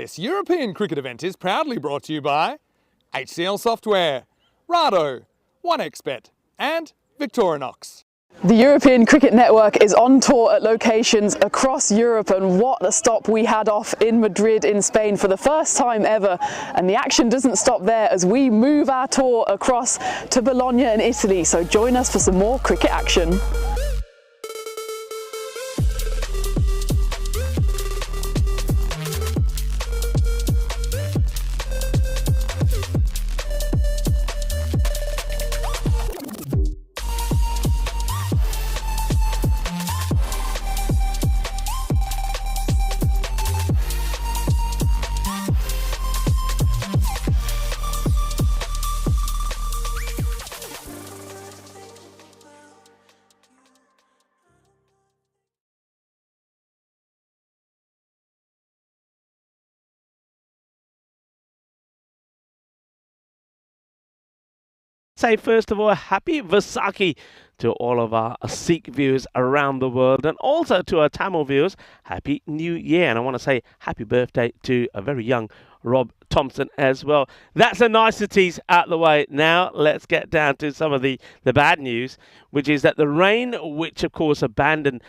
This European cricket event is proudly brought to you by HCL Software, Rado, 1xBet and Victorinox. The European Cricket Network is on tour at locations across Europe, and what a stop we had off in Madrid in Spain for the first time ever. And the action doesn't stop there as we move our tour across to Bologna in Italy, so join us for some more cricket action. Say first of all, happy Vaisakhi to all of our Sikh viewers around the world, and also to our Tamil viewers, happy New Year. And I want to say happy birthday to a very young Rob Thompson as well. That's the niceties out the way. Now let's get down to some of the bad news, which is that the rain, which of course abandoned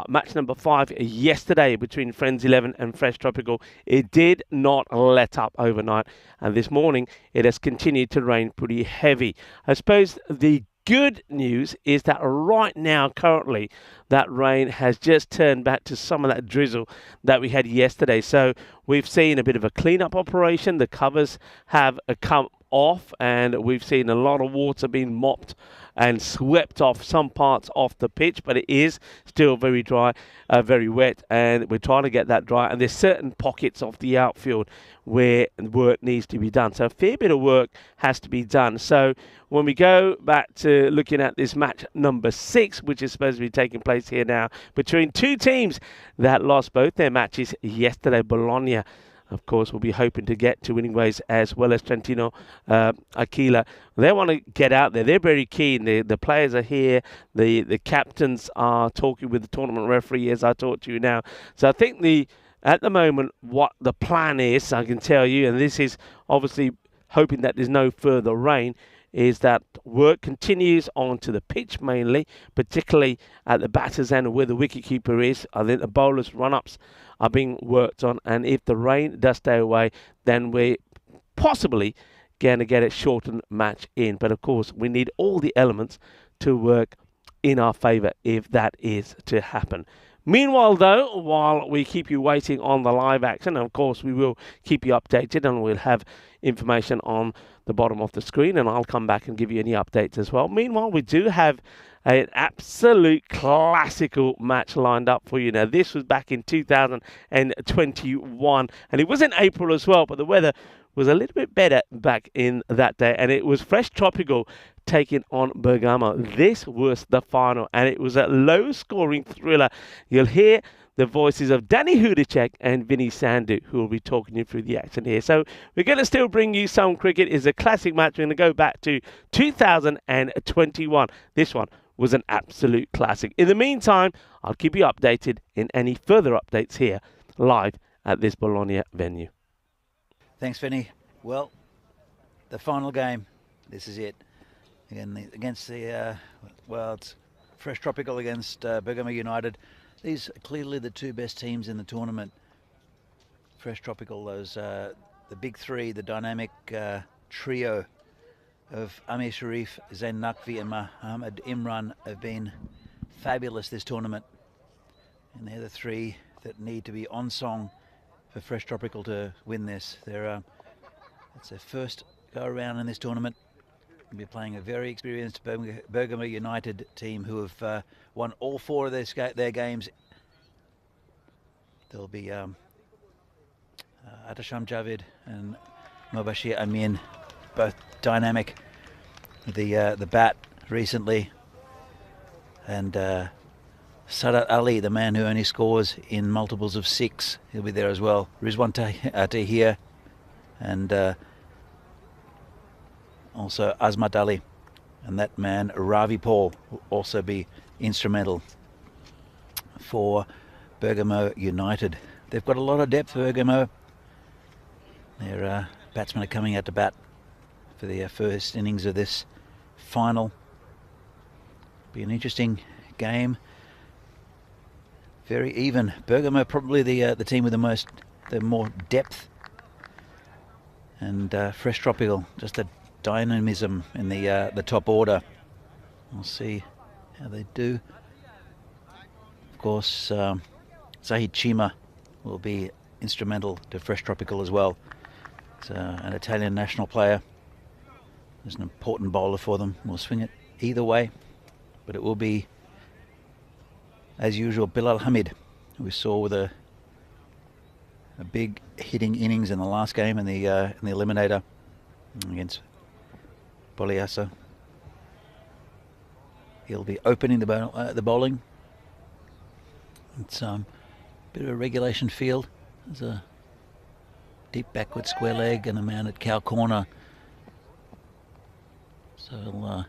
match number 5 yesterday between Friends 11 and Fresh Tropical, it did not let up overnight, and this morning it has continued to rain pretty heavy. I suppose the good news is that right now, currently, that rain has just turned back to some of that drizzle that we had yesterday. So we've seen a bit of a cleanup operation. The covers have come off, and we've seen a lot of water being mopped and swept off some parts off the pitch, but it is still very dry, very wet, and we're trying to get that dry. And there's certain pockets of the outfield where work needs to be done. So a fair bit of work has to be done. So when we go back to looking at this match number 6, which is supposed to be taking place here now between two teams that lost both their matches yesterday, Bologna, of course, we'll be hoping to get to winning ways, as well as Trentino Aquila. They want to get out there. They're very keen. The players are here. The captains are talking with the tournament referee as I talk to you now. So I think at the moment, what the plan is, I can tell you, and this is obviously hoping that there's no further rain, is that work continues onto the pitch mainly, particularly at the batters end where the wicketkeeper is. I think the bowlers' run-ups are being worked on, and if the rain does stay away, then we're possibly going to get a shortened match in. But of course, we need all the elements to work in our favour if that is to happen. Meanwhile, though, while we keep you waiting on the live action, and of course we will keep you updated, and we'll have information on the bottom of the screen, and I'll come back and give you any updates as well. Meanwhile, we do have an absolute classical match lined up for you. Now, this was back in 2021, and it was in April as well, but the weather was a little bit better back in that day, and it was Fresh Tropical taking on Bergamo. This was the final, and it was a low-scoring thriller. You'll hear the voices of Danny Hudacek and Vinny Sandhu, who will be talking you through the action here. So we're going to still bring you some cricket. It's a classic match. We're going to go back to 2021. This one was an absolute classic. In the meantime, I'll keep you updated in any further updates here live at this Bologna venue. Thanks, Vinny. Well, the final game. This is it. Again, against the, it's Fresh Tropical against Bergamo United. These are clearly the two best teams in the tournament. Fresh Tropical, the big three, the dynamic trio of Amir Sharif, Zain Naqvi and Mohammad Imran have been fabulous this tournament. And they're the three that need to be on song for Fresh Tropical to win this. It's their first go around in this tournament. They'll be playing a very experienced Bergamo United team who have won all 4 of their games. There'll be Atasham Javid and Mobashir Amin, both dynamic. The bat recently, and Sadat Ali, the man who only scores in multiples of 6, he'll be there as well. Rizwan Tahir and also Azmat Ali, and that man Ravi Paul will also be instrumental for Bergamo United. They've got a lot of depth, Bergamo. Their batsmen are coming out to bat for the first innings of this final. Be an interesting game. Very even. Bergamo probably the team with the more depth and fresh tropical. Just a dynamism in the top order. We'll see how they do. Of course, Zahid Chima will be instrumental to fresh tropical as well. It's an Italian national player. He's an important bowler for them. We'll swing it either way, but it will be, as usual, Bilal Hamid, who we saw with a big hitting innings in the last game in the eliminator against Bologna. He'll be opening the bowling. It's a bit of a regulation field. There's a deep backward square leg and a man at cow corner. So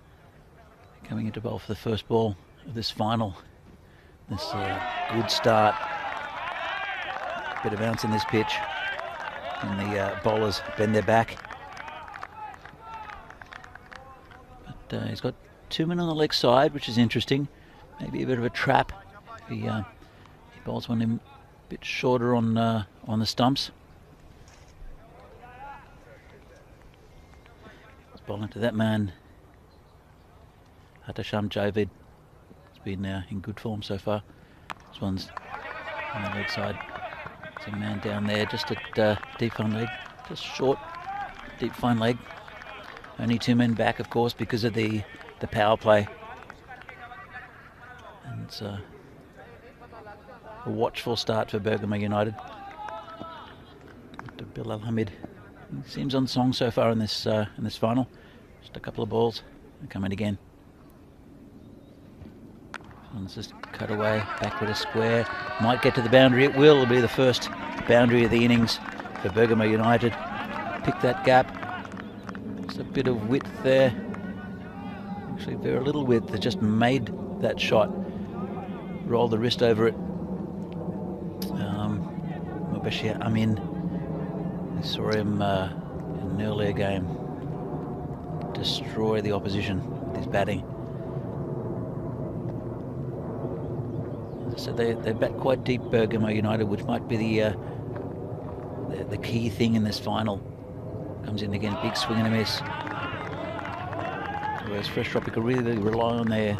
coming into bowl for the first ball of this final. This good start. Bit of bounce in this pitch. And the bowlers bend their back. But he's got 2 men on the leg side, which is interesting. Maybe a bit of a trap. He bowls one a bit shorter on the stumps. He's bowling to that man, Hatasham Javid. He's been in good form so far. This one's on the leg side. There's a man down there just at deep fine leg. Just short, deep fine leg. Only 2 men back, of course, because of the power play. And it's a watchful start for Bergamo United. Bilal Hamid seems on song so far in this final. Just a couple of balls and coming again. One's just cut away, backward a square. Might get to the boundary. It will. It'll be the first boundary of the innings for Bergamo United. Pick that gap. Just a bit of width there. Actually, very little width. They just made that shot. Roll the wrist over it. Mubashir Amin. I saw him in an earlier game destroy the opposition with his batting. So they bat quite deep, Bergamo United, which might be the key thing in this final. Comes in again, big swing and a miss. Whereas Fresh Tropical really rely on their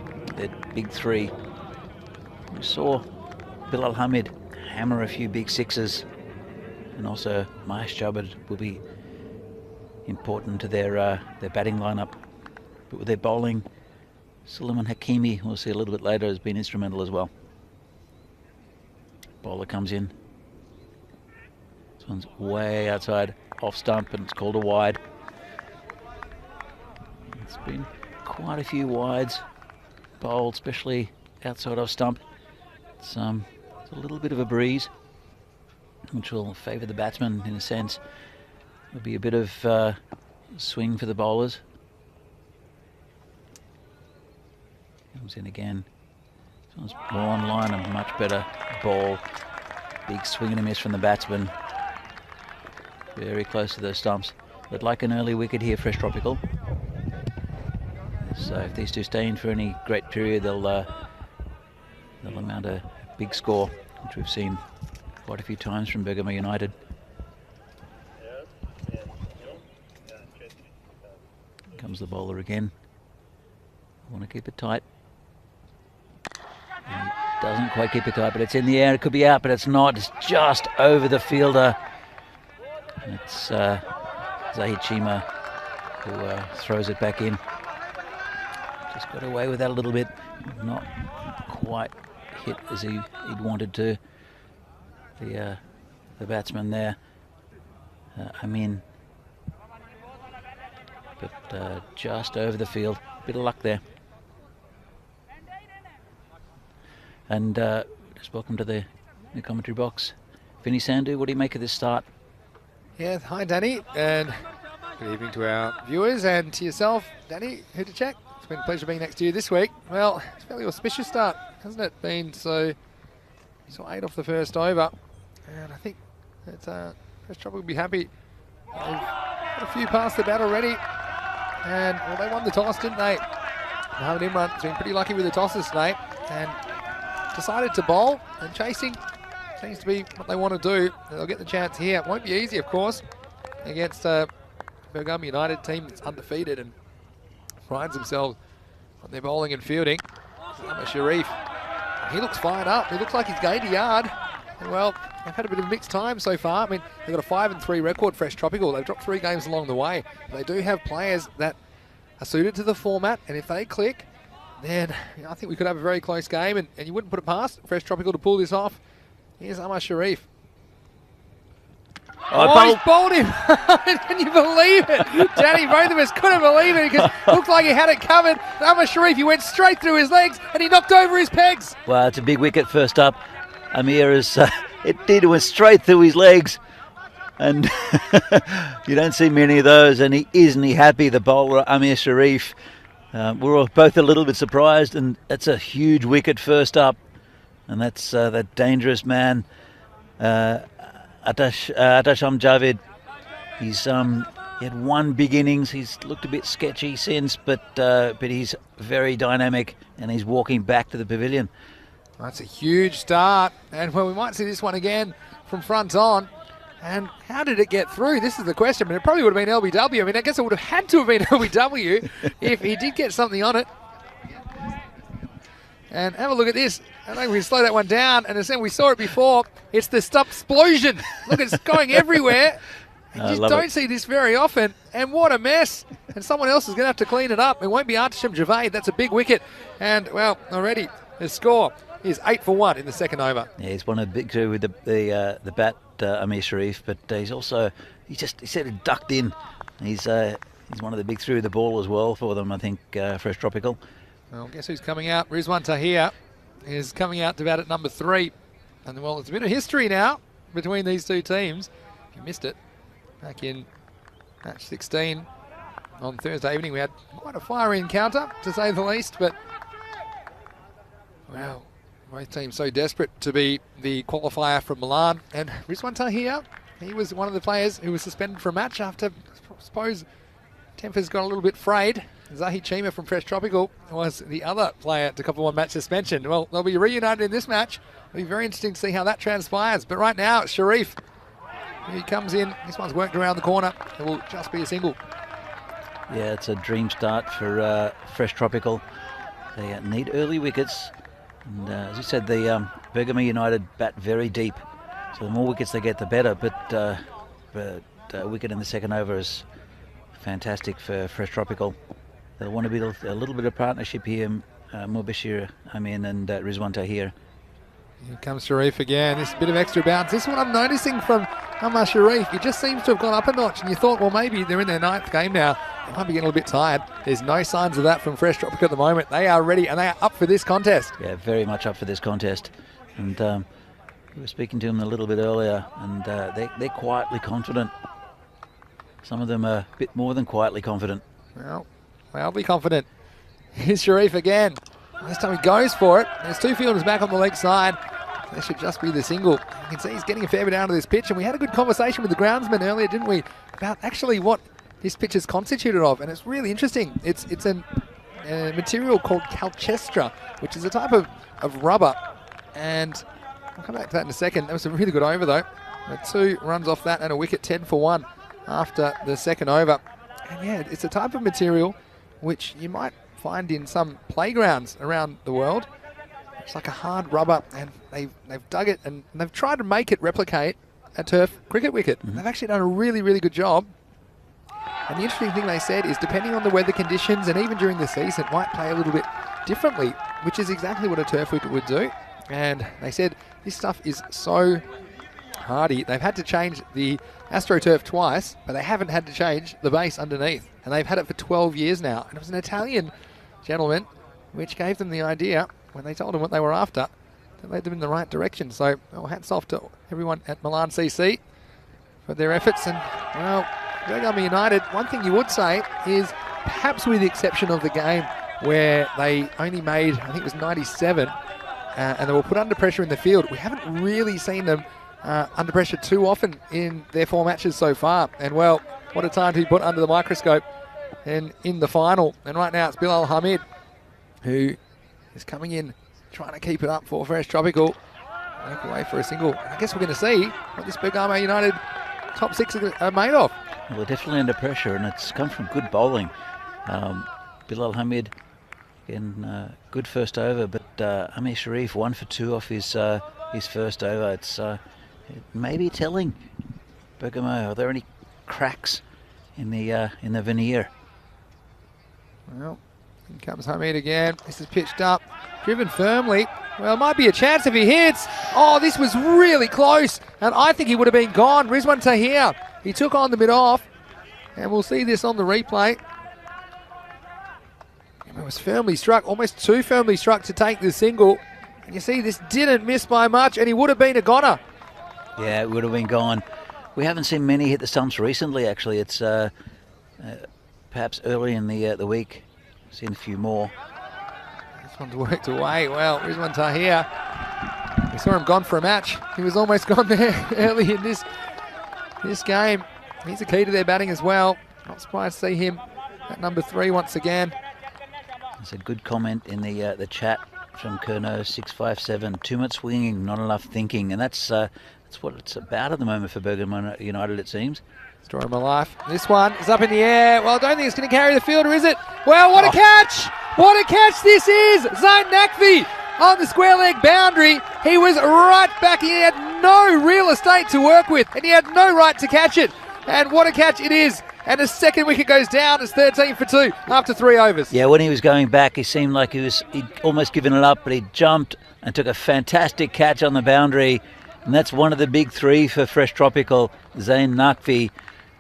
big three. We saw Bilal Hamid hammer a few big sixes, and also Mahesh Jabbar will be important to their batting lineup. But with their bowling, Suleiman Hakimi, we'll see a little bit later, has been instrumental as well. Bowler comes in. This one's way outside, off stump, and it's called a wide. It's been quite a few wides bowled, especially outside off stump. It's a little bit of a breeze, which will favour the batsman in a sense. There'll be a bit of swing for the bowlers. Comes in again. This one's more on line, a much better ball. Big swing and a miss from the batsman. Very close to those stumps. But like an early wicket here, Fresh Tropical. So if these two stay in for any great period, they'll amount a big score, which we've seen quite a few times from Bergamo United. Comes the bowler again. Want to keep it tight. And doesn't quite keep it tight, but it's in the air. It could be out, but it's not. It's just over the fielder. And it's Zahid Chima who throws it back in. Just got away with that a little bit. Not quite hit as he'd wanted to. The batsman there, but just over the field. Bit of luck there. And just welcome to the commentary box. Vinny Sandhu, what do you make of this start? Yeah, hi Danny, and good evening to our viewers and to yourself, Danny, who to check. It's been a pleasure being next to you this week. Well, it's a fairly auspicious start, hasn't it been? So, you saw 8 off the first over, and I think that Fresh Tropical will be happy They've got a few past the bat already. And, well, they won the toss, didn't they? Mohamed Imran's been pretty lucky with the tosses today and decided to bowl, and chasing seems to be what they want to do. They'll get the chance here. It won't be easy, of course, against Bergamo United team that's undefeated and prides themselves on their bowling and fielding. Ahmad Sharif, he looks fired up. He looks like he's gained a yard. And, well, they've had a bit of mixed time so far. I mean, they've got a 5-3 record, Fresh Tropical. They've dropped 3 games along the way. They do have players that are suited to the format, and if they click, then I think we could have a very close game, and you wouldn't put it past Fresh Tropical to pull this off. Here's Ahmad Sharif. He's bowled him. Can you believe it? Danny, both of us couldn't believe it because it looked like he had it covered. Ahmad Sharif, he went straight through his legs and he knocked over his pegs. Well, it's a big wicket first up. Amir is, it went straight through his legs. And you don't see many of those, and isn't he happy, the bowler, Amir Sharif. We're all both a little bit surprised, and that's a huge wicket first up. And that's that dangerous man, Atash Javid. He had 1 big innings. He's looked a bit sketchy since, but he's very dynamic, and he's walking back to the pavilion. That's a huge start, and well, we might see this one again from front on. And how did it get through? This is the question. I mean, it probably would have been LBW. I mean, I guess it would have had to have been LBW if he did get something on it. And have a look at this. I think we can slow that one down. And as we saw it before, it's the stop explosion. Look, it's going everywhere. You just don't see this very often. And what a mess. And someone else is going to have to clean it up. It won't be Artisham Javed. That's a big wicket. And, well, already the score is 8 for 1 in the second over. Yeah, he's won a big two with the bat, Amir Sharif, but he said it ducked in. He's one of the big through the ball as well for them, I think, Fresh Tropical. Well, guess who's coming out? Rizwan Tahir is coming out to bat at number 3. And, well, it's a bit of history now between these two teams. If you missed it, back in match 16 on Thursday evening, we had quite a fiery encounter, to say the least, but, well, both teams so desperate to be the qualifier from Milan. And Rizwan Tahir, he was one of the players who was suspended for a match after, I suppose, tempers got a little bit frayed. Zahi Chima from Fresh Tropical was the other player to cop a 1-match suspension. Well, they'll be reunited in this match. It'll be very interesting to see how that transpires. But right now, it's Sharif. He comes in. This one's worked around the corner. It will just be a single. Yeah, it's a dream start for Fresh Tropical. They need early wickets. And as you said, the Bergamo United bat very deep, so the more wickets they get, the better. But a wicket in the second over is fantastic for Fresh Tropical. They'll want to build a little bit of partnership here, Mubashir Amin and Rizwan Tahir. Here comes Sharif again. This bit of extra bounce. This one I'm noticing from Ahmad Sharif. He just seems to have gone up a notch, and you thought, well, maybe they're in their 9th game now. They might be getting a little bit tired. There's no signs of that from Fresh Tropical at the moment. They are ready, and they are up for this contest. Yeah, very much up for this contest. And we were speaking to them a little bit earlier, and they're quietly confident. Some of them are a bit more than quietly confident. Well, loudly confident. Here's Sharif again. This time he goes for it. There's 2 fielders back on the leg side. That should just be the single. You can see he's getting a fair bit out of this pitch, and we had a good conversation with the groundsman earlier, didn't we, about actually what this pitch is constituted of, and it's really interesting. It's a material called calcestra, which is a type of rubber, and I'll come back to that in a second. That was a really good over, though. 2 runs off that and a wicket, 10 for 1 after the second over. And yeah, it's a type of material which you might find in some playgrounds around the world. It's like a hard rubber, and they've dug it and they've tried to make it replicate a turf cricket wicket. Mm-hmm. They've actually done a really, really good job. And the interesting thing they said is, depending on the weather conditions and even during the season, it might play a little bit differently, which is exactly what a turf wicket would do. And they said this stuff is so hardy. They've had to change the AstroTurf twice, but they haven't had to change the base underneath. And they've had it for 12 years now. And it was an Italian gentleman which gave them the idea, when they told them what they were after, that led them in the right direction. So, well, hats off to everyone at Milan CC for their efforts. And, well, Bergamo United, one thing you would say is, perhaps with the exception of the game where they only made, I think it was 97, and they were put under pressure in the field, we haven't really seen them under pressure too often in their 4 matches so far. And well, what a time to be put under the microscope and in the final. And right now it's Bilal Hamid who is coming in trying to keep it up for Fresh Tropical. Make away for a single. I guess we're going to see what this Bergamo United top 6 are made of. Well, they're definitely under pressure, and it's come from good bowling. Bilal Hamid, again, good first over, but Amir Sharif 1 for 2 off his first over. It may be telling. Bergamo, are there any cracks in the veneer? Well, here comes Hamid again. This is pitched up, driven firmly. Well, might be a chance if he hits. Oh, this was really close, and I think he would have been gone. Rizwan Tahir, he took on the mid-off, and we'll see this on the replay. It was firmly struck, almost too firmly struck to take the single. And you see this didn't miss by much, and he would have been a goner. Yeah, it would have been gone. We haven't seen many hit the stumps recently, actually. It's perhaps early in the week. Seen a few more. This one's worked away. Well, Rizwan Tahir, we saw him gone for a match. He was almost gone there early in this game. He's a key to their batting as well. Not surprised to see him at number 3 once again. There's a good comment in the chat from Kerno657. Too much swinging, not enough thinking, and that's what it's about at the moment for Bergamo United, it seems. Story of my life. This one is up in the air. Well, I don't think it's going to carry the fielder, is it? Well, what a catch! What a catch this is! Zain Nakvi on the square leg boundary. He was right back. He had no real estate to work with, and he had no right to catch it. And what a catch it is. And the second wicket goes down. It's 13 for 2 after 3 overs. Yeah, when he was going back, he seemed like he'd almost given it up, but he jumped and took a fantastic catch on the boundary. And that's one of the big 3 for Fresh Tropical, Zain Nakvi.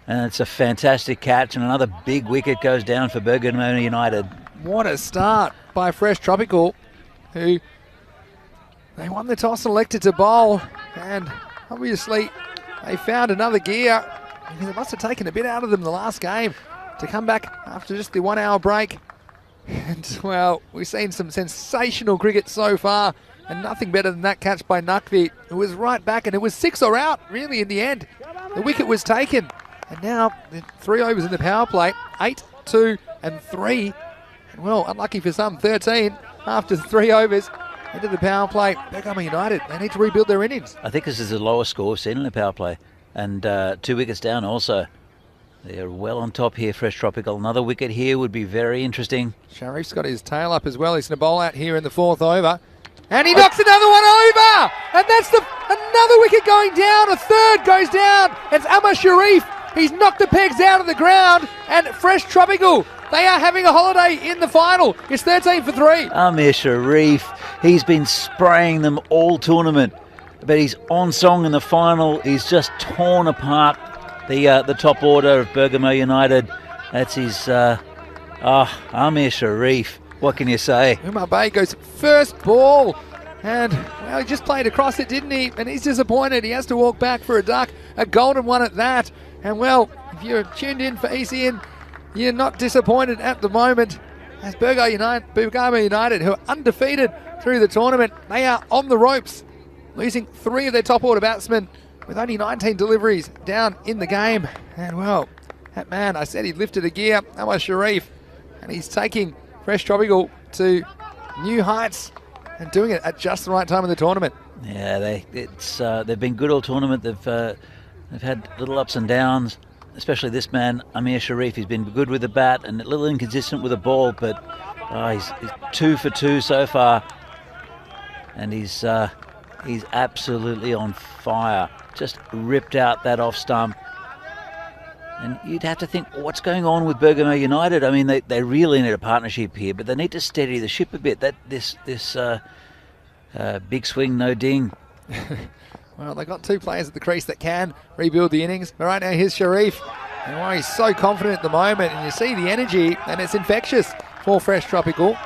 And it's a fantastic catch, and another big wicket goes down for Bergamo United. What a start by Fresh Tropical, who they won the toss and elected to bowl. And obviously they found another gear. It must have taken a bit out of them the last game to come back after just the 1 hour break. And well, we've seen some sensational cricket so far, and nothing better than that catch by Nakvi, who was right back, and it was 6 or out really in the end. The wicket was taken, and now 3 overs in the power play, 8, 2 and 3. And well, unlucky for some, 13 after 3 overs into the power play. Bergamo United, they need to rebuild their innings. I think this is the lowest score we've seen in the power play. And 2 wickets down also. They're well on top here, Fresh Tropical. Another wicket here would be very interesting. Sharif's got his tail up as well. He's going to bowl out here in the 4th over. And he knocks another one over! And that's another wicket going down. A 3rd goes down. It's Amar Sharif. He's knocked the pegs out of the ground. And Fresh Tropical, they are having a holiday in the final. It's 13 for 3. Amir Sharif, he's been spraying them all tournament. But he's on song in the final. He's just torn apart the top order of Bergamo United. That's his Amir Sharif. What can you say? Umar Bay goes first ball. And, well, he just played across it, didn't he? And he's disappointed. He has to walk back for a duck. A golden one at that. And, well, if you're tuned in for ECN, you're not disappointed at the moment. As Bergamo United, who are undefeated through the tournament, they are on the ropes, losing 3 of their top order batsmen with only 19 deliveries down in the game. And well, that man, I said he lifted a gear, Amar Sharif, and he's taking Fresh Tropical to new heights and doing it at just the right time in the tournament. Yeah, they've been good all tournament. They've had little ups and downs, especially this man, Amir Sharif. He's been good with the bat and a little inconsistent with the ball, but he's 2 for 2 so far. And he's absolutely on fire. Just ripped out that off stump. And you'd have to think, what's going on with Bergamo United? I mean, they really need a partnership here, but they need to steady the ship a bit. This big swing, no ding. Well, they've got 2 players at the crease that can rebuild the innings. But right now, here's Sharif. And why he's so confident at the moment. And you see the energy, and it's infectious for Fresh Tropical.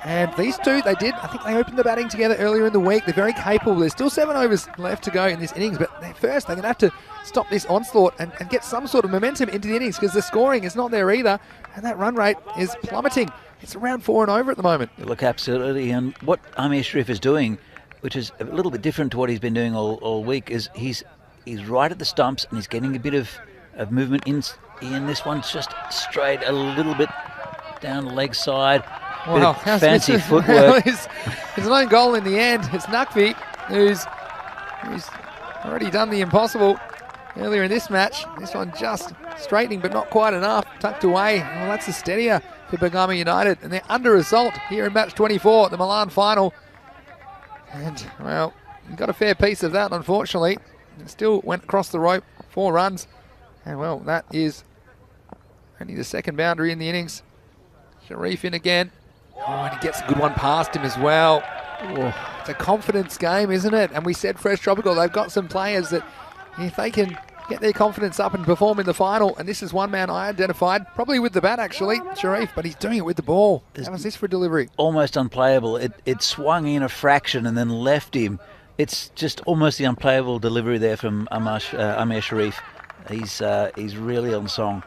And these 2, I think they opened the batting together earlier in the week. They're very capable. There's still 7 overs left to go in this innings, but first they're going to have to stop this onslaught and get some sort of momentum into the innings, because the scoring is not there either, and that run rate is plummeting. It's around 4 and over at the moment. Look, absolutely. And what Amir Sharif is doing, which is a little bit different to what he's been doing all week, is he's right at the stumps and he's getting a bit of movement in. This one's just straight a little bit down the leg side. Wow, fancy footwork. His own goal in the end. It's Nukvi who's already done the impossible earlier in this match. This one just straightening, but not quite enough. Tucked away. Well, that's a steadier for Bergamo United, and they're under assault here in match 24, the Milan final. And, well, you got a fair piece of that, unfortunately. It still went across the rope, 4 runs. And, well, that is only the second boundary in the innings. Sharif in again. Oh, and he gets a good one past him as well. Oh, it's a confidence game, isn't it? And we said Fresh Tropical, they've got some players that if they can get their confidence up and perform in the final, and this is one man I identified, probably with the bat actually, Sharif, but he's doing it with the ball. How was this for delivery? Almost unplayable. It swung in a fraction and then left him. It's just almost the unplayable delivery there from Amir Sharif. He's really on song.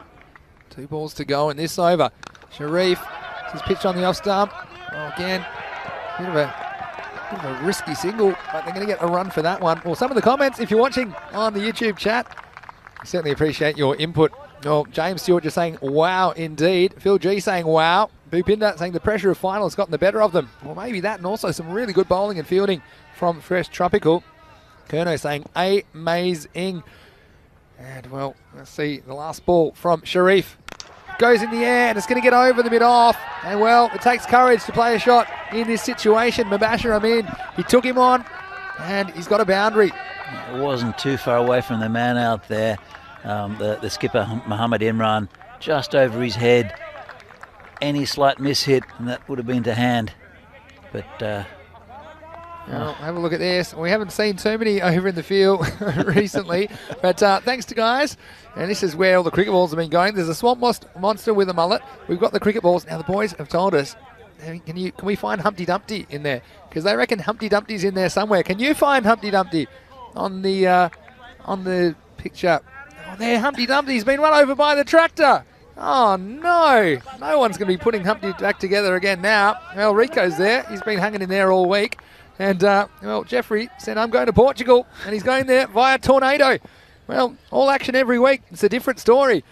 2 balls to go in this over. Sharif, he's pitched on the off stump. Oh, again, bit of a risky single, but they're going to get a run for that one. Well, some of the comments, if you're watching on the YouTube chat, I certainly appreciate your input. Well, James Stewart just saying, wow, indeed. Phil G saying, wow. Bhupinder saying the pressure of final has gotten the better of them. Well, maybe that, and also some really good bowling and fielding from Fresh Tropical. Kerno saying, amazing. And, well, let's see, the last ball from Sharif. Goes in the air, and it's going to get over the mid-off. And, well, it takes courage to play a shot in this situation. Mubashir Amin, he took him on, and he's got a boundary. It wasn't too far away from the man out there. The skipper, Muhammad Imran, just over his head. Any slight mishit, and that would have been to hand. But well, have a look at this. We haven't seen too many over in the field recently, but thanks to guys. And this is where all the cricket balls have been going. There's a swamp monster with a mullet. We've got the cricket balls. Now the boys have told us, can we find Humpty Dumpty in there? Because they reckon Humpty Dumpty's in there somewhere. Can you find Humpty Dumpty on the picture? Oh, there, Humpty Dumpty's been run over by the tractor. Oh no! No one's going to be putting Humpty back together again now. Well, Rico's there. He's been hanging in there all week. And, well, Jeffrey said, I'm going to Portugal, and he's going there via Tornado. Well, all action every week. It's a different story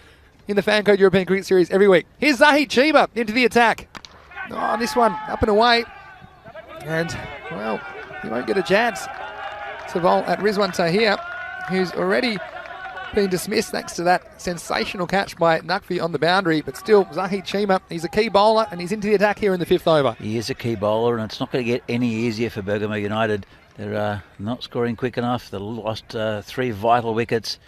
in the Fan Code European Cricket Series every week. Here's Zahid Chiba into the attack. Oh, this one up and away. And, well, he won't get a chance to bowl at Rizwan Tahir, who's already been dismissed thanks to that sensational catch by Nukvi on the boundary. But still, Zahid Chima, he's a key bowler, and he's into the attack here in the 5th over. He is a key bowler, and it's not going to get any easier for Bergamo United. They're not scoring quick enough. They've lost 3 vital wickets,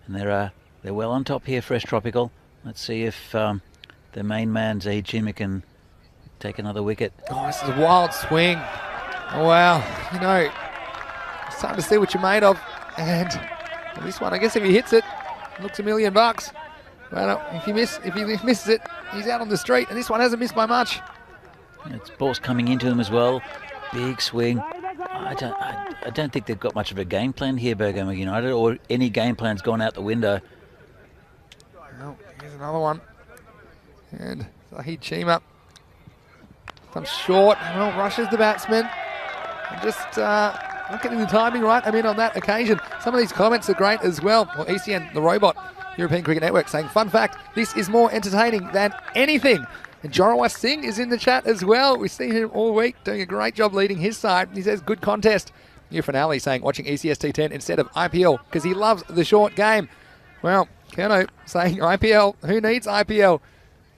and they're well on top here, Fresh Tropical. Let's see if the main man, Zahid Chima, can take another wicket. Oh, this is a wild swing. Oh, wow. You know, it's time to see what you're made of. And this one, I guess if he hits it, looks $1 million. But if he misses it, he's out on the street. And this one hasn't missed by much. It's balls coming into him as well. Big swing. I don't think they've got much of a game plan here, Bergamo United, or any game plan's gone out the window. Well, here's another one. And Zahid Chima comes short. Well, rushes the batsman. And just not getting the timing right. I mean, on that occasion, some of these comments are great as well. Well, ECN, the robot, European Cricket Network, saying, fun fact, this is more entertaining than anything. And Jorawa Singh is in the chat as well. We've seen him all week doing a great job leading his side. He says, good contest. New finale saying, watching ECS T10 instead of IPL because he loves the short game. Well, Kerno saying, IPL, who needs IPL?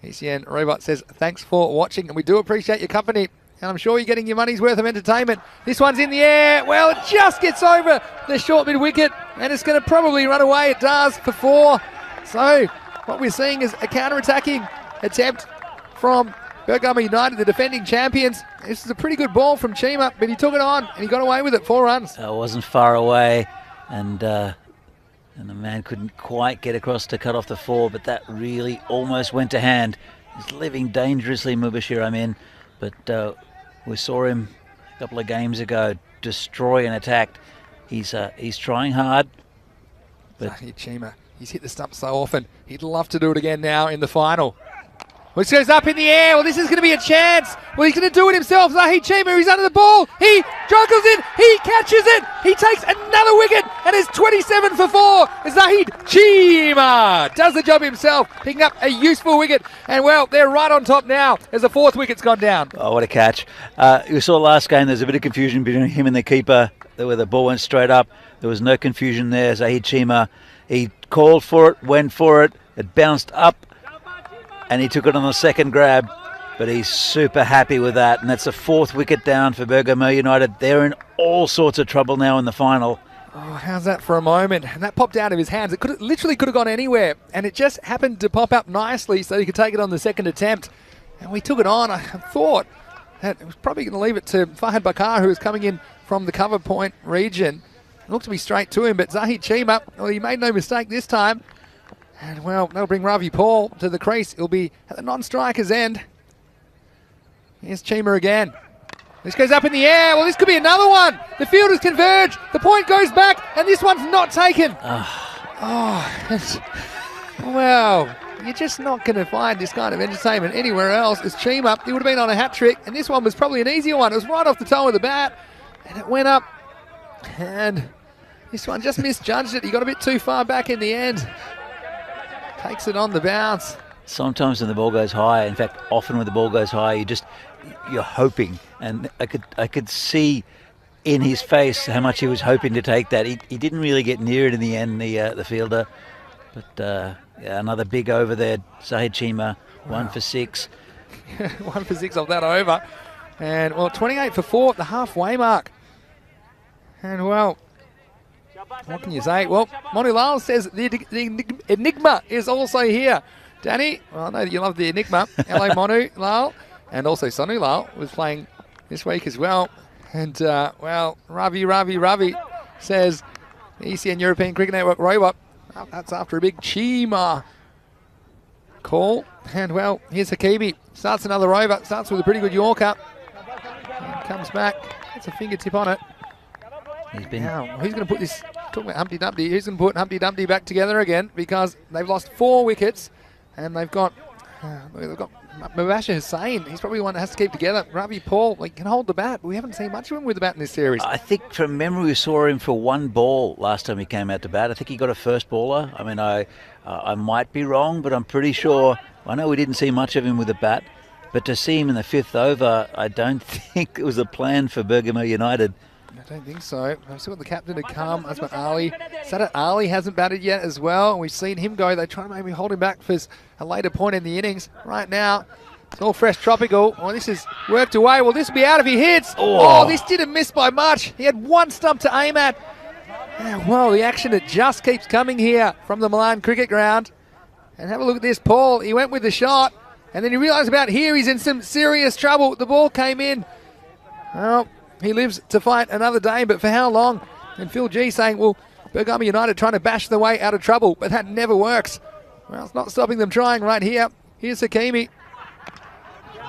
ECN Robot says, thanks for watching, and we do appreciate your company. And I'm sure you're getting your money's worth of entertainment. This one's in the air. Well, it just gets over the short mid-wicket, and it's going to probably run away. It does for 4. So what we're seeing is a counter-attacking attempt from Bergamo United, the defending champions. This is a pretty good ball from Chima, but he took it on, and he got away with it. 4 runs. It wasn't far away, and the man couldn't quite get across to cut off the 4, but that really almost went to hand. He's living dangerously, Mubashir Amin, but we saw him a couple of games ago destroy an attack. He's trying hard, but Zahid Chima, he's hit the stump so often. He'd love to do it again now in the final. Which goes up in the air. Well, this is going to be a chance. Well, he's going to do it himself. Zahid Chima, he's under the ball. He juggles it. He catches it. He takes another wicket and is 27 for 4. Zahid Chima does the job himself, picking up a useful wicket. And, well, they're right on top now as the 4th wicket's gone down. Oh, what a catch. You saw last game, there's a bit of confusion between him and the keeper where the ball went straight up. There was no confusion there. Zahid Chima, he called for it, went for it. It bounced up. And he took it on the second grab, but he's super happy with that. And that's the 4th wicket down for Bergamo United. They're in all sorts of trouble now in the final. Oh, how's that for a moment? And that popped out of his hands. It literally could have gone anywhere. And it just happened to pop up nicely so he could take it on the second attempt. And we took it on. I thought that it was probably going to leave it to Fahad Bakar, who was coming in from the cover point region. It looked to be straight to him, but Zahid Chima, well, he made no mistake this time. And, well, they'll bring Ravi Paul to the crease. He'll be at the non-striker's end. Here's Chima again. This goes up in the air. Well, this could be another one. The fielders converge. The point goes back, and this one's not taken. Well, you're just not going to find this kind of entertainment anywhere else. It's Chima. He would have been on a hat-trick, and this one was probably an easier one. It was right off the toe of the bat, and it went up. And this one just misjudged it. He got a bit too far back in the end. Takes it on the bounce. Sometimes when the ball goes high, in fact, often when the ball goes high, you're hoping. And I could see in his face how much he was hoping to take that. He didn't really get near it in the end, the fielder. But yeah, another big over there. Zahid Chima, 1 for 6. 1 for 6 off that over. And, well, 28 for 4 at the halfway mark. And, well, what can you say? Well, Monu Lal says the enigma is also here. Danny, well, I know that you love the enigma. Hello, Monu Lal. And also Sonu Lal was playing this week as well. And, well, Ravi says the ECN European Cricket Network robot. Oh, that's after a big Chima call. And, well, here's Hakibi. Starts another over. Starts with a pretty good Yorker. And comes back. Gets a fingertip on it. Now, who's going to put this, talking about Humpty Dumpty, who's going to put Humpty Dumpty back together again? Because they've lost 4 wickets and they've got Mubashir Hussain. He's probably the one that has to keep together. Ravi Paul, he can hold the bat, but we haven't seen much of him with the bat in this series. I think from memory we saw him for 1 ball last time he came out to bat. I think he got a first baller. I mean, I might be wrong, but I'm pretty sure. I know we didn't see much of him with the bat, but to see him in the 5th over, I don't think it was a plan for Bergamo United. I don't think so. I've still got the captain to come, Asmat Ali. Sadat Ali hasn't batted yet as well. We've seen him go. They try to maybe hold him back for a later point in the innings. Right now, it's all fresh tropical. Oh, this is worked away. Well, this will be out if he hits. Oh, this didn't miss by much. He had 1 stump to aim at. Yeah, well, the action that just keeps coming here from the Milan Cricket Ground. And have a look at this, Paul. He went with the shot, and then he realised about here he's in some serious trouble. The ball came in. Well, he lives to fight another day, but for how long? And Phil G saying, well, Bergamo United trying to bash their way out of trouble, but that never works. Well, it's not stopping them trying right here. Here's Hakimi.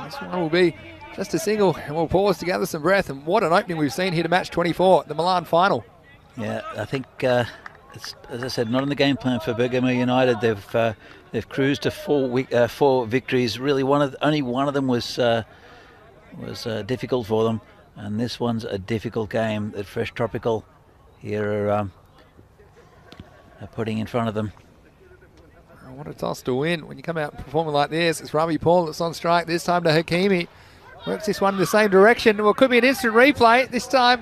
This one will be just a single, and we'll pause to gather some breath. And what an opening we've seen here to match 24, the Milan final. Yeah, I think, it's, as I said, not in the game plan for Bergamo United. They've cruised to 4 victories. Really, only one of them was difficult for them. And this one's a difficult game that Fresh Tropical here are putting in front of them. What a toss to win when you come out and performing like this. It's Ravi Paul that's on strike, this time to Hakimi. Works this one in the same direction. Well, it could be an instant replay. This time,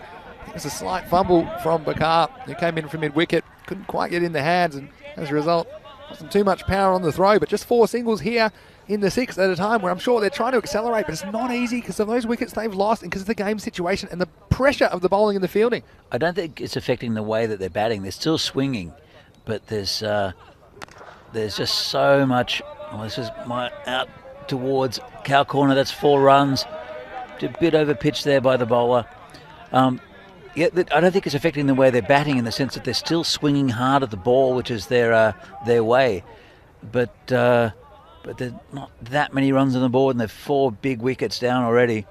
it was a slight fumble from Bakar, who came in from mid-wicket. Couldn't quite get in the hands, and as a result, wasn't too much power on the throw, but just 4 singles here in the 6th at a time, where I'm sure they're trying to accelerate, but it's not easy because of those wickets they've lost and because of the game situation and the pressure of the bowling and the fielding. I don't think it's affecting the way that they're batting. They're still swinging, but there's just so much. Well, this is out towards cow corner. That's 4 runs. A bit over pitch there by the bowler. Yeah, I don't think it's affecting the way they're batting in the sense that they're still swinging hard at the ball, which is their way. But there's not that many runs on the board, and they're 4 big wickets down already.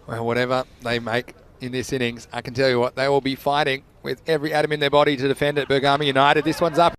Well, whatever they make in this innings, I can tell you what, they will be fighting with every atom in their body to defend it. Bergamo United, this one's up.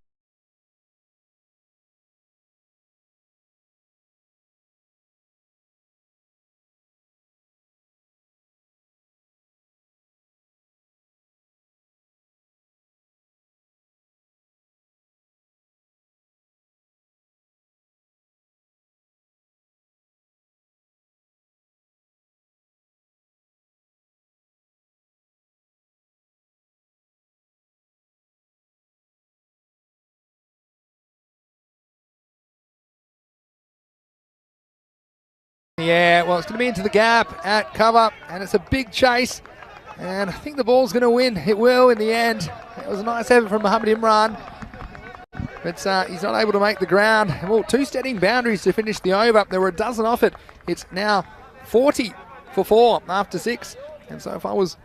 Yeah, well, it's going to be into the gap at cover, and it's a big chase. And I think the ball's going to win. It will in the end. It was a nice effort from Mohammed Imran, but he's not able to make the ground. Well, 2 steadying boundaries to finish the over. There were a dozen off it. It's now 40 for 4 after 6. And so if I was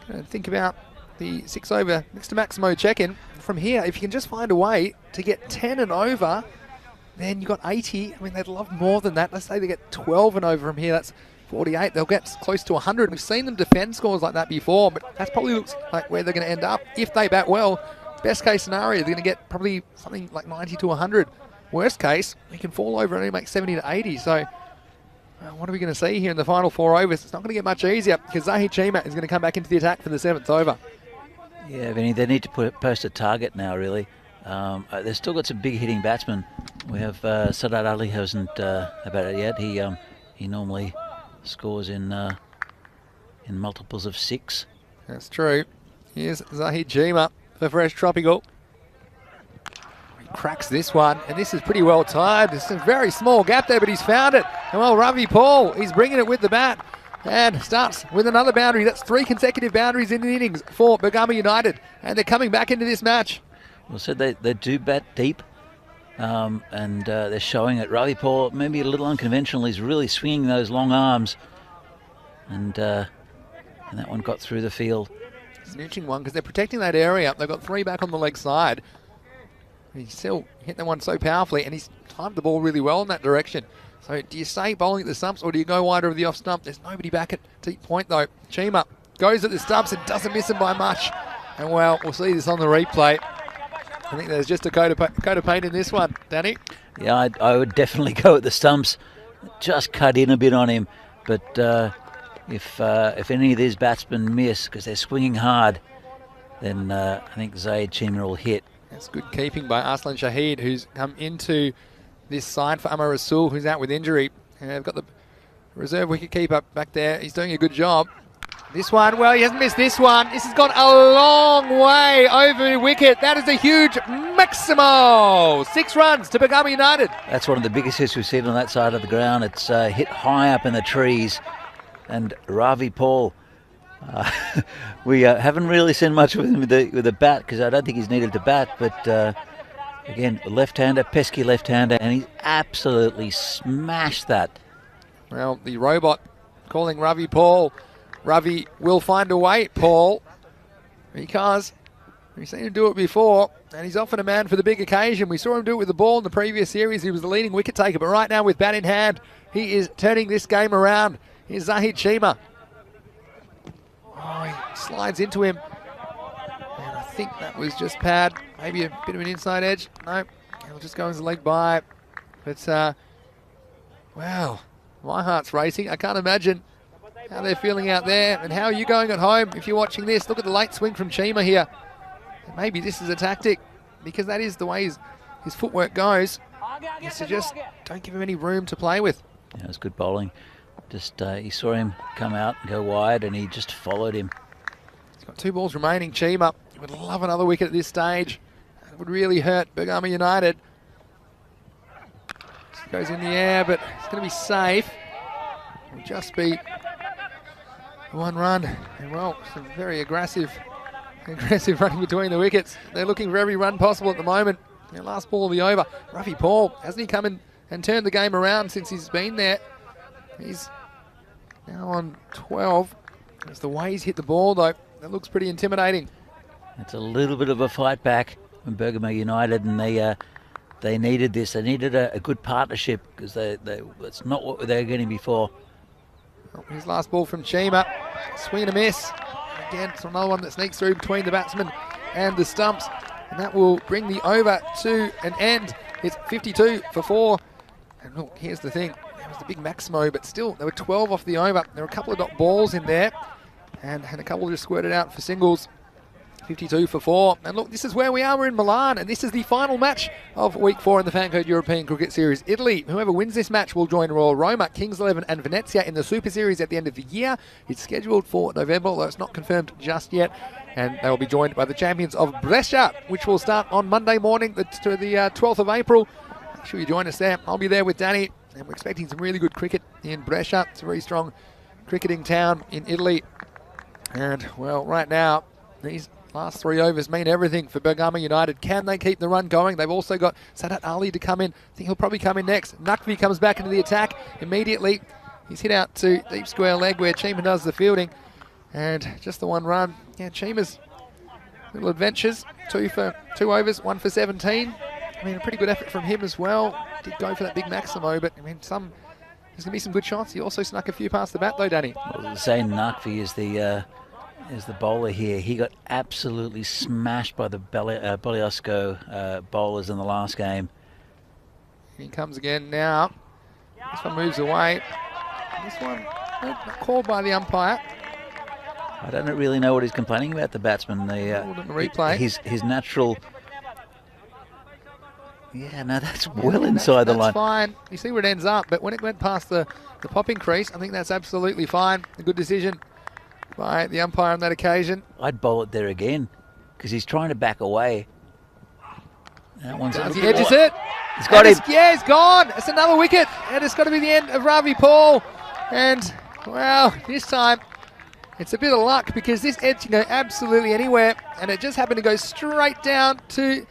going to think about the 6 over next to Maximo check-in, from here, if you can just find a way to get 10 and over, then you got 80. I mean, they'd love more than that. Let's say they get 12 and over from here. That's 48. They'll get close to 100. We've seen them defend scores like that before, but that probably looks like where they're going to end up. If they bat well, best case scenario, they're going to get probably something like 90 to 100. Worst case, they can fall over and only make 70 to 80. So what are we going to see here in the final 4 overs? It's not going to get much easier because Zahid Chima is going to come back into the attack for the 7th over. Yeah, Vinny, they need to post a target now, really. They've still got some big hitting batsmen. We have Sadat Ali hasn't about it yet. He normally scores in multiples of 6. That's true. Here's Zahid Chima for Fresh Tropical. He cracks this one, and this is pretty well timed. There's a very small gap there, but he's found it. And well, Ravi Paul, he's bringing it with the bat. And starts with another boundary. That's 3 consecutive boundaries in the innings for Bergamo United. And they're coming back into this match. Well, so they do bat deep. And they're showing it. Ravi Paul, maybe a little unconventional. He's really swinging those long arms. And that one got through the field. It's an interesting one because they're protecting that area. They've got 3 back on the leg side. He still hit that one so powerfully, and he's timed the ball really well in that direction. So do you stay bowling at the stumps or do you go wider of the off stump? There's nobody back at deep point though. Chima goes at the stumps and doesn't miss him by much. And well, we'll see this on the replay. I think there's just a coat of paint in this one, Danny. Yeah, I would definitely go at the stumps. Just cut in a bit on him. But if any of these batsmen miss because they're swinging hard, then I think Zahid Chima will hit. That's good keeping by Aslan Shahid, who's come into this side for Amar Rasul, who's out with injury. And they've got the reserve wicketkeeper back there. He's doing a good job. This one, well, he hasn't missed this one. This has gone a long way over the wicket. That is a huge Maximo. 6 runs to Bergamo United. That's one of the biggest hits we've seen on that side of the ground. It's hit high up in the trees. And Ravi Paul, we haven't really seen much with him with the bat because I don't think he's needed to bat. But again, left-hander, pesky left-hander, and he's absolutely smashed that. Well, the robot calling Ravi Paul. Ravi will find a way, Paul, because we've seen him do it before, and he's often a man for the big occasion. We saw him do it with the ball in the previous series. He was the leading wicket taker, but right now with bat in hand, he is turning this game around. Here's Zahid Chima. Oh, he slides into him. And I think that was just pad. Maybe a bit of an inside edge. No, he'll just go as a leg by. But, wow, my heart's racing. I can't imagine how they're feeling out there. And how are you going at home if you're watching this? Look at the late swing from Chima here. And maybe this is a tactic because that is the way his footwork goes. Is to just don't give him any room to play with. Yeah, it was good bowling. Just he saw him come out and go wide and he just followed him. He's got 2 balls remaining. Chima would love another wicket at this stage. It would really hurt Bergamo United. Just goes in the air, but it's going to be safe. It'll just be 1 run. And well, some very aggressive running between the wickets. They're looking for every run possible at the moment. Their last ball of the over. Ravi Paul, hasn't he come in and turned the game around since he's been there? He's now on 12. It's the way he's hit the ball, though. That looks pretty intimidating. It's a little bit of a fight back from Bergamo United, and they needed this. They needed a good partnership because it's not what they were getting before. Well, his last ball from Chima. Swing and a miss. Again, it's another one that sneaks through between the batsman and the stumps. And that will bring the over to an end. It's 52 for 4. And look, here's the thing. There was the big Maximo, but still, there were 12 off the over. There were a couple of dot balls in there. And a couple just squirted out for singles. 52 for 4. And look, this is where we are. We're in Milan, and this is the final match of Week 4 in the Fancode European Cricket Series. Italy, whoever wins this match will join Royal Roma, Kings 11 and Venezia in the Super Series at the end of the year. It's scheduled for November, although it's not confirmed just yet. And they will be joined by the champions of Brescia, which will start on Monday morning, the 12th of April. Make sure you join us there. I'll be there with Danny. And we're expecting some really good cricket in Brescia. It's a very strong cricketing town in Italy. And, well, right now, these last 3 overs mean everything for Bergamo United. Can they keep the run going? They've also got Sadat Ali to come in. I think he'll probably come in next. Naqvi comes back into the attack immediately. He's hit out to deep square leg where Chima does the fielding. And just the 1 run. Yeah, Chima's little adventures. 2 overs, 1 for 17. I mean, a pretty good effort from him as well. Did go for that big Maximo, but I mean, there's going to be some good shots. He also snuck a few past the bat though, Danny. Well, Zain Naqvi is the bowler here. He got absolutely smashed by the Boliosco bowlers in the last game. He comes again now. This one moves away. This one not called by the umpire. I don't really know what he's complaining about, the batsman. The replay. His natural... Yeah, no, that's well inside the line. That's fine. You see where it ends up, but when it went past the popping crease, I think that's absolutely fine. A good decision by the umpire on that occasion. I'd bowl it there again because he's trying to back away. That one's he edges it. He's got him. Yeah, he's gone. It's another wicket. And it's got to be the end of Ravi Paul. And, well, this time it's a bit of luck because this edge can go absolutely anywhere. And it just happened to go straight down to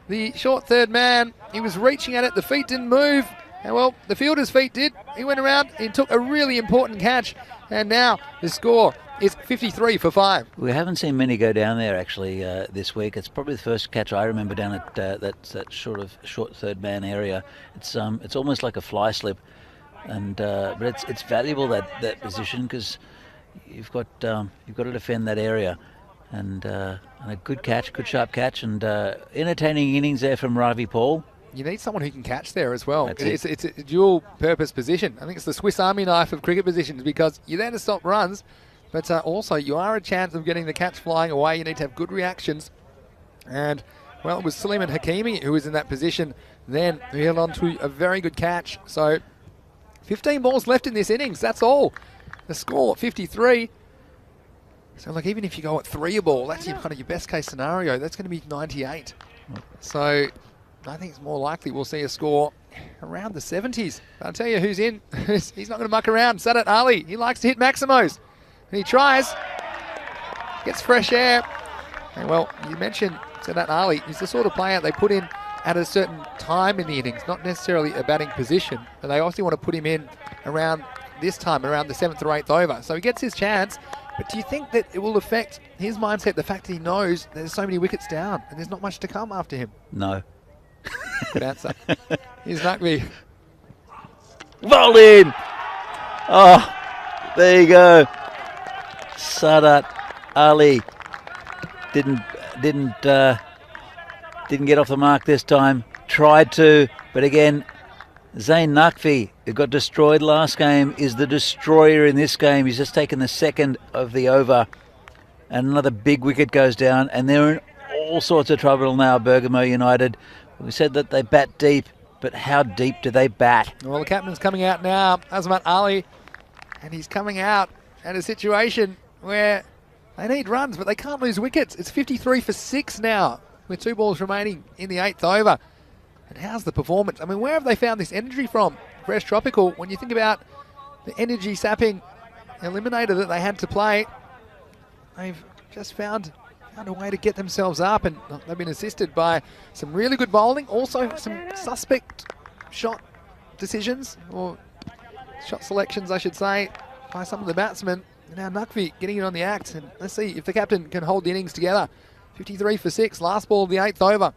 the short third man. He was reaching at it. The feet didn't move. And, well, the fielder's feet did. He went around. He took a really important catch. And now the score is 53 for 5. We haven't seen many go down there actually this week. It's probably the first catch I remember down at that short third man area. It's almost like a fly slip, and but it's valuable that position because you've got to defend that area, and a good catch, good sharp catch, and entertaining innings there from Ravi Paul. You need someone who can catch there as well. It's a dual purpose position. I think it's the Swiss Army knife of cricket positions because you're there to stop runs. But also, you are a chance of getting the catch flying away. You need to have good reactions. And, well, it was Suleiman Hakimi who was in that position then, who held on to a very good catch. So, 15 balls left in this innings. That's all. The score, 53. So, like, even if you go at 3 a ball, that's kind of your best case scenario. That's going to be 98. So, I think it's more likely we'll see a score around the 70s. But I'll tell you who's in. He's not going to muck around. Sadat Ali. He likes to hit Maximos. And he tries, gets fresh air. And, well, you mentioned Sadat Ali. He's the sort of player they put in at a certain time in the innings, not necessarily a batting position. But they also want to put him in around this time, around the 7th or 8th over. So he gets his chance. But do you think that it will affect his mindset, the fact that he knows there's so many wickets down and there's not much to come after him? No. Good answer. Here's Naqvi. Roll in! Oh, there you go. Sadat Ali didn't get off the mark this time. Tried to, but again, Zain Naqvi, who got destroyed last game, is the destroyer in this game. He's just taken the 2nd of the over, and another big wicket goes down, and they're in all sorts of trouble now, Bergamo United. We said that they bat deep, but how deep do they bat? Well, the captain's coming out now, Azmat Ali, and he's coming out at a situation where they need runs, but they can't lose wickets. It's 53 for 6 now, with 2 balls remaining in the 8th over. And how's the performance? I mean, where have they found this energy from? Fresh Tropical, when you think about the energy-sapping eliminator that they had to play, they've just found a way to get themselves up, and they've been assisted by some really good bowling, also some suspect shot decisions, or shot selections, I should say, by some of the batsmen. Now Naqvi getting it on the act, and let's see if the captain can hold the innings together. 53 for 6, last ball of the 8th over.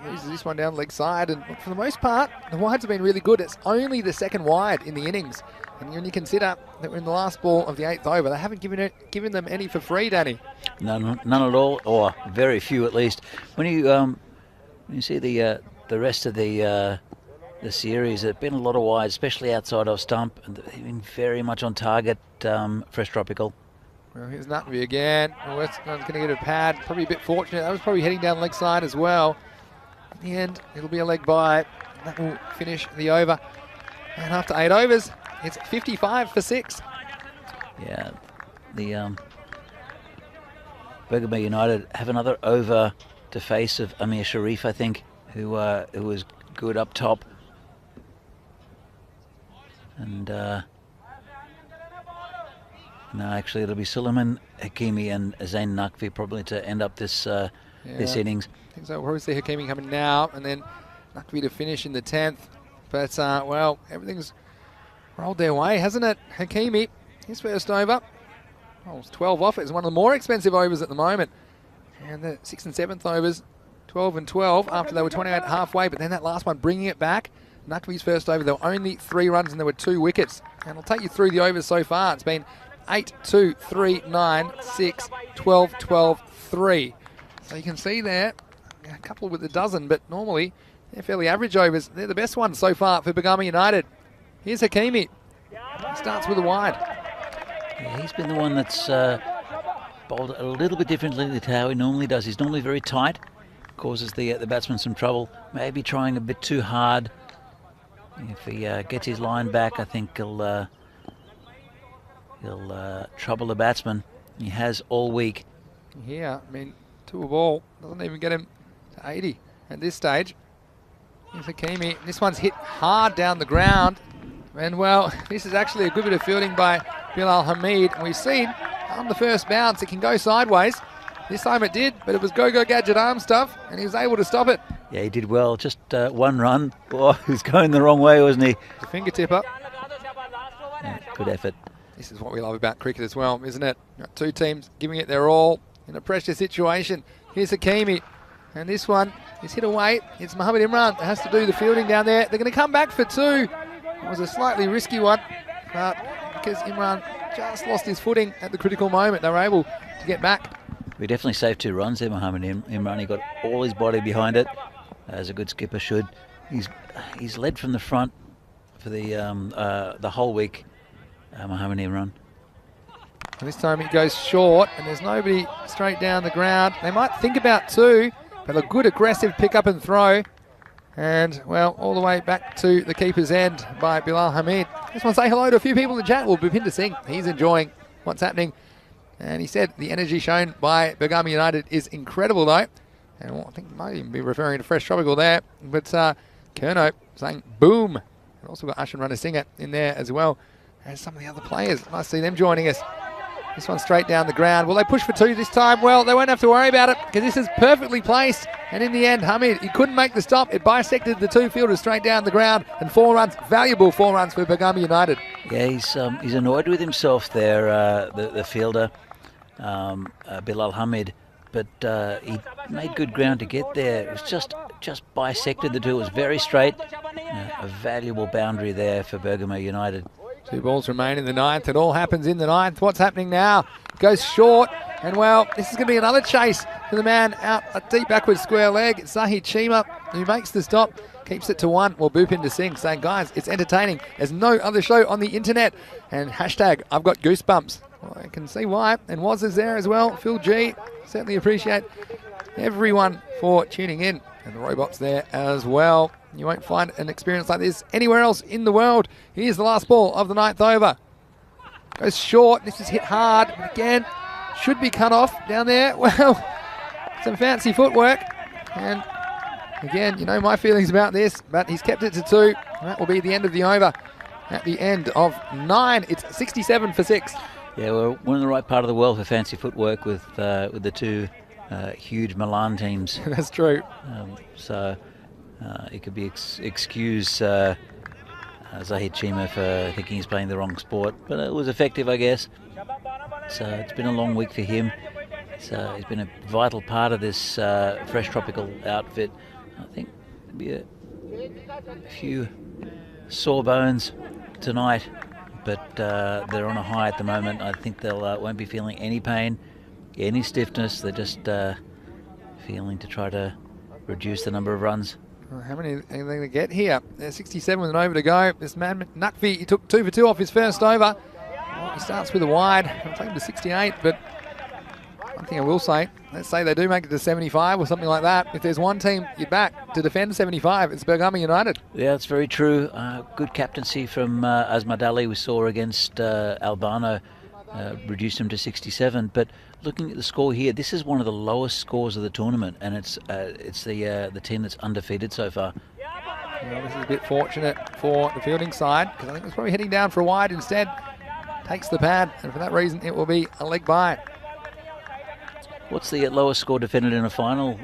He loses this one down leg side, and for the most part, the wides have been really good. It's only the 2nd wide in the innings. And when you consider that we're in the last ball of the 8th over, they haven't given them any for free, Danny. None at all, or very few at least. When you see the rest of the series, there's been a lot of wides, especially outside of stump, and they've been very much on target. Fresh Tropical. Well, here's Naqvi again. Western's going to get a pad. Probably a bit fortunate. That was probably heading down leg side as well. In the end, it'll be a leg by. That will finish the over. And after 8 overs, it's 55 for 6. Yeah, the Bergamo United have another over to face of Amir Sharif, I think, who was good up top. And no, actually it'll be Suleiman Hakimi and Zain Nakvi probably to end up this this innings. I think so. We'll probably see Hakimi coming now, and then Nakvi to finish in the 10th. But, well, everything's rolled their way, hasn't it? Hakimi, his first over. Oh, it's 12 off. It's one of the more expensive overs at the moment. And the 6th and 7th overs, 12 and 12, after they were 28 halfway. But then that last one, bringing it back. Nakvi's first over, there were only 3 runs and there were 2 wickets. And I'll take you through the overs so far. It's been 8, 2, 3, 9, 6, 12, 12, 3. So you can see there, a couple with a dozen, but normally they're fairly average overs. They're the best ones so far for Bergamo United. Here's Hakimi. He starts with a wide. Yeah, he's been the one that's bowled a little bit differently to how he normally does. He's normally very tight, causes the batsman some trouble. Maybe trying a bit too hard. If he gets his line back, I think he'll trouble the batsman. He has all week. Yeah, I mean, to a ball doesn't even get him to 80 at this stage. Here's Hakimi. This one's hit hard down the ground. And, well, this is actually a good bit of fielding by Bilal Hamid. And we've seen on the first bounce it can go sideways. This time it did, but it was go-go gadget arm stuff, and he was able to stop it. Yeah, he did well. Just one run. Oh, he was going the wrong way, wasn't he? The fingertip up. Yeah, good effort. This is what we love about cricket as well, isn't it? Got 2 teams giving it their all in a pressure situation. Here's Hakimi. And this one is hit away. It's Mohamed Imran that has to do the fielding down there. They're going to come back for 2. It was a slightly risky one, but because Imran just lost his footing at the critical moment, they were able to get back. We definitely saved 2 runs there, Mohamed Imran. He got all his body behind it, as a good skipper should. He's led from the front for the whole week, Mohamed Imran. This time he goes short, and there's nobody straight down the ground. They might think about 2, but a good aggressive pick up and throw. And, well, all the way back to the keeper's end by Bilal Hamid. Just want to say hello to a few people in the chat. Well, Bhupinder Singh, he's enjoying what's happening. And he said the energy shown by Bergamo United is incredible, though. And well, I think he might even be referring to Fresh Tropical there. But Kerno saying boom. And also got Ashan Runner Singer in there as well as some of the other players. Nice to see them joining us. This one straight down the ground. Will they push for 2 this time? Well, they won't have to worry about it because this is perfectly placed. And in the end, Hamid, he couldn't make the stop. It bisected the 2 fielders straight down the ground. And 4 runs, valuable 4 runs for Bergamo United. Yeah, he's annoyed with himself there, the fielder, Bilal Hamid. But he made good ground to get there. It was just bisected the 2. It was very straight. A valuable boundary there for Bergamo United. 2 balls remain in the 9th. It all happens in the 9th. What's happening now? Goes short. And, well, this is going to be another chase for the man out a deep backward square leg. It's Zahid Chima who makes the stop. Keeps it to 1. Well, Bhupinder Singh saying, guys, it's entertaining. There's no other show on the internet. And hashtag, I've got goosebumps. Well, I can see why. And Woz is there as well. Phil G. Certainly appreciate everyone for tuning in. And the robots there as well. You won't find an experience like this anywhere else in the world. Here's the last ball of the 9th over. Goes short. This is hit hard. But again, should be cut off down there. Well, some fancy footwork. And again, you know my feelings about this, but he's kept it to 2. That will be the end of the over. At the end of 9, it's 67 for 6. Yeah, we're in the right part of the world for fancy footwork with the 2 huge Milan teams. That's true. So it could be excuse Zahid Chima for thinking he's playing the wrong sport, but it was effective, I guess. So it's been a long week for him. So he's been a vital part of this Fresh Tropical outfit. I think there'll be a few sore bones tonight, but they're on a high at the moment. I think they'll won't be feeling any pain, any stiffness. They're just feeling to try to reduce the number of runs. Well, how many are they going to get here? There's 67 with an over to go. This man, Nakvi, he took 2 for 2 off his first over. Well, he starts with a wide. I'll take him to 68, but one thing I will say, let's say they do make it to 75 or something like that. If there's one team you'd back to defend 75, it's Bergamo United. Yeah, that's very true. Good captaincy from Azmad Ali we saw against Albano. Reduced him to 67, but looking at the score here, this is one of the lowest scores of the tournament, and it's the team that's undefeated so far. Well, this is a bit fortunate for the fielding side because I think it's probably heading down for a wide instead. Takes the pad, and for that reason, it will be a leg by. What's the lowest score defended in a final,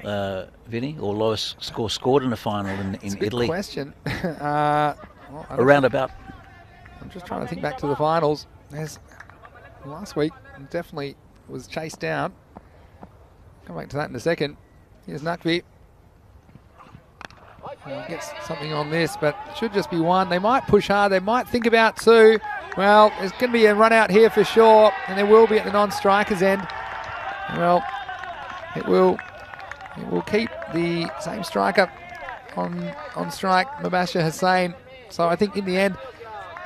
Vinny? Or lowest score scored in a final in Italy? Good question. Around about. I'm just trying to think back to the finals. Last week, definitely was chased down. Come back to that in a second. Here's Nakvi. Gets something on this, but it should just be one. They might push hard. They might think about two. Well, there's going to be a run out here for sure, and there will be at the non-strikers end. Well, it will keep the same striker on strike, Mubasher Hussain. So I think in the end,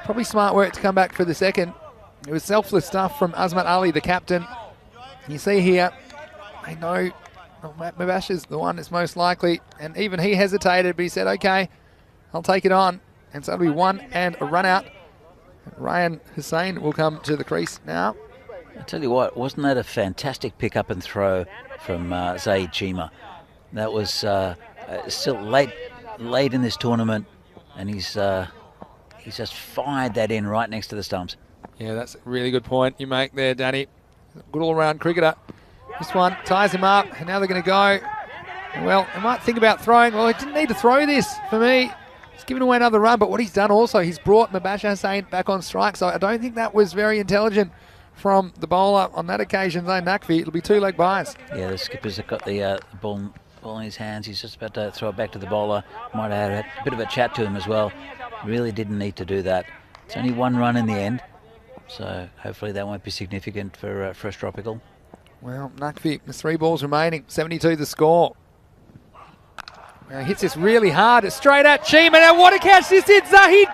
probably smart work to come back for the second. It was selfless stuff from Azmat Ali, the captain. You see here, they know Mubasher's the one that's most likely, and even he hesitated, but he said, okay, I'll take it on. And so it'll be one and a run out. Ryan Hussain will come to the crease now. I tell you what, wasn't that a fantastic pick up and throw from Zaid Chima? That was still late in this tournament, and he's just fired that in right next to the stumps. Yeah, that's a really good point you make there, Danny. Good all-round cricketer. This one ties him up, and now they're going to go. Well, they might think about throwing. Well, he didn't need to throw this for me. He's given away another run, but what he's done also, he's brought Mubasher Hussain back on strike, so I don't think that was very intelligent from the bowler on that occasion, Zain Nakvi. It'll be two leg byes. Yeah, the skipper's got the ball in his hands. He's just about to throw it back to the bowler. Might have had a bit of a chat to him as well. Really didn't need to do that. It's only one run in the end, so hopefully that won't be significant for Fresh Tropical. Well, Nakvi, there's 3 balls remaining, 72 the score. Now he hits this really hard. It's straight at Chima. Now what a catch this is, Zahid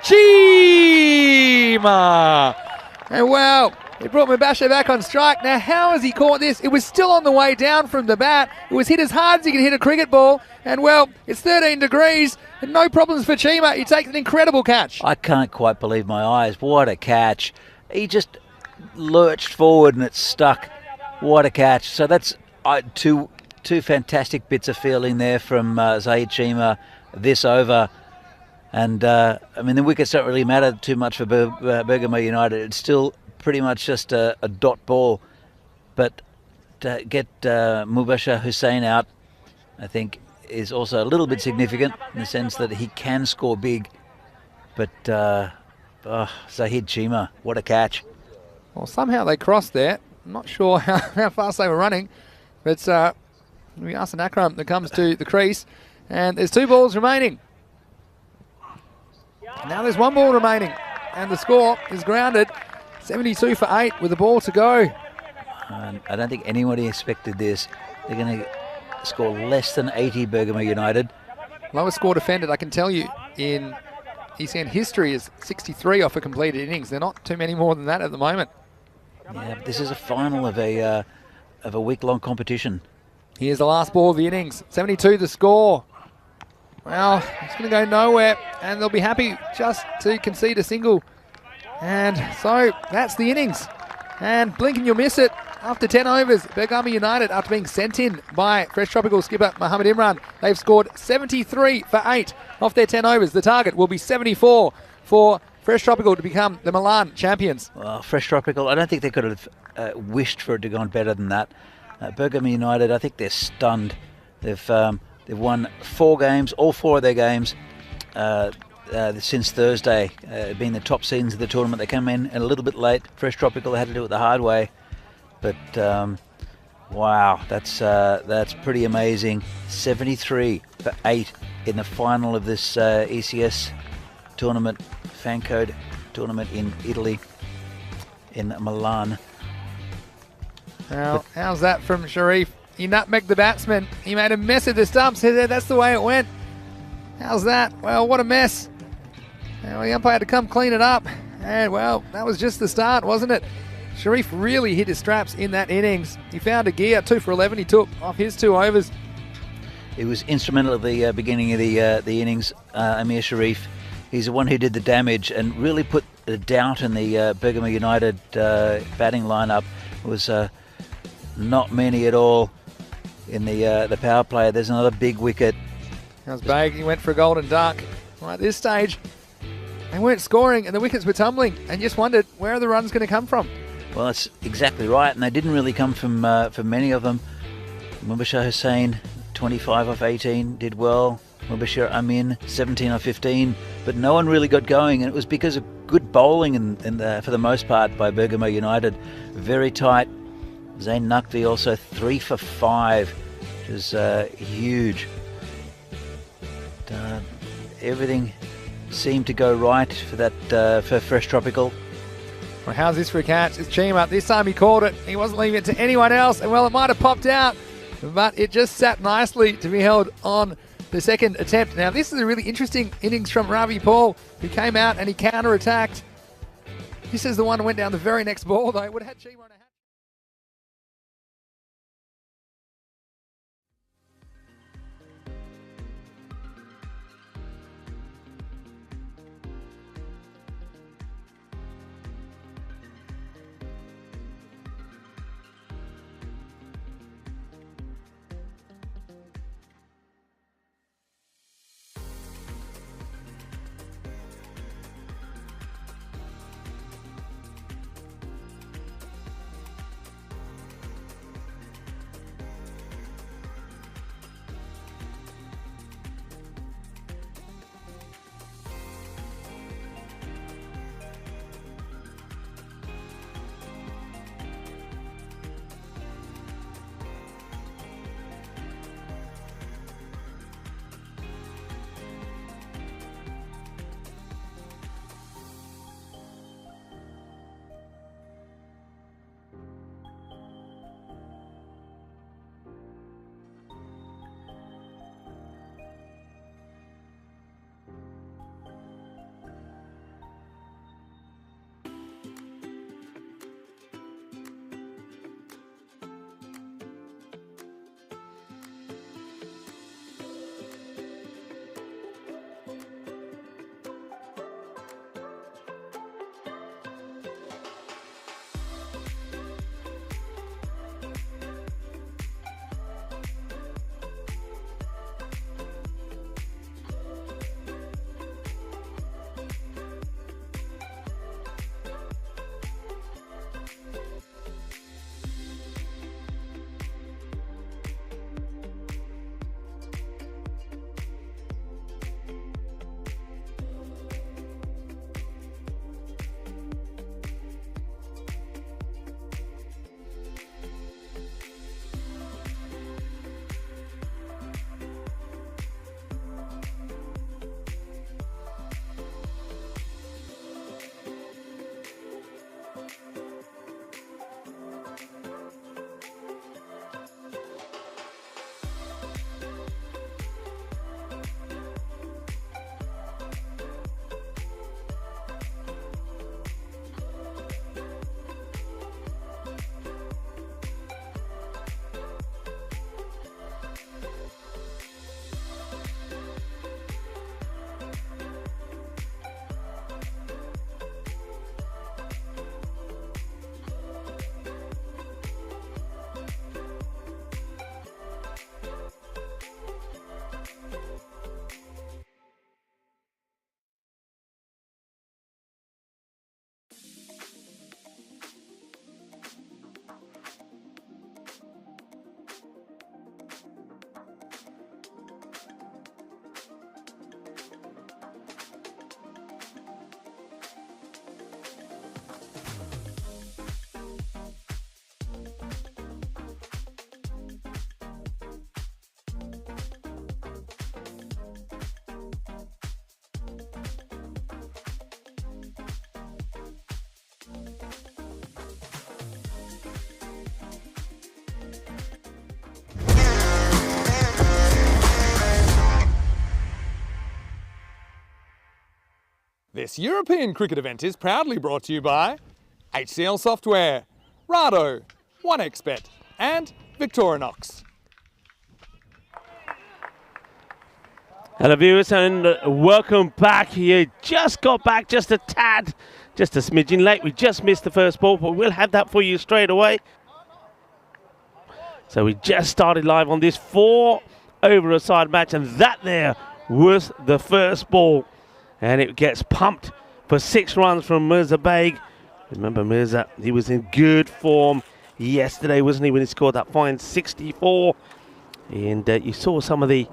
Chima. And well, he brought Mubasher back on strike. Now how has he caught this? It was still on the way down from the bat. It was hit as hard as you can hit a cricket ball. And well, it's 13 degrees and no problems for Chima. He takes an incredible catch. I can't quite believe my eyes. What a catch. He just lurched forward and it stuck. What a catch. So that's two fantastic bits of fielding there from Zaid Chima this over. And, I mean, the wickets don't really matter too much for Bergamo United. It's still pretty much just a dot ball. But to get Mubasher Hussain out, I think, is also a little bit significant in the sense that he can score big. But Zahid Chima, what a catch. Well, somehow they crossed there. I'm not sure how fast they were running. But we asked an Akram that comes to the crease. And there's 2 balls remaining. Now there's 1 ball remaining. And the score is grounded. 72 for 8 with the ball to go. I don't think anybody expected this. They're going to score less than 80, Bergamo United. Lowest score defended, I can tell you, in ECN history is 63 off a completed innings. They're not too many more than that at the moment. Yeah, but this is a final of a week-long competition. Here's the last ball of the innings. 72 the score. Well, it's going to go nowhere, and they'll be happy just to concede a single. And so that's the innings. And blink and you'll miss it. After 10 overs, Bergamo United, after being sent in by Fresh Tropical skipper Mohammed Imran, they've scored 73 for 8 off their 10 overs. The target will be 74 for Fresh Tropical to become the Milan champions. Well, Fresh Tropical, I don't think they could have wished for it to go on better than that. Bergamo United, I think they're stunned. They've won 4 games, all 4 of their games since Thursday, being the top seeds of the tournament. They come in a little bit late. Fresh Tropical had to do it the hard way. But wow, that's pretty amazing. 73 for 8 in the final of this ECS tournament, fan code tournament in Italy, in Milan. Now, how's that from Sharif? He nutmegged the batsman. He made a mess of the stumps. That's the way it went. How's that? Well, what a mess. Well, the umpire had to come clean it up. And, well, that was just the start, wasn't it? Sharif really hit his straps in that innings. He found a gear, 2 for 11 he took off his 2 overs. He was instrumental at the beginning of the innings, Amir Sharif. He's the one who did the damage and really put a doubt in the Bergamo United batting lineup. It was not many at all in the power play. There's another big wicket. That was big. He went for a golden duck. Well, at this stage, they weren't scoring and the wickets were tumbling, and just wondered where are the runs going to come from. Well, that's exactly right, and they didn't really come from many of them. Mubashir Hussain, 25 off 18, did well. Mubashir Amin, 17 off 15, but no one really got going, and it was because of good bowling for the most part by Bergamo United. Very tight. Zain Naqvi also 3 for 5, which is huge. Everything seemed to go right for that for Fresh Tropical. Well, how's this for a catch? It's Chima. This time he called it. He wasn't leaving it to anyone else, and well, it might have popped out, but it just sat nicely to be held on the second attempt. Now, this is a really interesting innings from Ravi Paul, who came out and he counter-attacked. This is the one who went down the very next ball, though. Would have had Chima on a hat. This European cricket event is proudly brought to you by HCL Software, Rado, 1xBet and Victorinox. Hello viewers and welcome back. You just got back just a tad, just a smidgen late. We just missed the first ball, but we'll have that for you straight away. So we just started live on this 4 over a side match, and that there was the first ball. And it gets pumped for 6 runs from Mirza Baig. Remember Mirza, he was in good form yesterday, wasn't he, when he scored that fine 64. And you saw some of the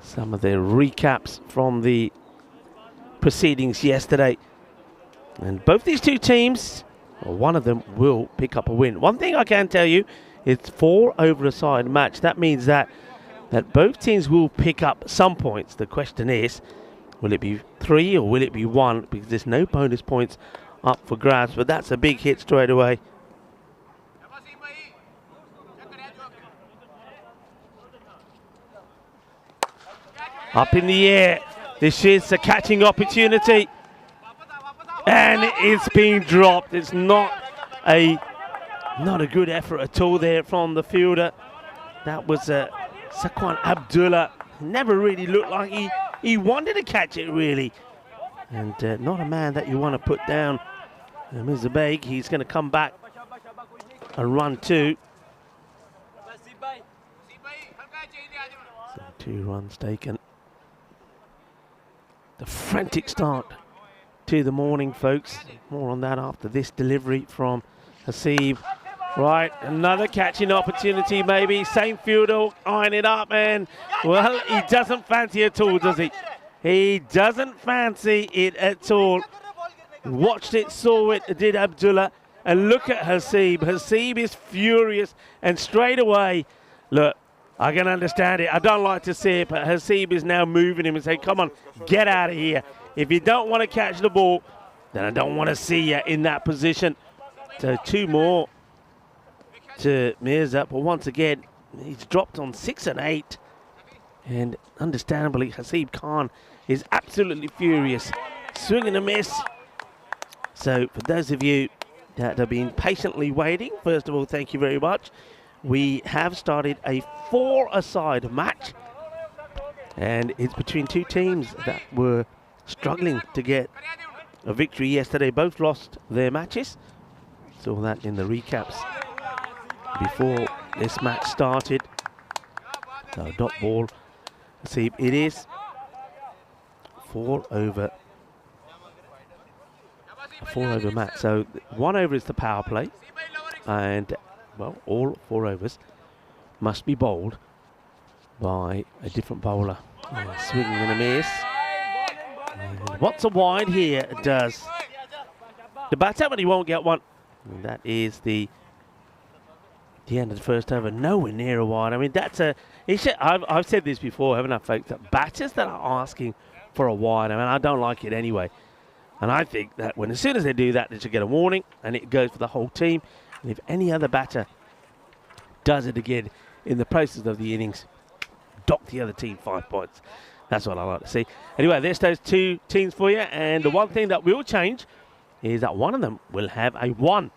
recaps from the proceedings yesterday. And both these two teams, well, one of them will pick up a win. One thing I can tell you, it's 4 over a side match. That means that both teams will pick up some points. The question is, will it be 3 or will it be 1? Because there's no bonus points up for grabs, but that's a big hit straight away. Up in the air, this is a catching opportunity, and it's being dropped. It's not a good effort at all there from the fielder. That was Saquan Abdullah. Never really looked like he wanted to catch it, really, and not a man that you want to put down. Mirza Baig, he's going to come back and run 2. So 2 runs taken. The frantic start to the morning, folks. More on that after this delivery from Hasib. Right, another catching opportunity maybe. Same fielder eyeing it up, and well, he doesn't fancy it at all, does he? He doesn't fancy it at all. Watched it, saw it, did Abdullah, and look at Hasib. Hasib is furious, and straight away, look, I can understand it. I don't like to see it, but Hasib is now moving him and saying, come on, get out of here. If you don't want to catch the ball, then I don't want to see you in that position. So 2 more to Mirza, but once again, he's dropped on 6 and 8. And understandably, Hasib Khan is absolutely furious. Swing and a miss. So for those of you that have been patiently waiting, first of all, thank you very much. We have started a 4-a-side match, and it's between 2 teams that were struggling to get a victory yesterday. Both lost their matches. Saw that in the recaps before this match started. So dot ball. See, it is 4 over. A 4 over match. So 1 over is the power play, and well, all 4 overs must be bowled by a different bowler. Swinging and a miss. And what's a wide here does the batter, but he won't get one. And that is the end of the first over. Nowhere near a wide. I mean, that's a. I've said this before, haven't I, folks? That batters that are asking for a wide, I mean, I don't like it anyway. And I think that as soon as they do that, they should get a warning, and it goes for the whole team. And if any other batter does it again in the process of the innings, dock the other team 5 points. That's what I like to see. Anyway, there's those 2 teams for you. And the one thing that will change is that one of them will have a 1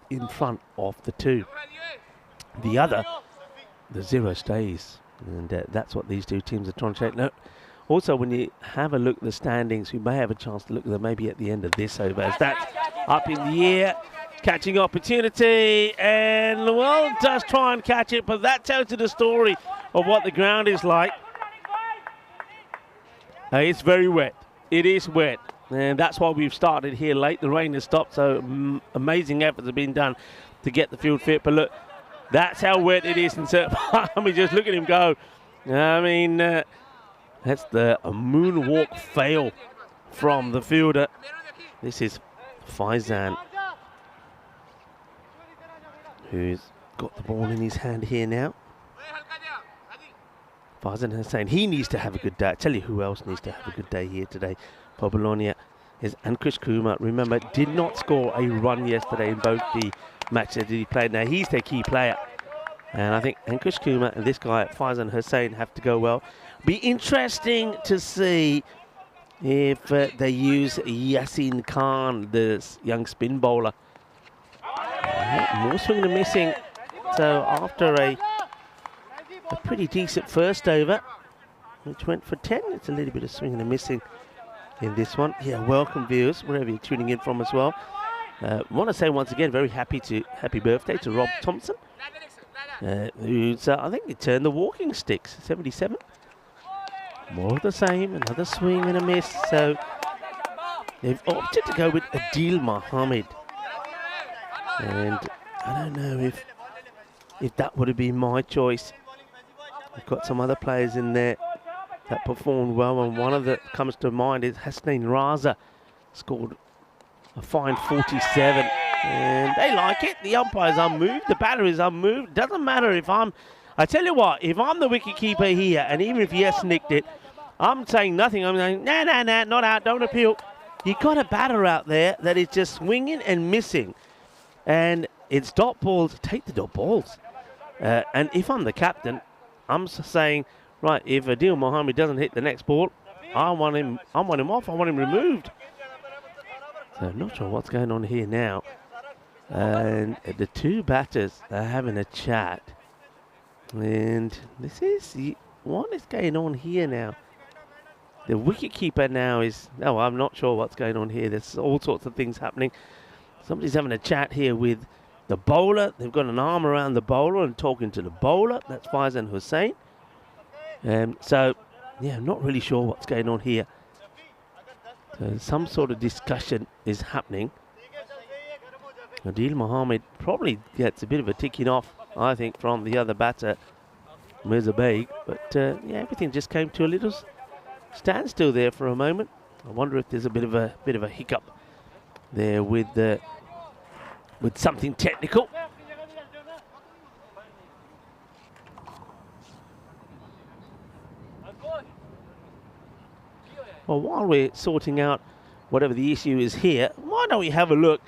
in front of the 2. The other, the 0 stays. And that's what these 2 teams are trying to check. No. Also, when you have a look at the standings, we may have a chance to look at them maybe at the end of this over. As that's up in the air, catching opportunity, and well, does try and catch it, but that tells you the story of what the ground is like. It's very wet. It is wet, and that's why we've started here late. The rain has stopped, so amazing efforts have been done to get the field fit. But look, that's how wet it is in certain parts. I mean, just look at him go. I mean, that's the moonwalk fail from the fielder. This is Faizan, who's got the ball in his hand here now. Faizan is saying he needs to have a good day. I tell you who else needs to have a good day here today for Bologna is Ankush Kumar. Remember, did not score a run yesterday in both the matches that he played. Now, he's their key player. And I think Ankush Kumar and this guy, Faizan Hussain, have to go well. Be interesting to see if they use Yasin Khan, this young spin bowler. More swing than missing. So after a pretty decent first over, which went for 10, it's a little bit of swing and missing in this one. Yeah, welcome viewers, wherever you're tuning in from as well. Want to say once again, very happy birthday to Rob Thompson, who's I think he turned the walking sticks, 77. More of the same, another swing and a miss. So they've opted to go with Adil Mohammed. And I don't know if that would have been my choice. We've got some other players in there that performed well, and one of that comes to mind is Hasnain Raza. Scored a fine 47, and they like it. The umpire's unmoved, the batter is unmoved. Doesn't matter if I tell you what, if I'm the wicketkeeper here, and even if Yes nicked it, I'm saying nothing. I'm saying, nah, not out, don't appeal. You got a batter out there that is just swinging and missing, and it's dot balls. Take the dot balls. And if I'm the captain, I'm saying, right, if Adil Mohammed doesn't hit the next ball, I want him off. I want him removed. So I'm not sure what's going on here now. And the two batters are having a chat. And what is going on here now? The wicketkeeper now is, I'm not sure what's going on here. There's all sorts of things happening. Somebody's having a chat here with the bowler. They've got an arm around the bowler and talking to the bowler. That's Faizan Hussain. So, I'm not really sure what's going on here. So some sort of discussion is happening. Adil Mohammed probably gets a bit of a ticking off, I think, from the other batter, Mirza Baig. But, everything just came to a little standstill there for a moment. I wonder if there's a bit of a hiccup there with something technical. Well, while we're sorting out whatever the issue is here, why don't we have a look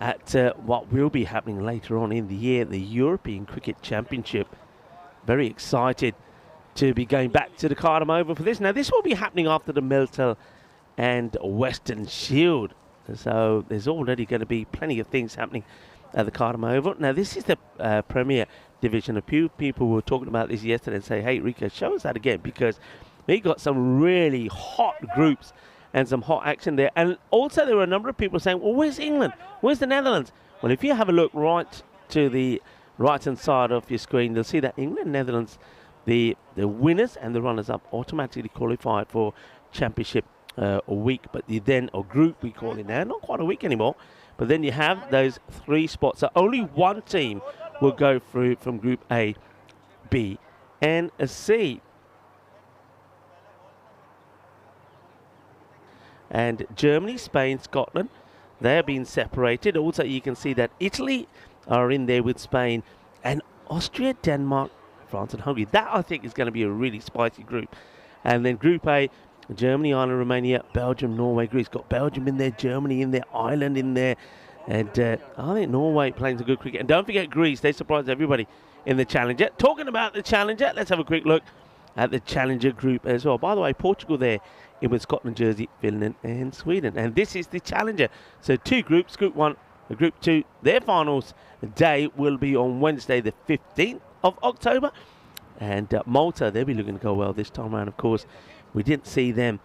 at what will be happening later on in the year, the European Cricket Championship. Very excited to be going back to the Cardam Oval for this. Now, this will be happening after the Meltel and Western Shield. So there's already going to be plenty of things happening at the Cardam Oval. Now, this is the Premier Division. A few people were talking about this yesterday and say, hey, Rico, show us that again, because we got some really hot groups and some hot action there. And also there were a number of people saying, well, where's England? Where's the Netherlands? Well, if you have a look right to the right-hand side of your screen, you'll see that England and Netherlands, the winners and the runners-up automatically qualified for championship a week, but or group we call it now, not quite a week anymore. But then you have those 3 spots. So only one team will go through from Group A, B, and C. And Germany, Spain, Scotland, they are being separated. Also, you can see that Italy are in there with Spain, and Austria, Denmark, France, and Hungary. That, I think, is going to be a really spicy group. And then Group A, Germany, Ireland, Romania, Belgium, Norway, Greece. Got Belgium in there, Germany in there, Ireland in there. And I think Norway playing some good cricket. And don't forget Greece. They surprised everybody in the Challenger. Talking about the Challenger, let's have a quick look at the Challenger group as well. By the way, Portugal there in with Scotland, Jersey, Finland, and Sweden. And this is the Challenger. So 2 groups, Group 1 and Group 2. Their finals day will be on Wednesday, the 15th of October. And Malta, they'll be looking to go well this time around, of course. We didn't see them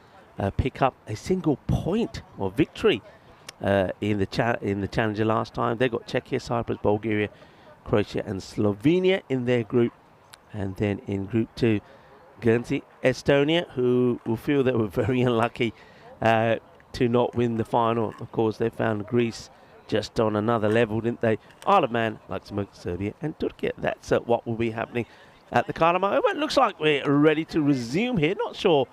pick up a single point or victory in the Challenger last time. They got Czechia, Cyprus, Bulgaria, Croatia, and Slovenia in their group. And then in Group 2, Guernsey, Estonia, who will feel they were very unlucky to not win the final. Of course, they found Greece just on another level, didn't they? Isle of Man, Luxembourg, Serbia, and Turkey. That's what will be happening at the Cardam Oval. It looks like we're ready to resume here. Not sure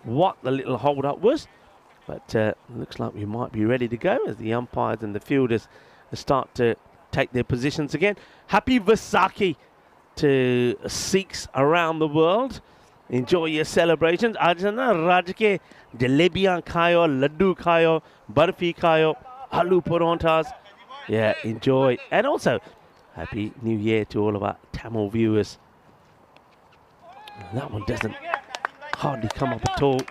what the little hold-up was, but looks like we might be ready to go as the umpires and the fielders start to take their positions again. Happy Vaisakhi to Sikhs around the world. Enjoy your celebrations. Ajana Rajke, jalebiyan khayo, laddu khayo, barfi khayo, aloo paranthas. Yeah, enjoy. And also, Happy New Year to all of our Tamil viewers. That one doesn't hardly come up at all.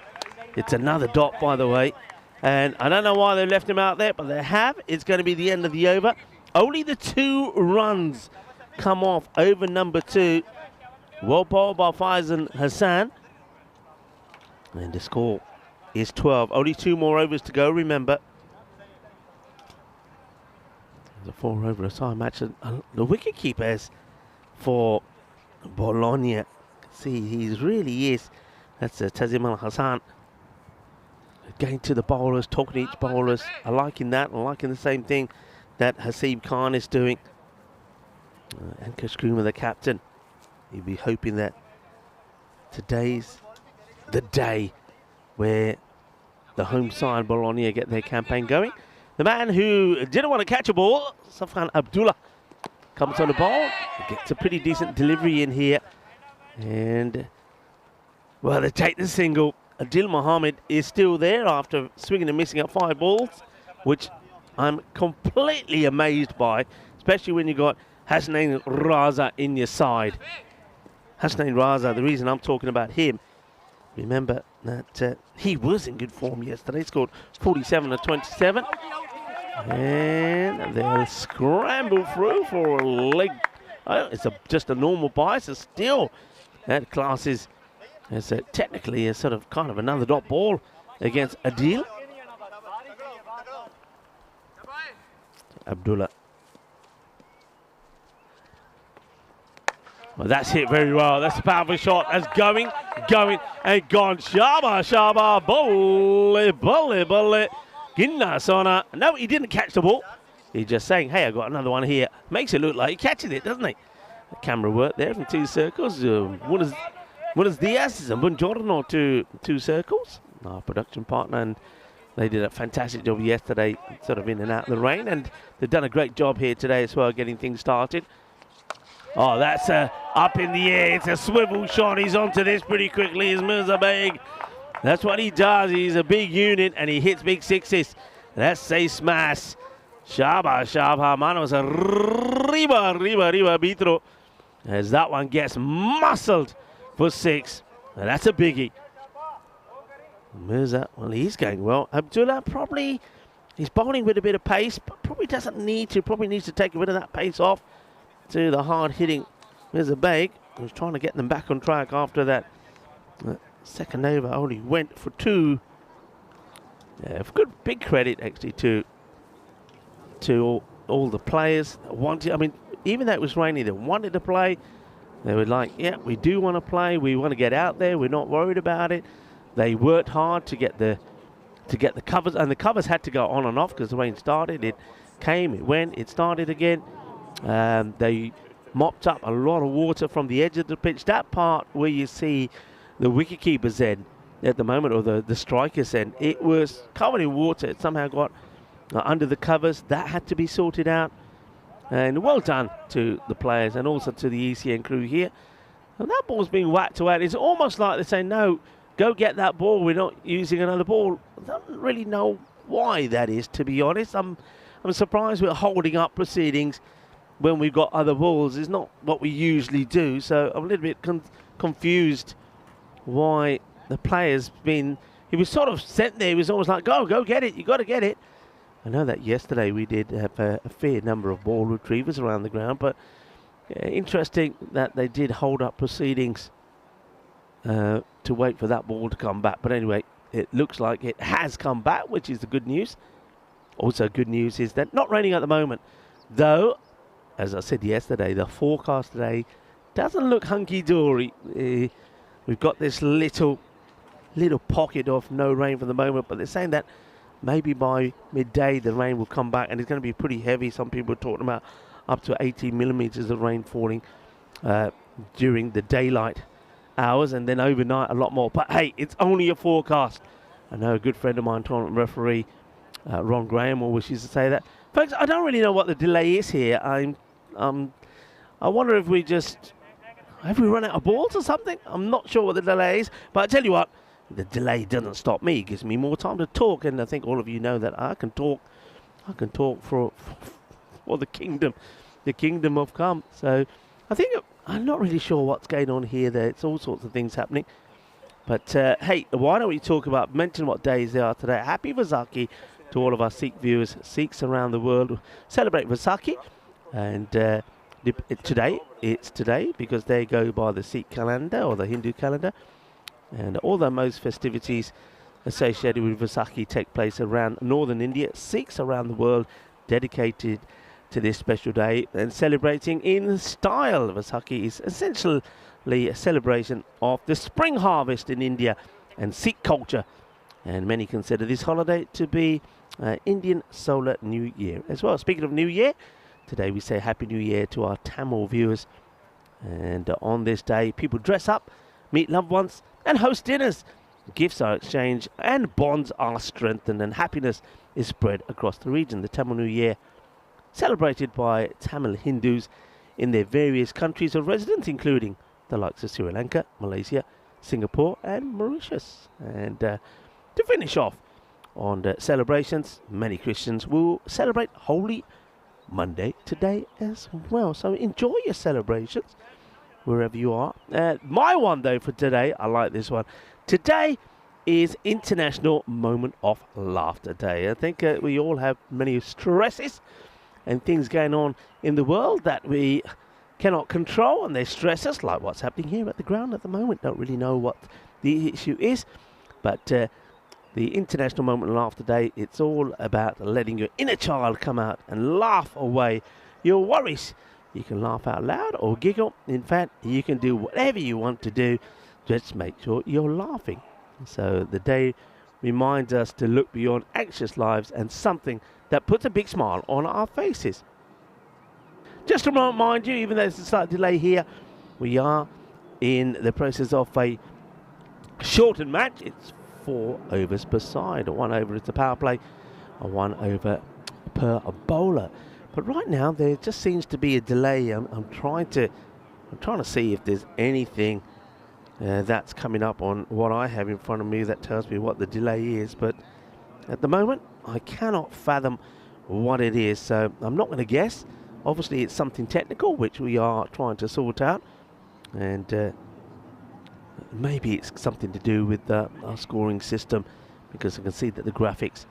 It's another dot, by the way. And I don't know why they left him out there, but they have. It's going to be the end of the over. Only the 2 runs come off over number 2. Well bowled by Faizan Hassan. And the score is 12. Only 2 more overs to go, remember. The 4 over a side match. The wicket keepers for Bologna. See, he really is That's Tazim Al Hassan. Going to the bowlers, talking to each bowlers. I'm liking that. I'm liking the same thing that Haseeb Khan is doing. Ankush Kumar, the captain. He'll be hoping that today's the day where the home side, Bologna, get their campaign going. The man who didn't want to catch a ball, Safwan Abdullah, comes on the ball. Gets a pretty decent delivery in here. And, well, they take the single. Adil Mohammed is still there after swinging and missing at 5 balls, which I'm completely amazed by, especially when you got Hasnain Raza in your side. Hasnain Raza, the reason I'm talking about him, remember that he was in good form yesterday. Scored 47 to 27. And they'll scramble through for a leg. It's just a normal bias. It's still, that class is technically a sort of kind of another dot ball against Adil. Abdullah. Well, that's hit very well. That's a powerful shot. That's going, and gone. Shaba, bully. Ginna Sona. No, he didn't catch the ball. He's just saying, hey, I got another one here. Makes it look like he catches it, doesn't he? The camera work there from 2 circles. Buenos Dias and Buongiorno to 2 circles. Our production partner, and they did a fantastic job yesterday, sort of in and out of the rain, and they've done a great job here today as well, getting things started. Oh, that's up in the air. It's a swivel shot. He's onto this pretty quickly, is Mirza Beg. That's what he does. He's a big unit, and he hits big sixes. That's a smash. Shaba, manos arriba, Bitro. As that one gets muscled for 6. And that's a biggie. Mirza, well, he's going well. Abdullah probably, he's bowling with a bit of pace, but probably doesn't need to. Probably needs to take a bit of that pace off to the hard-hitting Mirza Beg, who's trying to get them back on track after that second over. Only went for 2. Yeah, good, big credit actually to all the players that wanted. I mean, even though it was rainy, they wanted to play. They were like, yeah, we do want to play. We want to get out there. We're not worried about it. They worked hard to get the covers, and the covers had to go on and off because the rain started. It came, it went, it started again. They mopped up a lot of water from the edge of the pitch. That part where you see the wicketkeeper's end at the moment, or the striker's end, it was covered in water. It somehow got under the covers. That had to be sorted out. And well done to the players and also to the ECN crew here. And that ball's being whacked away. It's almost like they're saying, no, go get that ball. We're not using another ball. I don't really know why that is, to be honest. I'm surprised we're holding up proceedings when we've got other balls. It's not what we usually do. So I'm a little bit confused why the player's been... He was sort of sent there. He was almost like, go get it. You got to get it. I know that yesterday we did have a fair number of ball retrievers around the ground, but interesting that they did hold up proceedings to wait for that ball to come back. But anyway, it looks like it has come back, which is the good news. Also good news is that not raining at the moment, though, as I said yesterday, the forecast today doesn't look hunky-dory. We've got this little pocket of no rain for the moment, but they're saying that maybe by midday the rain will come back, and it's going to be pretty heavy. Some people are talking about up to 18 millimeters of rain falling during the daylight hours, and then overnight a lot more. But hey, it's only a forecast. I know a good friend of mine, tournament referee Ron Graham, always used to say that. Folks, I don't really know what the delay is here. I wonder if have we run out of balls or something? I'm not sure what the delay is, but I tell you what, the delay doesn't stop me. It gives me more time to talk, and I think all of you know that I can talk for the kingdom of come. So I think I'm not really sure what's going on here. There's all sorts of things happening. But hey, why don't we mention what days they are today? Happy Vaisakhi to all of our Sikh viewers. Sikhs around the world celebrate Vaisakhi, and it's today because they go by the Sikh calendar or the Hindu calendar. And all the most festivities associated with Vaisakhi take place around northern India. Sikhs around the world dedicated to this special day and celebrating in style. Vaisakhi is essentially a celebration of the spring harvest in India and Sikh culture, and many consider this holiday to be Indian Solar New Year as well. Speaking of New Year, today we say Happy New Year to our Tamil viewers, and on this day people dress up, meet loved ones and host dinners. Gifts are exchanged and bonds are strengthened, and happiness is spread across the region. The Tamil New Year, celebrated by Tamil Hindus in their various countries of residence, including the likes of Sri Lanka, Malaysia, Singapore and Mauritius. And to finish off on the celebrations, many Christians will celebrate Holy Monday today as well. So enjoy your celebrations wherever you are. My one though for today, I like this one. Today is International Moment of Laughter Day. I think we all have many stresses and things going on in the world that we cannot control, and they stress us, like what's happening here at the ground at the moment. Don't really know what the issue is, but the International Moment of Laughter Day, it's all about letting your inner child come out and laugh away your worries. You can laugh out loud or giggle. In fact, you can do whatever you want to do. Just make sure you're laughing. So the day reminds us to look beyond anxious lives and something that puts a big smile on our faces. Just to remind you, even though there's a slight delay here, we are in the process of a shortened match. It's 4 overs per side. 1 over is the power play, and 1 over per bowler. But right now there just seems to be a delay. I'm trying to see if there's anything that's coming up on what I have in front of me that tells me what the delay is. But at the moment I cannot fathom what it is, so I'm not going to guess. Obviously it's something technical which we are trying to sort out, and maybe it's something to do with our scoring system, because I can see that the graphics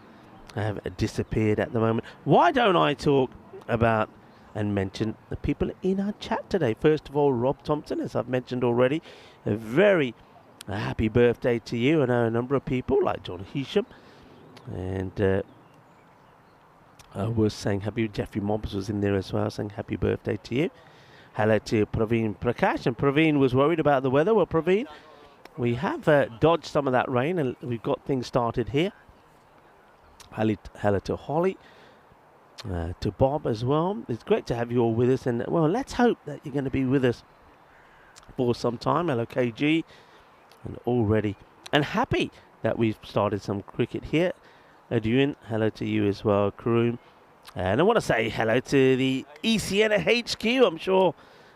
have disappeared at the moment. Why don't I talk about and mention the people in our chat today? First of all, Rob Thompson, as I've mentioned already, a very happy birthday to you. I know a number of people like John Hisham, and I was saying happy. Jeffrey Mobbs was in there as well, saying happy birthday to you. Hello to Praveen Prakash, and Praveen was worried about the weather. Well, Praveen, we have dodged some of that rain, and we've got things started here. Hello to Holly, to Bob as well. It's great to have you all with us, and well, let's hope that you're going to be with us for some time. Hello KG, and already, and happy that we've started some cricket here. Adrian, hello to you as well, Karoon. And I want to say hello to the ECN HQ. I'm sure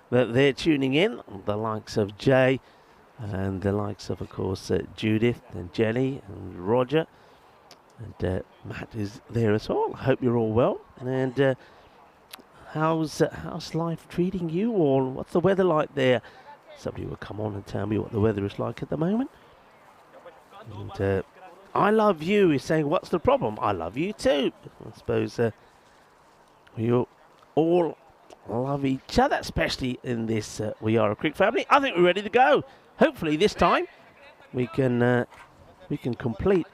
that they're tuning in, the likes of Jay, and the likes of course, Judith and Jenny and Roger. And Matt is there as well. I hope you're all well. And how's life treating you all? What's the weather like there? Somebody will come on and tell me what the weather is like at the moment. And I love you is saying, what's the problem? I love you too. I suppose we all love each other, especially in this We Are a Cricket Family. I think we're ready to go. Hopefully this time we can complete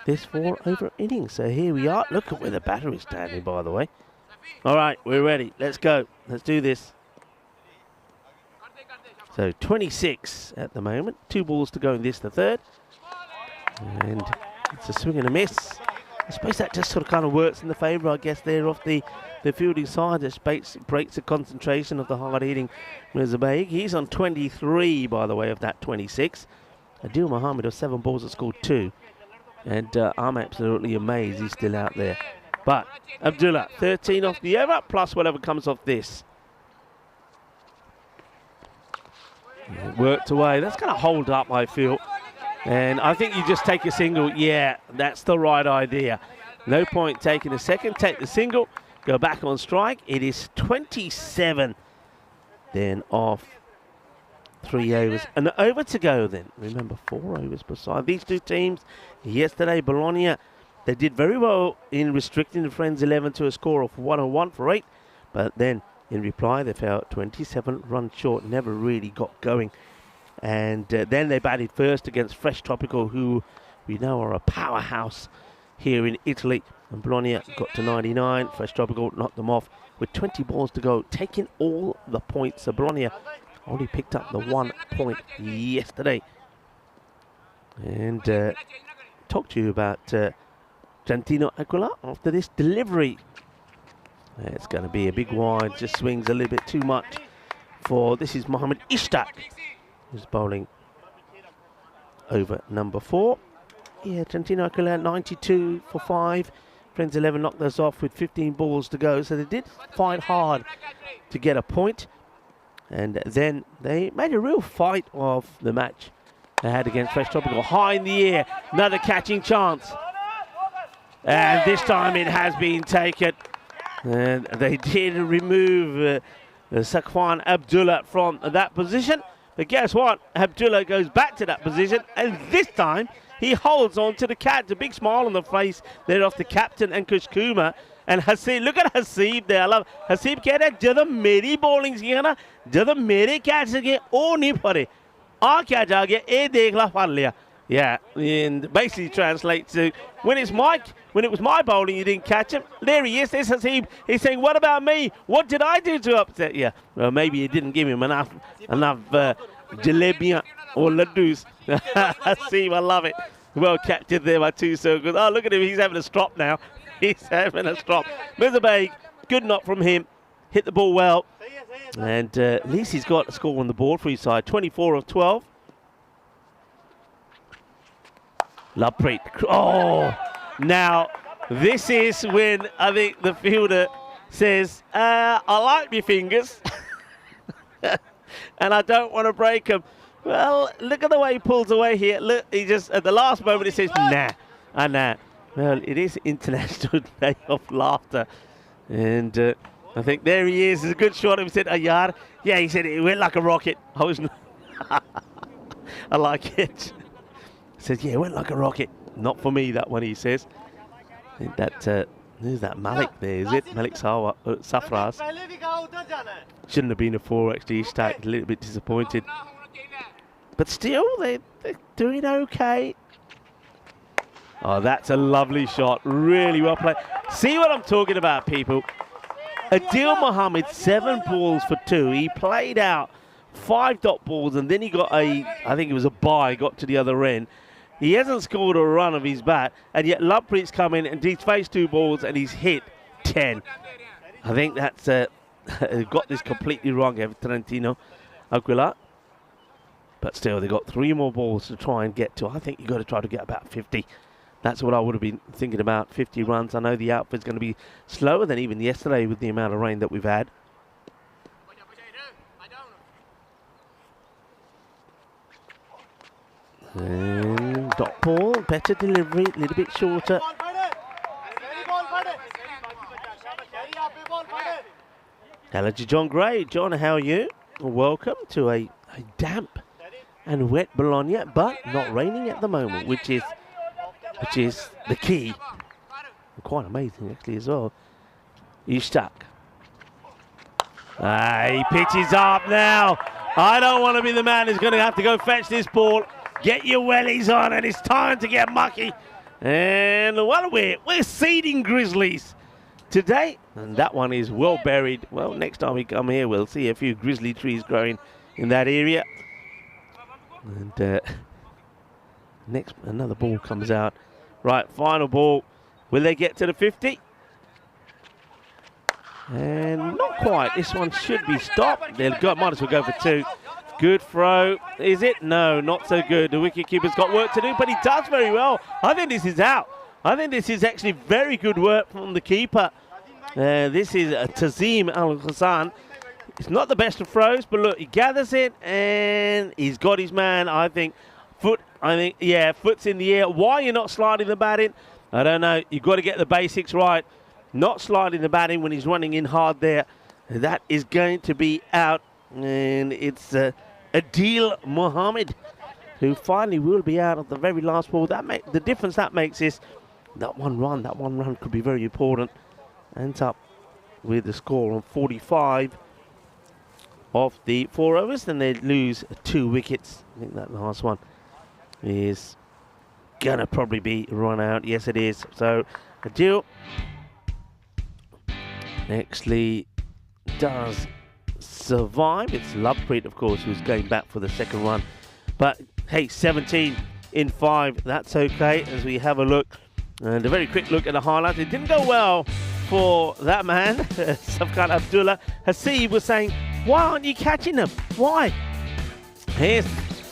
this 4 over innings. So here we are. Look at where the batter is standing, by the way. All right, we're ready. Let's go. Let's do this. So 26 at the moment. 2 balls to go in this, the third. And it's a swing and a miss. I suppose that just sort of kind of works in the favour, I guess, there off the fielding side. It breaks the concentration of the hard-hitting Mirza Baig. He's on 23, by the way, of that 26. Adil Mohammed of 7 balls has scored 2. And I'm absolutely amazed he's still out there. But Abdullah, 13 off the over, plus whatever comes off this. It worked away. That's going to hold up, I feel. And I think you just take a single. Yeah, that's the right idea. No point taking a second. Take the single, go back on strike. It is 27 then off 3 overs. And over to go then. Remember, 4 overs per side. These two teams, yesterday, Bologna, they did very well in restricting the Friends 11 to a score of 101 for 8. But then, in reply, they fell 27 runs short. Never really got going. And then they batted first against Fresh Tropical, who we know are a powerhouse here in Italy. And Bologna got to 99. Fresh Tropical knocked them off with 20 balls to go, taking all the points. So Bologna only picked up the 1 point yesterday. And talk to you about Trentino Aquila after this delivery. It's going to be a big wide, just swings a little bit too much for, this is Mohamed Ishtak, who's bowling over number 4. Yeah, Trentino Aquila 92 for 5. Friends 11 knocked those off with 15 balls to go, so they did fight hard to get a point. And then they made a real fight of the match they had against Fresh Tropical. High in the air, another catching chance. And this time it has been taken. And they did remove Sakwan Abdullah from that position. But guess what? Abdullah goes back to that position. And this time he holds on to the catch. A big smile on the face there of the captain and Kush Kumar. And Haseeb, look at Haseeb there. I love Haseeb keh raha jadon meri bowling si na, jadon mere catch se oh nahi phare. Aa kya ja gaya, eh dekh la phar liya. Yeah, and basically translates to when it was my bowling, you didn't catch him. There he is. There's Haseeb. He's saying, "What about me? What did I do to upset you?" Well, maybe you didn't give him enough jalebiyan or laddus. Haseeb, I love it. Well captured there by 2 circles. Oh, look at him. He's having a strop now. He's having a strop. Mizabay, good knock from him. Hit the ball well. And at least he's got a score on the board for his side. 24 of 12. Lovepreet. Oh, now this is when I think the fielder says, I like my fingers and I don't want to break them. Well, look at the way he pulls away here. Look, he just, at the last moment, he says, nah, nah. Well, it is International Day of Laughter. And I think there he is. It's a good shot. He said, Ayar. Yeah, he said it went like a rocket. I was, I like it. Says, yeah, it went like a rocket. Not for me, that one, he says. I think that, who's that? Malik there, is it? Malik Safras. Shouldn't have been a 4, actually. Ishtak, a little bit disappointed. But still, they're doing okay. Oh, that's a lovely shot. Really well played. See what I'm talking about, people? Adil Mohammed, 7 balls for 2. He played out 5 dot balls, and then he got I think it was a bye, got to the other end. He hasn't scored a run of his bat, and yet Lovepreet's come in and he's faced 2 balls and he's hit 10. I think that's got this completely wrong, Trentino Aquila. But still, they've got 3 more balls to try and get to. I think you've got to try to get about 50. That's what I would have been thinking about, 50 runs. I know the outfit's going to be slower than even yesterday with the amount of rain that we've had. And dot ball, better delivery, a little bit shorter. Hello to John Gray. John, how are you? Welcome to a damp and wet Bologna, but not raining at the moment, which is the key. Quite amazing, actually, as well. Ishtak. He pitches up now. I don't want to be the man who's going to have to go fetch this ball. Get your wellies on, and it's time to get mucky. And well, we're seeding Grizzlies today, and that one is well buried. Well, next time we come here, we'll see a few grizzly trees growing in that area. And next, another ball comes out. Right, final ball. Will they get to the 50? And not quite. This one should be stopped. They'll go, might as well go for 2. Good throw. Is it? No, not so good. The wicketkeeper's got work to do, but he does very well. I think this is out. I think this is actually very good work from the keeper. This is Tazim Al-Hassan. It's not the best of throws, but look, he gathers it, and he's got his man, I think. Yeah, foot's in the air. Why you're not sliding the bat in? I don't know. You've got to get the basics right. Not sliding the bat in when he's running in hard there. That is going to be out. And it's Adil Mohammed, who finally will be out at the very last ball. The difference that makes is that one run could be very important. Ends up with the score on 45 of the 4 overs. Then they lose 2 wickets. I think that last one is gonna probably be run out. Yes, it is. So Adil actually does survive. It's Lovepreet, of course, who's going back for the second one. But hey, 17 in 5, that's okay as we have a look. And a very quick look at the highlights. It didn't go well for that man, Safkan Abdullah. Hasib was saying, why aren't you catching them? Why? Here's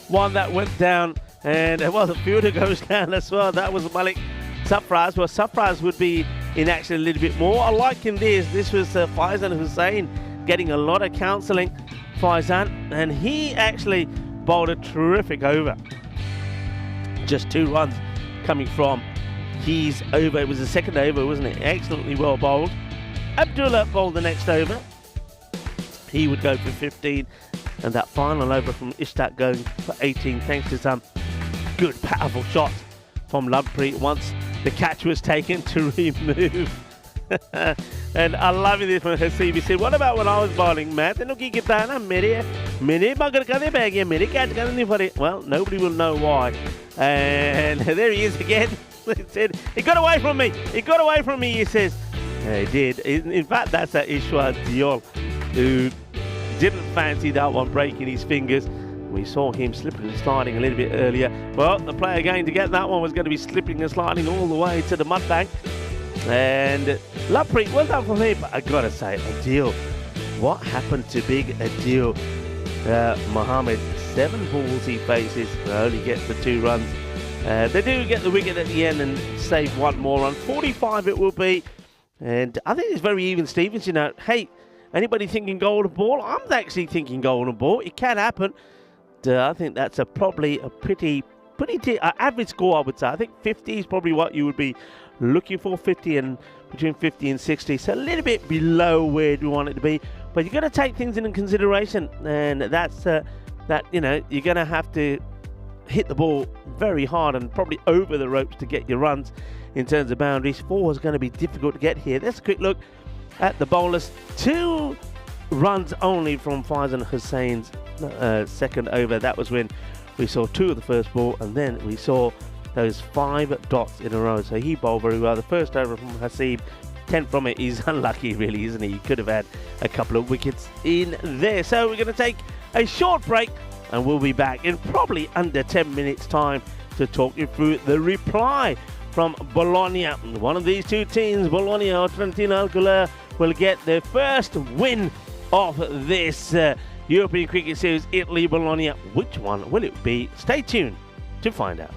one that went down, and well, the fielder goes down as well. That was Malik Safraz. Well, Safraz would be in action a little bit more. I like in this. This was Faizan Hussain getting a lot of counselling. Faizan, and he actually bowled a terrific over. Just 2 runs coming from his over. It was the second over, wasn't it? Excellently well bowled. Abdullah bowled the next over. He would go for 15. And that final over from Ishtaq going for 18, thanks to some good, powerful shots from Lovepreet once the catch was taken to remove. And I love this from Hasib. He said, what about when I was bowling, Matt? Well, nobody will know why. And there he is again. He said, he got away from me. He got away from me, he says. He did. In fact, that's that Ishwar Diol who didn't fancy that one breaking his fingers. We saw him slipping and sliding a little bit earlier. Well, the player going to get that one was going to be slipping and sliding all the way to the mud bank. And Lovepreet, well done for him. But I gotta say, Adil, what happened to big Adil Mohammed? 7 balls he faces, only gets the 2 runs. They do get the wicket at the end and save 1 more run. 45 it will be. And I think it's very even, Stevens. You know, hey, anybody thinking golden ball? I'm actually thinking golden ball. It can happen. I think that's probably a pretty average score, I would say. I think 50 is probably what you would be looking for. 50 and between 50 and 60. So a little bit below where we want it to be. But you've got to take things into consideration. And that's that, you know, you're going to have to hit the ball very hard and probably over the ropes to get your runs in terms of boundaries. 4 is going to be difficult to get here. Let's a quick look at the bowlers. 2 runs only from Faizan Hussain's second over. That was when we saw 2 of the first ball, and then we saw those 5 dots in a row. So he bowled very well. The first over from Hasib, 10 from it. He's unlucky, really, isn't he? He could have had a couple of wickets in there. So we're going to take a short break, and we'll be back in probably under 10 minutes time to talk you through the reply from Bologna. One of these 2 teams, Bologna or Trentino Alcala, will get their first win of this European Cricket Series, Italy, Bologna. Which one will it be? Stay tuned to find out.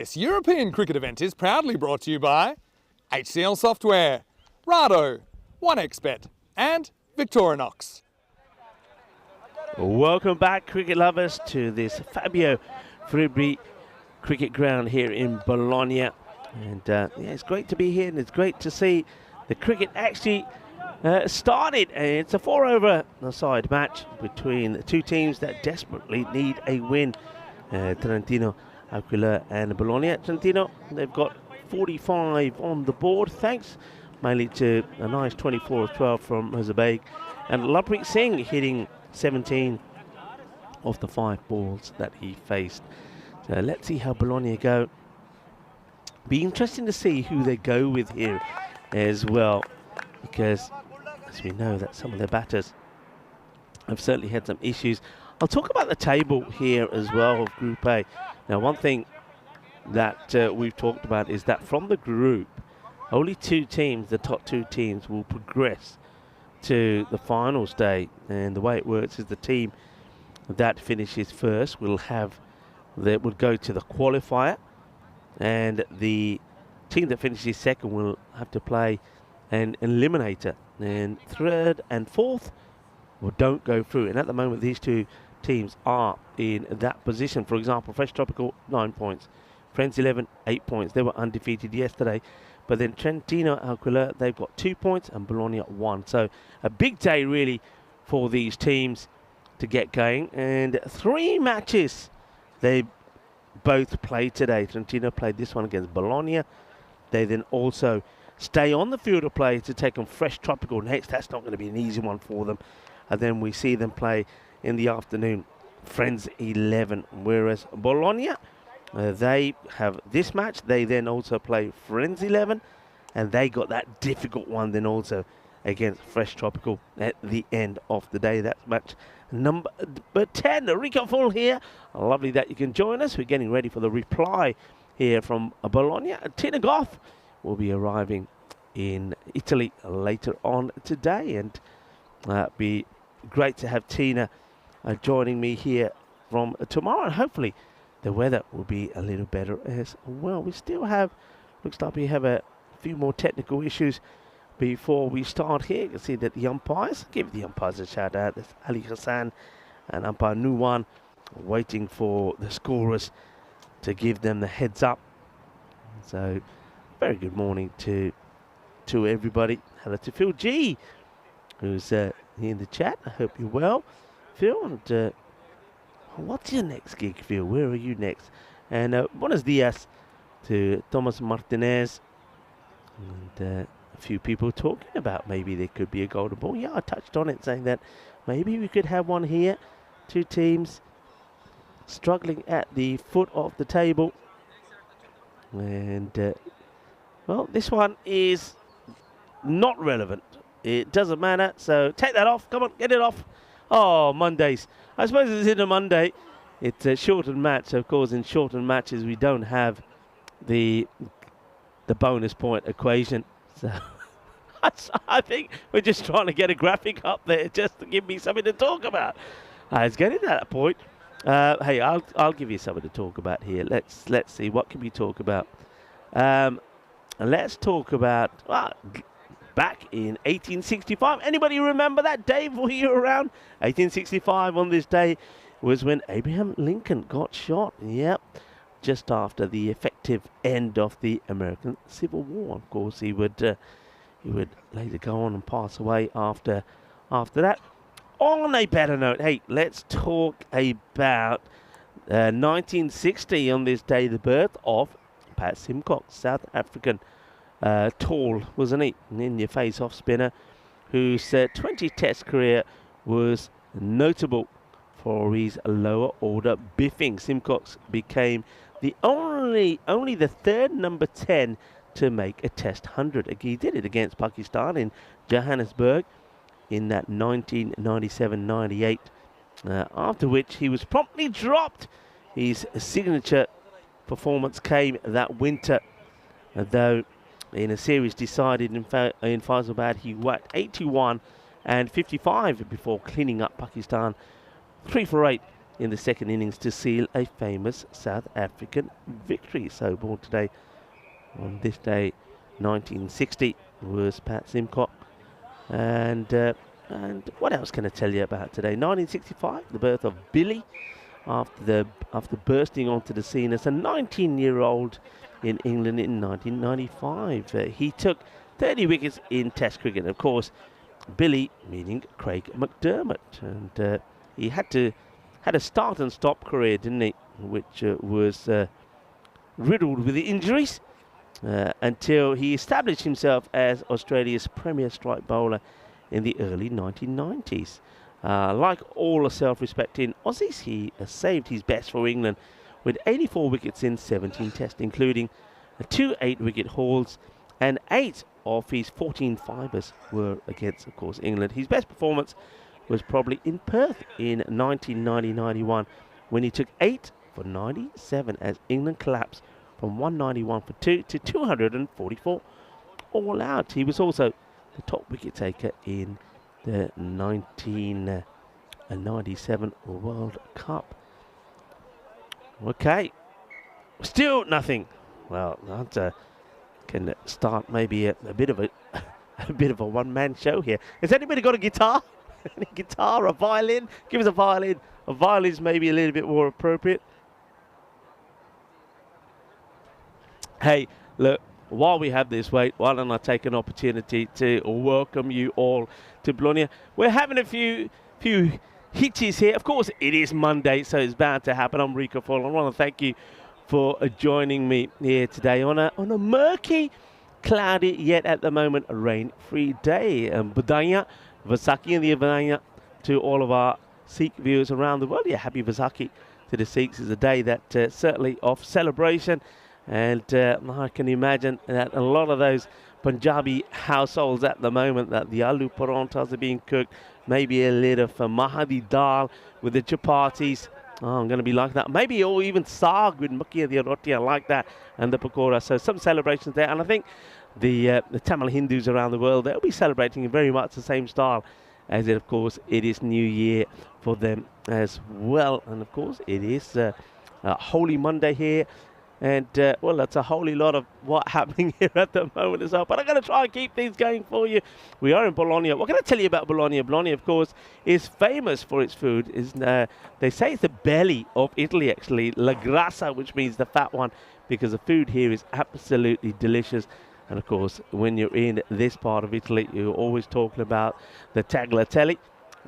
This European cricket event is proudly brought to you by HCL Software, Rado, 1xBet and Victorinox. Welcome back, cricket lovers, to this Fabio Fribri cricket ground here in Bologna. And yeah, it's great to be here, and it's great to see the cricket actually started. And it's a 4-over-the-side match between the two teams that desperately need a win. Trentino, Aquila and Bologna. Trentino, they've got 45 on the board, thanks mainly to a nice 24 of 12 from Mozambique. And Lovepreet Singh hitting 17 of the 5 balls that he faced. So let's see how Bologna go. Be interesting to see who they go with here as well, because as we know that some of their batters have certainly had some issues. I'll talk about the table here as well of Group A. Now, one thing that we've talked about is that from the group, only 2 teams, the top 2 teams, will progress to the final stage. And the way it works is the team that finishes first will go to the qualifier, and the team that finishes second will have to play an eliminator, and third and fourth don't go through. And at the moment, these 2 teams are in that position. For example, Fresh Tropical 9 points, Friends 11 8 points. They were undefeated yesterday. But then Trentino Aquila, they've got 2 points, and Bologna 1. So a big day really for these teams to get going. And 3 matches they both played today. Trentino played this one against Bologna. They then also stay on the field of play to take on Fresh Tropical next. That's not going to be an easy one for them. And then we see them play in the afternoon, Friends 11. Whereas Bologna, they have this match. They then also play Friends 11, and they got that difficult one then also against Fresh Tropical at the end of the day. That's match number 10. Rico Full here. Lovely that you can join us. We're getting ready for the reply here from Bologna. Tina Goff will be arriving in Italy later on today, and be great to have Tina joining me here from tomorrow, and hopefully the weather will be a little better as well. We still have, looks like we have a few more technical issues before we start here. You can see that the umpires, give the umpires a shout out. There's Ali Hassan and umpire Nuwan waiting for the scorers to give them the heads up. So very good morning to everybody. Hello to Phil G, who's here in the chat. I hope you're well, Phil. And what's your next gig, Phil? Where are you next? And buenos dias to Thomas Martinez. And a few people talking about maybe there could be a golden ball. Yeah, I touched on it, saying that maybe we could have one here. 2 teams struggling at the foot of the table. And, well, this one is not relevant. It doesn't matter, so take that off. Come on, get it off. Oh, Mondays. I suppose it's in a Monday. It's a shortened match. Of course, in shortened matches, we don't have the bonus point equation. So I think we're just trying to get a graphic up there just to give me something to talk about. It's getting to that point. Hey, I'll give you something to talk about here. Let's see, what can we talk about? Let's talk about back in 1865. Anybody remember that, Dave? Were you around? 1865 on this day was when Abraham Lincoln got shot. Yep, just after the effective end of the American Civil War. Of course, he would later go on and pass away after that. On a better note, hey, let's talk about 1960 on this day, the birth of Pat Simcox, South African tall, wasn't he? An in-your-face off spinner whose 20 test career was notable for his lower order biffing. Simcox became only the 3rd number 10 to make a test 100. He did it against Pakistan in Johannesburg in that 1997-98, after which he was promptly dropped. His signature performance came that winter, though in a series decided in Faisalabad he whacked 81 and 55 before cleaning up Pakistan 3 for 8 in the second innings to seal a famous South African victory. So born today, on this day, 1960, was Pat Simcock. And what else can I tell you about today? 1965, the birth of Billy, after bursting onto the scene as a 19-year-old in England in 1995. He took 30 wickets in Test cricket. Of course, Billy meaning Craig McDermott, and he had a start and stop career, didn't he? Which was riddled with injuries until he established himself as Australia's premier strike bowler in the early 1990s. Like all the self-respecting Aussies, he saved his best for England with 84 wickets in 17 tests, including 2 8-wicket hauls, and 8 of his 14 fibres were against, of course, England. His best performance was probably in Perth in 1990-91, when he took 8 for 97 as England collapsed from 191 for 2 to 244 all out. He was also the top wicket taker in the 1997 World Cup. Okay, still nothing. Well, that can start maybe a bit of a one-man show here. Has anybody got a guitar? Any guitar, a violin? Give us a violin. A violin's maybe a little bit more appropriate. Hey, look, while we have this wait, why don't I take an opportunity to welcome you all to Bologna. We're having a few hitches here. Of course, it is Monday, so it's bound to happen. I'm Rico Fall. I want to thank you for joining me here today on a murky, cloudy, yet at the moment rain-free day. Bologna, Vaisakhi and the Bologna to all of our Sikh viewers around the world. Yeah, happy Vaisakhi to the Sikhs. Is a day that certainly of celebration. And I can imagine that a lot of those Punjabi households at the moment, that the aloo paranthas are being cooked, maybe a little of mahadi dal with the chapatis. Oh, I'm going to be like that. Maybe or even saag with makki di roti, I like that, and the pakora. So some celebrations there. And I think the Tamil Hindus around the world, they'll be celebrating in very much the same style as it, of course, it is New Year for them as well. And, of course, it is Holy Monday here. And, well, that's a whole lot of what's happening here at the moment as well. But I'm going to try and keep things going for you. We are in Bologna. What can I tell you about Bologna? Bologna, of course, is famous for its food. They say it's the belly of Italy, actually. La grassa, which means the fat one, because the food here is absolutely delicious. And, of course, when you're in this part of Italy, you're always talking about the tagliatelle.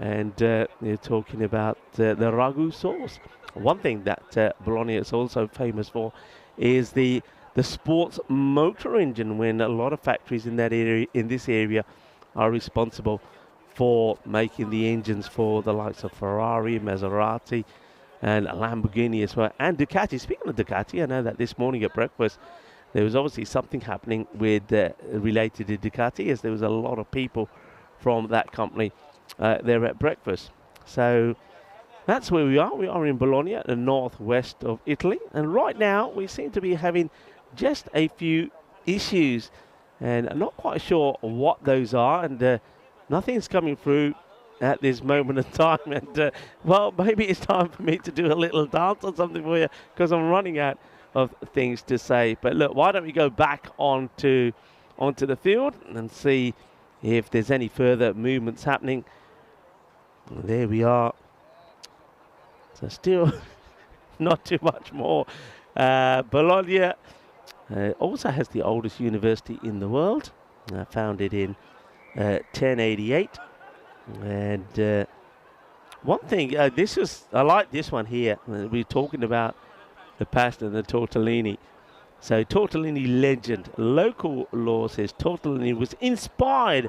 And you're talking about the ragu sauce. One thing that Bologna is also famous for is the sports motor engine, when a lot of factories in that area, in this area, are responsible for making the engines for the likes of Ferrari, Maserati, and Lamborghini as well, and Ducati. Speaking of Ducati, I know that this morning at breakfast there was obviously something happening with related to Ducati, as there was a lot of people from that company there at breakfast. So that's where we are. We are in Bologna, the northwest of Italy. And right now, we seem to be having just a few issues. And I'm not quite sure what those are. And nothing's coming through at this moment of time. And, well, maybe it's time for me to do a little dance or something for you, because I'm running out of things to say. But look, why don't we go back onto the field and see if there's any further movements happening. There we are. So still not too much more. Bologna also has the oldest university in the world, founded in 1088. And one thing, I like this one here. We're talking about the pasta and the tortellini. So tortellini legend. Local law says tortellini was inspired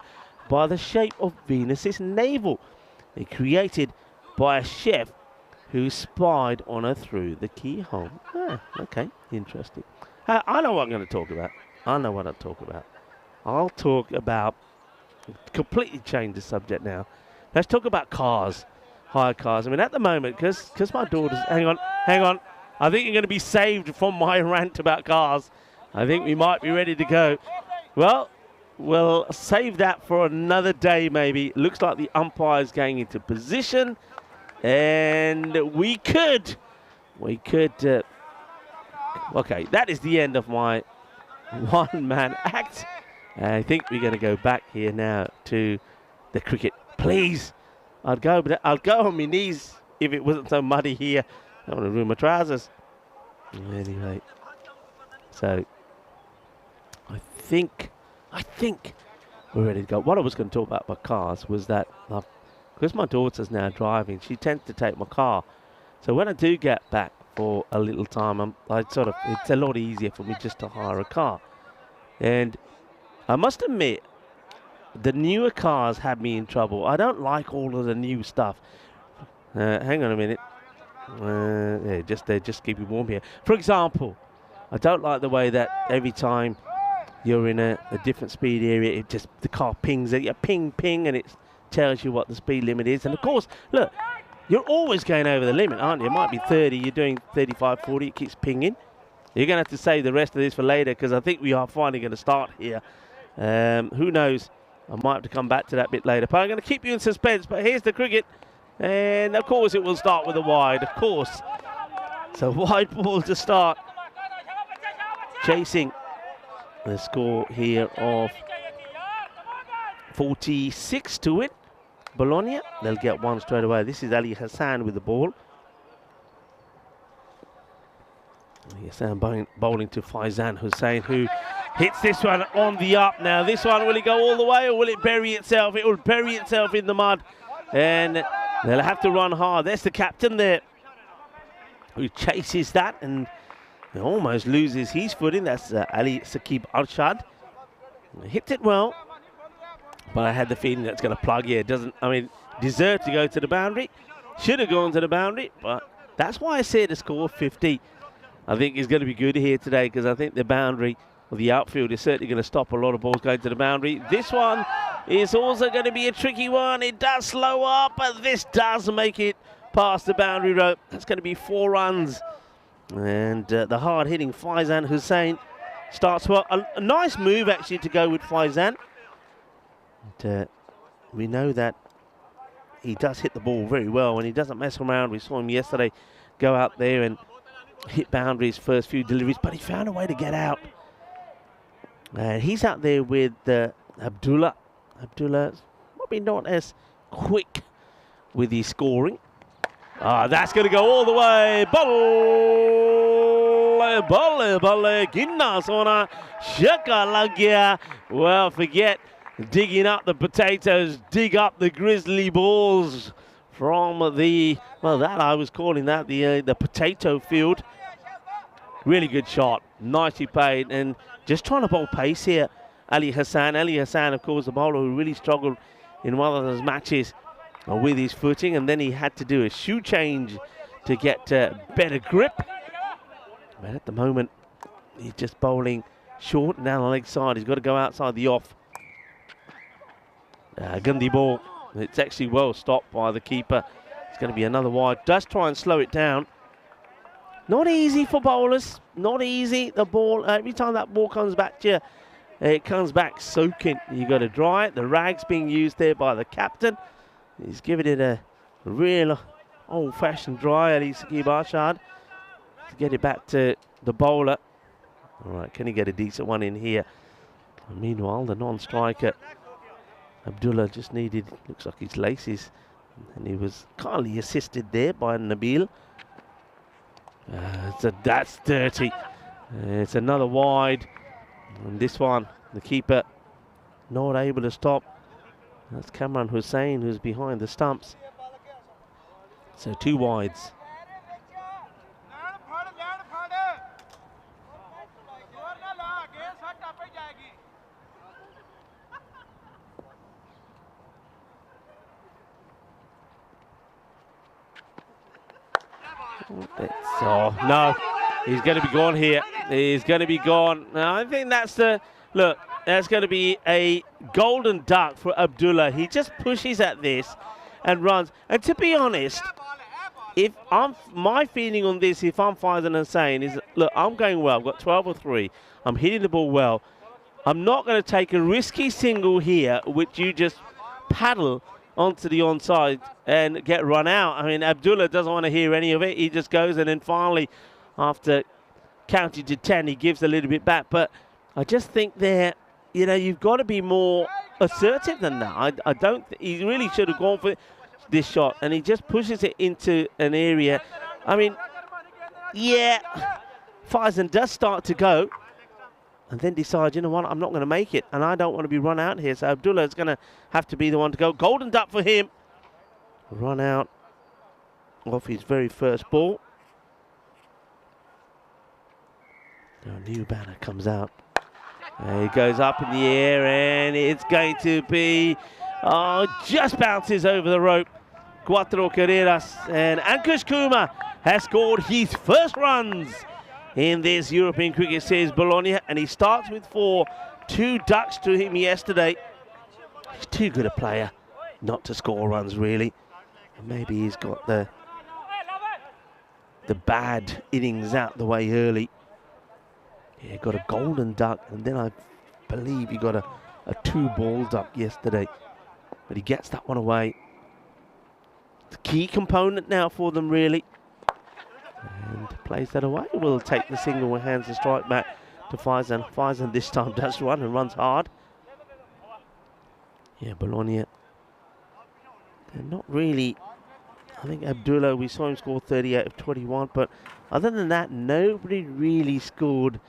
by the shape of Venus's navel. It created by a chef who spied on her through the keyhole. Ah, okay, interesting. I know what I'm going to talk about. I'll talk about, completely change the subject now. Let's talk about cars, hire cars. I mean, at the moment, because my daughter's, hang on. I think you're going to be saved from my rant about cars. I think we might be ready to go. Well, we'll save that for another day, maybe. Looks like the umpire's going into position. And we could. Okay, that is the end of my one-man act. I think we're going to go back here now to the cricket. Please, I'd go, but I'll go on my knees if it wasn't so muddy here. I don't want to ruin my trousers. Anyway, so I think we're ready to go. What I was going to talk about my cars was that because my daughter's now driving, she tends to take my car. So when I do get back for a little time, it's a lot easier for me just to hire a car. And I must admit, the newer cars have me in trouble. I don't like all of the new stuff. Hang on a minute. Just keep it warm here. For example, I don't like the way that every time you're in a different speed area, the car pings at you, ping, ping, and it tells you what the speed limit is. And of course, look, you're always going over the limit, aren't you? It might be 30, you're doing 35, 40, it keeps pinging. You're going to have to save the rest of this for later, because I think we are finally going to start here. Who knows? I might have to come back to that bit later. But I'm going to keep you in suspense. But here's the cricket. And, of course, it will start with a wide, of course. So, wide ball to start. Chasing the score here of 46 to it. Bologna, they'll get one straight away. This is Ali Hassan with the ball. Ali Hassan bowling to Faizan Hussain, who hits this one on the up. Now, this one, will it go all the way or will it bury itself? It will bury itself in the mud. And they'll have to run hard. There's the captain there, who chases that and almost loses his footing. That's Ali Saqib Arshad. Hit it well, but I had the feeling that's going to plug here. It doesn't, deserve to go to the boundary. Should have gone to the boundary, but that's why I said the score 50. I think is going to be good here today, because I think the boundary, or the outfield, is certainly going to stop a lot of balls going to the boundary. This one is also going to be a tricky one. It does slow up, but this does make it past the boundary rope. That's going to be 4 runs. And the hard-hitting Faizan Hussain starts well. A nice move, actually, to go with Faizan. And, we know that he does hit the ball very well, and he doesn't mess around. We saw him yesterday go out there and hit boundaries first few deliveries, but he found a way to get out. And he's out there with Abdullah. Abdullah might be not as quick with his scoring. That's going to go all the way. Well, forget digging up the potatoes, dig up the grizzly balls from I was calling that the potato field. Really good shot, nicely played, and just trying to bowl pace here. Ali Hassan, of course, the bowler who really struggled in one of those matches with his footing, and then he had to do a shoe change to get better grip. But at the moment, he's just bowling short and down the leg side. He's got to go outside the off. Gandhi ball. It's actually well stopped by the keeper. It's going to be another wide. Does try and slow it down. Not easy for bowlers. Not easy. The ball, every time that ball comes back to you, it comes back soaking. You've got to dry it. The rag's being used there by the captain. He's giving it a real old-fashioned dry, Ali Saqib Arshad, to get it back to the bowler. All right, can he get a decent one in here? And meanwhile, the non-striker, Abdullah, just needed, looks like his laces, and he was kindly assisted there by Nabil. So that's dirty. It's another wide. And this one, the keeper not able to stop. That's Kamran Hussain, who's behind the stumps. So 2 wides. No, he's going to be gone here. He's going to be gone. Now, I think that's that's going to be a golden duck for Abdullah. He just pushes at this and runs. And to be honest, my feeling on this, if I'm Faizan Hussain, is, look, I'm going well. I've got 12 or 3. I'm hitting the ball well. I'm not going to take a risky single here, which you just paddle onto the onside and get run out. I mean, Abdullah doesn't want to hear any of it. He just goes, and then finally, after counting to 10, he gives a little bit back. But I just think there, you know, you've got to be more assertive than that. I don't. He really should have gone for this shot, and he just pushes it into an area. I mean, yeah, Faizan does start to go, and then decides, you know what, I'm not going to make it, and I don't want to be run out here. So Abdullah is going to have to be the one to go. Golden duck for him. Run out off his very first ball. A new banner comes out. It goes up in the air, and it's going to be, just bounces over the rope. Cuatro carreras, and Ankush Kumar has scored his first runs in this European Cricket Series Bologna, and he starts with 4. 2 ducks to him yesterday. He's too good a player not to score runs, really. And maybe he's got the bad innings out the way early. Yeah, got a golden duck, and then I believe he got a 2-ball duck yesterday. But he gets that one away. It's a key component now for them, really. And plays that away. Will take the single and hands the strike back to Faizan. Faizan this time does run and runs hard. Yeah, Bologna, they're not really. I think Abdullah, we saw him score 38 of 21, but other than that, nobody really scored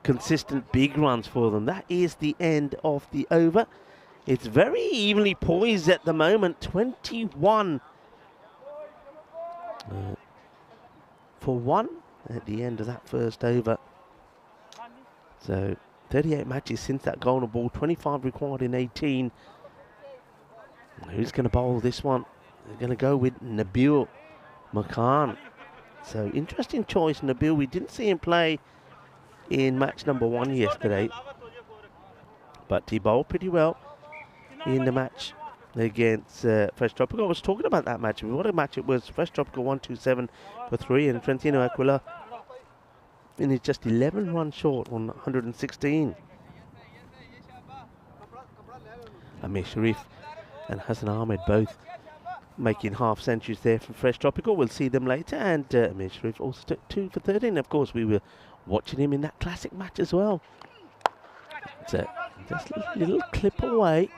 consistent big runs for them. That is the end of the over. It's very evenly poised at the moment. 21 for 1 at the end of that first over. So 38 matches since that golden ball, 25 required in 18. Who's going to bowl this one? They're going to go with Nabil Makan. So interesting choice, Nabil. We didn't see him play in match number 1 yesterday, but he bowled pretty well in the match against Fresh Tropical. I was talking about that match. What a match it was. Fresh Tropical 127 for 3, and Trentino Aquila finished just 11 runs short on 116. Amir Sharif and Hassan Ahmed both making half centuries there for Fresh Tropical. We'll see them later. And Amir Sharif also took 2 for 13. Of course, we were watching him in that classic match as well. So just a little clip away.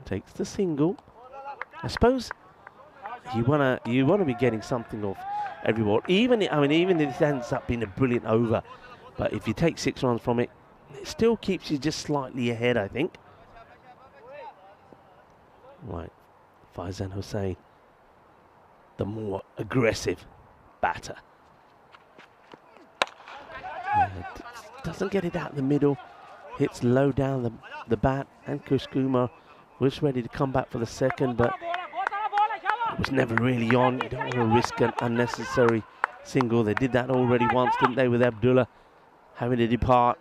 Takes the single. I suppose you wanna be getting something off every ball. Even if it ends up being a brilliant over, but if you take 6 runs from it, it still keeps you just slightly ahead, I think. Right, Faizan Hussain, the more aggressive batter. Doesn't get it out the middle. Hits low down the bat, and Ankush Kumar was ready to come back for the second, but it was never really on. You don't want to risk an unnecessary single. They did that already once, didn't they, with Abdullah having to depart.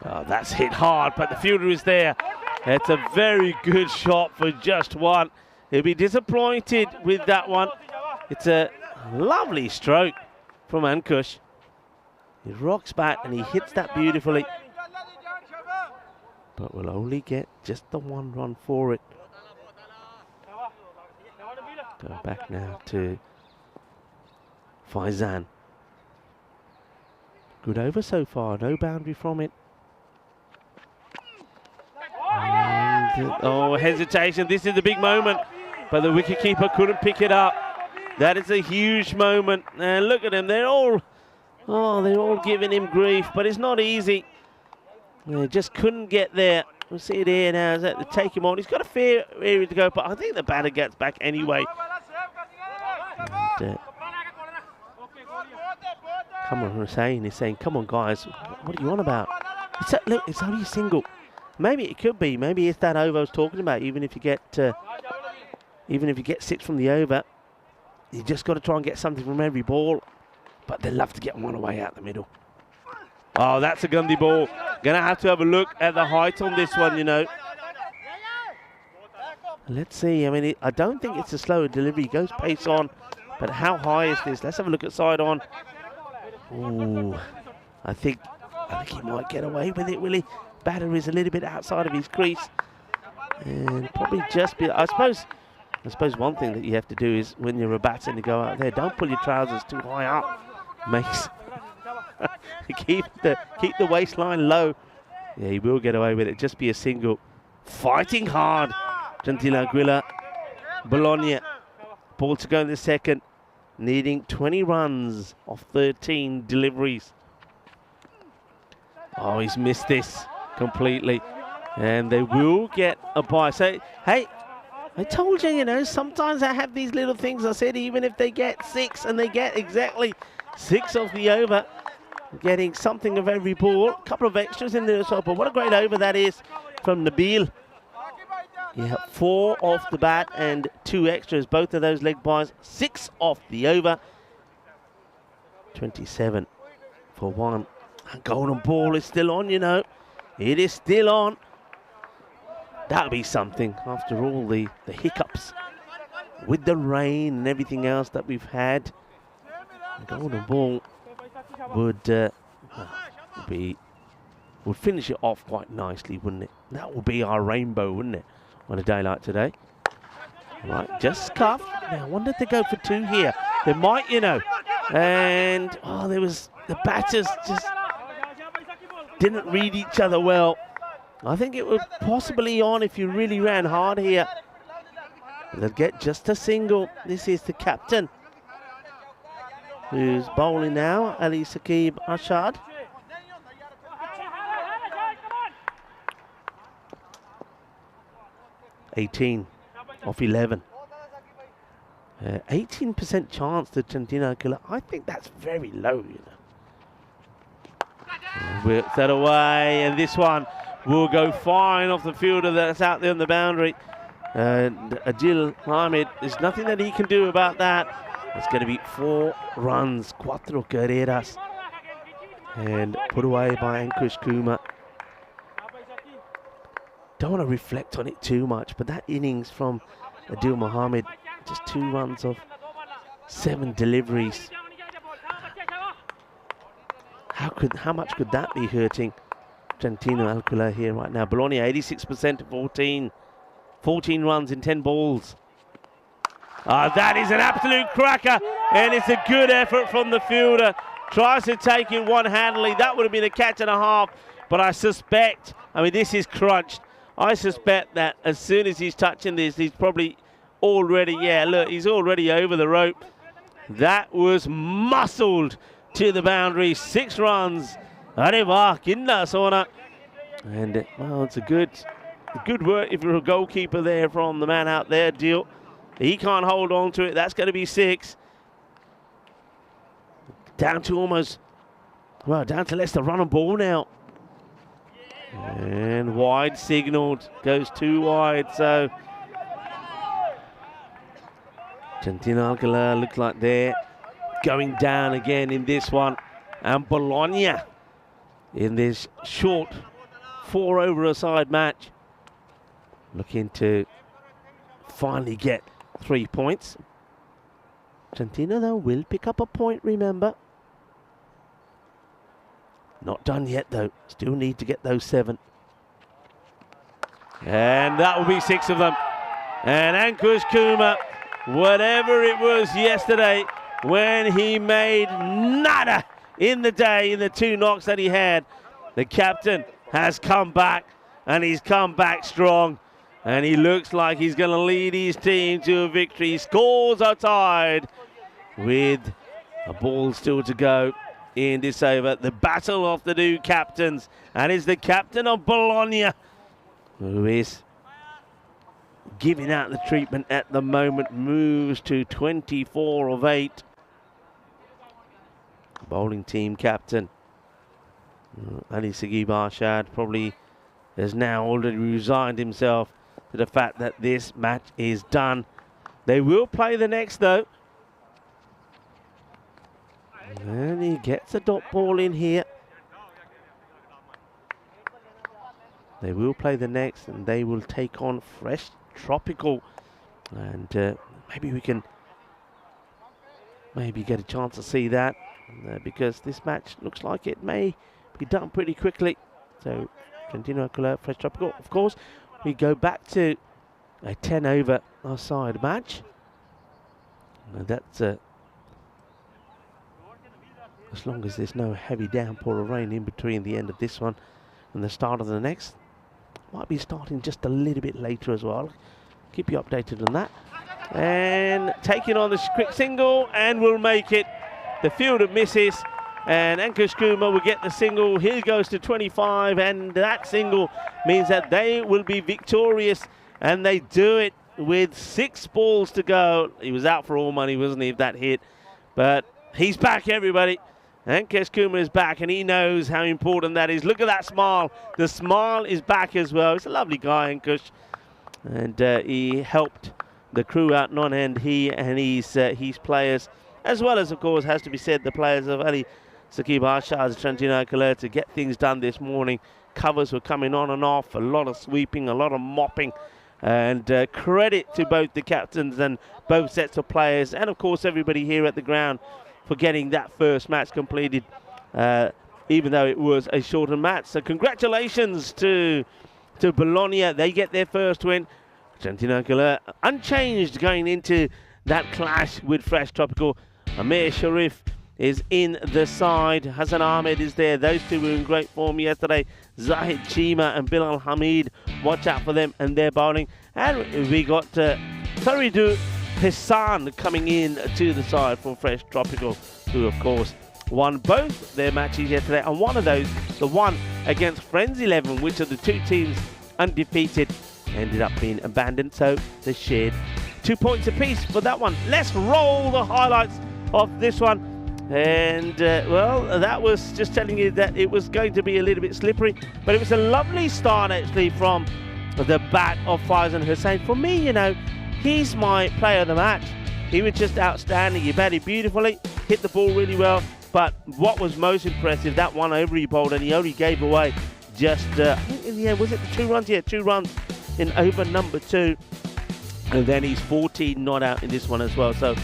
Oh, that's hit hard, but the fielder is there. It's a very good shot for just 1. He'll be disappointed with that one. It's a lovely stroke from Ankush. He rocks back and he hits that beautifully. But we'll only get just the 1 run for it. Go back now to Faizan. Good over so far, no boundary from it. And, hesitation. This is the big moment, but the wicketkeeper couldn't pick it up. That is a huge moment. And look at them. They're all giving him grief, but it's not easy. They just couldn't get there. We'll see it here now. As they take him on. He's got a fair area to go, but I think the batter gets back anyway. And, come on, Hussain is saying, come on, guys. What are you on about? Look, it's only a single. Maybe it could be. Maybe it's that over I was talking about. Even if you get 6 from the over, you just got to try and get something from every ball. But they love to get one away out the middle. Oh, that's a Gandhi ball. Gonna have to have a look at the height on this one, you know. Let's see. I mean, I don't think it's a slower delivery. He goes pace on. But how high is this? Let's have a look at side on. Ooh, I think he might get away with it, will he? Batter is a little bit outside of his crease. And probably just be, I suppose one thing that you have to do is when you're a batter and you go out there, don't pull your trousers too high up. Makes keep the waistline low. Yeah, he will get away with it. Just be a single. Fighting hard. Gentile Aquila. Bologna. Ball to go in the second. Needing 20 runs off 13 deliveries. Oh, he's missed this completely. And they will get a bye. So, hey, I told you, you know, sometimes I have these little things. I said even if they get 6 and they get exactly 6 off the over, getting something of every ball. A couple of extras in there as well. But what a great over that is from Nabil. Yeah, 4 off the bat and 2 extras. Both of those leg byes, 6 off the over. 27 for 1. And golden ball is still on, you know. It is still on. That'll be something after all the hiccups with the rain and everything else that we've had. The golden ball would finish it off quite nicely, wouldn't it? That would be our rainbow, wouldn't it, on a day like today? Right, just scuffed. Now, I wonder if they go for 2 here. They might, you know. And, there was, the batters just didn't read each other well. I think it was possibly on if you really ran hard here. They'll get just a single. This is the captain, who's bowling now, Ali Saqib Ashad. (18 off 11). 18% chance to Gentile Aquila. I think that's very low, you know. Works that away, and this one will go fine off the fielder that's out there on the boundary. And Adil Ahmed, there's nothing that he can do about that. It's going to be 4 runs, 4 carreras. And put away by Ankush Kumar. Don't want to reflect on it too much, but that innings from Adil Mohammed, just 2 runs of 7 deliveries. How much could that be hurting Gentile Aquila here right now? Bologna 86% to 14. 14 runs in 10 balls. That is an absolute cracker, and it's a good effort from the fielder. Tries to take it one-handedly. That would have been a catch and a half, but I suspect, this is crunched. I suspect that as soon as he's touching this, he's probably already, he's already over the rope. That was muscled to the boundary. 6 runs. And it's a good work if you're a goalkeeper there from the man out there, Deal. He can't hold on to it. That's going to be 6. Down to less to run on ball now. And wide signalled. Goes 2 wide, so Gentile Aquila looks like they're going down again in this one. And Bologna in this short 4 over a side match, looking to finally get 3 points. Argentina, though, will pick up a point, remember. Not done yet, though. Still need to get those 7. And that will be 6 of them. And Ankush Kumar, whatever it was yesterday when he made nada in the day in the 2 knocks that he had, the captain has come back, and he's come back strong. And he looks like he's going to lead his team to a victory. Scores are tied with a ball still to go in this over. The battle of the 2 captains. And it's the captain of Bologna who is giving out the treatment at the moment. Moves to 24 of 8. Bowling team captain Ali Saqib Arshad probably has now already resigned himself to the fact that this match is done. They will play the next, though. And he gets a dot ball in here. They will play the next, and they will take on fresh Tropical. And maybe we can get a chance to see that because this match looks like it may be done pretty quickly. So Trentino Collet, Fresh Tropical. Of course, we go back to a 10 over our side match. And that's as long as there's no heavy downpour of rain in between the end of this one and the start of the next. Might be starting just a little bit later as well. Keep you updated on that. And taking on the quick single, and will make it. The fielder misses, and Ankush Kumar will get the single. He goes to 25, and that single means that they will be victorious, and they do it with 6 balls to go. He was out for all money, wasn't he, if that hit? But he's back, everybody. Ankush Kumar is back, and he knows how important that is. Look at that smile. The smile is back as well. He's a lovely guy, Ankush. And he helped the crew out non-end, he and his players, as well as, of course, has to be said, the players of Ali Saqib Arshad, Trentino Collet, to get things done this morning. Covers were coming on and off, a lot of sweeping, a lot of mopping. And credit to both the captains and both sets of players, and, of course, everybody here at the ground for getting that first match completed, even though it was a shortened match. So congratulations to Bologna. They get their first win. Trentino Collet unchanged going into that clash with Fresh Tropical. Amir Sharif is in the side. Hassan Ahmed is there. Those two were in great form yesterday. Zahid Chima and Bilal Hamid. Watch out for them and their bowling. And we got Faridu Hassan coming in to the side for Fresh Tropical, who, of course, won both their matches yesterday. And one of those, the one against Friends 11, which are the two teams undefeated, ended up being abandoned. So they shared 2 points apiece for that one. Let's roll the highlights of this one. And, well, that was just telling you that it was going to be a little bit slippery. But it was a lovely start, actually, from the bat of Faizan Hussain. For me, you know, he's my player of the match. He was just outstanding. He batted beautifully, hit the ball really well. But what was most impressive, that one over he bowled, and he only gave away just, I think in the end, was it the 2 runs? Yeah, 2 runs in over number 2. And then he's 14 not out in this one as well. So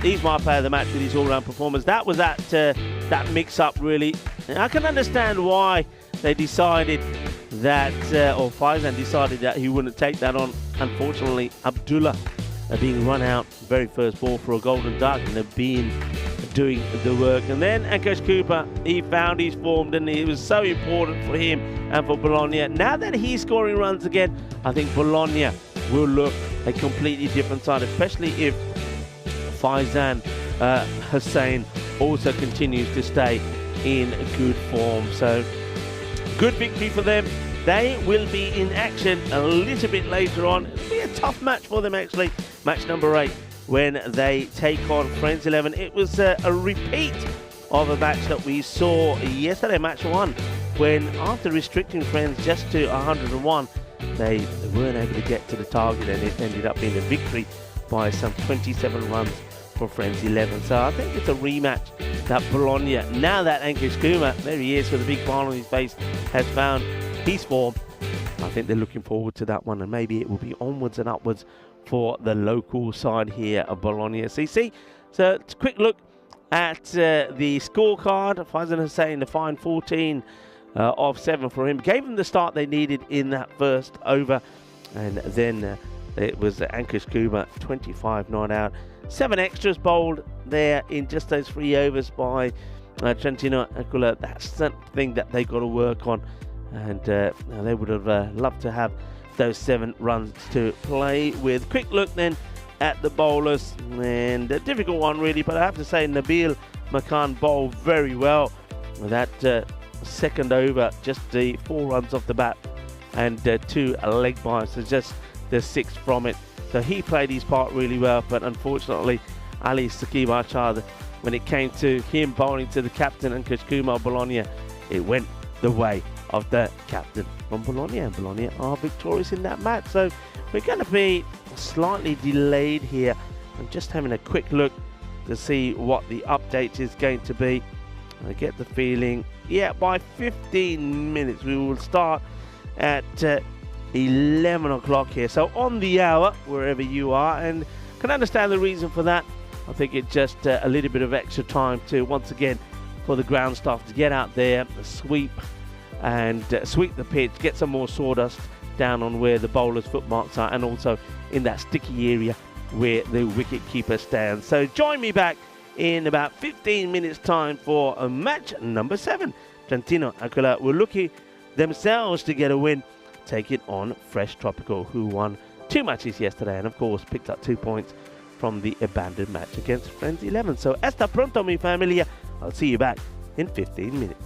he's my player of the match with his all-round performance. That was that mix-up, really. And I can understand why they decided that, or Faizan decided that he wouldn't take that on. Unfortunately, Abdullah being run out very first ball for a golden duck, and they've been doing the work. And then Ankush Kumar, he found his form, and it was so important for him and for Bologna. Now that he's scoring runs again, I think Bologna will look a completely different side, especially if Faizan Hussain also continues to stay in good form. So good victory for them. They will be in action a little bit later on. It'll be a tough match for them, actually. Match number 8, when they take on Friends 11. It was a repeat of a match that we saw yesterday, match 1, when after restricting Friends just to 101, they weren't able to get to the target, and it ended up being a victory by some 27 runs for Friends 11. So I think it's a rematch that Bologna, now that Ankush Kumar, there he is with a big smile on his face, has found his form. I think they're looking forward to that one, and maybe it will be onwards and upwards for the local side here of Bologna CC. So it's a quick look at the scorecard. Faizan Hussain, the fine 14 of 7 for him. Gave them the start they needed in that first over. And then it was Ankush Kumar, 25 not out. 7 extras bowled there in just those 3 overs by Trentino Collet. That's something that they've got to work on. And they would have loved to have those 7 runs to play with. Quick look then at the bowlers, and a difficult one really, but I have to say Nabil Makan bowled very well. That second over, just the 4 runs off the bat and 2 leg byes, so just the 6th from it. So he played his part really well, but unfortunately Ali Saqib Arshad, when it came to him bowling to the captain Ankush Kumar Bologna, it went the way of the captain from Bologna, and Bologna are victorious in that match. So we're going to be slightly delayed here. I'm just having a quick look to see what the update is going to be. I get the feeling, yeah, by 15 minutes we will start at 11 o'clock here. So on the hour, wherever you are, and can understand the reason for that. I think it's just a little bit of extra time to, once again, for the ground staff to get out there, sweep and sweep the pitch, get some more sawdust down on where the bowlers' footmarks are, and also in that sticky area where the wicket keeper stands. So join me back in about 15 minutes time for match number 7. Trentino Aquila were lucky themselves to get a win, taking on Fresh Tropical, who won 2 matches yesterday and of course picked up 2 points from the abandoned match against Friends 11. So hasta pronto mi familia. I'll see you back in 15 minutes.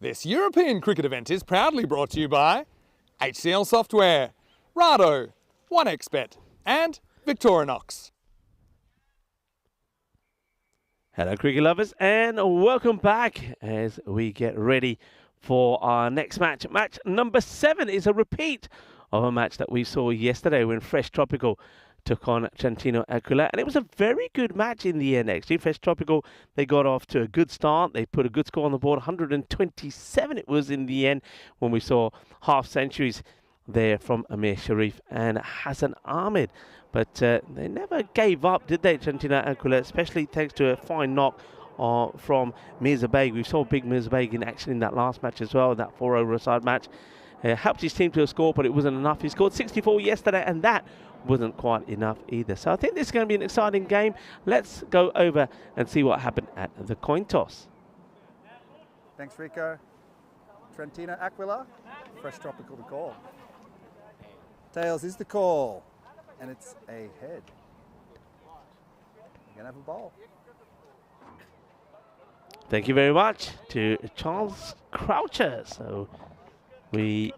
This European cricket event is proudly brought to you by HCL Software, Rado, 1xBet and Victorinox. Hello cricket lovers and welcome back as we get ready for our next match. Match number 7 is a repeat of a match that we saw yesterday when Fresh Tropical took on Trentino Aquila, and it was a very good match in the end actually. Fresh Tropical, they got off to a good start. They put a good score on the board, 127 it was in the end, when we saw half centuries there from Amir Sharif and Hassan Ahmed. But they never gave up, did they, Trentino Aquila, especially thanks to a fine knock from Mirza Beg. We saw big Mirza Beg in action in that last match as well, that 4 over a side match. Helped his team to a score, but it wasn't enough. He scored 64 yesterday, and that wasn't quite enough either. So I think this is going to be an exciting game. Let's go over and see what happened at the coin toss. Thanks, Rico. Trentino Aquila, Fresh Tropical to call. Tails is the call, and it's a head. You're going to have a bowl. Thank you very much to Charles Croucher. So we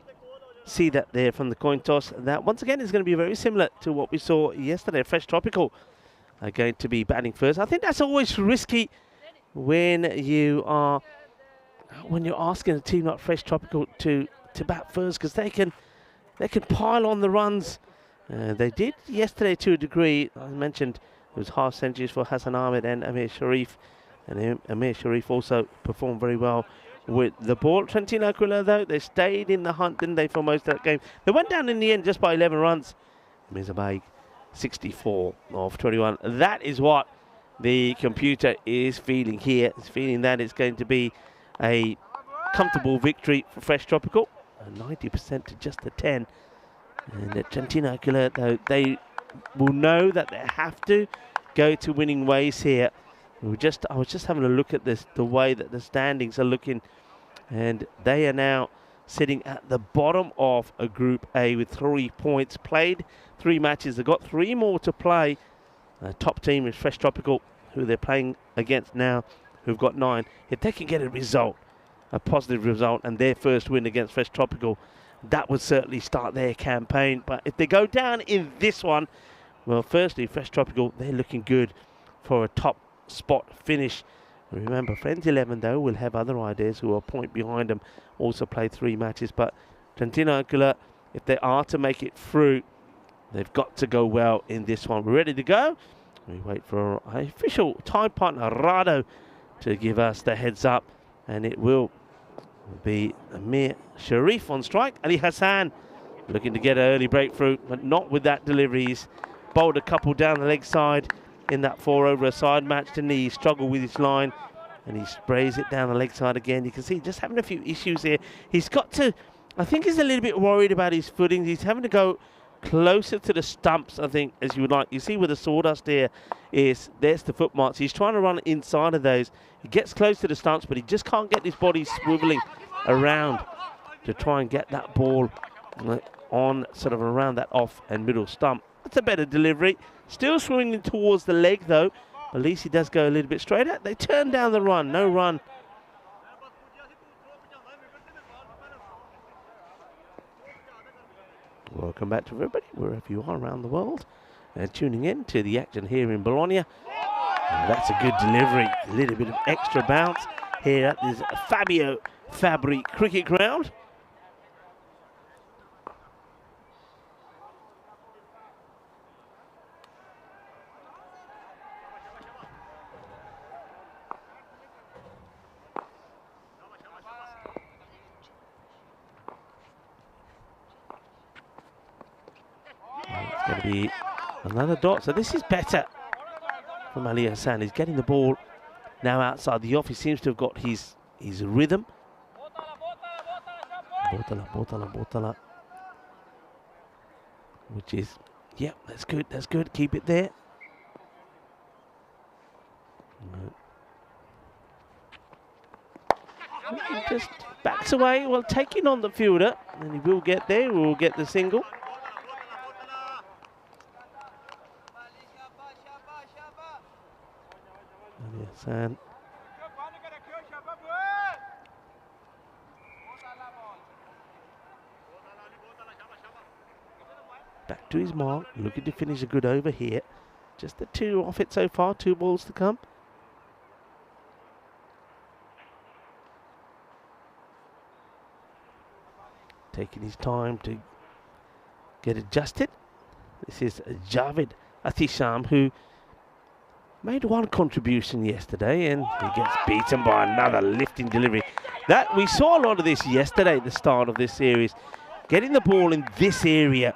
see that there from the coin toss. That once again is going to be very similar to what we saw yesterday. Fresh Tropical are going to be batting first. I think that's always risky when you're asking a team like Fresh Tropical to bat first, because they can pile on the runs. They did yesterday to a degree. I mentioned it was half centuries for Hassan Ahmed and Amir Sharif, and Amir Sharif also performed very well with the ball. Trentino Aquila, though, they stayed in the hunt, didn't they, for most of that game? They went down in the end just by 11 runs. Mirza Beg, 64 of 21. That is what the computer is feeling here. It's feeling that it's going to be a comfortable victory for Fresh Tropical. 90% to just a 10. And at Trentino Aquila, though, they will know that they have to go to winning ways here. I was just having a look at this, the way that the standings are looking, and they are now sitting at the bottom of a Group A with 3 points played, 3 matches. They've got 3 more to play. Top team is Fresh Tropical, who they're playing against now, who've got 9. If they can get a result, a positive result, and their first win against Fresh Tropical, that would certainly start their campaign. But if they go down in this one, well, firstly, Fresh Tropical, they're looking good for a top spot finish. Remember, Friends 11 though will have other ideas who are a point behind them, also played 3 matches. But Trentino Aquila, if they are to make it through, they've got to go well in this one. We're ready to go. We wait for our official time partner Rado to give us the heads up, and it will be Amir Sharif on strike. Ali Hassan looking to get an early breakthrough, but not with that delivery. He's bowled a couple down the leg side in that 4 over a side match, didn't he? He struggled with his line, and he sprays it down the leg side again. You can see just having a few issues here. He's got to, I think he's a little bit worried about his footing. He's having to go closer to the stumps, I think, as you would like. You see where the sawdust here is, there's the footmarks. He's trying to run inside of those. He gets close to the stumps, but he just can't get his body swiveling around to try and get that ball on sort of around that off and middle stump. That's a better delivery. Still swinging towards the leg though. At least he does go a little bit straighter. They turn down the run. No run. Welcome back to everybody, wherever you are around the world, and tuning in to the action here in Bologna. And that's a good delivery. A little bit of extra bounce here at this Fabio Fabri cricket ground. It's going to be another dot. So this is better from Ali Hassan. He's getting the ball now outside the off. He seems to have got his rhythm. Botala. Which is, yeah, that's good. That's good. Keep it there. Just backs away. Well, taking on the fielder, and he will get there. We'll get the single. Ali Hassan to his mark, looking to finish a good over here. Just the 2 off it so far, 2 balls to come. Taking his time to get adjusted. This is Javid Atisham, who made 1 contribution yesterday, and he gets beaten by another lifting delivery. That we saw a lot of this yesterday at the start of this series, getting the ball in this area,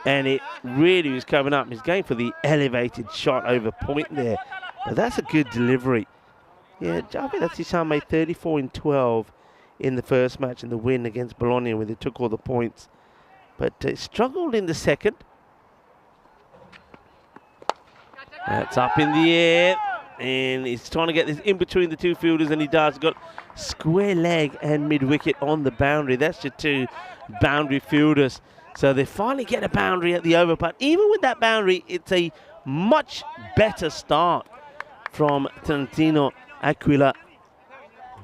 and it really was coming up. He's going for the elevated shot over point there, but that's a good delivery. Yeah, Javid Atisham made 34 in 12 in the first match in the win against Bologna, where they took all the points, but struggled in the second. That's up in the air, and he's trying to get this in between the 2 fielders, and he does. Got square leg and mid-wicket on the boundary. That's your 2 boundary fielders. So they finally get a boundary at the over, but even with that boundary, it's a much better start from Trentino Aquila.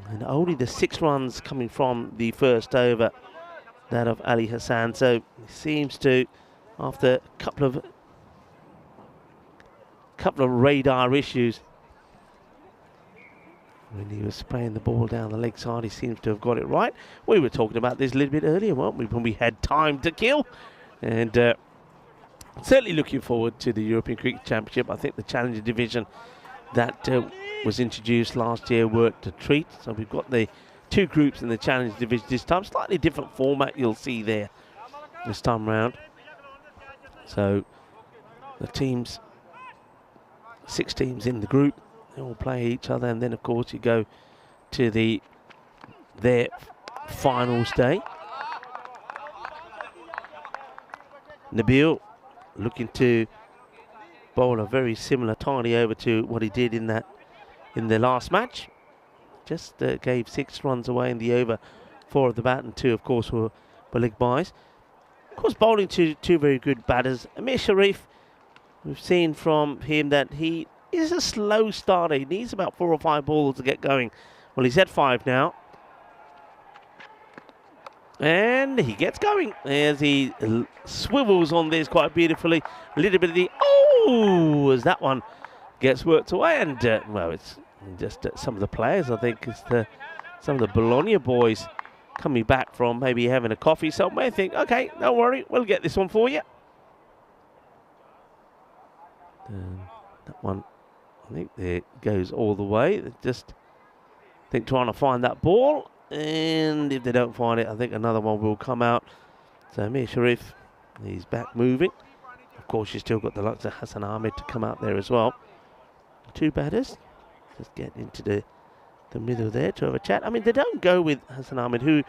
And only the 6 runs coming from the first over, that of Ali Hassan. So he seems to, after a couple of radar issues, when he was spraying the ball down the leg side, he seems to have got it right. We were talking about this a little bit earlier, weren't we, when we had time to kill? And certainly looking forward to the European Cricket Championship. I think the Challenger division that was introduced last year worked a treat. So we've got the 2 groups in the Challenger division this time. Slightly different format you'll see there this time round. So the teams, 6 teams in the group, they all play each other, and then of course you go to their finals day. Nabil looking to bowl a very similar tidy over to what he did in the last match. Just gave 6 runs away in the over, 4 of the bat, and 2 of course were leg byes. Of course, bowling to 2 very good batters. Amir Sharif, we've seen from him that he is a slow starter. He needs about 4 or 5 balls to get going. Well, he's at 5 now. And he gets going as he swivels on this quite beautifully. A little bit of the, oh, as that one gets worked away. And, well, it's just some of the players, I think, some of the Bologna boys coming back from maybe having a coffee somewhere, think, okay, don't worry, we'll get this one for you. That one, I think, there goes all the way. They're just, I think, trying to find that ball. And if they don't find it, I think another one will come out. So Amir Sharif, he's back moving. Of course, you've still got the likes of Hassan Ahmed to come out there as well. 2 batters. Just get into the middle there to have a chat. I mean, they don't go with Hassan Ahmed, who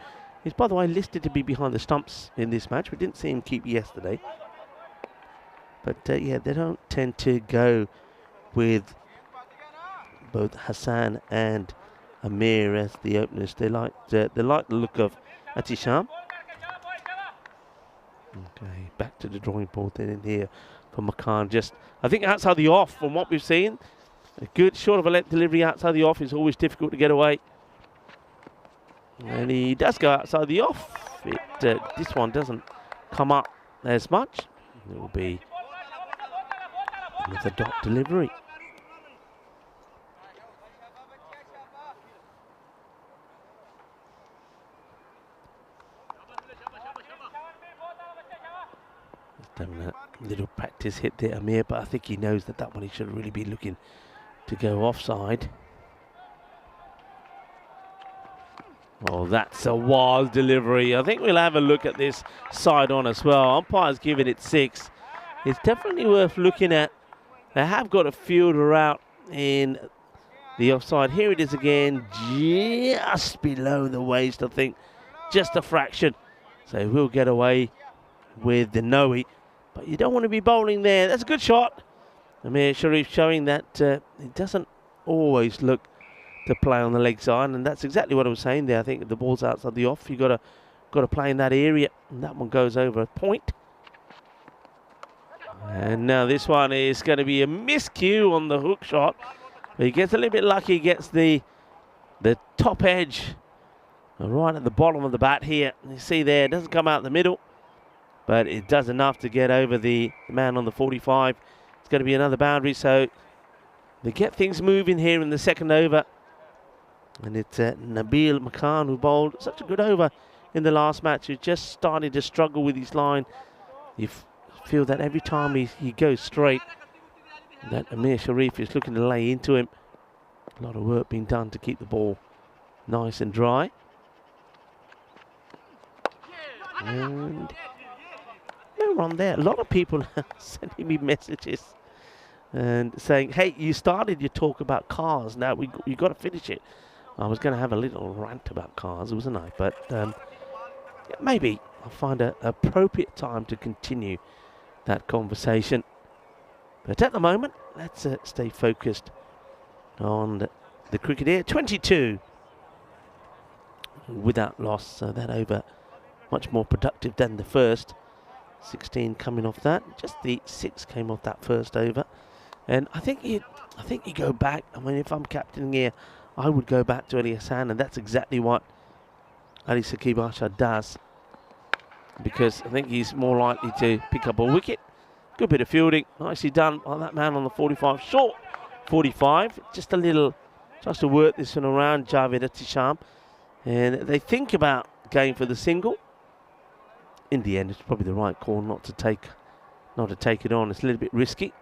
is, by the way, listed to be behind the stumps in this match. We didn't see him keep yesterday. But, yeah, they don't tend to go with both Hassan and Amir as the openers. They like the look of Atisham. Okay, back to the drawing board then in here for Makan. Just, I think outside the off, from what we've seen, a good short of a length delivery outside the off is always difficult to get away. And he does go outside the off. This one doesn't come up as much. It will be another dot delivery. Having a little practice hit there, Amir, but I think he knows that one he should really be looking to go offside. Oh, that's a wild delivery. I think we'll have a look at this side on as well. Umpire's giving it 6. It's definitely worth looking at. They have got a fielder out in the offside. Here it is again, just below the waist, I think. Just a fraction. So we'll get away with the Noe. But you don't want to be bowling there. That's a good shot. Amir Sharif showing that it doesn't always look to play on the leg side, and that's exactly what I was saying there. I think if the ball's outside the off, you've got to play in that area, and that one goes over a point. And now this one is going to be a miscue on the hook shot. But he gets a little bit lucky, gets the top edge right at the bottom of the bat here. You see there, it doesn't come out the middle. but it does enough to get over the man on the 45. It's going to be another boundary, so they get things moving here in the second over. And it's Nabil Makan who bowled such a good over in the last match, who's just starting to struggle with his line. You feel that every time he goes straight, that Amir Sharif is looking to lay into him. A lot of work being done to keep the ball nice and dry. And no run there. A lot of people sending me messages and saying, hey, you started your talk about cars. Now you got to finish it. I was going to have a little rant about cars, wasn't I? But yeah, maybe I'll find an appropriate time to continue that conversation. But at the moment, let's stay focused on the cricket here. 22 without loss, so that over much more productive than the first. 16 coming off that. Just the 6 came off that first over. And I think you go back. I mean, if I'm captaining here, I would go back to Ali Hassan, and that's exactly what Ali Saqib Arshad does, because I think he's more likely to pick up a wicket. Good bit of fielding, nicely done by that man on the 45. Short 45, just a little, just to work this one around Javed Atisham. And they think about going for the single. In the end, it's probably the right call not to take it on. It's a little bit risky.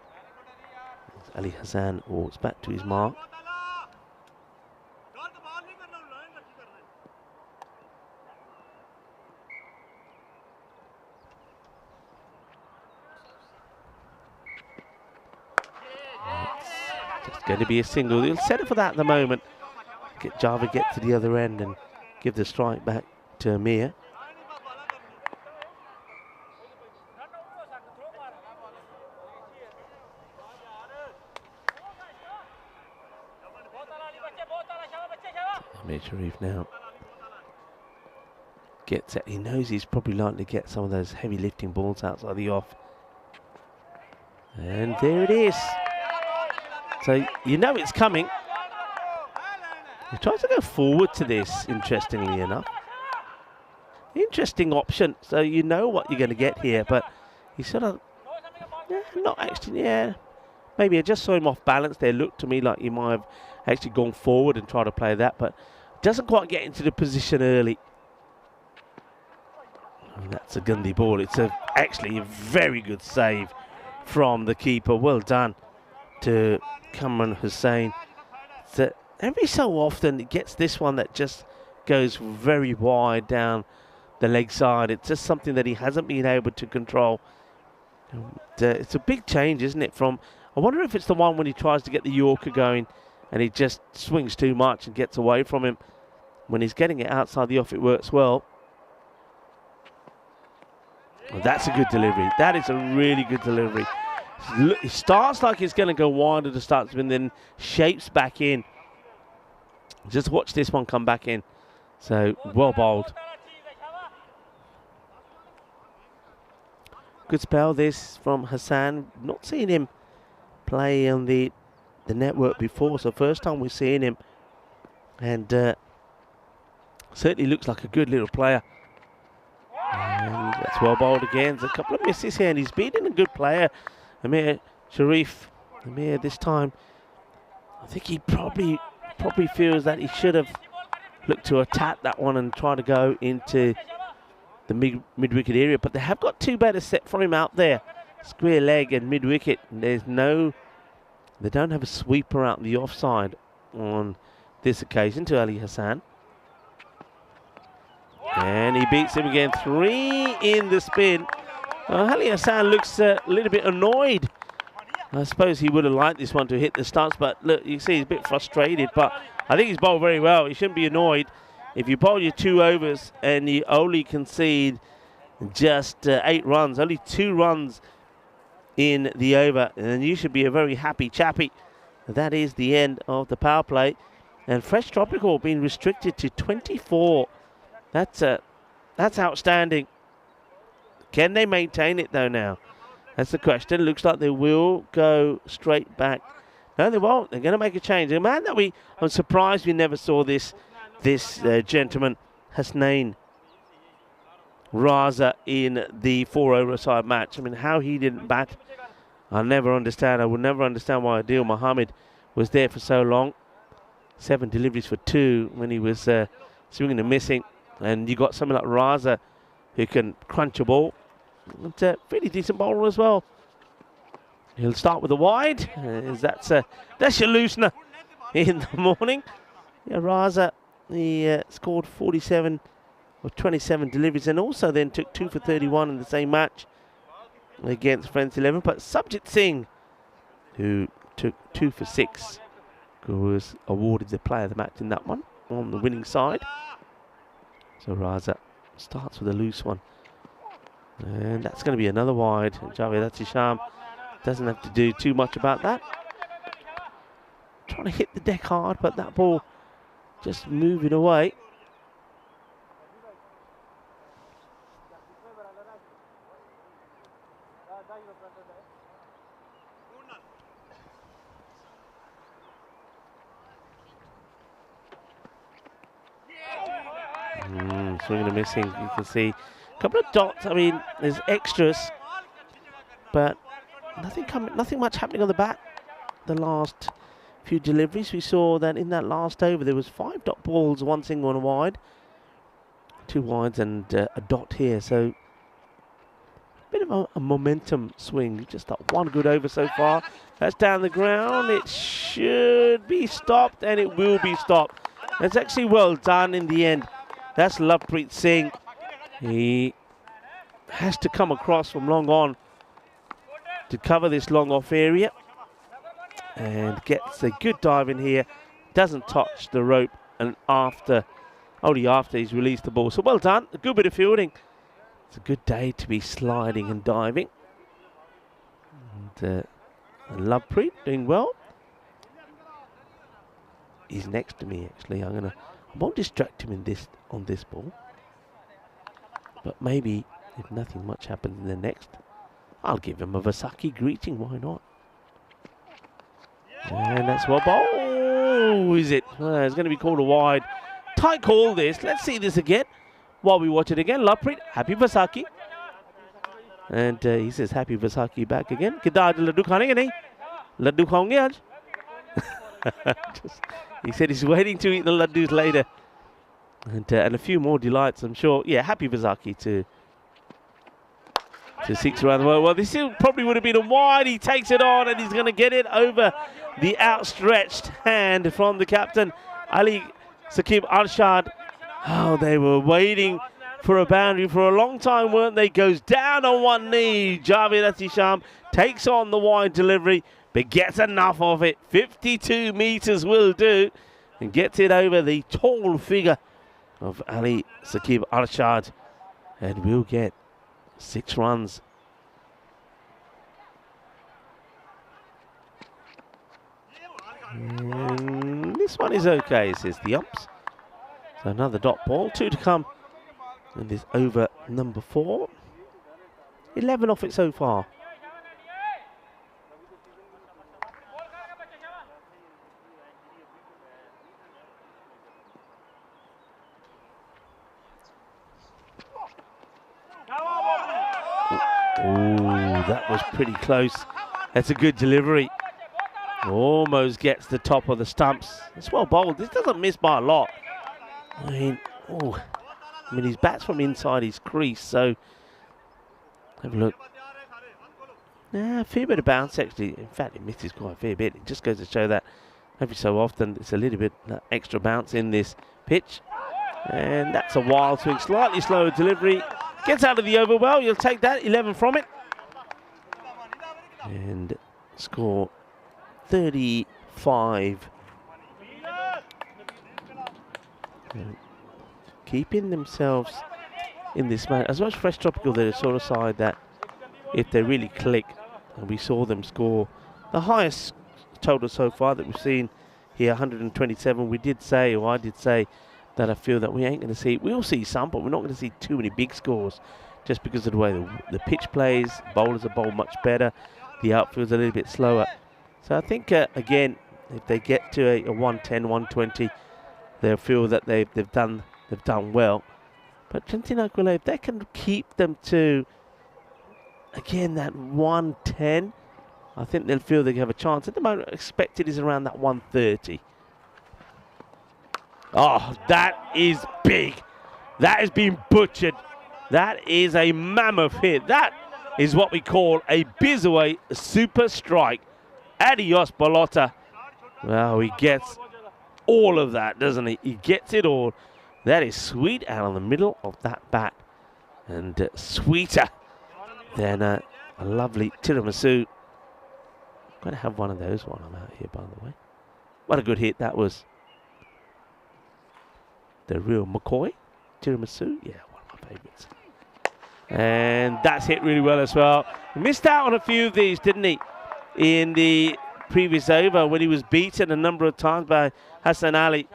Ali Hassan walks back to his mark. It's going to be a single. They'll settle for that at the moment. Get Javed get to the other end and give the strike back to Amir. Amir Sharif now gets it. He knows he's probably likely to get some of those heavy lifting balls outside the off. And there it is. So you know it's coming. He tries to go forward to this, interestingly enough. Interesting option. So you know what you're going to get here, but he sort of, not actually, maybe I just saw him off balance there. Looked to me like he might have actually gone forward and tried to play that, but doesn't quite get into the position early. And that's a Gandhi ball. It's actually a very good save from the keeper. Well done to Kamran Hussain. So every so often it gets this one that just goes very wide down the leg side. It's just something that he hasn't been able to control. It's a big change, isn't it? From, I wonder if it's the one when he tries to get the Yorker going and he just swings too much and gets away from him. When he's getting it outside the off, it works well. Well, that's a good delivery. That is a really good delivery. It starts like it's going to go wide at the start, and then shapes back in. Just watch this one come back in. So, well bowled. Good spell this from Hassan. Not seen him play on the network before, so first time we're seeing him. And certainly looks like a good little player. And that's well bowled again. There's a couple of misses here, and he's beating a good player. Amir Sharif. Amir this time, I think he probably feels that he should have looked to attack that one and try to go into the mid-wicket area. But they have got two better set for him out there. Square leg and mid-wicket. They don't have a sweeper out the offside on this occasion to Ali Hassan. And he beats him again. 3 in the spin. Ali Hassan looks a little bit annoyed. I suppose he would have liked this one to hit the stumps, but look, you see he's a bit frustrated, but I think he's bowled very well. He shouldn't be annoyed. If you bowl your 2 overs and you only concede just 8 runs, only 2 runs in the over, then you should be a very happy chappy. That is the end of the power play. And Fresh Tropical being restricted to 24. That's outstanding. Can they maintain it though now? That's the question. Looks like they will go straight back. No, they won't. They're going to make a change. The man that I'm surprised we never saw this gentleman, Hasnain, Raza in the 4-over-side match. I mean, how he didn't bat, I'll never understand. I will never understand why Adil Mohammed was there for so long. 7 deliveries for 2 when he was swinging and missing. And you got something like Raza who can crunch a ball. It's a pretty decent bowler as well. He'll start with a wide. That's your loosener in the morning. Yeah, Raza, he scored 47 or 27 deliveries and also then took 2 for 31 in the same match against Friends 11. But Subjit Singh, who took 2 for 6, was awarded the player of the match in that one on the winning side. So Raza starts with a loose one. And that's going to be another wide. Javed Atisham doesn't have to do too much about that. Trying to hit the deck hard, but that ball just moving away. Swinging and missing. You can see a couple of dots. I mean, there's extras, but nothing much happening on the bat. The last few deliveries, we saw that in that last over there was 5 dot balls, 1 single and a wide, 2 wides and a dot here. So a bit of a momentum swing. Just that 1 good over so far. That's down the ground. It should be stopped, and it will be stopped. It's actually well done in the end. That's Lovepreet Singh. He has to come across from long on to cover this long off area and gets a good dive in here. Doesn't touch the rope, and only after he's released the ball. So well done. A good bit of fielding. It's a good day to be sliding and diving. And Lovepreet doing well. He's next to me actually. I won't distract him on this ball. But maybe if nothing much happens in the next, I'll give him a Vasaki greeting. Why not? And that's what ball. Oh, is it? It's going to be called a wide. Tight call this. Let's see this again while we watch it again. Lovepreet, happy Vasaki. And he says happy Vasaki back again. Kida aaj laddu khane ke nahi? Laddu khaunge aaj? He said he's waiting to eat the laddus later. And a few more delights, I'm sure. Yeah, happy Vasaki to 6 around the world. Well, this probably would have been a wide. He takes it on, and he's going to get it over the outstretched hand from the captain, Ali Saqib Arshad. Oh, they were waiting for a boundary for a long time, weren't they? Goes down on one knee. Javed Atisham takes on the wide delivery, but gets enough of it. 52 metres will do, and gets it over the tall figure of Ali Saqib Arshad, and we'll get 6 runs. And this one is okay, says the umps. So another dot ball, 2 to come in this over number 4. 11 off it so far. Oh, that was pretty close. That's a good delivery. Almost gets the top of the stumps. It's well bowled. This doesn't miss by a lot. I mean, his bat's from inside his crease, so have a look. A fair bit of bounce actually. In fact, it misses quite a fair bit. It just goes to show that every so often it's a little bit extra bounce in this pitch. And that's a wild swing, slightly slower delivery. Gets out of the over well. You'll take that, 11 from it. And score 35. Keeping themselves in this match. As much Fresh Tropical, they're the sort of side that if they really click, and we saw them score the highest total so far that we've seen here, 127. We did say, or I did say, that I feel that we ain't going to see, we'll see some, but we're not going to see too many big scores just because of the way the pitch plays. Bowlers are bowled much better. The outfield's a little bit slower. So I think, again, if they get to a 110, 120, they'll feel that they've done well. But Trentino Aquila, if they can keep them to, again, that 110, I think they'll feel they have a chance. At the moment, expected is around that 130. Oh, that is big. That has been butchered. That is a mammoth hit. That is what we call a Bizaway super strike. Adios, Balotta. Well, he gets all of that, doesn't he? He gets it all. That is sweet out of the middle of that bat. And sweeter than a lovely tiramisu. I'm going to have one of those while I'm out here, by the way. What a good hit that was. The real McCoy tiramisu. Yeah, one of my favourites. And that's hit really well as well. He missed out on a few of these, didn't he? In the previous over when he was beaten a number of times by Hassan Ali.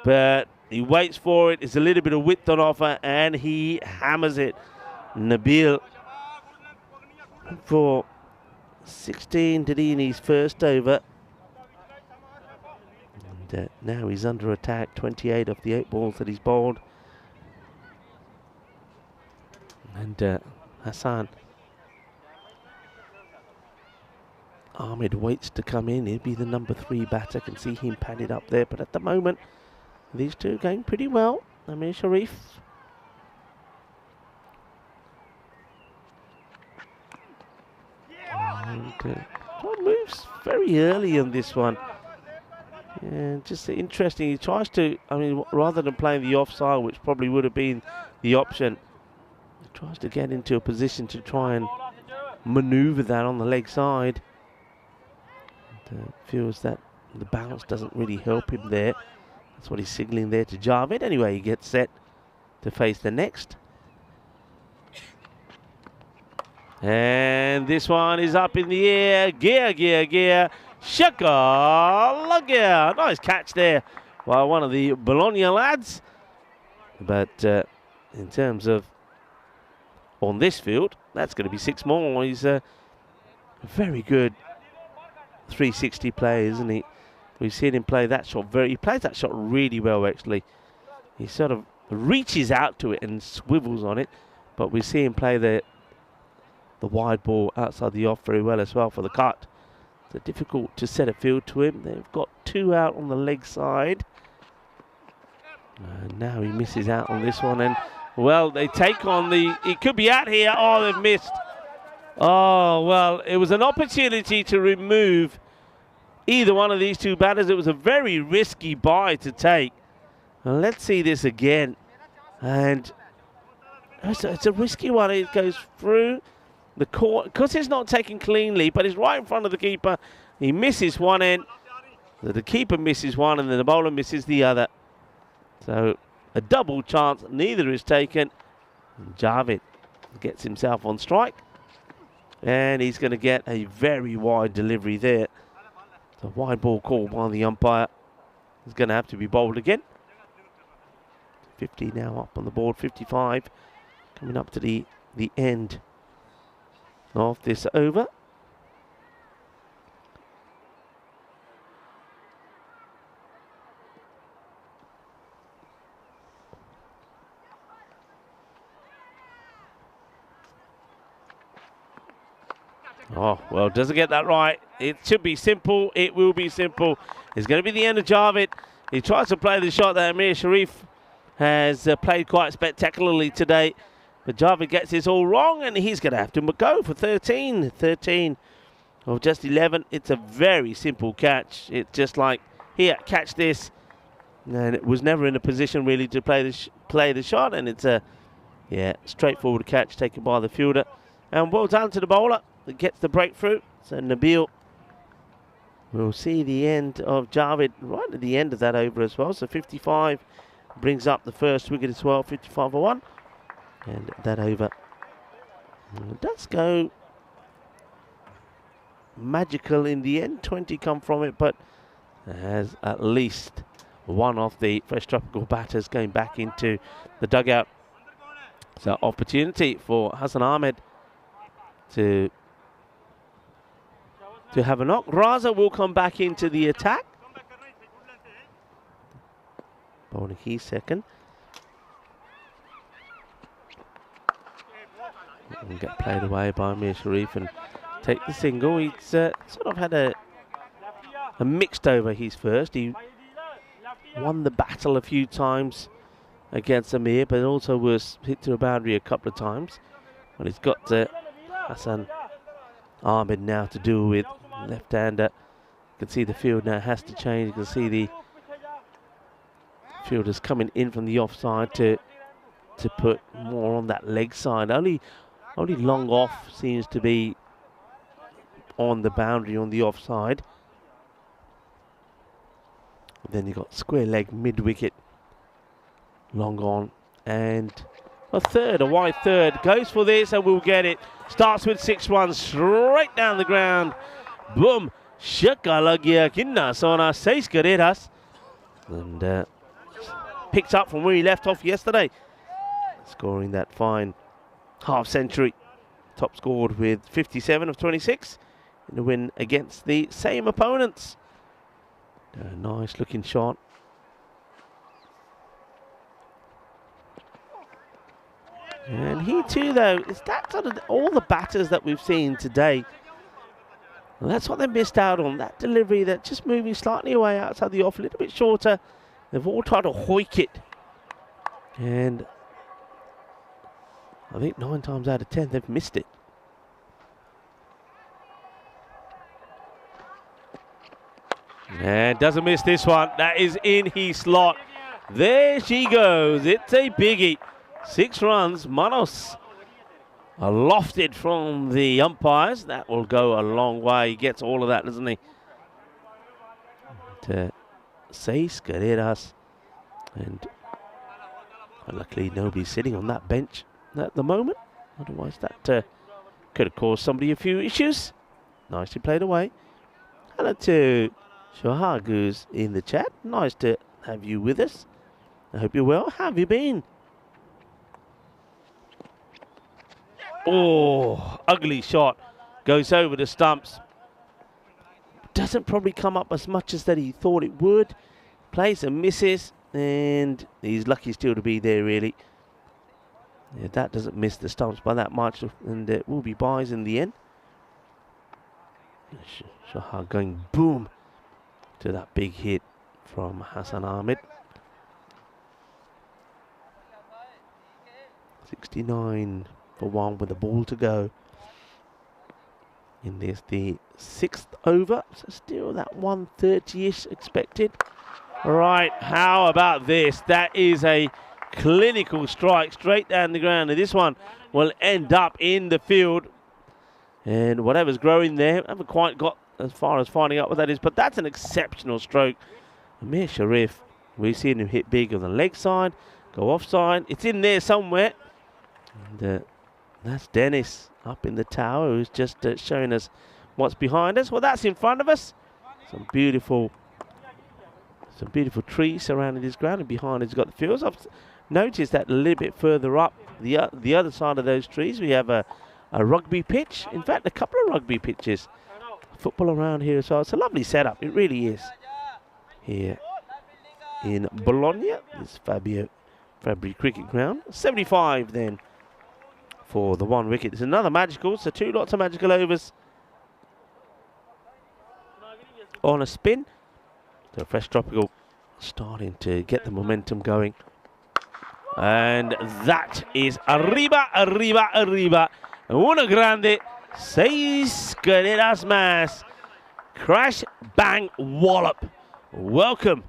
But he waits for it. It's a little bit of width on offer and he hammers it. Nabil for 16 did he in his first over. And now he's under attack. 28 of the 8 balls that he's bowled. And Hassan Ahmed waits to come in. He'll be the number 3 batter. Can see him padded up there. But at the moment, these two are going pretty well. Amir Sharif. And John moves very early in this one. And just interesting. He tries to, I mean, rather than playing the offside, which probably would have been the option, he tries to get into a position to try and maneuver that on the leg side. And, feels that the bounce doesn't really help him there. That's what he's signalling there to Javed. Anyway, he gets set to face the next. And this one is up in the air. Gear. Shaka. Nice catch there by one of the Bologna lads. But in terms of on this field, that's going to be 6 more. He's a very good 360 player, isn't he? We've seen him play that shot he plays that shot really well, actually. He sort of reaches out to it and swivels on it. But we see him play the wide ball outside the off very well as well for the cut. It's difficult to set a field to him. They've got 2 out on the leg side. And now he misses out on this one. And, well, they take on he could be out here. Oh, they've missed. Oh, well, it was an opportunity to remove either one of these 2 batters. It was a very risky buy to take. Well, let's see this again. And it's a risky one. It goes through the court because it's not taken cleanly, but it's right in front of the keeper. He misses one end. The keeper misses one and then the bowler misses the other. So a double chance. Neither is taken. Javed gets himself on strike. And he's going to get a very wide delivery there. The wide ball called by the umpire is going to have to be bowled again. 50 now up on the board, 55. Coming up to the end of this over. Oh, well, doesn't get that right. It should be simple. It will be simple. It's going to be the end of Javed. He tries to play the shot that Amir Sharif has played quite spectacularly today. But Javed gets this all wrong, and he's going to have to go for 13. 13 of just 11. It's a very simple catch. It's just like, here, catch this. And it was never in a position really to play the shot. And it's a straightforward catch taken by the fielder. And well done to the bowler that gets the breakthrough. So Nabil will see the end of Javed right at the end of that over as well. So 55 brings up the first wicket as well, 55 for 1. And that over does go magical in the end. 20 come from it, but has at least one of the fresh tropical batters going back into the dugout. So opportunity for Hassan Ahmed to have a knock. Raza will come back into the attack. Bowling his second. get played away by Amir Sharif and take the single. He's sort of had a mixed over his first. He won the battle a few times against Amir, but also was hit to a boundary a couple of times. Well, he's got Hassan Ahmed now to deal with, left-hander. You can see the field now has to change. You can see the fielders coming in from the offside to put more on that leg side. Only long off seems to be on the boundary on the offside. Then you got square leg mid-wicket, long on, and a wide third. Goes for this and we'll get it. Starts with 6 runs straight down the ground. Boom. Shakalagia kinna sona 6 carreras. And picked up from where he left off yesterday, scoring that fine half century. Top scored with 57 of 26 in the win against the same opponents. A nice looking shot. And he too, though, is that sort of all the batters that we've seen today. And that's what they missed out on. That delivery, that just moving slightly away outside the off, a little bit shorter. They've all tried to hoik it. And I think 9 times out of 10 they've missed it. And doesn't miss this one. That is in his slot. There she goes. It's a biggie. 6 runs. Manos lofted from the umpires. That will go a long way. He gets all of that, doesn't he? 6 carreras. And luckily nobody's sitting on that bench at the moment. Otherwise that could have caused somebody a few issues. Nicely played away. Hello to Shohag, who's in the chat. Nice to have you with us. I hope you're well. How have you been? Oh, ugly shot. Goes over the stumps. Doesn't probably come up as much as that he thought it would. Plays and misses. And he's lucky still to be there, really. Yeah, that doesn't miss the stumps by that much. And it will be buys in the end. Shahar going boom to that big hit from Hassan Ahmed. 69 for 1 with a ball to go. In this, the 6th over. So still that 130-ish expected. Right, how about this? That is a clinical strike straight down the ground. And this one will end up in the field. And whatever's growing there, haven't quite got as far as finding out what that is, but that's an exceptional stroke. Amir Sharif, we've seen him hit big on the leg side, go offside. It's in there somewhere. And that's Dennis up in the tower, who's just showing us what's behind us. Well, that's in front of us. Some beautiful trees surrounding this ground, and behind it's got the fields. I've noticed that a little bit further up the other side of those trees, we have a rugby pitch. In fact, a couple of rugby pitches. Football around here as well. It's a lovely setup. It really is. Here in Bologna, this Fabri cricket ground. 75 then for the 1 wicket. It's another magical. So 2 lots of magical overs on a spin. So Fresh Tropical starting to get the momentum going. And that is arriba, arriba, arriba. Una grande. 6 carreras más. Crash, bang, wallop. Welcome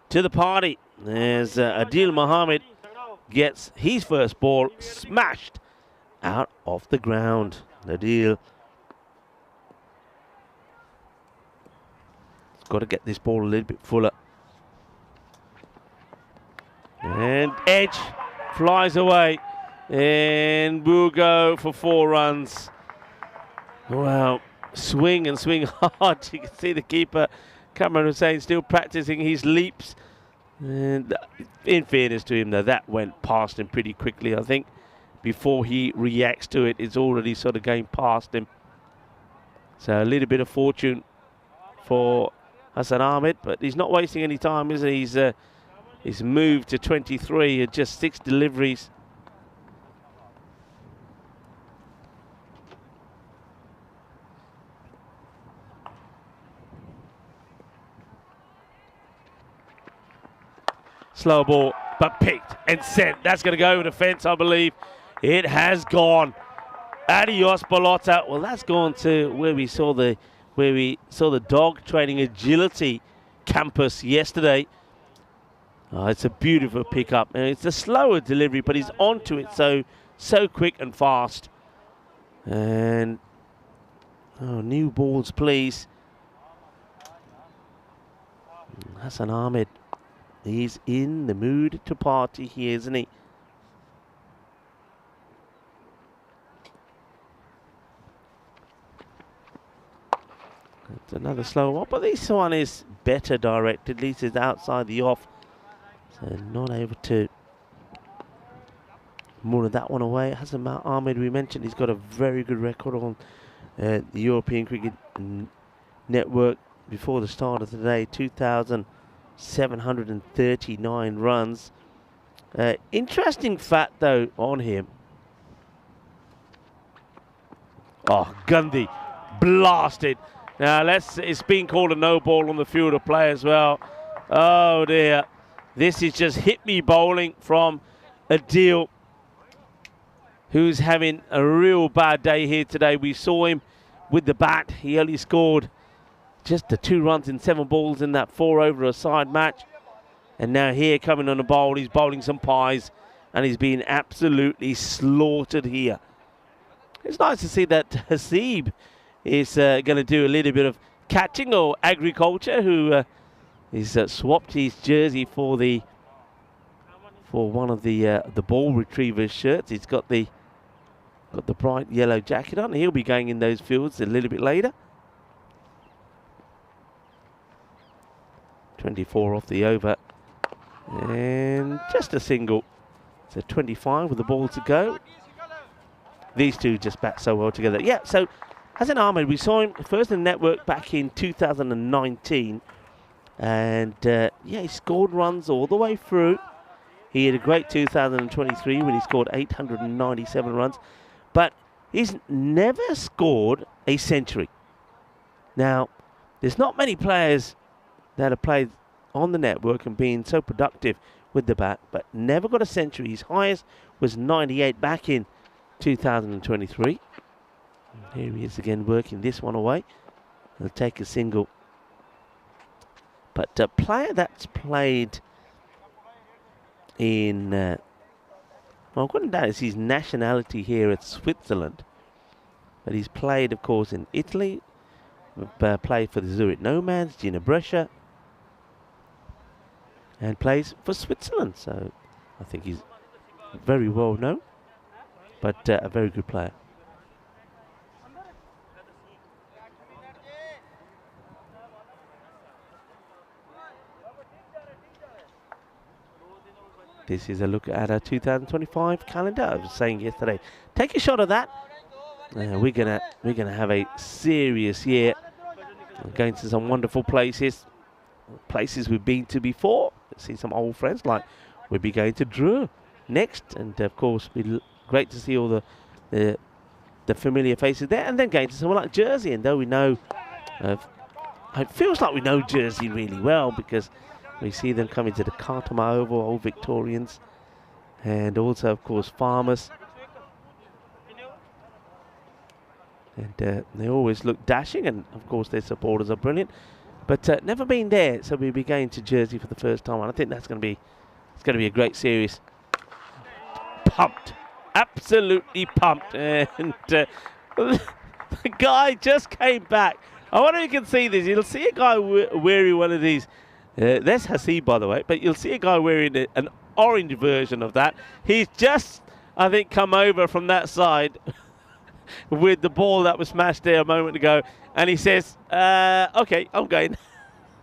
to the party. As Adil Mohammed gets his first ball smashed out of the ground. Adil has got to get this ball a little bit fuller. And edge flies away. And we'll go for 4 runs. Well, swing and swing hard. You can see the keeper, Cameron Hussain, still practicing his leaps. And in fairness to him, though, that went past him pretty quickly. I think before he reacts to it, it's already sort of going past him. So a little bit of fortune for Hassan Ahmed, but he's not wasting any time, is he? He's moved to 23 at just 6 deliveries. Slow ball, but picked and sent. That's going to go over the fence, I believe. It has gone. Adios, Bologna. Well, that's gone to where we saw the dog training agility campus yesterday. Oh, it's a beautiful pickup. And it's a slower delivery, but he's onto it so quick and fast. And new balls, please. Hassan Ahmed. He's in the mood to party here, isn't he? It's another slow one, but this one is better directed. At least it's outside the off. So not able to move that one away. Hassan Ahmed, we mentioned, he's got a very good record on the European Cricket Network before the start of the day. 2,739 runs. Interesting fact, though, on him. Oh, Gandhi blasted. Now, it's been called a no ball on the field of play as well. Oh, dear. This is just hit me bowling from Adil, who's having a real bad day here today. We saw him with the bat. He only scored just the 2 runs in 7 balls in that 4-over-a-side match. And now here coming on the bowl, he's bowling some pies, and he's being absolutely slaughtered here. It's nice to see that Hasib is going to do a little bit of catching, or agriculture, who he's swapped his jersey for one of the ball retrievers shirts. He's got the bright yellow jacket on. He'll be going in those fields a little bit later. 24 off the over, and just a single. So 25 with the ball to go. These two just bat so well together. Yeah, so Hassan Ahmed, we saw him first in the network back in 2019. And he scored runs all the way through. He had a great 2023 when he scored 897 runs. But he's never scored a century. Now, there's not many players that have played on the network and been so productive with the bat, but never got a century. His highest was 98 back in 2023. Here he is again working this one away. He'll take a single. But a player that's played in, well, what that is his nationality here at Switzerland. But he's played, of course, in Italy. Played for the Zurich Nomads, Gina Brescia. And plays for Switzerland. So I think he's very well known. But a very good player. This is a look at our 2025 calendar. I was saying yesterday, take a shot of that. We're gonna have a serious year. We're going to some wonderful places we've been to before. See some old friends, like we'll be going to Drew next, and of course, it'll be great to see all the familiar faces there, and then going to somewhere like Jersey. And though we know, it feels like we know Jersey really well because we see them coming to the Cartama Oval, old Victorians, and also, of course, farmers. And they always look dashing, and of course, their supporters are brilliant. But never been there, so we'll be going to Jersey for the first time, and I think that's going to be a great series. Pumped, absolutely pumped, and the guy just came back. I wonder if you can see this. You'll see a guy wearing one of these. That's Hasib, by the way, but you'll see a guy wearing an orange version of that. He's just, I think, come over from that side with the ball that was smashed there a moment ago, and he says, okay, I'm going.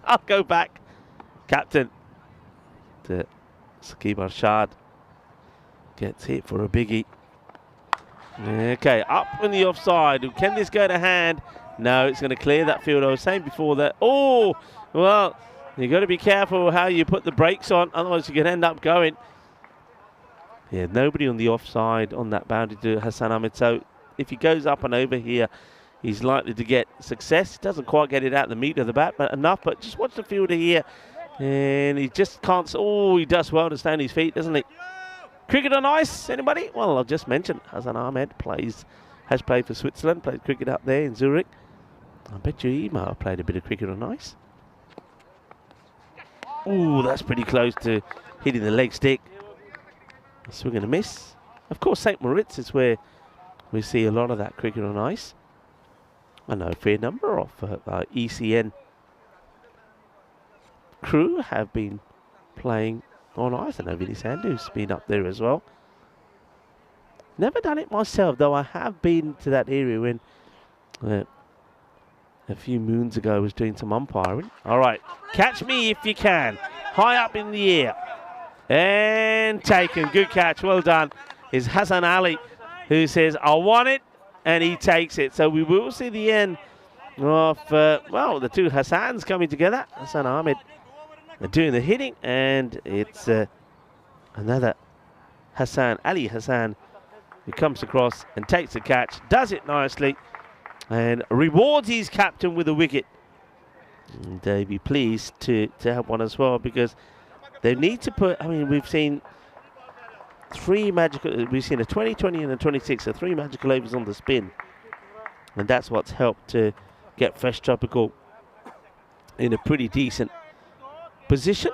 I'll go back. Captain to Saqib Arshad gets hit for a biggie. Okay, up on the offside. Can this go to hand? No, it's going to clear that field. I was saying before that, oh, well, you got to be careful how you put the brakes on, otherwise you can end up going. Yeah, nobody on the offside on that boundary to Hassan Ahmed. So if he goes up and over here, he's likely to get success. Doesn't quite get it out the meat of the bat, but enough. But just watch the fielder here. And he just can't. Oh, he does well to stay on his feet, doesn't he? Cricket on ice, anybody? Well, I've just mentioned Hassan Ahmed has played for Switzerland, played cricket up there in Zurich. I bet you he might have played a bit of cricket on ice. Oh, that's pretty close to hitting the leg stick. A swing and a miss. Of course, St. Moritz is where we see a lot of that cricket on ice. I know a fair number of ECN crew have been playing on ice. I know Vinny Sandhu's been up there as well. Never done it myself, though I have been to that area when a few moons ago I was doing some umpiring. All right, catch me if you can. High up in the air. And taken. Good catch. Well done. Is Hassan Ali, who says, I want it, and he takes it. So we will see the end of, well, the two Hassans coming together. Hassan Ahmed doing the hitting, and it's another Hassan, Ali Hassan, who comes across and takes the catch, does it nicely, and rewards his captain with a wicket. And they'd be pleased to have one as well, because they need to put, I mean, we've seen we've seen a 20, 20 and a 26, so 3 magical overs on the spin, and that's what's helped to get Fresh Tropical in a pretty decent position.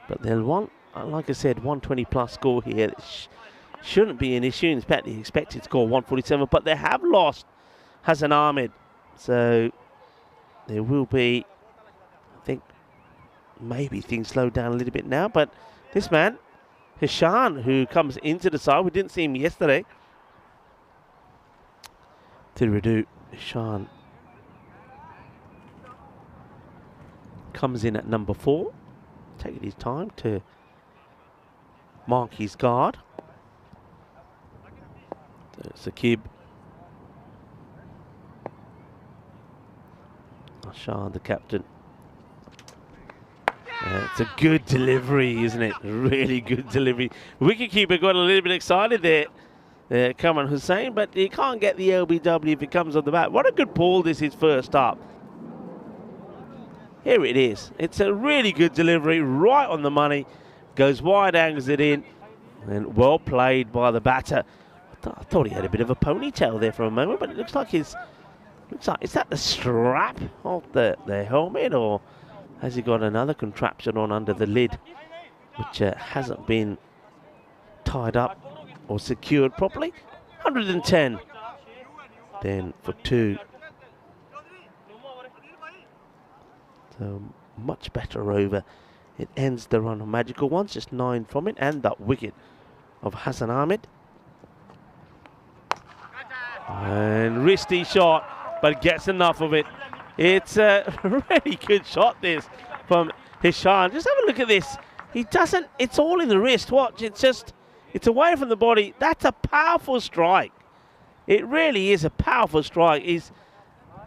But they'll want, like I said, 120 plus score here. It shouldn't be an issue. In fact, the expected score 147, but they have lost Hassan Ahmed, so there will be, I think, maybe things slow down a little bit now. But this man, Hishan, who comes into the side, we didn't see him yesterday. Thirudu Hishan comes in at number 4, taking his time to mark his guard. Sakib, Hishan, the captain. It's a good delivery, isn't it? Really good delivery. Wicketkeeper got a little bit excited there, Cameron Hussain, but he can't get the LBW if it comes on the bat. What a good ball this is first up. Here it is. It's a really good delivery, right on the money. Goes wide, angles it in, and well played by the batter. I thought he had a bit of a ponytail there for a moment, but it looks like is that the strap of the helmet, or has he got another contraption on under the lid which hasn't been tied up or secured properly? 110 then for 2. So much better over. It ends the run of magical ones, just 9 from it, and that wicket of Hassan Ahmed. And wristy shot, but gets enough of it. It's a really good shot, this, from Hishan. Just have a look at this. He doesn't, it's all in the wrist. Watch, it's away from the body. That's a powerful strike. It really is a powerful strike. He's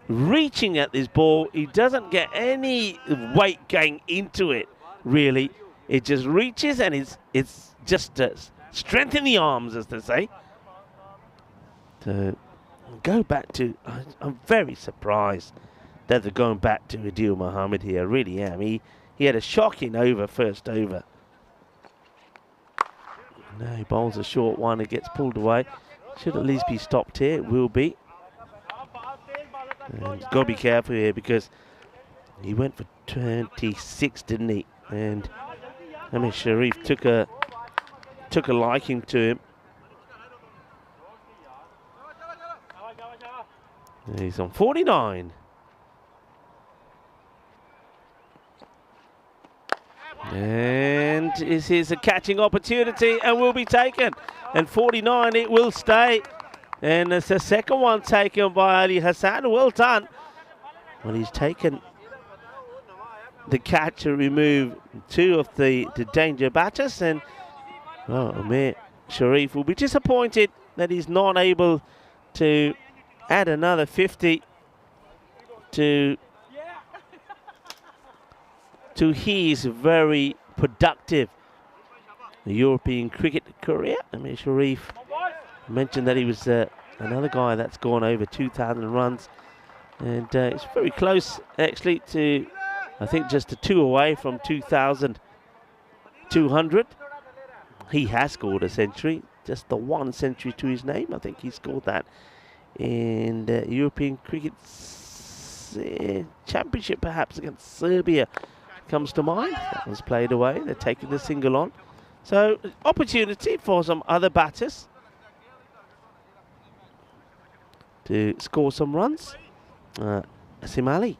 reaching at this ball. He doesn't get any weight going into it, really. It just reaches, and it's just strength in the arms, as they say. So go back to, I'm very surprised that they're going back to Adil Mohammed here. I really am. He had a shocking first over. No, he bowls a short one. It gets pulled away. Should at least be stopped here. It will be. And he's got to be careful here, because he went for 26, didn't he? And Sharif took a liking to him. And he's on 49. And this is a catching opportunity and will be taken. And 49, it will stay. And it's the second one taken by Ali Hassan. Well done. Well, he's taken the catch to remove 2 of the danger batters. And Amir Sharif will be disappointed that he's not able to add another 50 to his very productive European cricket career. Amir Sharif mentioned that he was another guy that's gone over 2,000 runs, and it's very close actually to I think just a 2 away from 2,200. He has scored a century, just the 1 century to his name. I think he scored that in the European Cricket Championship, perhaps against Serbia, comes to mind. That was played away. They're taking the single on. So, opportunity for some other batters to score some runs. Asim Ali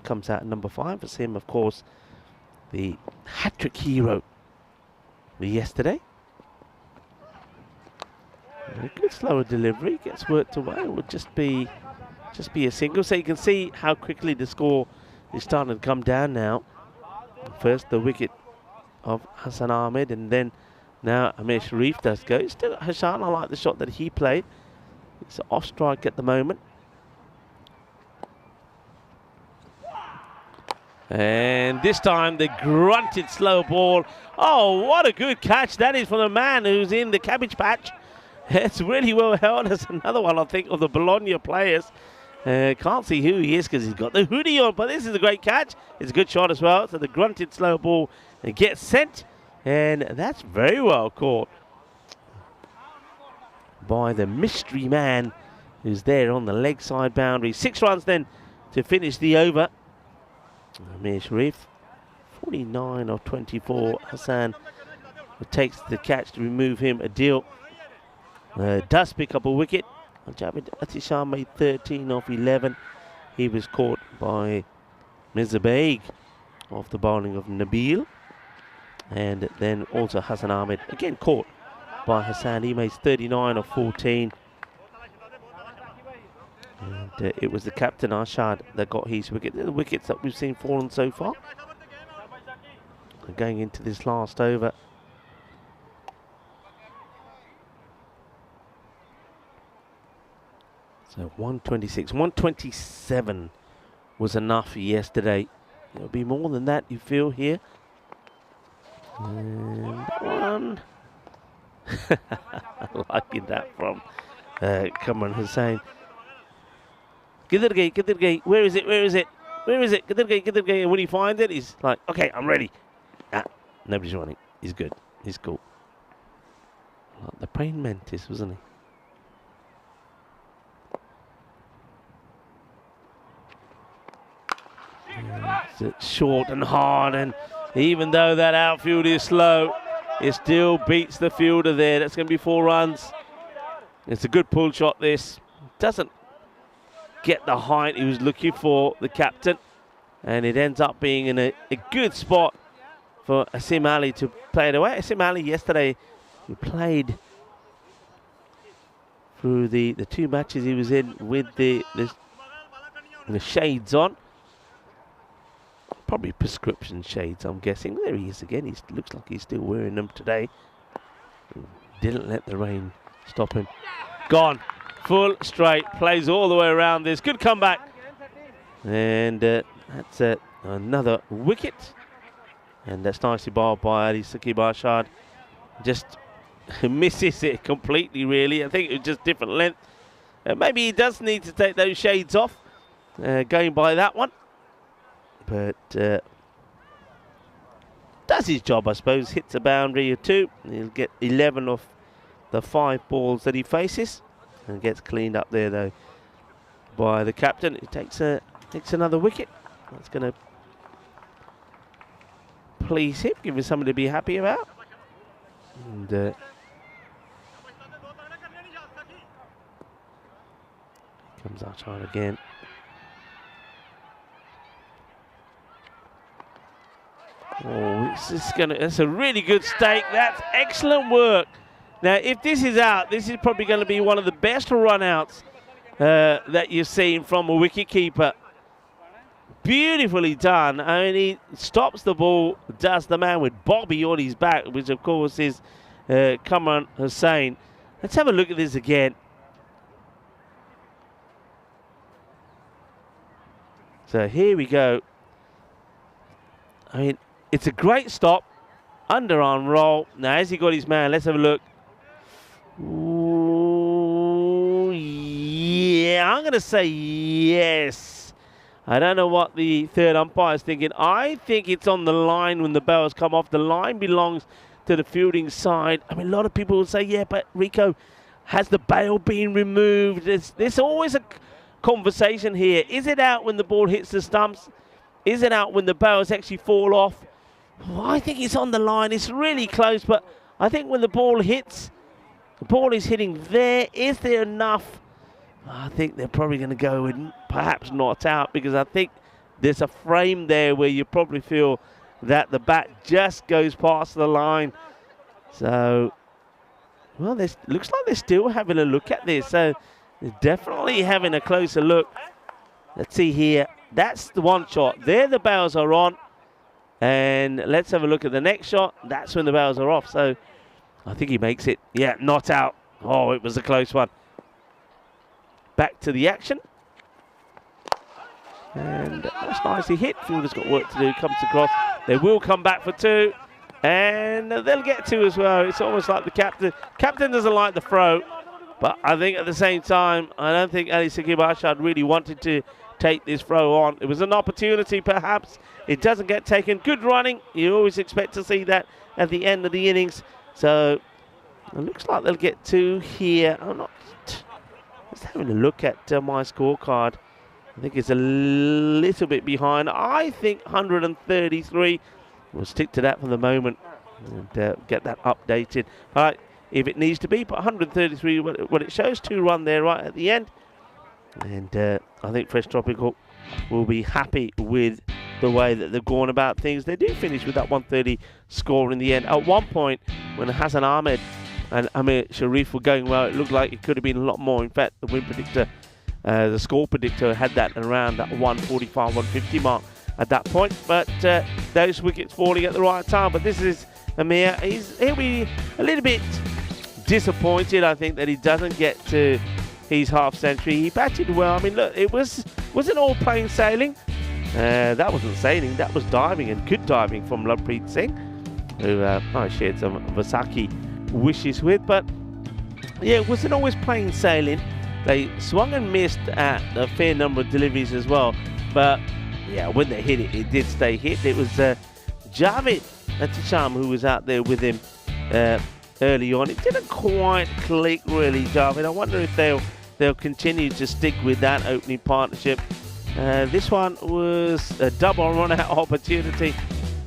comes out at number 5. Asim, of course, the hat-trick hero yesterday. A good slower delivery, gets worked away. It would just be a single. So you can see how quickly the score is starting to come down now. First the wicket of Hassan Ahmed, and then now Amir Sharif does go. Still Hassan, I like the shot that he played. It's off strike at the moment. And this time the grunted slow ball. Oh, what a good catch that is from the man who's in the cabbage patch. It's really well held. There's another one, I think, of the Bologna players. Can't see who he is because he's got the hoodie on, but this is a great catch. It's a good shot as well. So the grunted slow ball gets sent, and that's very well caught by the mystery man who's there on the leg side boundary. 6 runs then to finish the over. Amir Sharif, 49 of 24. Hassan takes the catch to remove him. Adil does pick up a wicket. Javed Atishar made 13 off 11. He was caught by Mirza Baig off the bowling of Nabil. And then also Hassan Ahmed, again caught by Hassan. He made 39 of 14. And it was the captain, Arshad, that got his wicket. The wickets that we've seen fallen so far. Going into this last over. So 126, 127 was enough yesterday. There'll be more than that, you feel, here. And one. Liking that from Kamran Hussain. Kidhar gayi, where is it? Kidhar gayi. And when he finds it, he's like, okay, I'm ready. Nobody's running. He's good. He's cool. Like the praying mantis, wasn't he? It's short and hard, and even though that outfield is slow, it still beats the fielder there. That's going to be 4 runs. It's a good pull shot, this. Doesn't get the height he was looking for, the captain, and it ends up being in a good spot for Asim Ali to play it away. Asim Ali yesterday, he played through the 2 matches he was in with the shades on. Probably prescription shades, I'm guessing. There he is again. He looks like he's still wearing them today. Didn't let the rain stop him. Gone. Full straight. Plays all the way around this. Good comeback. And that's another wicket. And that's nicely bowled by Ali Saqib Arshad. Just misses it completely, really. I think it was just different length. Maybe he does need to take those shades off. Going by that one. But does his job, I suppose. Hits a boundary or 2. He'll get 11 off the 5 balls that he faces. And gets cleaned up there, though, by the captain. He takes another wicket. That's going to please him, give him something to be happy about. And comes Arshad again. Oh, that's a really good stake. That's excellent work. Now, if this is out, this is probably going to be one of the best run-outs that you've seen from a wicket-keeper. Beautifully done. I mean, he stops the ball, does the man with Bobby on his back, which, of course, is Kamran Hussain. Let's have a look at this again. So here we go. I mean, it's a great stop. Underarm roll. Now, has he got his man? Let's have a look. Ooh, yeah, I'm going to say yes. I don't know what the third umpire is thinking. I think it's on the line when the bells come off. The line belongs to the fielding side. I mean, a lot of people will say, yeah, but Rico, has the bail been removed? There's always a conversation here. Is it out when the ball hits the stumps? Is it out when the bails actually fall off? Well, I think it's on the line. It's really close, but I think when the ball hits, the ball is hitting there. Is there enough? I think they're probably going to go with perhaps not out, because I think there's a frame there where you probably feel that the bat just goes past the line. So, well, this looks like they're still having a look at this. So they're definitely having a closer look. Let's see here. That's the one shot. There the bails are on. And let's have a look at the next shot. That's when the bails are off. So I think he makes it. Yeah, not out. Oh, it was a close one. Back to the action. And that's nicely hit. Fielder's got work to do. Comes across. They will come back for two. And they'll get two as well. It's almost like the captain. Captain doesn't like the throw. But I think at the same time, I don't think Ali Sakib Arshad really wanted to take this throw on. It was an opportunity, perhaps. It doesn't get taken. Good running. You always expect to see that at the end of the innings. So it looks like they'll get two here. I'm not just having a look at my scorecard. I think it's a little bit behind. I think 133. We'll stick to that for the moment and get that updated. All right, if it needs to be, but 133, well, it shows 2-run there right at the end. And I think Fresh Tropical will be happy with the way that they've gone about things. They do finish with that 130 score in the end. At one point, when Hassan Ahmed and Amir Sharif were going well, it looked like it could have been a lot more. In fact, the win predictor, the score predictor, had that around that 145, 150 mark at that point. But those wickets falling at the right time. But this is Amir. He'll be a little bit disappointed, I think, that he doesn't get to his half century. He batted well. I mean, look, it wasn't all plain sailing. That wasn't sailing, that was diving, and good diving from Lovepreet Singh, who I shared some Vasaki wishes with. But yeah, it wasn't always plain sailing. They swung and missed at a fair number of deliveries as well. But yeah, when they hit it, it did stay hit. It was Javed Atisham who was out there with him early on. It didn't quite click really, Javed. I wonder if they'll continue to stick with that opening partnership. This one was a double run-out opportunity,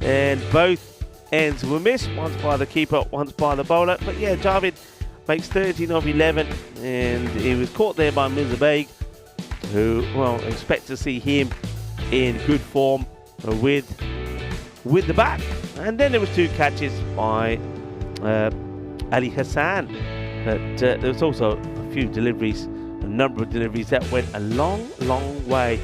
and both ends were missed. Once by the keeper, once by the bowler. But yeah, Javed makes 13 of 11, and he was caught there by Mirza Baig, who, well, expect to see him in good form with the bat. And then there was two catches by Ali Hassan. But there was also a few deliveries, a number of deliveries that went a long, long way.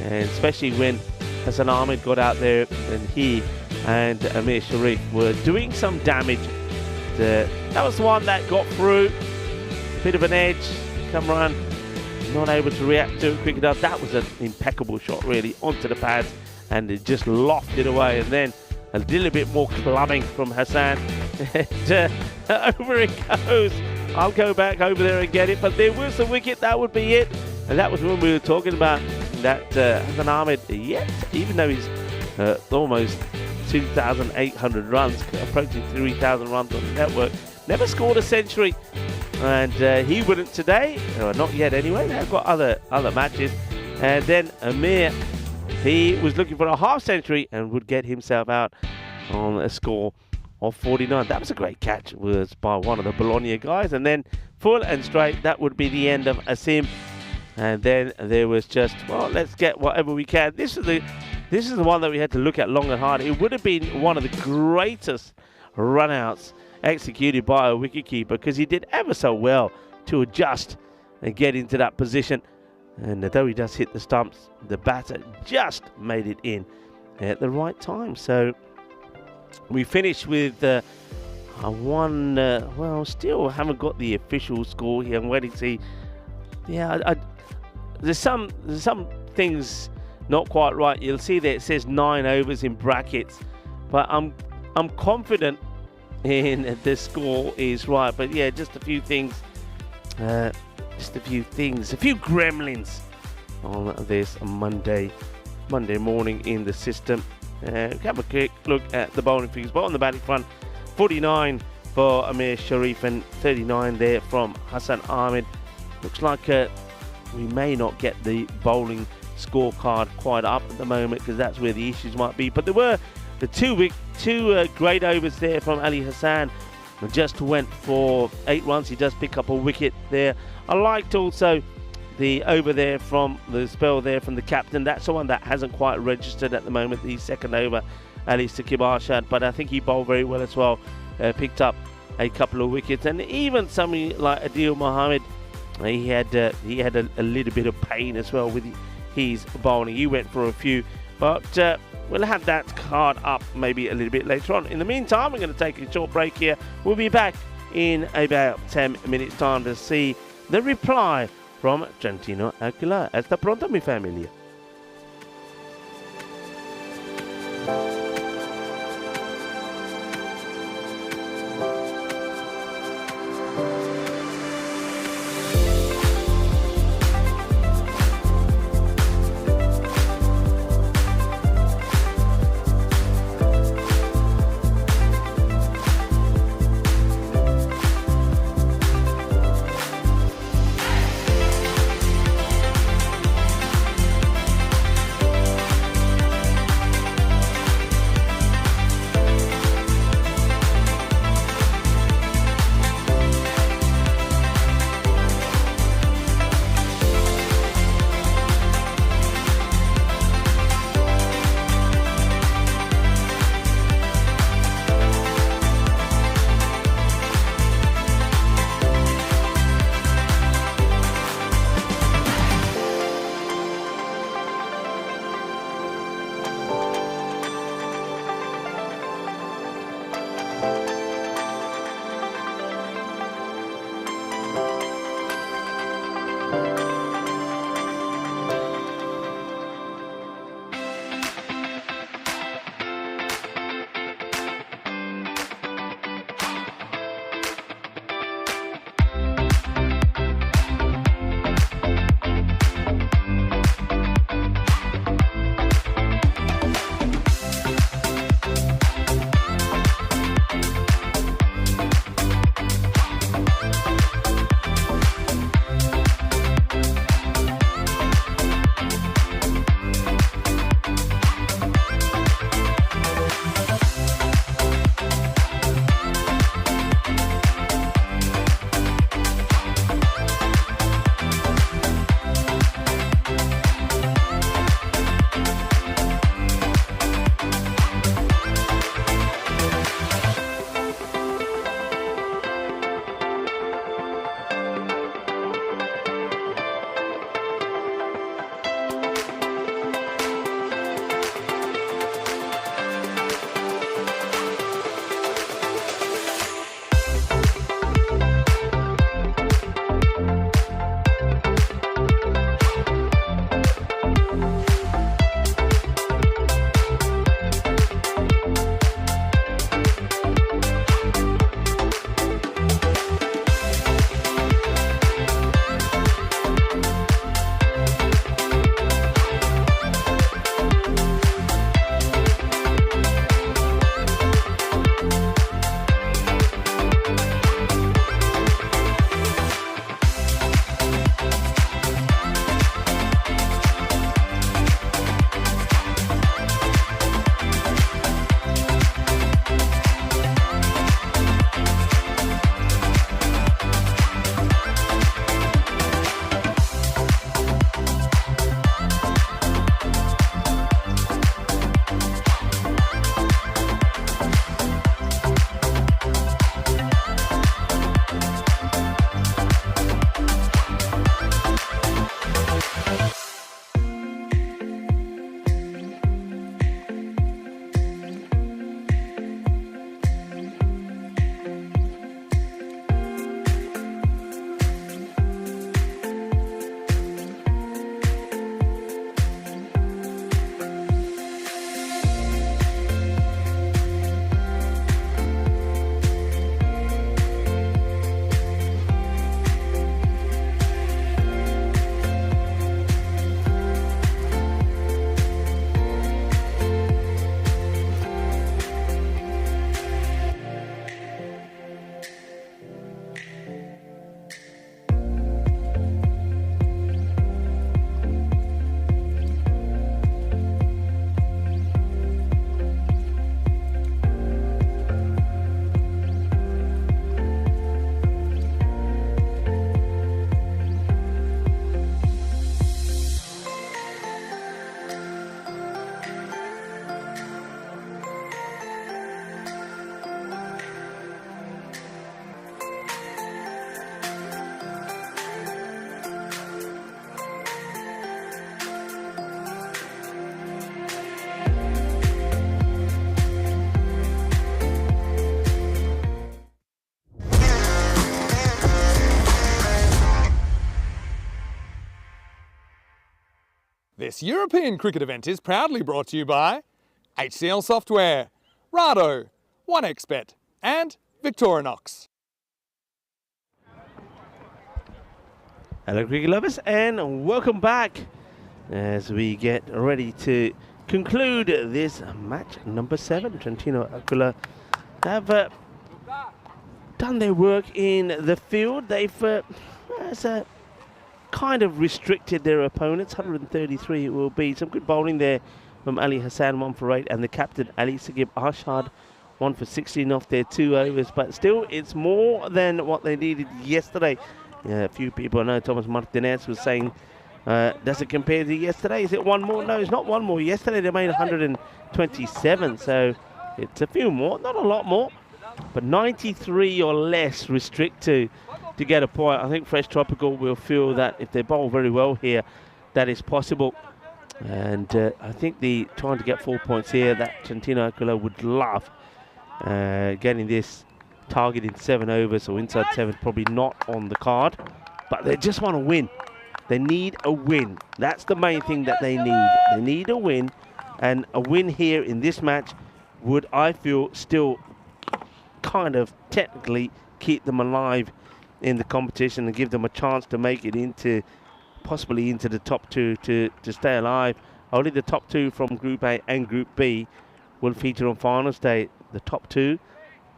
And especially when Hassan Ahmed got out there and he and Amir Sharif were doing some damage. That was the one that got through. Bit of an edge. Kamran not able to react to it quick enough. That was an impeccable shot, really, onto the pads, and it just lofted away. And then a little bit more clubbing from Hassan. And over it goes. I'll go back over there and get it. But there was a wicket. That would be it. And that was when we were talking about that Hassan Ahmed, yet, even though he's almost 2,800 runs, approaching 3,000 runs on the network, never scored a century. And he wouldn't today, or not yet anyway. They've got other matches. And then Amir, he was looking for a half century and would get himself out on a score of 49. That was a great catch. It was by one of the Bologna guys. And then full and straight, that would be the end of Asim. And then there was just, well, let's get whatever we can. This is the one that we had to look at long and hard. It would have been one of the greatest run-outs executed by a wicketkeeper, because he did ever so well to adjust and get into that position. And though he does hit the stumps, the batter just made it in at the right time. So we finished with one, well, still haven't got the official score here. I'm waiting to see. Yeah, there's some things not quite right. You'll see that it says 9 overs in brackets, but I'm confident in the score is right. But yeah, just a few things, a few gremlins on this Monday Monday morning in the system. Have a quick look at the bowling figures. But on the batting front, 49 for Amir Sharif and 39 there from Hassan Ahmed. Looks like we may not get the bowling scorecard quite up at the moment, because that's where the issues might be. But there were the two great overs there from Ali Hassan. Just went for 8 runs. He does pick up a wicket there. I liked also the over there from the spell there from the captain. That's the one that hasn't quite registered at the moment, the second over, Ali Saqib Arshad, but I think he bowled very well as well. Picked up a couple of wickets, and even somebody like Adil Mohammed, he had a little bit of pain as well with his bowling. He went for a few, but we'll have that card up maybe a little bit later on. In the meantime, we're going to take a short break here. We'll be back in about 10 minutes time to see the reply from Trentino Aguilar. Hasta pronto, mi familia. This European cricket event is proudly brought to you by HCL Software, Rado, 1xBet and Victorinox. Hello cricket lovers and welcome back as we get ready to conclude this match number 7. Trentino Aquila have done their work in the field. They've kind of restricted their opponents. 133 it will be. Some good bowling there from Ali Hassan, 1 for 8, and the captain Ali Sagib Arshad, 1 for 16 off their 2 overs. But still, it's more than what they needed yesterday. Yeah, a few people, I know Thomas Martinez was saying, does it compare to yesterday? Is it one more? No, it's not one more. Yesterday they made 127, so it's a few more, not a lot more. But 93 or less restrict to get a point. I think Fresh Tropical will feel that if they bowl very well here, that is possible. And I think trying to get 4 points here, that Trentino Aquila would love. Getting this target in 7 overs or inside 7, probably not on the card. But they just want to win. They need a win. That's the main thing that they need. They need a win. And a win here in this match would, I feel, still kind of technically keep them alive in the competition and give them a chance to make it into, possibly into the top 2 to stay alive. Only the top 2 from Group A and Group B will feature on finals day. The top 2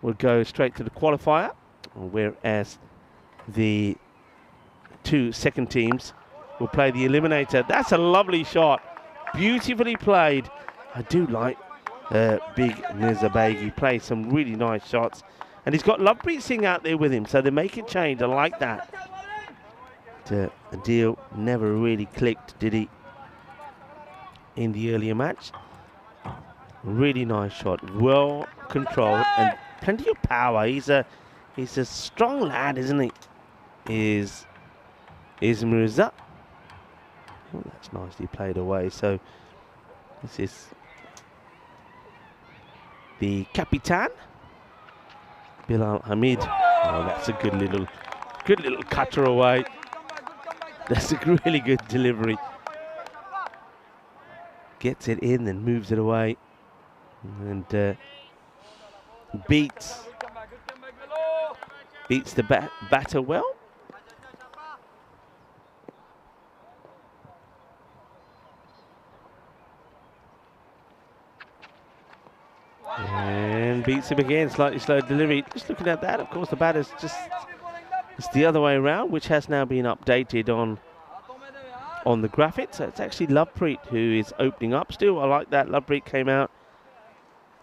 will go straight to the qualifier, whereas the 2 second teams will play the eliminator. That's a lovely shot, beautifully played. I do like Big Nizabeg. He plays some really nice shots. And he's got Lovepreet Singh out there with him, so they make a change. I like that. Adil never really clicked, did he, in the earlier match? Really nice shot, well controlled, and plenty of power. He's a strong lad, isn't he? Is Mirza? Oh, that's nicely played away. So this is the Capitan, Bilal Hamid. Oh, that's a good little cutter away. That's a really good delivery. Gets it in and moves it away, and beats the batter well. And beats him again, slightly slow delivery. Just looking at that, of course, the batter's just, it's the other way around, which has now been updated on the graphics. So it's actually Lovepreet who is opening up still. I like that. Lovepreet came out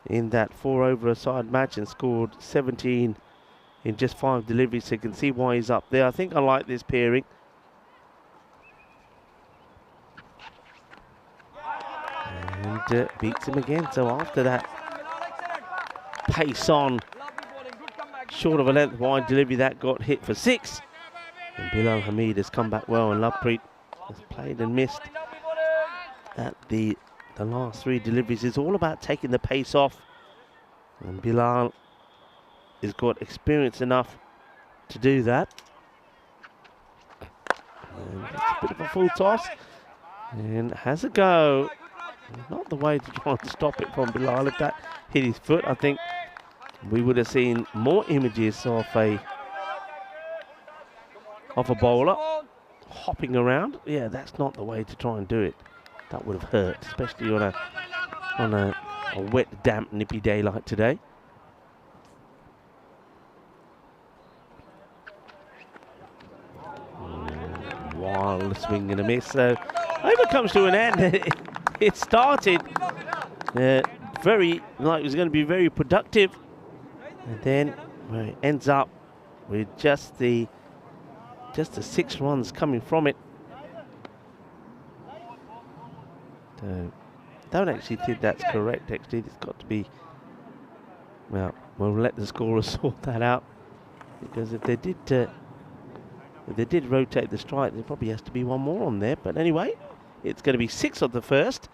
in that 4 over a side match and scored 17 in just 5 deliveries, so you can see why he's up there. I think I like this pairing. And beats him again. So after that pace on, short of a length wide delivery, that got hit for 6. And Bilal Hamid has come back well, and Lovepreet has played and missed at the last 3 deliveries. It's all about taking the pace off, and Bilal has got experience enough to do that. And it's a bit of a full toss, and has a go. Not the way to try and stop it from Bilal. If that hit his foot, I think we would have seen more images of a bowler hopping around. Yeah, that's not the way to try and do it. That would have hurt, especially on a wet, damp, nippy day like today. Wild swing and a miss. So over comes to an end. It started very, like it was going to be very productive, and then it ends up with just the 6 runs coming from it. Don't actually think that's correct. Actually, it's got to be. Well, we'll let the scorers sort that out, because if they did rotate the strike, there probably has to be one more on there. But anyway, it's going to be 6 on the first,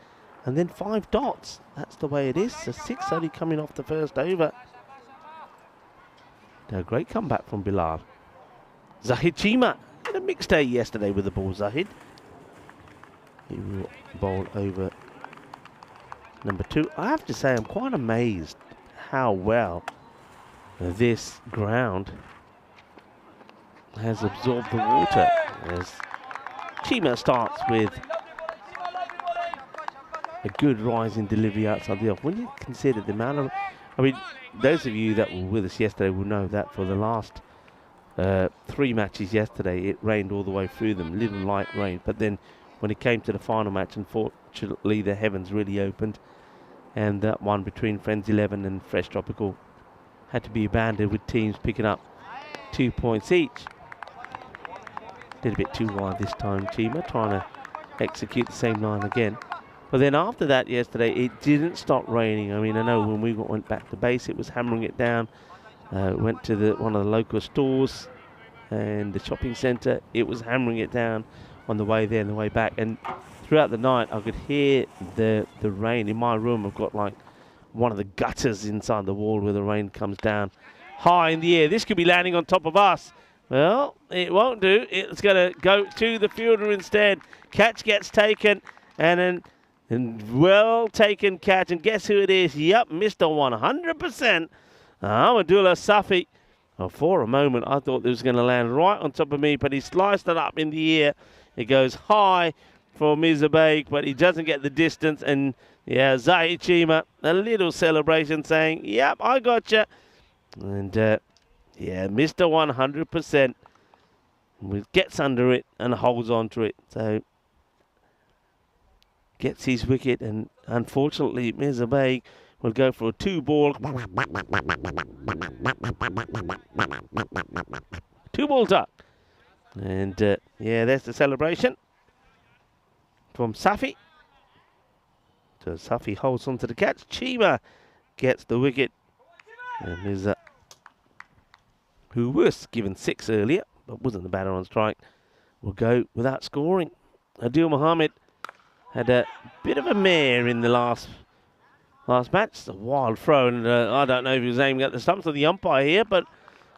and then 5 dots. That's the way it is. So 6 only coming off the first over. A great comeback from Bilal. Zahid Chima had a mixed day yesterday with the ball, Zahid. He will bowl over number 2. I have to say, I'm quite amazed how well this ground has absorbed the water. As Chima starts with a good rise in delivery outside the off. When you consider the amount of, I mean, those of you that were with us yesterday will know that for the last 3 matches yesterday, it rained all the way through them, little light rain. But then when it came to the final match, unfortunately, the heavens really opened. And that one between Friends 11 and Fresh Tropical had to be abandoned, with teams picking up 2 points each. Did a bit too wide this time, Chima, trying to execute the same line again. But then after that yesterday, it didn't stop raining. I mean, I know when we went back to base, it was hammering it down. Went to one of the local stores and the shopping centre. It was hammering it down on the way there and the way back. And throughout the night, I could hear the rain. In my room, I've got like one of the gutters inside the wall where the rain comes down high in the air. This could be landing on top of us. Well, it won't do. It's going to go to the fielder instead. Catch gets taken, and well taken catch. And guess who it is? Yep, Mr. 100%. Amadullah Safi. Oh, for a moment, I thought it was going to land right on top of me, but he sliced it up in the air. It goes high for Mizabeik, but he doesn't get the distance. And yeah, Zahid Chima, a little celebration saying, yep, I got you. And yeah, Mr. 100% gets under it and holds on to it. So gets his wicket, and unfortunately, Mizabeik will go for a 2-ball. 2 balls up. And yeah, there's the celebration from Safi. So Safi holds on to the catch. Chima gets the wicket. And Miza, who was given 6 earlier, but wasn't the batter on strike, will go without scoring. Adil Mohammed had a bit of a mare in the last match. It's a wild throw, and I don't know if he was aiming at the stumps of the umpire here, but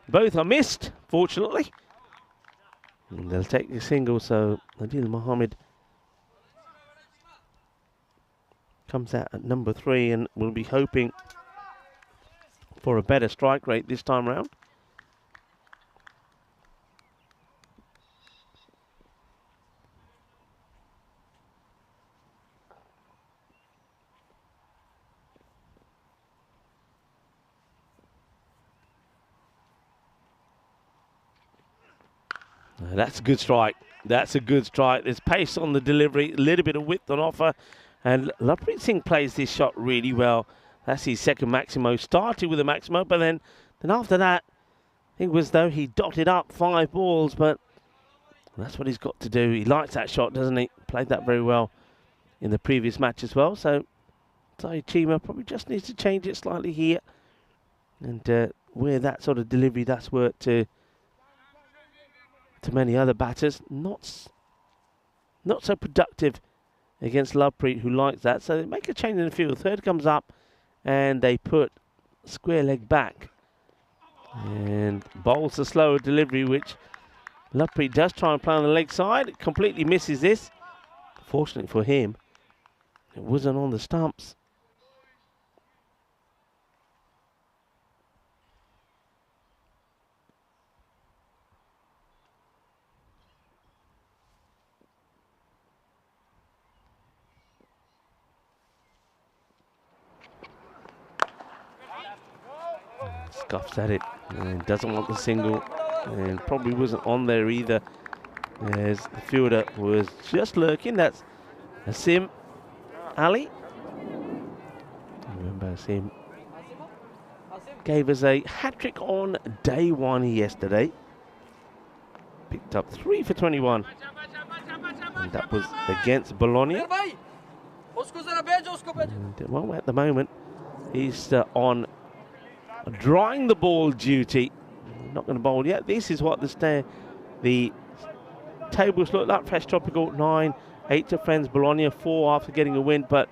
both are missed, fortunately. And they'll take the single, so Adil Mohammed comes out at number 3 and will be hoping for a better strike rate this time round. That's a good strike. That's a good strike. There's pace on the delivery, a little bit of width on offer. And Lovepreet Singh plays this shot really well. That's his second Maximo. Started with a Maximo, but then after that, it was though he dotted up 5 balls, but that's what he's got to do. He likes that shot, doesn't he? Played that very well in the previous match as well. So Chima probably just needs to change it slightly here. And where that sort of delivery, that's worked to many other batters. Not so productive against Lovepreet, who likes that. So they make a change in the field. Third comes up, and they put square leg back. And bowls a slower delivery, which Lovepreet does try and play on the leg side. It completely misses this. Fortunately for him, it wasn't on the stumps. Scuffs at it and doesn't want the single, and probably wasn't on there either, as the fielder was just lurking. That's Asim Ali. Remember, Asim gave us a hat-trick on day 1 yesterday. Picked up 3 for 21, and that was against Bologna. And, well, at the moment, he's on drying the ball duty. Not going to bowl yet. This is what the tables look like. Fresh Tropical 9, 8 to Friends Bologna, 4 after getting a win. But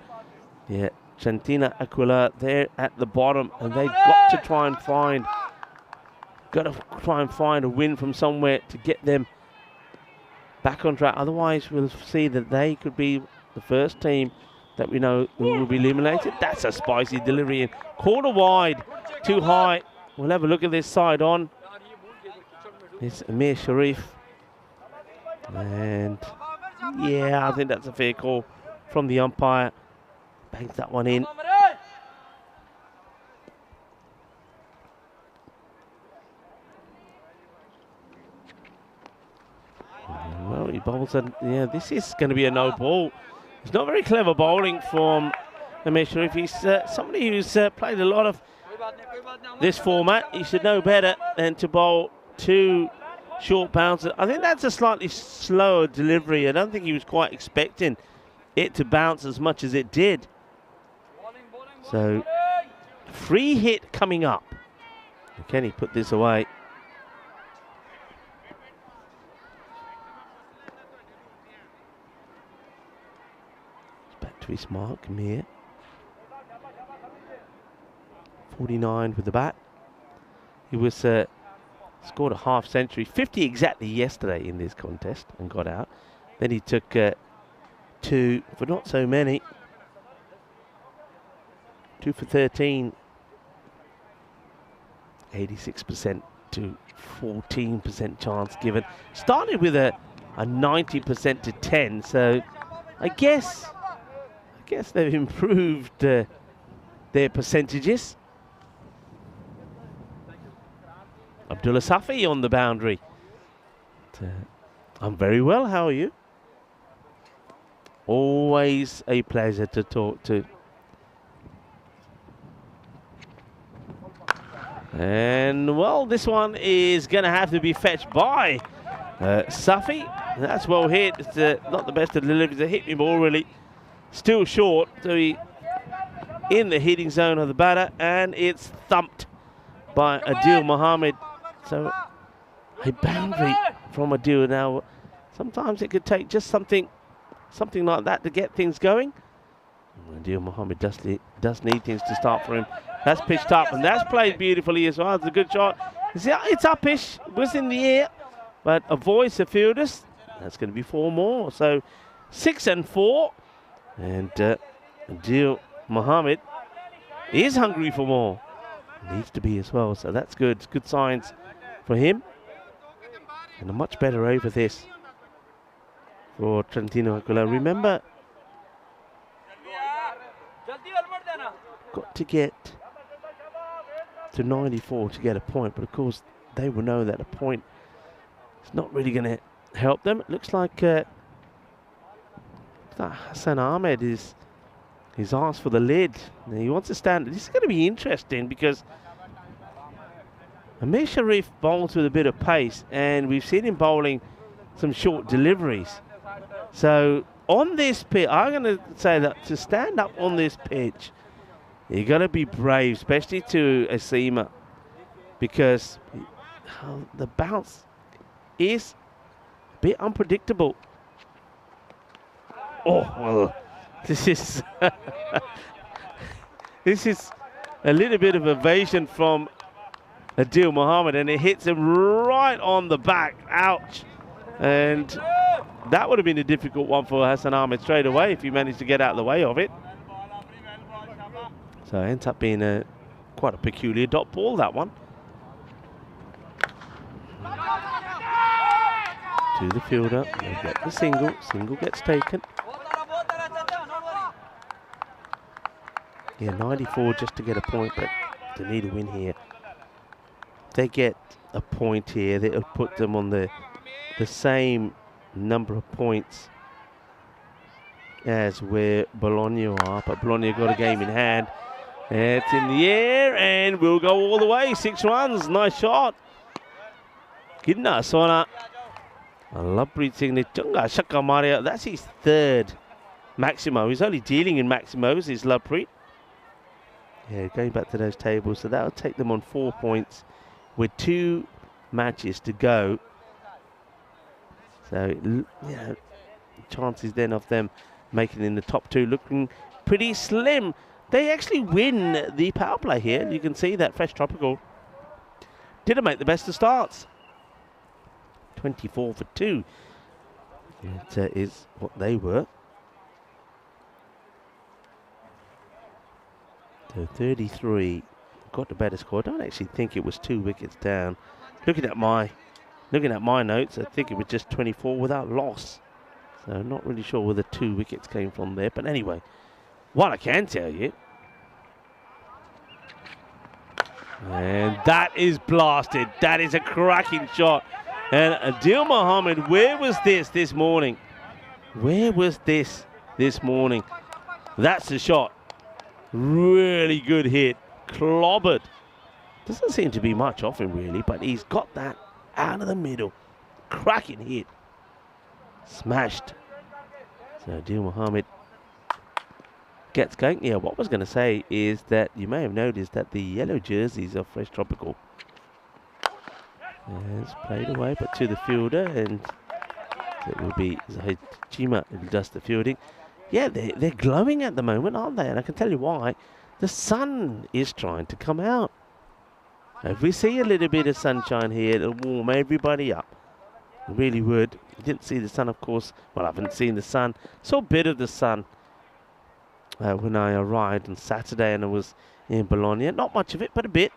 yeah, Chantina Aquila there at the bottom, and they've got to try and find a win from somewhere to get them back on track. Otherwise, we'll see that they could be the first team that we know who will be eliminated. That's a spicy delivery in. Quarter wide, too high. We'll have a look at this side on. It's Amir Sharif. And yeah, I think that's a fair call from the umpire. Bangs that one in. Well, he bowls and yeah, this is going to be a no ball. It's not very clever bowling from Amir Sharif. He's somebody who's played a lot of this format. He should know better than to bowl 2 short bounces. I think that's a slightly slower delivery. I don't think he was quite expecting it to bounce as much as it did. So, free hit coming up. Can he put this away? Back to his mark, Mir. 49 with the bat. He was scored a half century, 50 exactly yesterday in this contest and got out. Then he took 2 for not so many. 2 for 13. 86% to 14% chance given. Started with a 90% to 10, so I guess they've improved their percentages. Abdullah Safi on the boundary. I'm very well, how are you? Always a pleasure to talk to. And well, this one is going to have to be fetched by Safi. That's well hit. It's not the best of deliveries. A hit me ball really. Still short. So he in the hitting zone of the batter, and it's thumped by Adil Mohammed. So a boundary from Adil. Now, sometimes it could take just something like that to get things going. Adil Mohammed does need things to start for him. That's pitched up, and that's played beautifully as well. It's a good shot. It's uppish, it was in the air, but avoids the fielders. That's going to be 4 more. So 6 and 4. And Adil Mohammed is hungry for more. Needs to be as well, so that's good. It's good signs for him. And a much better over this for Trentino Aquila. Remember, got to get to 94 to get a point, but of course they will know that a point is not really going to help them. It looks like Hassan Ahmed is asked for the lid. Now he wants to stand. This is going to be interesting because Amir Sharif bowls with a bit of pace, and we've seen him bowling some short deliveries. So on this pitch, I'm going to say that to stand up on this pitch, you got to be brave, especially to a seamer, because the bounce is a bit unpredictable. Oh, well, this is this is a little bit of evasion from Adil Mohammed, and it hits him right on the back. Ouch. And that would have been a difficult one for Hassan Ahmed straight away if he managed to get out of the way of it. So it ends up being quite a peculiar dot ball, that one. To the fielder, they get the single. Single gets taken. Yeah, 94 just to get a point, but they need a win here. If they get a point here, that'll put them on the same number of points as where Bologna are, but Bologna got a game in hand. It's in the air and we'll go all the way. 6 runs, nice shot. Gidna Sona. Lovely Chunga Shaka Maria. That's his 3rd Maximo. He's only dealing in Maximos, is Lovepreet. Yeah, going back to those tables, so that'll take them on 4 points with 2 matches to go. So, yeah, chances then of them making in the top 2 looking pretty slim. They actually win the power play here. You can see that Fresh Tropical didn't make the best of starts. 24 for 2. It is what they were. So 33 got the better score. I don't actually think it was 2 wickets down. Looking at my notes, I think it was just 24 without loss. So I'm not really sure where the 2 wickets came from there. But anyway, what I can tell you, and that is blasted. That is a cracking shot. And Adil Mohammed, where was this morning? Where was this morning? That's the shot. Really good hit. Clobbered. Doesn't seem to be much off him really, but he's got that out of the middle. Cracking hit. Smashed. So Adil Mohammed gets going. Yeah, what I was going to say is that you may have noticed that the yellow jerseys of Fresh Tropical has played away, but to the fielder, and it will be Zahid who does the fielding. Yeah, they're glowing at the moment, aren't they? And I can tell you why. The sun is trying to come out. If we see a little bit of sunshine here, it'll warm everybody up. It really would. Didn't see the sun, of course. Well, I haven't seen the sun. Saw a bit of the sun when I arrived on Saturday and I was in Bologna. Not much of it, but a bit.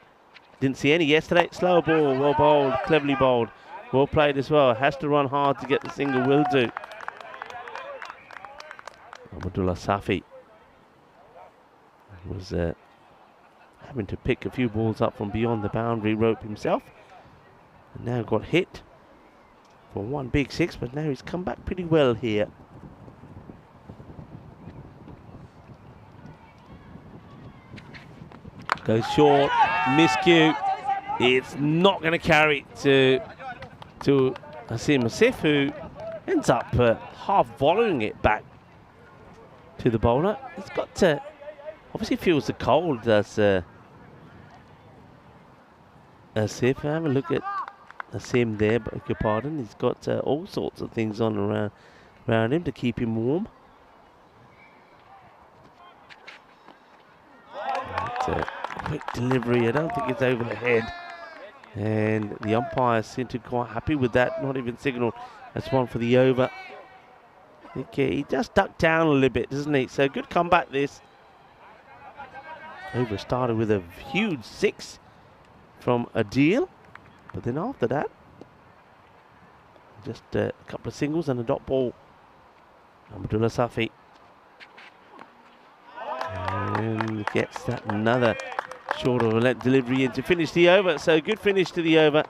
Didn't see any yesterday. Slow ball, well bowled, cleverly bowled. Well played as well. Has to run hard to get the single, will do. Abdullah Safi was having to pick a few balls up from beyond the boundary rope himself. And now got hit for 1 big 6, but now he's come back pretty well here. Goes short, miscue. It's not going to carry to Asim Asif, who ends up half volleying it back to the bowler. He's got to, obviously feels the cold, does Asif. Have a look at Asim there, beg your pardon. He's got all sorts of things on around him to keep him warm. Quick delivery, I don't think it's over the head. And the umpires seem to be quite happy with that, not even signalled. That's one for the over. Okay, he just ducked down a little bit, doesn't he? So good comeback this. Over started with a huge 6 from Adil. But then after that, just a couple of singles and a dot ball. Abdullah Safi. And gets that another short of a let delivery in to finish the over. So good finish to the over.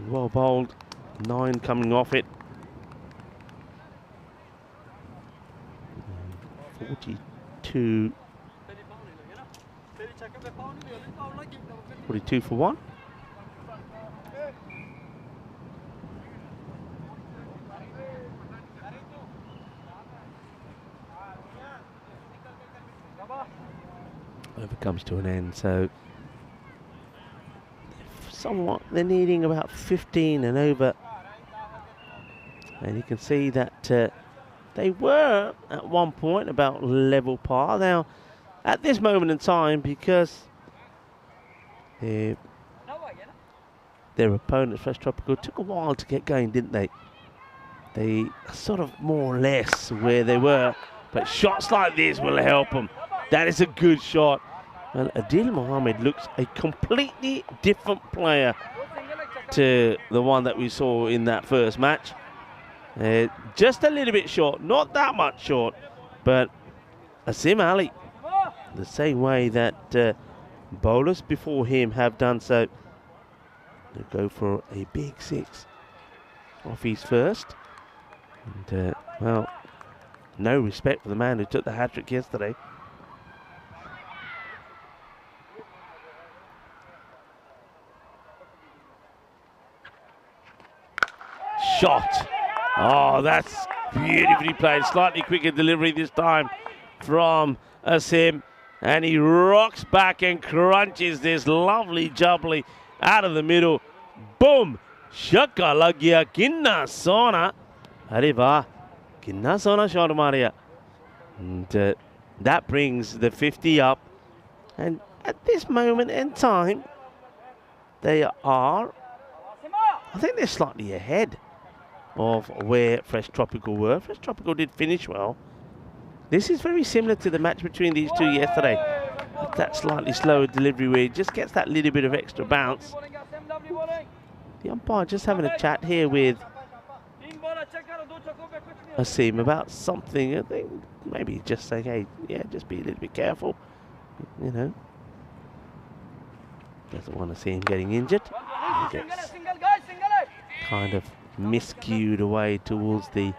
Well bowled. 9 coming off it. 42 for 1. Over comes to an end, so somewhat they're needing about 15 and over, and you can see that they were at one point about level par. Now at this moment in time, because their opponents, Fresh Tropical, took a while to get going, didn't they? They sort of more or less where they were, but shots like this will help them. That is a good shot. Well, Adil Mohammed looks a completely different player to the one that we saw in that first match. Just a little bit short, not that much short, but Asim Ali, the same way that bowlers before him have done so. They'll go for a big 6 off his first. And, well, no respect for the man who took the hat-trick yesterday. Shot. Oh, that's beautifully played. Slightly quicker delivery this time from Asim. And he rocks back and crunches this lovely jubbly out of the middle. Boom! Shakka lag gaya, kinna sona. Are vaah, kinna sona shot mariya. And that brings the 50 up. And at this moment in time, they are, I think they're slightly ahead of where Fresh Tropical were. Fresh Tropical did finish well. This is very similar to the match between these two yesterday. That slightly slower delivery where he just gets that little bit of extra bounce. The umpire just having a chat here with Asim about something. I think maybe just saying, hey, yeah, just be a little bit careful. You know, doesn't want to see him getting injured. He gets kind of miscued away towards the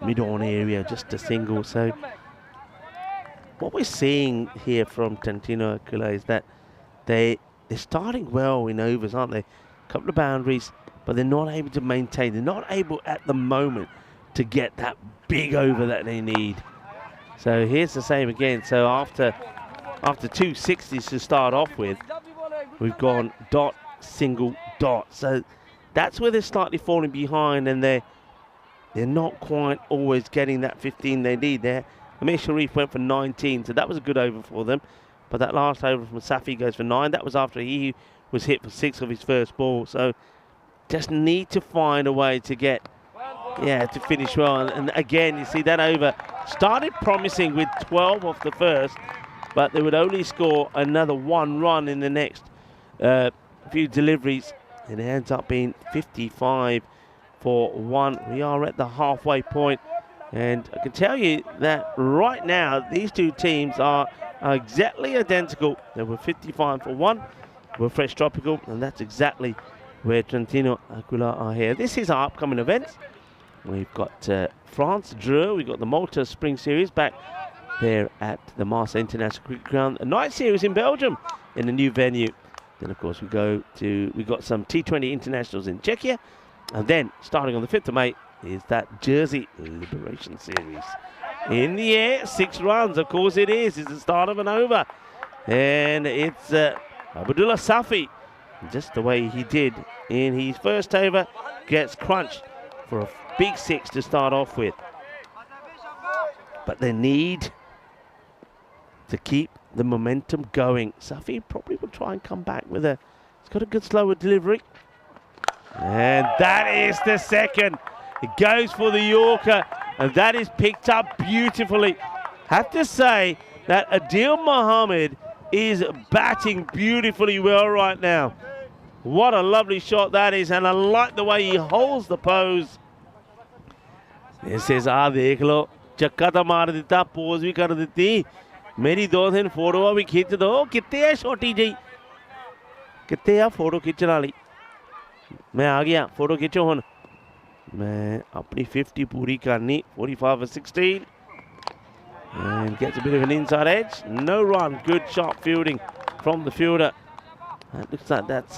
mid-on area, just a single. So what we're seeing here from Trentino Aquila is that they're starting well in overs, aren't they? A couple of boundaries, but they're not able to maintain. They're not able at the moment to get that big over that they need. So here's the same again. So after 260s to start off with, we've gone dot, single, dot. So that's where they're slightly falling behind, and they're not quite always getting that 15 they need there. Amir Sharif went for 19, so that was a good over for them. But that last over from Safi goes for 9. That was after he was hit for 6 of his first ball. So just need to find a way to get, to finish well. And again, you see that over started promising with 12 off the first, but they would only score another 1 run in the next few deliveries. And it ends up being 55 for 1. We are at the halfway point. And I can tell you that right now, these two teams are exactly identical. They were 55 for 1, were Fresh Tropical, and that's exactly where Trentino Aquila are here. This is our upcoming events. We've got France, Dreux, we've got the Malta Spring Series back there at the Marseille International Cricket Ground. A night series in Belgium in the new venue. Then, of course, we've got some T20 internationals in Czechia. And then, starting on the 5th of May, is that Jersey Liberation Series. In the air, 6 runs, of course it is. It's the start of an over. And it's Abdullah Safi, just the way he did in his first over, gets crunched for a big 6 to start off with. But they need to keep the momentum going. Safi probably will try and come back with he's got a good slower delivery. And that is the second. It goes for the Yorker, and that is picked up beautifully. Have to say that Adil Mohammed is batting beautifully well right now. What a lovely shot that is, and I like the way he holds the pose. This is dekh lo, chakka ta maar dita, pose bhi kar diti. Meri 2-3 photo bhi khich do. Kitte hai shoti ji? Kitte hai photo khichne wali? मैं आ गया, photo खींचो हुन। मैं अपनी 50 पूरी करनी, 45 for 16. And gets a bit of an inside edge. No run, good sharp fielding from the fielder. It looks like that's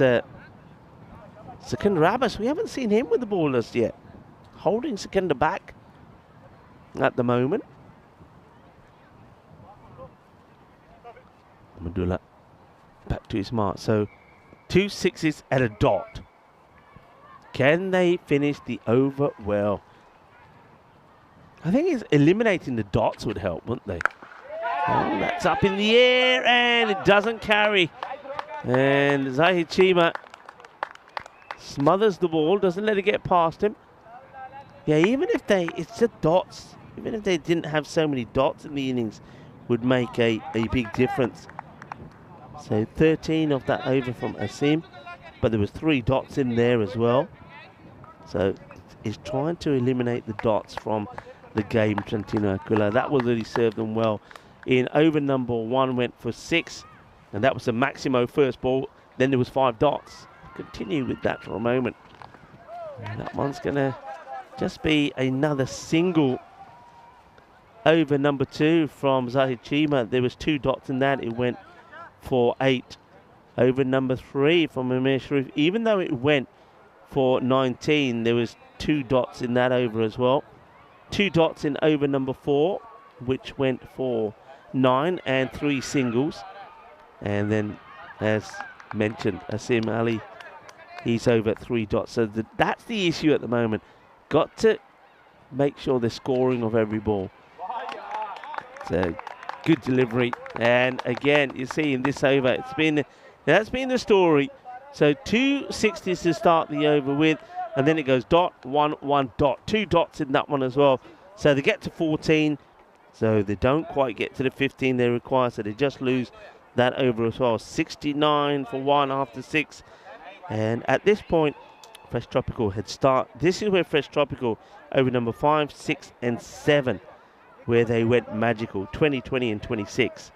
Sikandar Abbas. We haven't seen him with the ball just yet. Holding Sikandar back at the moment. Abdullah back to his mark. So 2 6s at a dot. Can they finish the over well? I think it's eliminating the dots would help, wouldn't they? Oh, that's up in the air, and it doesn't carry. And Zahid Chima smothers the ball, doesn't let it get past him. Yeah, even if it's just dots. Even if they didn't have so many dots in the innings, would make a big difference. So 13 of that over from Asim, but there was 3 dots in there as well. So he's trying to eliminate the dots from the game, Trentino Aquila. That will really serve them well. In over number 1 went for 6, and that was a Maximo first ball. Then there was 5 dots. Continue with that for a moment. And that one's going to just be another single. Over number 2 from Zahid Chima, there was 2 dots in that. It went for 8. Over number 3 from Amir Sharif, even though it went for 19, there was 2 dots in that over as well. 2 dots in over number 4, which went for 9, and 3 singles. And then, as mentioned, Asim Ali, he's over at 3 dots. So that's the issue at the moment. Got to make sure they're scoring of every ball. So good delivery, and again you see in this over that's been the story. So 2 60s to start the over with. and then it goes dot, 1, 1, dot. 2 dots in that one as well. So they get to 14, so they don't quite get to the 15 they require, so they just lose that over as well. 69 for 1 after 6. And at this point, Fresh Tropical had start. This is where Fresh Tropical over number 5, 6, and 7, where they went magical, 20, 20, and 26.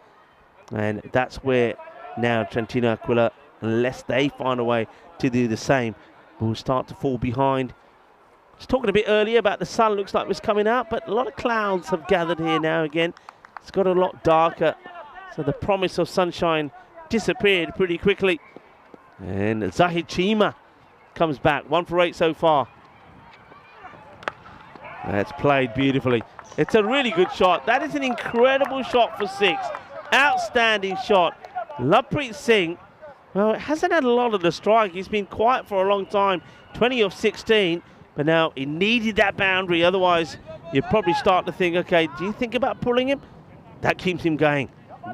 And that's where now Trentino Aquila, unless they find a way to do the same, will start to fall behind. I was talking a bit earlier about the sun looks like it was coming out, but a lot of clouds have gathered here now again. It's got a lot darker, so the promise of sunshine disappeared pretty quickly. And Zahid Chima comes back, 1 for 8 so far. That's played beautifully. It's a really good shot. That is an incredible shot for 6. Outstanding shot. Lovepreet Singh, well, hasn't had a lot of the strike. He's been quiet for a long time. 20 of 16, but now he needed that boundary. Otherwise, you'd probably start to think, okay, do you think about pulling him? That keeps him going.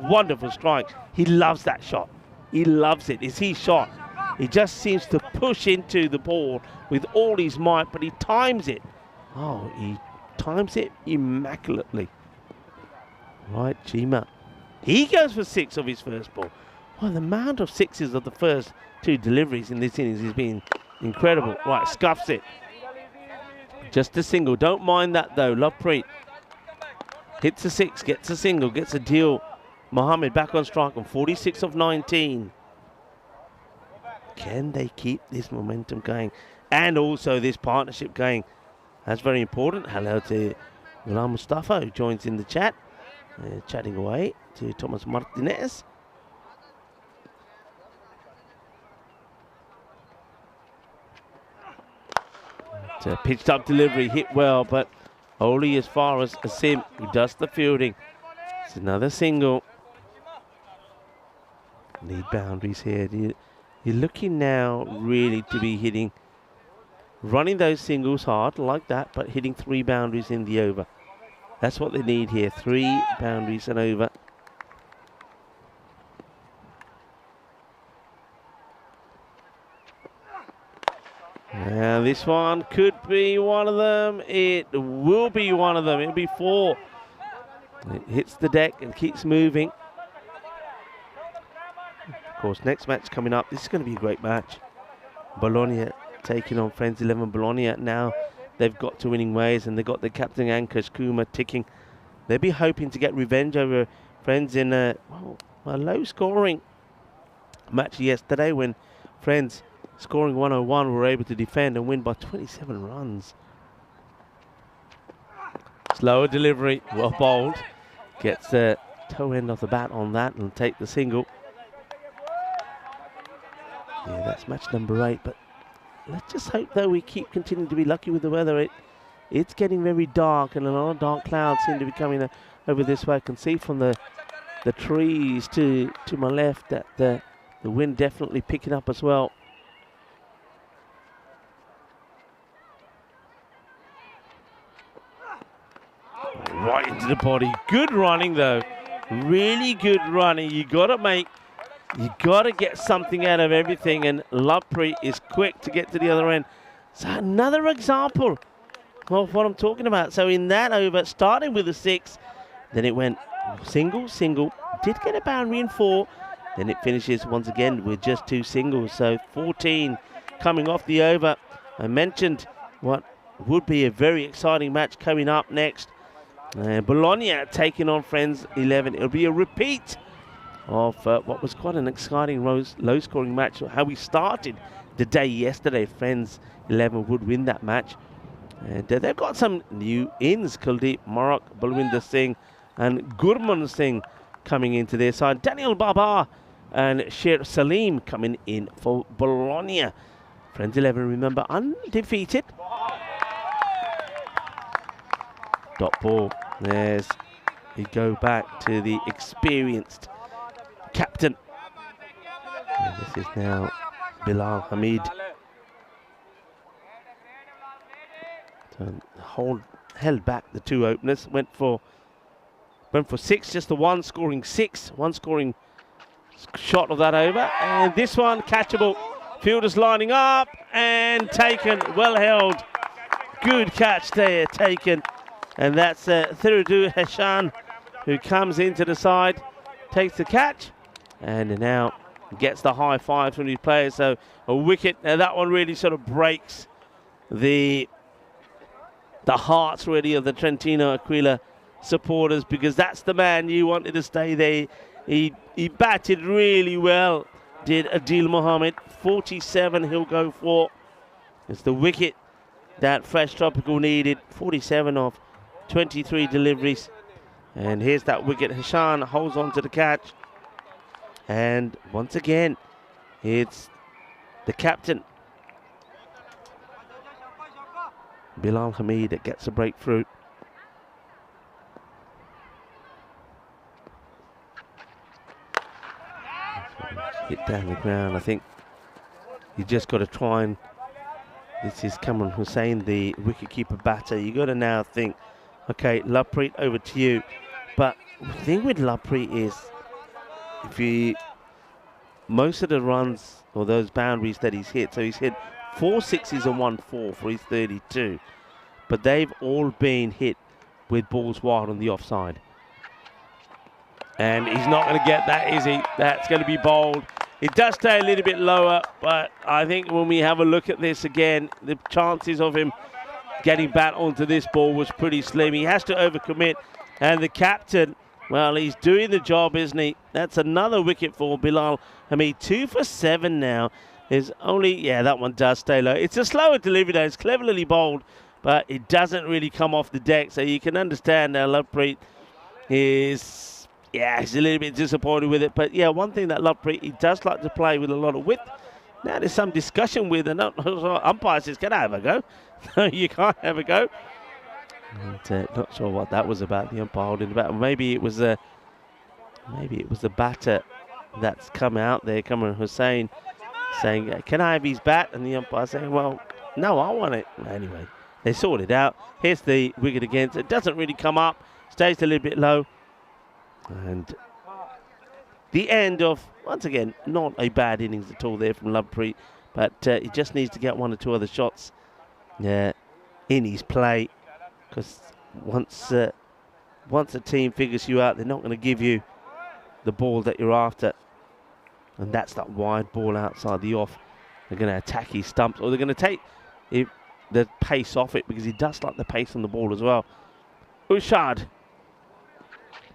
Wonderful strike. He loves that shot. He loves it. It's his shot. He just seems to push into the ball with all his might, but he times it. Oh, he times it immaculately. Right, Chima. He goes for 6 of his first ball. Well, the amount of 6s of the first 2 deliveries in this innings has been incredible. Right, scuffs it. Just a single. Don't mind that, though. Lovepreet hits a 6, gets a single, gets a deal. Mohammed back on strike on 46 of 19. Can they keep this momentum going and also this partnership going? That's very important. Hello to Ghulam Mustafa, who joins in the chat. Chatting away to Thomas Martinez. It's a pitched up delivery, hit well, but only as far as Asim, who does the fielding. It's another single. Need boundaries here. You're looking now really to be hitting, running those singles hard like that, but hitting 3 boundaries in the over. That's what they need here, 3 boundaries and over. And this one could be one of them. It will be one of them. It'll be 4. It hits the deck and keeps moving. Of course, next match coming up. This is going to be a great match. Bologna taking on Friends 11 Bologna. Now they've got to winning ways, and they've got the captain Ankush Kumar ticking. They'll be hoping to get revenge over Friends in a low-scoring match yesterday when Friends, scoring 101, were able to defend and win by 27 runs. Slower delivery, well bowled. Gets the toe end of the bat on that and take the single. Yeah, that's match number 8, but let's just hope though we keep continuing to be lucky with the weather. It's getting very dark, and a lot of dark clouds seem to be coming over this way. I can see from the trees to my left that the wind definitely picking up as well. Right into the body. Good running though. Really good running. You gotta get something out of everything, and Lovepreet is quick to get to the other end. So another example of what I'm talking about. So in that over, starting with a 6, then it went single, single, did get a boundary in 4, then it finishes once again with just 2 singles. So 14 coming off the over. I mentioned what would be a very exciting match coming up next. Bologna taking on Friends 11. It'll be a repeat of what was quite an exciting low-scoring match. How we started the day yesterday, Friends 11 would win that match. And they've got some new ins, Kuldeep Morak, Balwinder Singh and Gurman Singh coming into their side. Daniel Babar and Sher Salim coming in for Bologna. Friends 11, remember, undefeated. Dot ball. There's we go back to the experienced captain. And this is now Bilal Hamid. So held back the 2 openers. Went for 6, just the one scoring 6. One scoring shot of that over. And this one catchable. Fielders lining up and taken, well held. Good catch there, taken. And that's Thirudu Hashan, who comes into the side, takes the catch, and now gets the high five from his players. So a wicket, and that one really sort of breaks the hearts really of the Trentino Aquila supporters, because that's the man you wanted to stay there. He batted really well, did Adil Mohammed. 47 he'll go for. It's the wicket that Fresh Tropical needed. 47 of 23 deliveries. And here's that wicket. Hashan holds on to the catch. And once again, it's the captain, Bilal Hamid, that gets a breakthrough. Hit down the ground. I think you just got to try and, this is Kamran Hussain, the wicketkeeper batter. You got to now think, okay, Lovepreet, over to you. But the thing with Lovepreet is, most of the runs or those boundaries that he's hit, so he's hit 4 sixes and 1 4 for his 32, but they've all been hit with balls wide on the offside. And he's not going to get that, is he? That's going to be bowled. It does stay a little bit lower, but I think when we have a look at this again, the chances of him getting bat onto this ball was pretty slim. He has to overcommit, and the captain, well, he's doing the job, isn't he? That's another wicket for Bilal Hamid. 2 for 7 now. There's only, yeah, that one does stay low. It's a slower delivery though. It's cleverly bowled, but it doesn't really come off the deck. So you can understand now Lovepreet is, yeah, he's a little bit disappointed with it. But yeah, one thing that Lovepreet, he does like to play with a lot of width. Now there's some discussion with, and umpire says, can I have a go? No, you can't have a go. And, not sure what that was about, the umpire holding the bat. Maybe it was the batter that's come out there, Kamran Hussain, saying, can I have his bat? And the umpire saying, well, no, I want it. Anyway, they sorted it out. Here's the wicket against. It doesn't really come up, stays a little bit low. And the end of, once again, not a bad innings at all there from Lovepreet, but he just needs to get 1 or 2 other shots in his play, because once a team figures you out, they're not going to give you the ball that you're after. And that's that wide ball outside the off. They're going to attack his stumps, or they're going to take the pace off it, because he does like the pace on the ball as well. Ushad,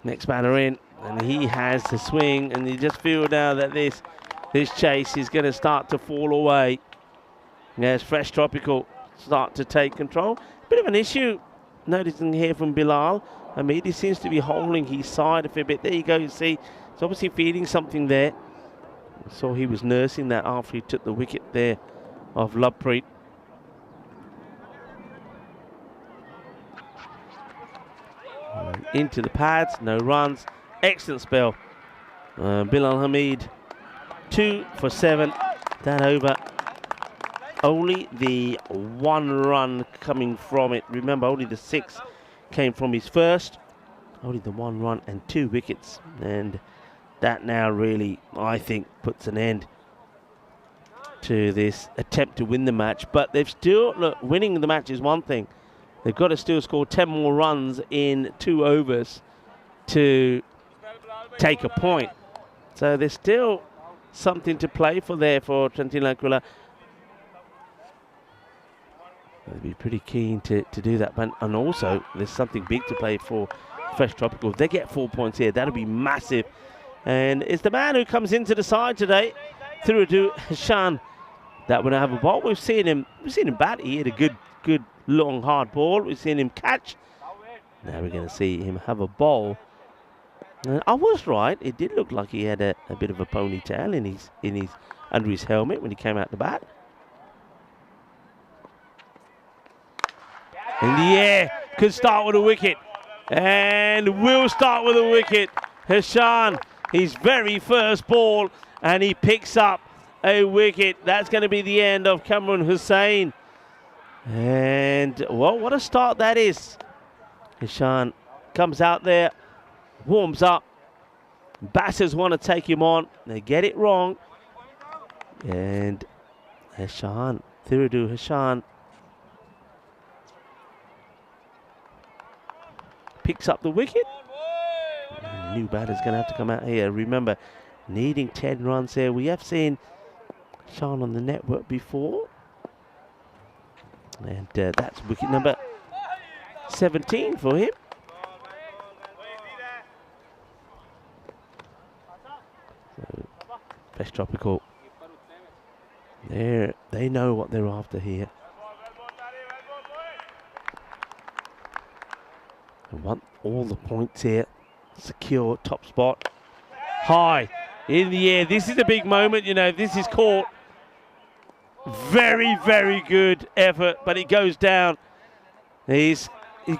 next batter in, and he has the swing, and you just feel now that this chase is going to start to fall away. There's Fresh Tropical start to take control. Bit of an issue noticing here from Bilal Hamid. He seems to be holding his side a fair bit. There you go, you see, he's obviously feeling something there. So he was nursing that after he took the wicket there of Lovepreet. Into the pads, no runs, excellent spell. Bilal Hamid, 2 for 7, that over. Only the 1 run coming from it. Remember, only the 6 came from his first. Only the 1 run and 2 wickets. And that now really, I think, puts an end to this attempt to win the match. But they've still, look, winning the match is one thing. They've got to still score 10 more runs in 2 overs to take a point. So there's still something to play for there for Trentino Aquila. They'll be pretty keen to do that. But, and also, there's something big to play for Fresh Tropical. If they get 4 points here, that'll be massive. And it's the man who comes into the side today, Thirudu Hashan, that would have a ball. We've seen him bat. He hit a good long hard ball. We've seen him catch. Now we're going to see him have a ball. And I was right. It did look like he had a bit of a ponytail in his under his helmet when he came out the bat. In the air, could start with a wicket, and will start with a wicket. Hashan, his very first ball, and he picks up a wicket. That's going to be the end of Kamran Hussain. And, well, what a start that is. Hashan comes out there, warms up. Batters want to take him on. They get it wrong. And Hashan, Thirudu Hashan picks up the wicket. And the new batter's going to have to come out here. Remember, needing 10 runs there. We have seen Hashan on the network before. And that's wicket number 17 for him. So, Fresh Tropical. They know what they're after here. They want all the points here. Secure top spot. High in the air. This is a big moment, you know. This is caught. Very, very good effort, but it goes down. He's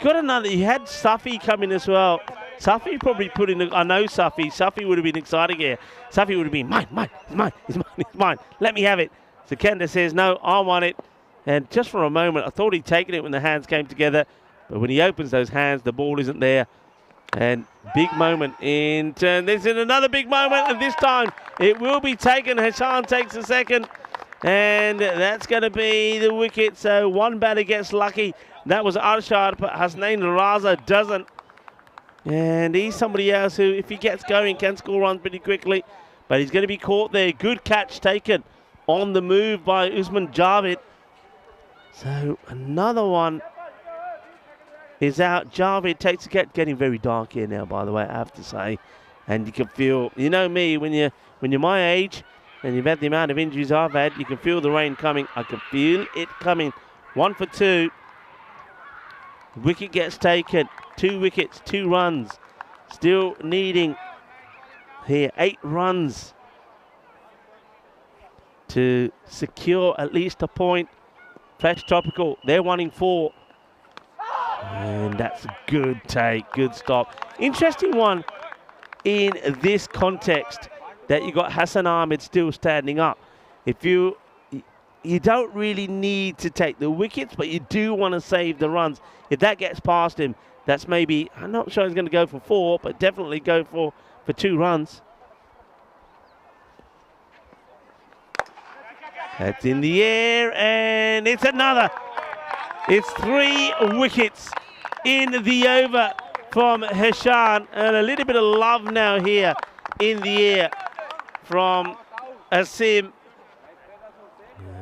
got another. He had Safi coming as well. Safi probably put in. I know Safi. Safi would have been excited here. Safi would have been mine. It's mine. It's mine. Let me have it. So Kenda says no. I want it. And just for a moment, I thought he'd taken it when the hands came together, but when he opens those hands, the ball isn't there. And big moment in turn. There's another big moment, and this time it will be taken. Hashan takes a second. And that's going to be the wicket. So one batter gets lucky. That was Arshad, but Hasnain Raza doesn't. And he's somebody else who, if he gets going, can score runs pretty quickly. But he's going to be caught there. Good catch taken on the move by Usman Javed. So another one is out. Javed takes a catch. Getting very dark here now, by the way, I have to say. And you can feel, you know me, when you're my age, and you've had the amount of injuries I've had, you can feel the rain coming. I can feel it coming. 1 for 2. Wicket gets taken. 2 wickets, 2 runs. Still needing here 8 runs to secure at least a point. Fresh Tropical, they're wanting 4. And that's a good take, good stop. Interesting one in this context, that you got Hassan Ahmed still standing up. If you don't really need to take the wickets, but you do want to save the runs. If that gets past him, that's maybe, I'm not sure he's going to go for 4, but definitely go for 2 runs. That's in the air, and it's another. It's 3 wickets in the over from Hashan, and a little bit of love now here in the air from Asim.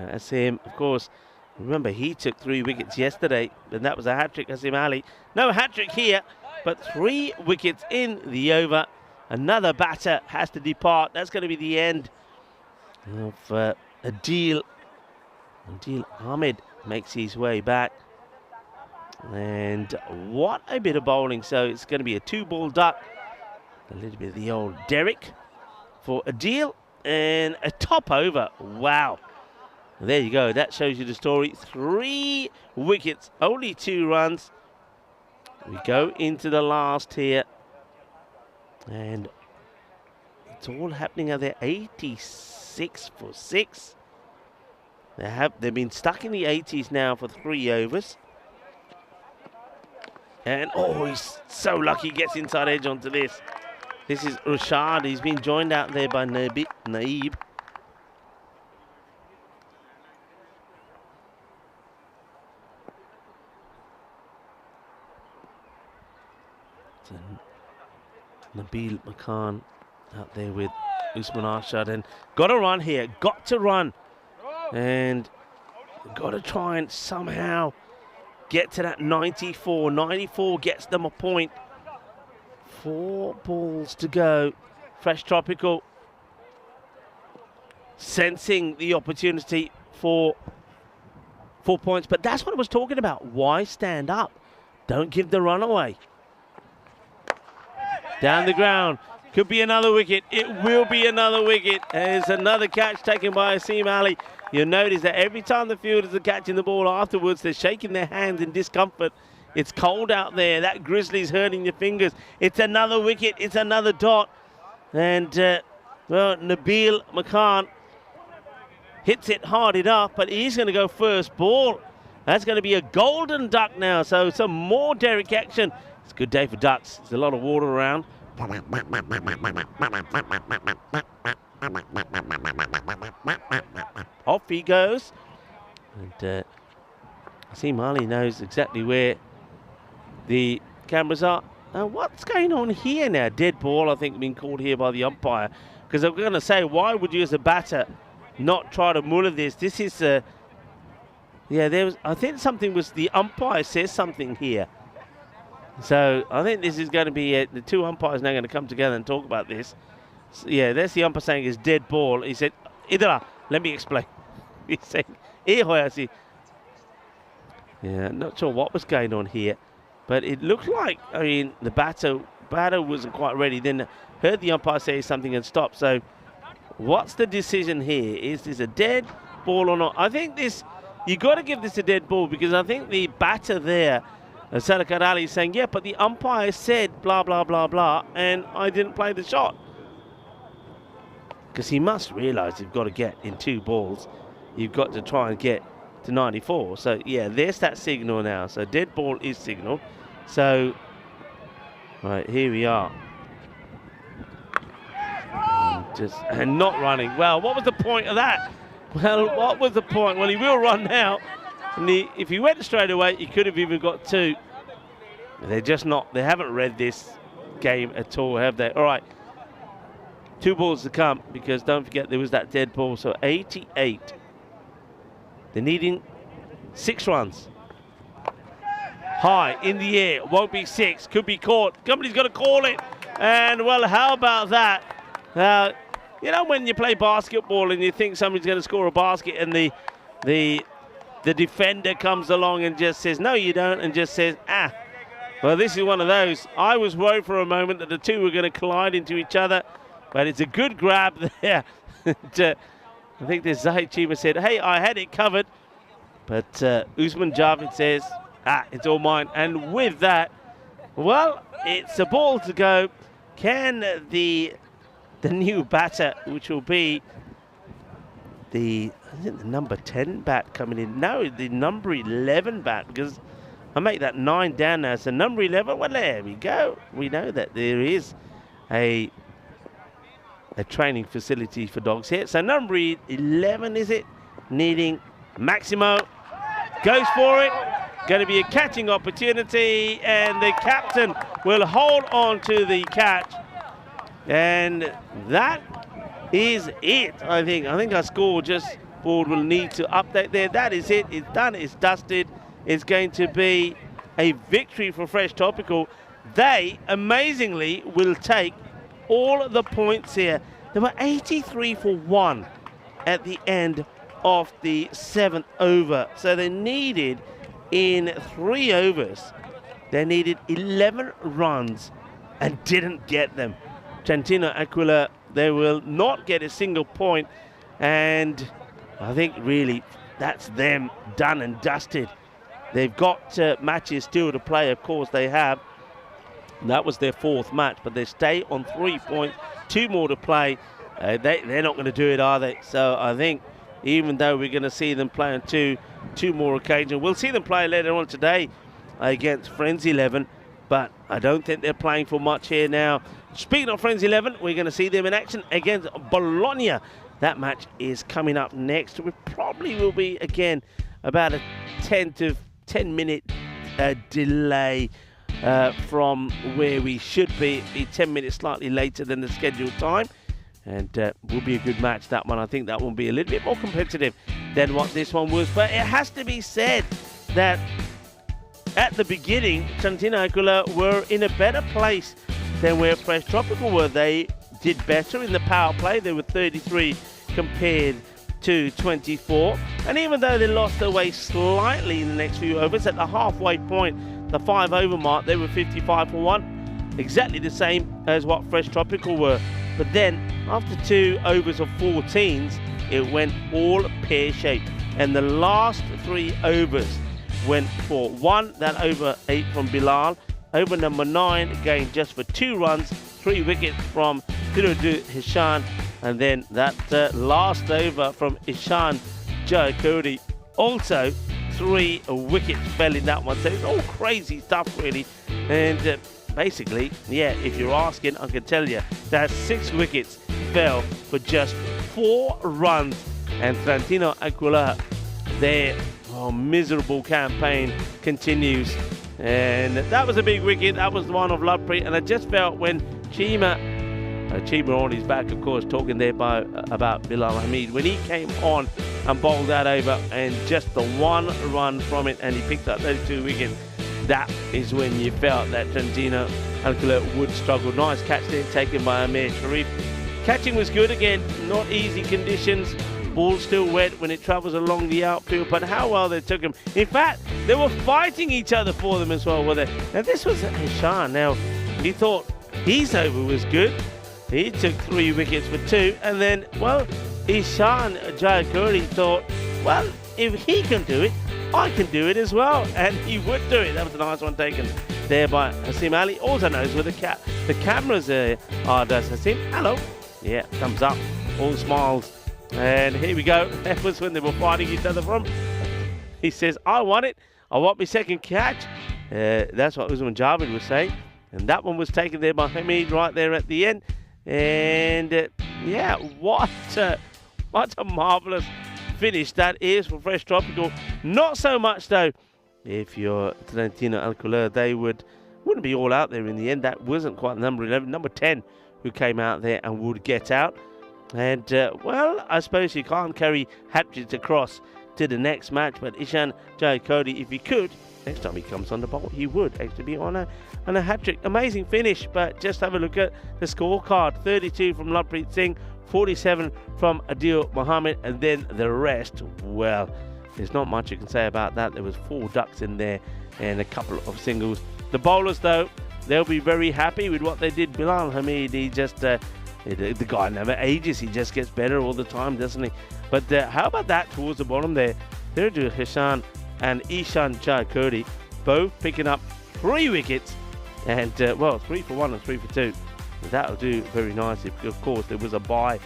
Asim, of course, remember he took 3 wickets yesterday, and that was a hat-trick, Asim Ali. No hat-trick here, but 3 wickets in the over. Another batter has to depart. That's going to be the end of Adil. Adil Ahmed makes his way back. And what a bit of bowling. So it's going to be a 2-ball duck. A little bit of the old Derek for Adil. And a top over. Wow. There you go. That shows you the story. 3 wickets, only 2 runs. We go into the last here. And it's all happening at their 86 for 6. They've been stuck in the 80s now for 3 overs. And oh, he's so lucky he gets inside edge onto this. This is Rashad. He's been joined out there by Naeeb. So Nabil Makan out there with Usman Arshad, and got to run here, got to run, and got to try and somehow get to that 94. 94 gets them a point. 4 balls to go. Fresh Tropical sensing the opportunity for 4 points, but that's what I was talking about. Why stand up? Don't give the run away. Down the ground. Could be another wicket. It will be another wicket. There's another catch taken by Asim Ali. You'll notice that every time the fielders are catching the ball afterwards, they're shaking their hands in discomfort. It's cold out there. That grizzly's hurting your fingers. It's another wicket. It's another dot. And, well, Nabil Makan hits it hard enough, but he's going to go first ball. That's going to be a golden duck now. So some more Derek action. It's a good day for ducks. There's a lot of water around. Off he goes. And I see Marley knows exactly where the cameras are. What's going on here now? Dead ball, I think, being called here by the umpire. Because I'm going to say, why would you as a batter not try to muller this? This is, I think something was, the umpire says something here. So I think this is going to be, the two umpires now going to come together and talk about this. So, yeah, there's the umpire saying it's dead ball. He said, Idra, let me explain. He's saying, yeah, not sure what was going on here. But it looked like, I mean, the batter wasn't quite ready. Then heard the umpire say something and stopped. So what's the decision here? Is this a dead ball or not? I think this, you got to give this a dead ball, because I think the batter there, Sadaqat Ali, is saying, yeah, but the umpire said blah, blah, blah, blah, and I didn't play the shot. Because he must realise you've got to get in 2 balls. You've got to try and get to 94. So, yeah, there's that signal now. So, dead ball is signal. So, right, here we are. And not running. Well, what was the point of that? Well, what was the point? Well, he will run now. And if he went straight away, he could have even got 2. They're just not, they haven't read this game at all, have they? All right. 2 balls to come, because don't forget there was that dead ball. So 88. They're needing 6 runs. High in the air, won't be 6, could be caught. Somebody's got to call it. And well, how about that? You know, when you play basketball and you think somebody's going to score a basket, and the defender comes along and just says, no, you don't, and just says, ah. Well, this is one of those. I was worried for a moment that the two were going to collide into each other, but it's a good grab there. I think the Zahid Chima said, hey, I had it covered. But Usman Javed says, it's all mine. And with that, well, it's a ball to go. Can the new batter, which will be the number 10 bat coming in? No, the number 11 bat, because I make that 9 down now. So number 11, well, there we go. We know that there is a training facility for dogs here. So number 11, is it? Needing Maximo. Goes for it. Going to be a catching opportunity, and the captain will hold on to the catch. And that is it, I think. I think our score just board will need to update there. That is it. It's done. It's dusted. It's going to be a victory for Fresh Topical. They, amazingly, will take all the points here. There were 83 for 1 at the end of the 7th over. So they needed, in 3 overs, they needed 11 runs and didn't get them. Trentino Aquila, they will not get a single point, and I think really that's them done and dusted. They've got matches still to play, of course they have. That was their 4th match, but they stay on 3 points, 2 more to play. They're not going to do it, are they? So I think even though we're going to see them play on two more occasions, we'll see them play later on today against Friends 11, but I don't think they're playing for much here now. Speaking of Friends 11, we're going to see them in action against Bologna. That match is coming up next. We probably will be, again, about a 10 minute delay from where we should be. Be 10 minutes slightly later than the scheduled time, and will be a good match, that one. I think that will be a little bit more competitive than what this one was, but it has to be said that at the beginning, Trentino Aquila were in a better place than where Fresh Tropical were. They did better in the power play. They were 33 compared to 24, and even though they lost their way slightly in the next few overs, at the halfway point, the 5 over mark, they were 55 for 1, exactly the same as what Fresh Tropical were. But then after 2 overs of 14s, it went all pear-shaped, and the last 3 overs went for 1, that over 8 from Bilal. Over number 9, again just for 2 runs, 3 wickets from Thirudu Hishan, and then that last over from Ishan Jayakodi, also 3 wickets fell in that one. So it's all crazy stuff, really. And basically, yeah, if you're asking, I can tell you that 6 wickets fell for just 4 runs And Trentino Aquila, their miserable campaign continues. And that was a big wicket. That was the one of Lovepreet. And I just felt when Chima on his back, of course, talking there about Bilal Hamid, when he came on and bowled that over and just the one run from it and he picked up those 2 wickets, that is when you felt that Trentino Aquila would struggle. Nice catch there taken by Amir Sharif. Catching was good again, not easy conditions. Ball still wet when it travels along the outfield, but how well they took him. In fact, they were fighting each other for them as well, were they? Now this was Ishan. Now, he thought his over was good. He took 3 wickets for 2, and then, well, Ishan Jayakuri thought, well, if he can do it, I can do it as well, and he would do it. That was a nice one taken there by Hasim Ali. Also knows where the cameras are. Does Hasim? Hello. Yeah, thumbs up. All smiles. And here we go. That was when they were fighting each other from. He says, I want it. I want my second catch. That's what Usman Javed was saying. And that one was taken there by Hamid right there at the end. And yeah, what a marvellous finish that is for Fresh Tropical. Not so much though if you're Trentino Aquila, they wouldn't be all out there in the end. That wasn't quite number 11, number 10 who came out there and would get out. And well, I suppose you can't carry hat-tricks across to the next match, but Ishan Jayakodi, if he could, next time he comes on the bowl, he would actually be on a hat-trick. Amazing finish, but just have a look at the scorecard. 32 from Lovepreet Singh, 47 from Adil Mohammed, and then the rest, well, there's not much you can say about that. There was 4 ducks in there and a couple of singles. The bowlers, though, they'll be very happy with what they did. Bilal Hamid, he just, the guy never ages. He just gets better all the time, doesn't he? But how about that towards the bottom there? Thirdu Hassan and Ishan Jayakodi both picking up 3 wickets. And, well, 3 for 1 and 3 for 2. That'll do very nicely. Of course, there was a bye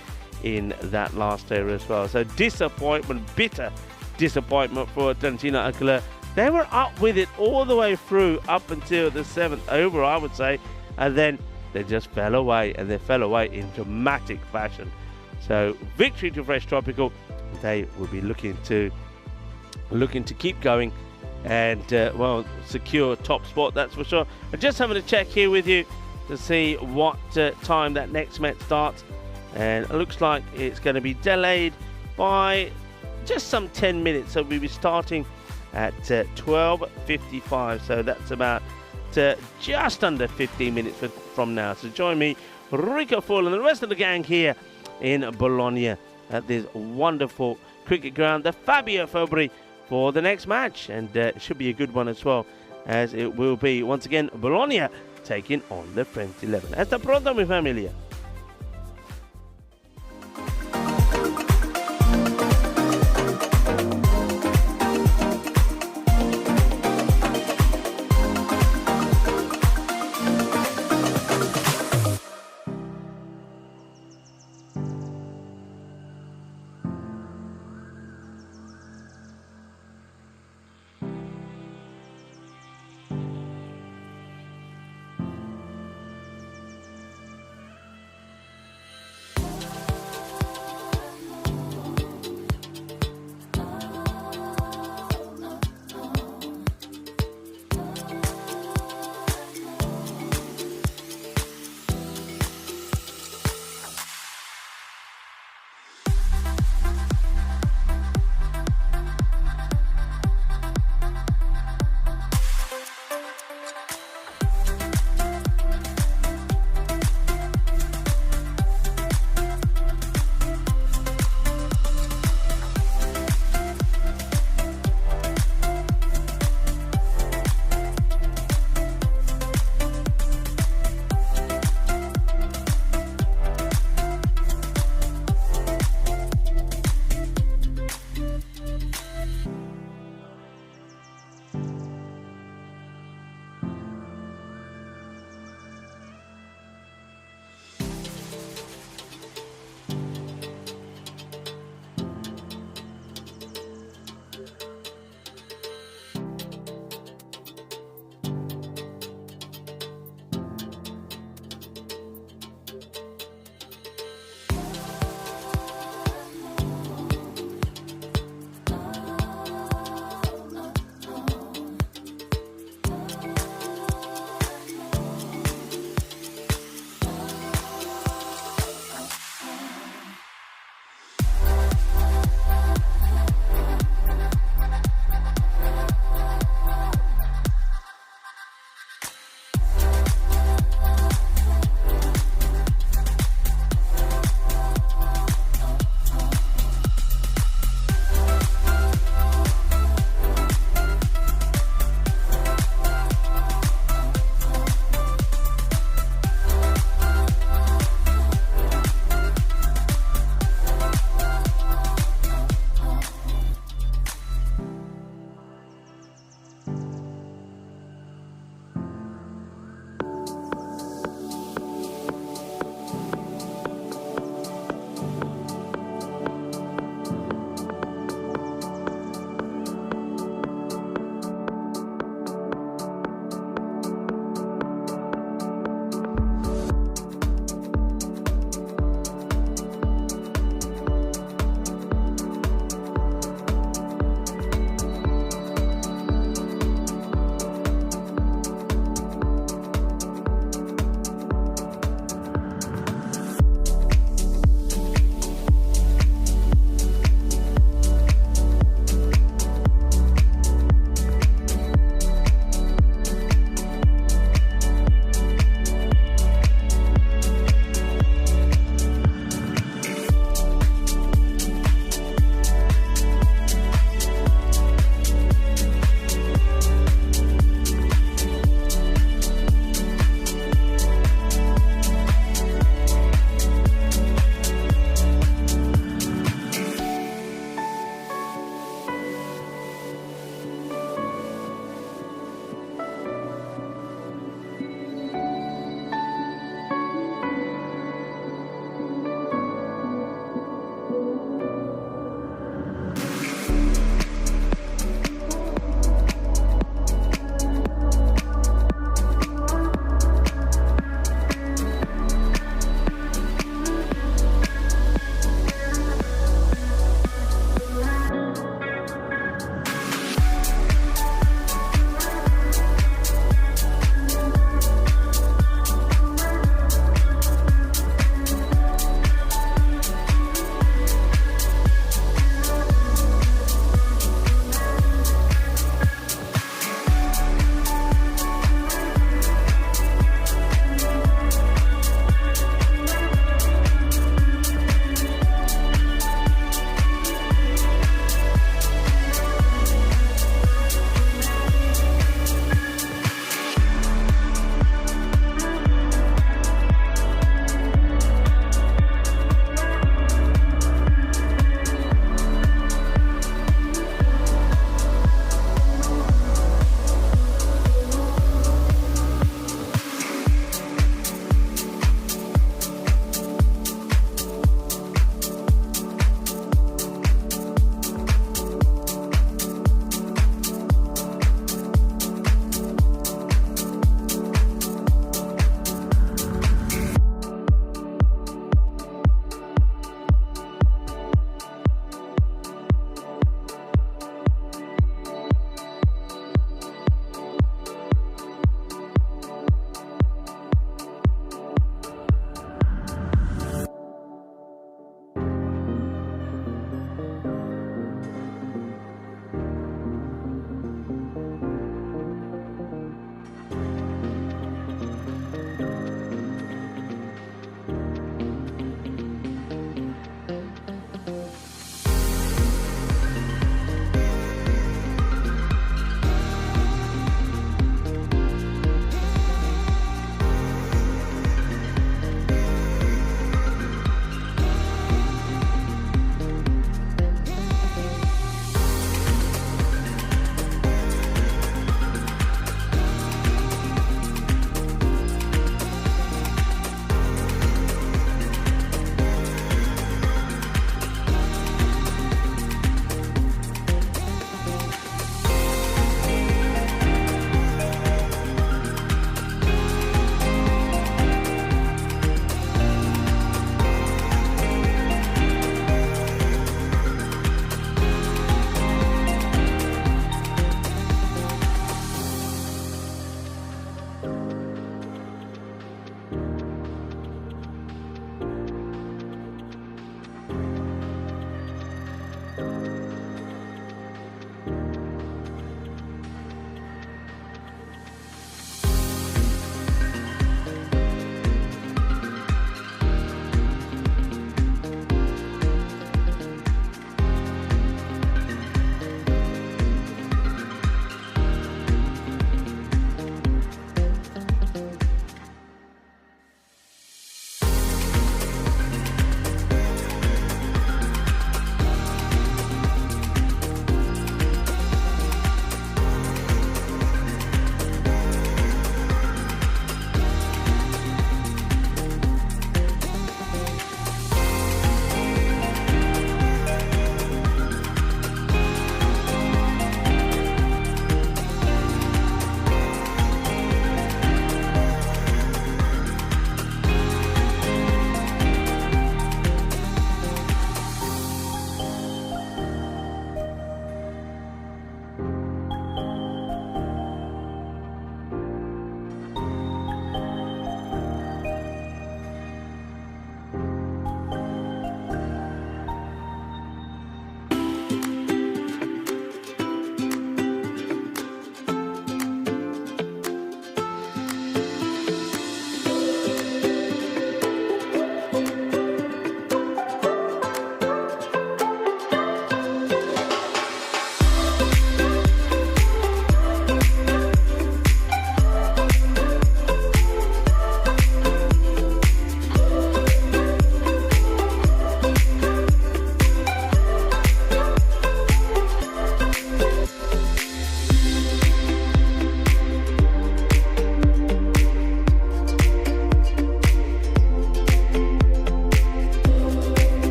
in that last area as well. So disappointment, bitter disappointment for Trentino Aquila. They were up with it all the way through up until the 7th over, I would say. And then they just fell away, and they fell away in dramatic fashion. So victory to Fresh Tropical. They will be looking to keep going and, well, secure top spot, that's for sure. I'm just having a check here with you to see what time that next match starts. And it looks like it's going to be delayed by just some 10 minutes. So we'll be starting at 12:55. So that's about just under 15 minutes from now. So join me, Rico Full, and the rest of the gang here in Bologna at this wonderful cricket ground, the Fabio Fabri, for the next match. And it should be a good one as well, as it will be, once again, Bologna taking on the French 11. Hasta pronto, mi familia.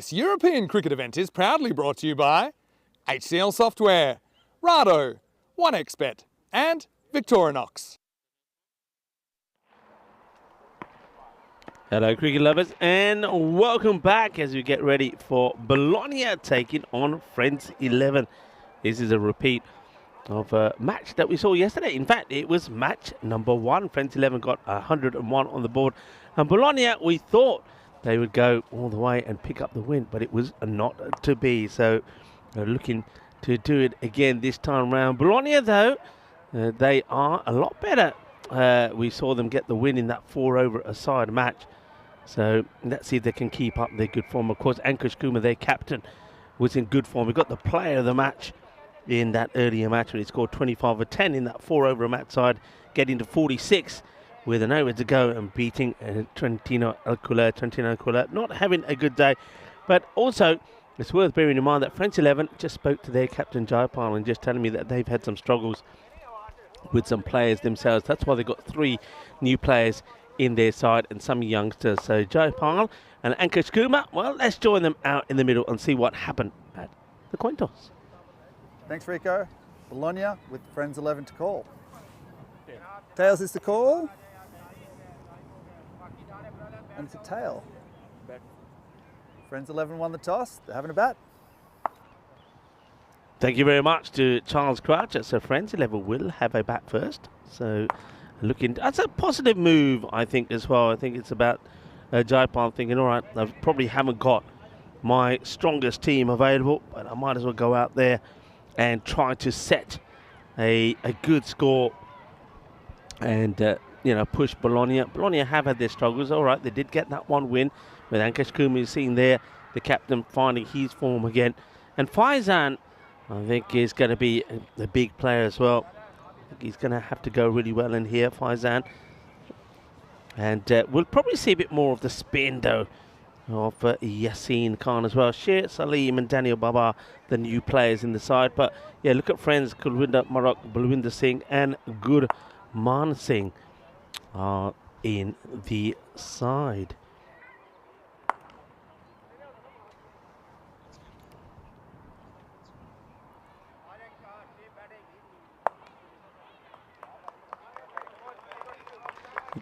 This European cricket event is proudly brought to you by HCL Software, Rado, 1xBet and Victorinox. Hello cricket lovers and welcome back as we get ready for Bologna taking on Friends 11. This is a repeat of a match that we saw yesterday. In fact, it was match number 1. Friends 11 got 101 on the board. And Bologna, we thought they would go all the way and pick up the win, but it was not to be. So they're looking to do it again this time round. Bologna, though, they are a lot better. We saw them get the win in that 4-over-a-side match. So let's see if they can keep up their good form. Of course, Ankush Kumar, their captain, was in good form. We got the player of the match in that earlier match when he scored 25 for 10 in that 4-over-a-match side, getting to 46 with an over to go and beating Trentino Alcola. Not having a good day, but also it's worth bearing in mind that Friends 11 just spoke to their captain Jayapal and just telling me that they've had some struggles with some players themselves. That's why they got 3 new players in their side and some youngsters. So Jayapal and Ankush Kumar, well, let's join them out in the middle and see what happened at the coin toss. Thanks, Rico. Bologna with Friends 11 to call. Tails is the call. And it's a tail. Friends 11 won the toss. They're having a bat. Thank you very much to Charles Croucher. So Friends 11 will have a bat first. So looking, that's a positive move, I think, as well. I think it's about Jayapal thinking, all right, I probably haven't got my strongest team available, but I might as well go out there and try to set a good score and push Bologna. Bologna have had their struggles. All right, they did get that one win with Ankush Kumar seen there, the captain finding his form again. And Faizan, I think, is going to be a big player as well. I think he's going to have to go really well in here, Faizan. And we'll probably see a bit more of the spin, though, of Yassine Khan as well. Sher Salim and Daniel Baba, the new players in the side. But, yeah, look at Friends, Kulwinder Marok, Balwinder Singh and Gurman Singh are in the side.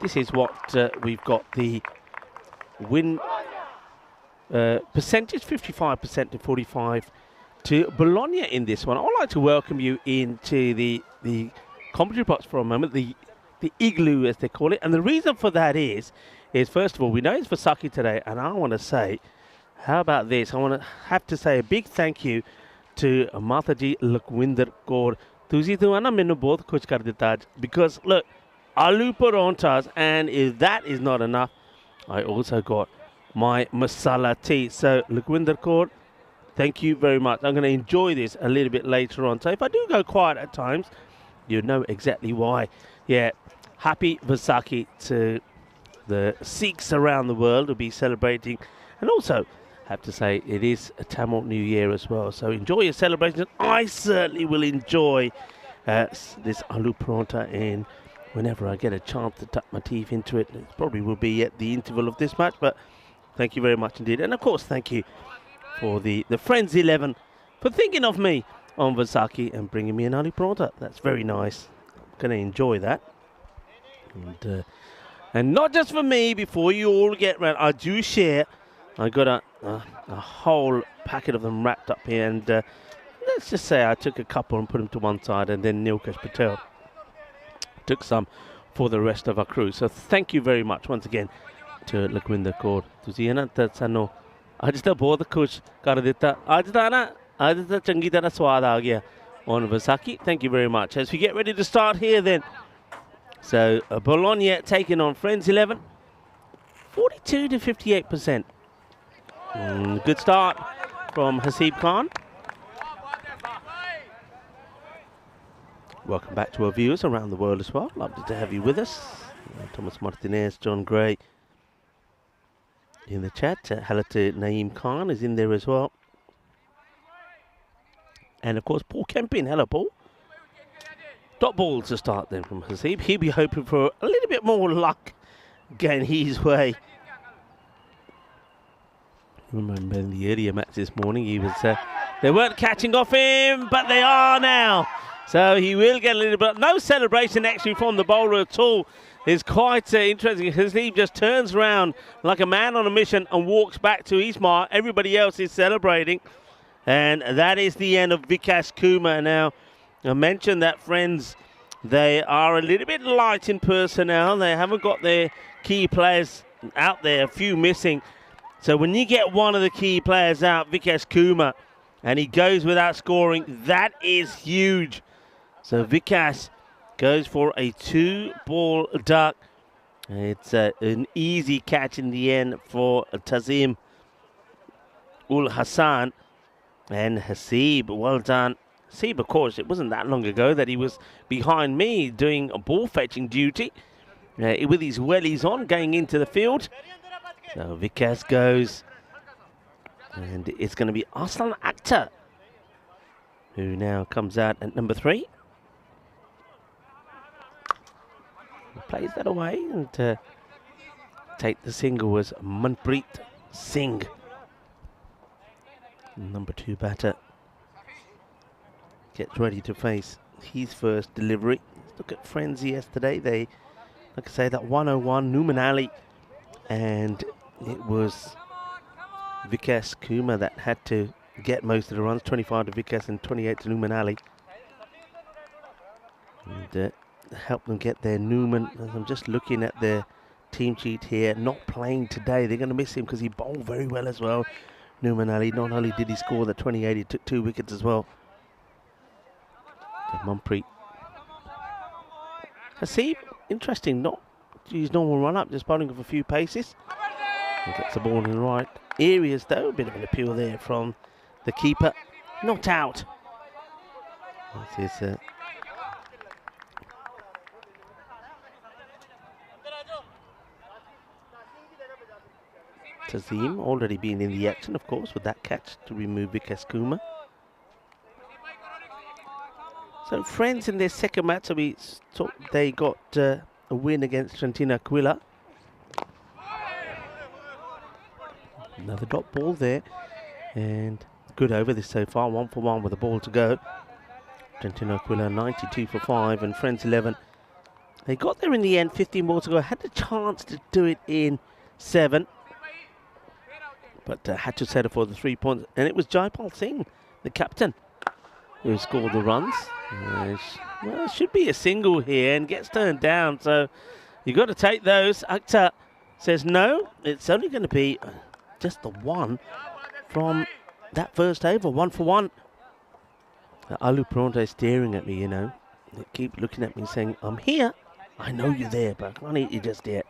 This is what we've got the win percentage, 55% to 45 to Bologna in this one. I'd like to welcome you into the commentary box for a moment, the igloo as they call it. And the reason for that is first of all, we know it's Vasaki today, and I want to say, how about this? I want to have to say a big thank you to Mataji Lakwinder Kaur. Tusi tuana menu both kuch kar dita aaj, because look, aloo paranthas, and if that is not enough, I also got my masala tea. So Lakwinder Kaur, thank you very much. I'm going to enjoy this a little bit later on. So if I do go quiet at times, you know exactly why. Yeah, happy Vaisakhi to the Sikhs around the world who'll be celebrating. And also, have to say, it is a Tamil New Year as well. So enjoy your celebrations. I certainly will enjoy this aloo parantha, and whenever I get a chance to tuck my teeth into it, it probably will be at the interval of this match. But thank you very much indeed. And of course, thank you for the Friends 11 for thinking of me on Vaisakhi and bringing me an aloo parantha. That's very nice. I'm going to enjoy that. And not just for me, before you all get round, I do share. I got a whole packet of them wrapped up here, and let's just say I took a couple and put them to one side, and then Nilkesh Patel took some for the rest of our crew. So thank you very much once again to Lakwinder Kaur. ਤੁਸੀਂ ਨਾ ਤਾਂ ਸਾਨੂੰ ਅੱਜ ਤਾਂ ਬਹੁਤ ਕੁਝ ਕਰ ਦਿੱਤਾ. ਅੱਜ ਤਾਂ ਚੰਗੀ ਤਰ੍ਹਾਂ ਸਵਾਦ ਆ ਗਿਆ on Vaisakhi. Thank you very much. As we get ready to start here then. So Bologna taking on Friends 11. 42 to 58%. Good start from Hasib Khan. Welcome back to our viewers around the world as well. Lovely to have you with us. Thomas Martinez, John Gray in the chat. Hello to Naeem Khan is in there as well. And of course, Paul Kempin. Hello, Paul. Dot ball to start then from Hasib. He'll be hoping for a little bit more luck going his way. Remember in the earlier match this morning, he was they weren't catching off him, but they are now. So he will get a little bit. No celebration actually from the bowler at all. It's quite interesting because he just turns around like a man on a mission and walks back to his mark. Everybody else is celebrating. And that is the end of Vikas Kumar. Now, I mentioned that, friends, they are a little bit light in personnel. They haven't got their key players out there, a few missing. So when you get one of the key players out, Vikas Kumar, and he goes without scoring, that is huge. So Vikas goes for a 2-ball duck. It's an easy catch in the end for Tazim Ul Hassan and Hasib. Well done. Hasib, of course, it wasn't that long ago that he was behind me doing a ball fetching duty with his wellies on going into the field. So Vikas goes, and it's going to be Arslan Akhtar who now comes out at number 3. Plays that away and take the single was Manpreet Singh, number 2 batter. Gets ready to face his first delivery. Let's look at Frenzy yesterday. They, like I say, that 101 Numan Ali, and it was Vikas Kumar that had to get most of the runs, 25 to Vikas and 28 to Numan Ali. And help them get their Newman. As I'm just looking at their team sheet here, not playing today. They're going to miss him because he bowled very well as well. Numan Ali, not only did he score the 28, he took 2 wickets as well. Manpreet. Hasib, interesting, not his normal run up, just bowling with a few paces. He gets the ball in the right areas though. A bit of an appeal there from the keeper. Not out. This is Tazim already been in the action, of course, with that catch to remove Vikas Kumar. So friends in their second match, so we thought they got a win against Trentino Aquila. Another dot ball there, and good over this so far, 1 for 1 with a ball to go. Trentino Aquila 92 for 5, and Friends 11. They got there in the end, 15 balls to go. Had the chance to do it in 7. But had to settle for the 3 points. And it was Jaipal Singh, the captain, who scored the runs. Well, it should be a single here and gets turned down. So you've got to take those. Akhtar says no, it's only going to be just the 1 from that first over, 1 for 1. Alu Pronto is staring at me, you know. They keep looking at me saying, I'm here. I know you're there, but I can't eat you just yet.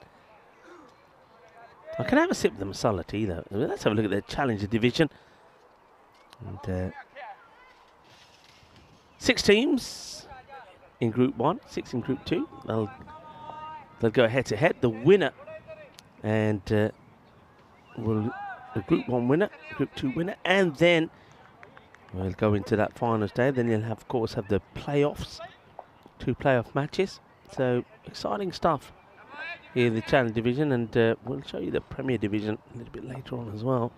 I can have a sip of the masala tea though. Let's have a look at the Challenger division. And 6 teams in Group 1, 6 in Group 2. They'll go head to head. The winner and will the Group 1 winner, Group 2 winner, and then we'll go into that final stage. Then you'll have, of course, have the playoffs, 2 playoff matches. So exciting stuff here in the Challenge division, and we'll show you the Premier division a little bit later on as well.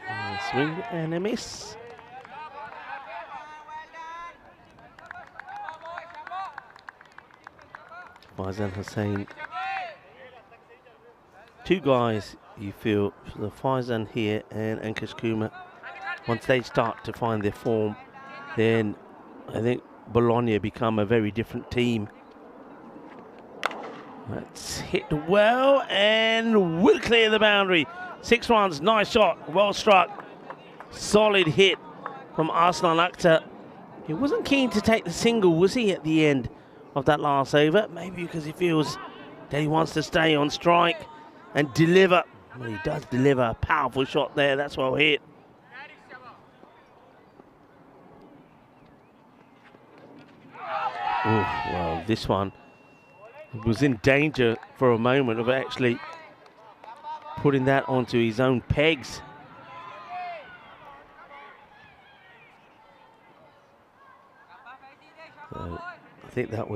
And swing and a miss. Faizan Hussain. 2 guys you feel, the Faizan here and Ankush Kumar, once they start to find their form, then I think Bologna become a very different team. That's hit well and will clear the boundary. 6 runs, nice shot, well struck. Solid hit from Arslan Akhtar. He wasn't keen to take the single, was he, at the end of that last over? Maybe because he feels that he wants to stay on strike and deliver. Well, he does deliver a powerful shot there. That's well hit. Oh, well, this one was in danger for a moment of actually putting that onto his own pegs. So I think that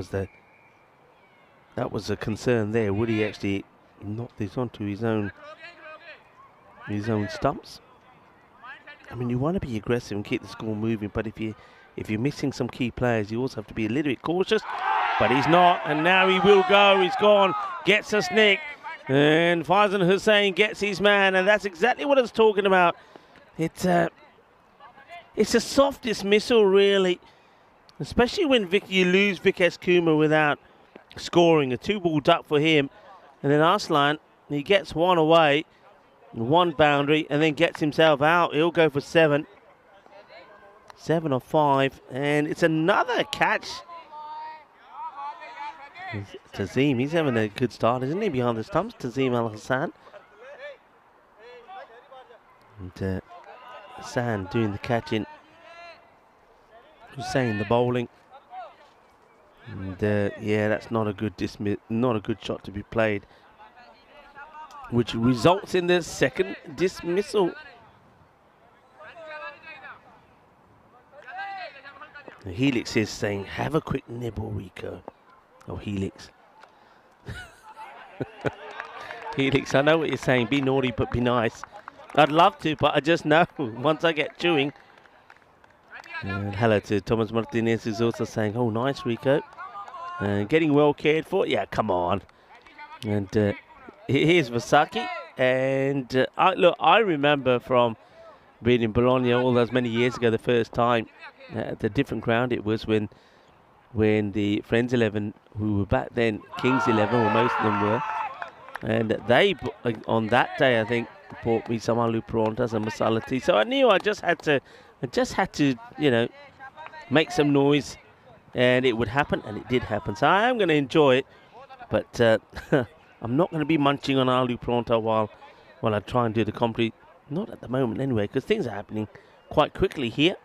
was a concern there. Would he actually knocked this onto his own stumps. I mean, you want to be aggressive and keep the score moving, but if you're missing some key players, you also have to be a little bit cautious. But he's not, and now he will go. He's gone, gets a snick, and Faizan Hussain gets his man, and that's exactly what I was talking about. It's a soft dismissal, really, especially when you lose Vikesh Kumar without scoring. A 2-ball duck for him, and then Arslan, he gets one away, one boundary, and then gets himself out. He'll go for 7 or 5, and it's another catch. Tazim, he's having a good start, isn't he, behind the stumps? Tazim Al Hassan. And Hassan doing the catching. Hussain the bowling. And yeah, that's not a good shot to be played, which results in the second dismissal. Helix is saying, have a quick nibble, Rico. Oh, Helix. Helix, I know what you're saying. Be naughty, but be nice. I'd love to, but I just know once I get chewing. And hello to Thomas Martinez, who's also saying, oh, nice, Rico. Getting well cared for. Yeah, come on. And here's Vasaki. And I remember from being in Bologna all those many years ago, the first time, the different ground it was when the Friends 11, who were back then Kings 11, or most of them were, and they, on that day, I think, bought me some aloo parantas and masala tea. So I knew I just had to, you know, make some noise, and it would happen, and it did happen. So I am going to enjoy it, but I'm not going to be munching on aloo paranta while I try and do the commentary. Not at the moment, anyway, because things are happening quite quickly here.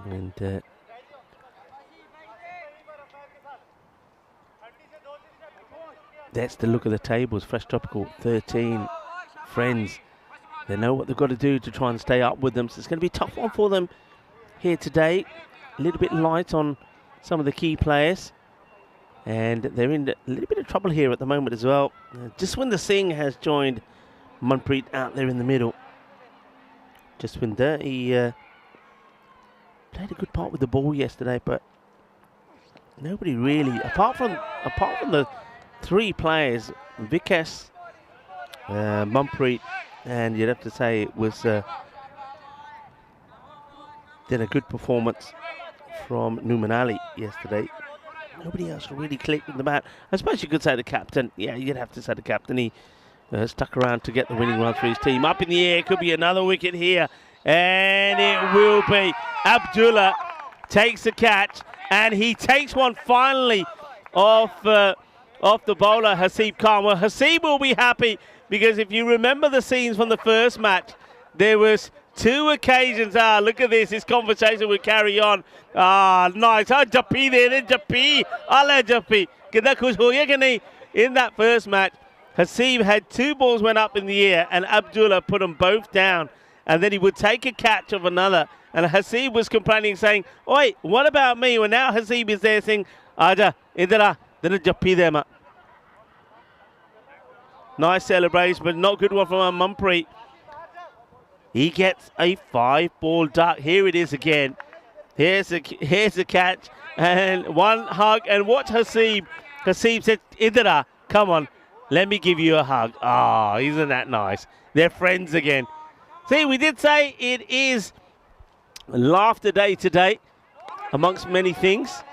And that's the look of the tables. Fresh Tropical 13 Friends. They know what they've got to do to try and stay up with them. So it's going to be a tough one for them here today. A little bit light on some of the key players. And they're in a little bit of trouble here at the moment as well. Jaswinder Singh has joined Manpreet out there in the middle. Jaswinder, he played a good part with the ball yesterday, but nobody really, apart from the 3 players, Vikesh, Manpreet, and you'd have to say it was then a good performance from Numan Ali yesterday. Nobody else really clicked with the bat. I suppose you could say the captain. Yeah, you'd have to say the captain. He stuck around to get the winning run for his team. Up in the air, could be another wicket here. And it will be. Abdullah takes the catch, and he takes one finally off the bowler, Haseeb Khan. Well, Haseeb will be happy, because if you remember the scenes from the first match, there was 2 occasions. Look at this conversation will carry on. Nice. Jappi there, Jappi. Ale Jappi. Kitna khush ho gaya ki nahi? In that first match, Haseeb had 2 balls went up in the air, and Abdullah put them both down. And then he would take a catch of another. And Haseeb was complaining, saying, oi, what about me? Well, now Haseeb is there saying, Aja, idara, then Jappi there, ma. Nice celebration, but not good one from Manpreet. He gets a 5-ball duck. Here it is again. Here's a catch. And one hug. And watch Haseeb. Haseeb said, idara, come on, let me give you a hug. Isn't that nice? They're friends again. See, we did say it is Laughter Day today, amongst many things.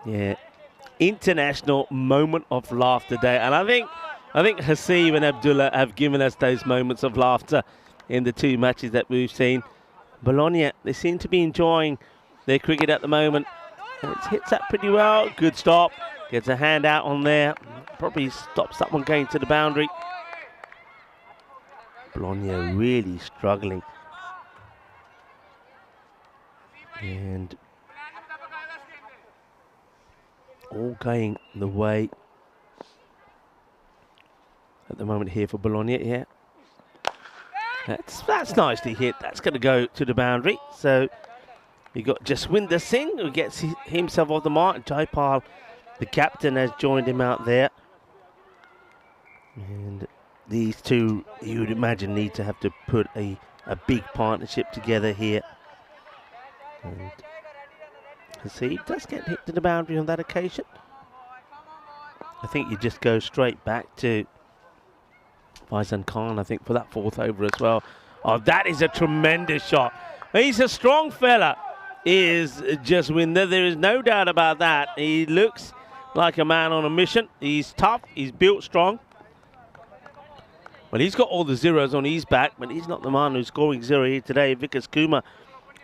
Yeah, International Moment of Laughter Day, and I think Haseeb and Abdullah have given us those moments of laughter in the 2 matches that we've seen. Bologna, they seem to be enjoying their cricket at the moment. And it hits that pretty well. Good stop. Gets a hand out on there. Probably stops that one going to the boundary. Bologna really struggling. And all going the way at the moment here for Bologna. Yeah, that's nicely hit. That's going to go to the boundary. So You got Jaswinder Singh, who gets himself off the mark. Jaipal, the captain, has joined him out there. And these two, you would imagine, need to have to put a big partnership together here. And see, he does get hit to the boundary on that occasion. I think you just go straight back to Faizan Khan, I think, for that fourth over as well. Oh, that is a tremendous shot. He's a strong fella, is Jaswinder. There is no doubt about that. He looks like a man on a mission. He's tough. He's built strong. Well, he's got all the zeros on his back, but he's not the man who's scoring zero here today. Vikas Kumar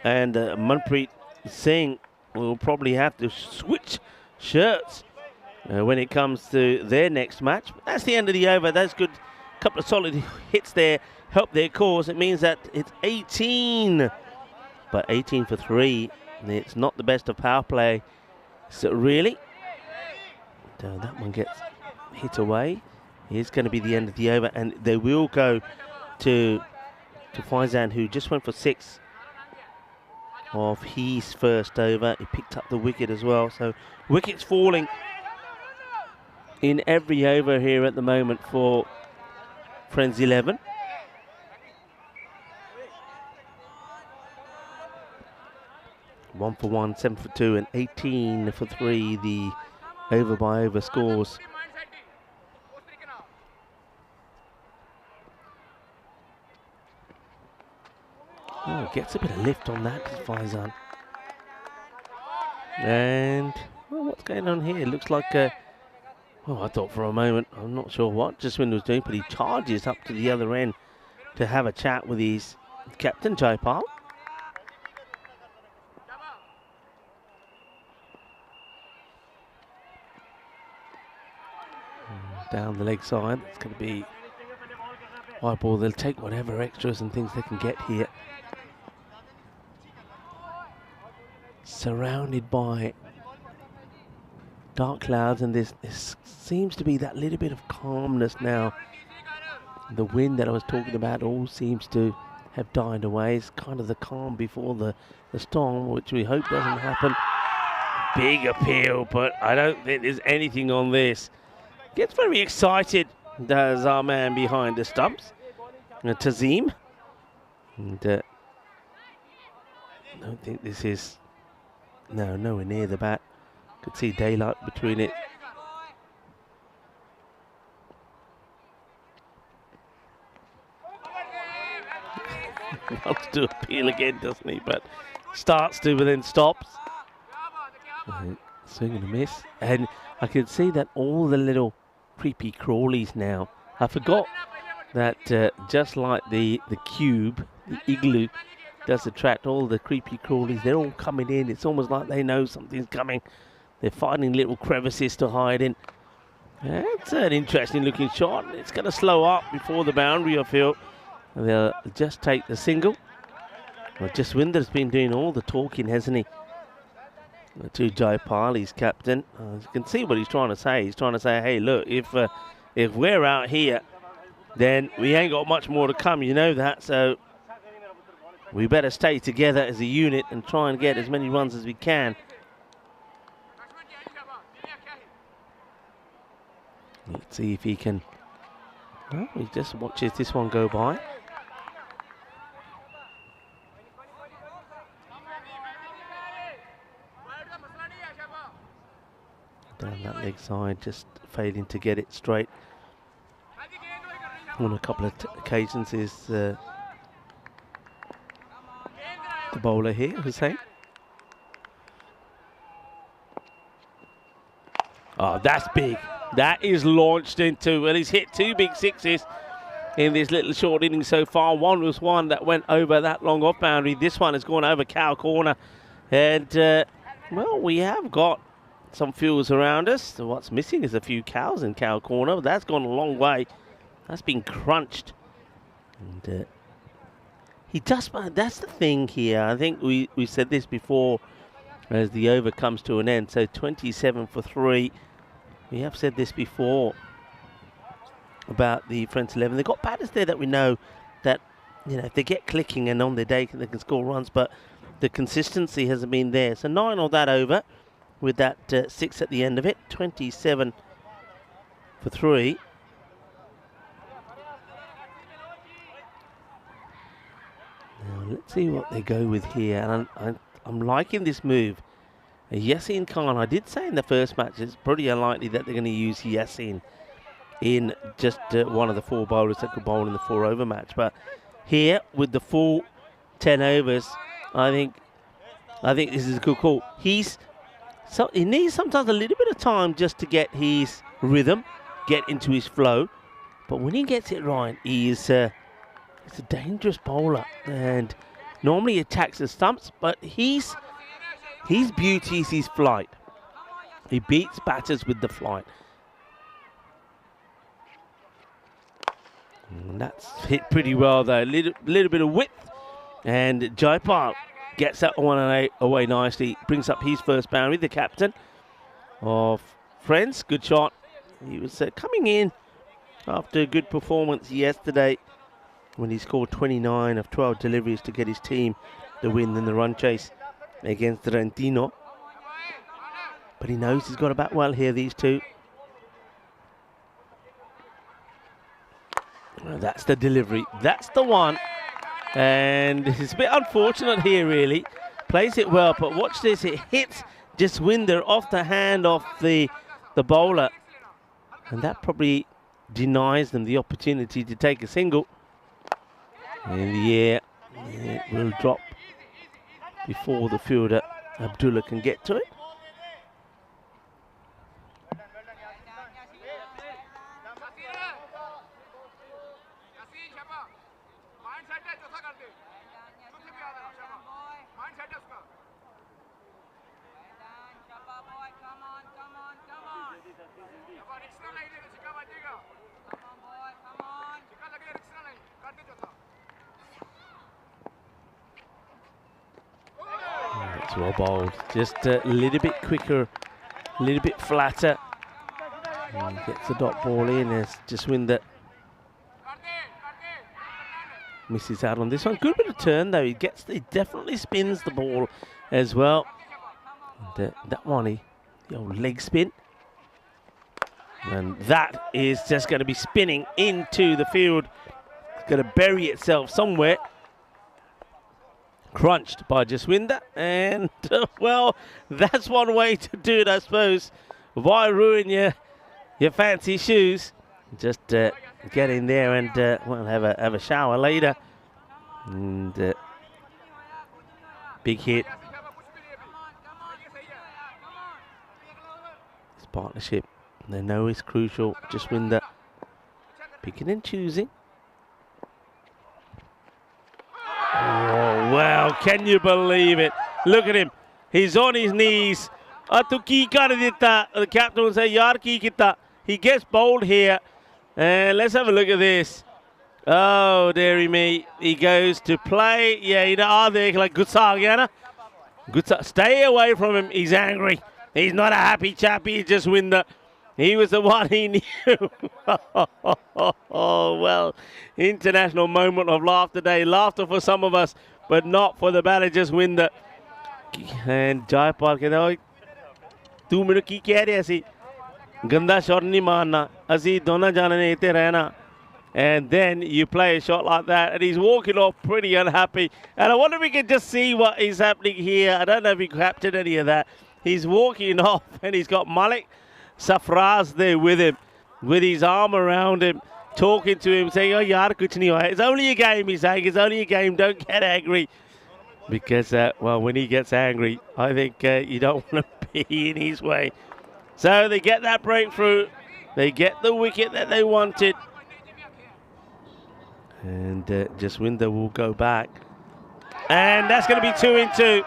and Manpreet Singh will probably have to switch shirts when it comes to their next match. But that's the end of the over. That's good. Couple of solid hits there help their cause. It means that it's 18, but 18 for 3. It's not the best of power play. So really, that one gets hit away. It's going to be the end of the over, and they will go to Faizan, who just went for 6 of his first over. He picked up the wicket as well. So wickets falling in every over here at the moment for Friends 11. One for 1, 7 for 2, and 18 for 3. The over by over scores. Oh, gets a bit of lift on that, Faizan. And well, what's going on here? It looks like well, I thought for a moment, I'm not sure what Jaswinder was doing, but he charges up to the other end to have a chat with his captain, Jaipal. Down the leg side, it's going to be white ball. They'll take whatever extras and things they can get here. Surrounded by dark clouds, and this seems to be that little bit of calmness now. The wind that I was talking about all seems to have died away. It's kind of the calm before the storm, which we hope doesn't happen. Big appeal, but I don't think there's anything on this. Gets very excited, does our man behind the stumps, Tazim. And I don't think this is, no, nowhere near the bat. Could see daylight between it. Wants to appeal again, doesn't he? But starts to, but then stops. Swing and a miss. And I can see that all the little creepy crawlies now. I forgot that just like the cube, the igloo, does attract all the creepy crawlies. They're all coming in. It's almost like they know something's coming. They're finding little crevices to hide in. It's an interesting looking shot. It's going to slow up before the boundary, I feel. And they'll just take the single. Well, Jaswinder's been doing all the talking, hasn't he? To Jaipal, his captain. You can see what he's trying to say. He's trying to say, hey, look, if we're out here, then we ain't got much more to come. You know that. So we better stay together as a unit and try and get as many runs as we can. Let's see if he can. Well, he just watches this one go by. Down that leg side, just failing to get it straight. On a couple of occasions is the bowler here, Hussain. Oh, that's big. That is launched into, well, he's hit 2 big sixes in this little short inning so far. One was one that went over that long off boundary. This one has gone over cow corner. And, well, we have got some fields around us. So what's missing is a few cows in cow corner. But that's gone a long way. That's been crunched. And he does, that's the thing here. I think we said this before as the over comes to an end. So 27 for 3. We have said this before about the Friends 11. They've got batters there that we know that, you know, if they get clicking and on their day, they can score runs. But the consistency hasn't been there. So 9 or that over with that 6 at the end of it. 27 for 3. Now let's see what they go with here. And I'm liking this move. Yasin Khan, I did say in the first match, it's pretty unlikely that they're going to use Yasin in just one of the 4 bowlers that could bowl in the 4 over match. But here, with the full 10 overs, I think this is a good call. He needs sometimes a little bit of time just to get his rhythm, get into his flow. But when he gets it right, he's a dangerous bowler. And normally he attacks the stumps, but his beauty is his flight. He beats batters with the flight. And that's hit pretty well though. Little bit of width. And Jaipal gets that one away nicely. Brings up his first boundary. The captain of Friends. Good shot. He was coming in after a good performance yesterday when he scored 29 of 12 deliveries to get his team the win in the run chase against Trentino. But he knows he's got to bat well here, these two. Well, that's the delivery. That's the one. And it's a bit unfortunate here, really. Plays it well, but watch this. It hits Jaswinder off the hand of the bowler. And that probably denies them the opportunity to take a single. In the air, it will drop before the fielder, Abdullah, can get to it. It's well bowled, just a little bit quicker, a little bit flatter. And gets the dot ball in as Jaswinder misses out on this one. Good bit of turn though. He definitely spins the ball as well. And, that one, the old leg spin. And that is just going to be spinning into the field. It's going to bury itself somewhere. Crunched by Jaswinder, and well, that's one way to do it, I suppose. Why ruin your fancy shoes? Just get in there and well, have a shower later. And big hit. This partnership, they know is crucial. Jaswinder picking and choosing. Oh, well, can you believe it? Look at him. He's on his knees. The captain will say, Yaar ki kita. He gets bowled here. And let's have a look at this. Oh, dearie me. He goes to play. Yeah, like Gutsa. Stay away from him. He's angry. He's not a happy chappy. Just win the. He was the one he knew. Oh, well, international moment of laughter day. Laughter for some of us, but not for the batter. Just win the. And Jaipal कहता है, तू मेरे की कह रहे ऐसी गंदा shot नहीं मारना, असी दोनों जाने ने इतने रहना. And then you play a shot like that, and he's walking off pretty unhappy. And I wonder if we can just see what is happening here. I don't know if he captured any of that. He's walking off, and he's got Malik Safraz there with him, with his arm around him, talking to him, saying, oh, yaar, kuch nahi hua. It's only a game, he's saying. It's only a game. Don't get angry. Because, well, when he gets angry, I think you don't want to be in his way. So they get that breakthrough. They get the wicket that they wanted. And Jaswinder will go back. And that's going to be 2 in 2.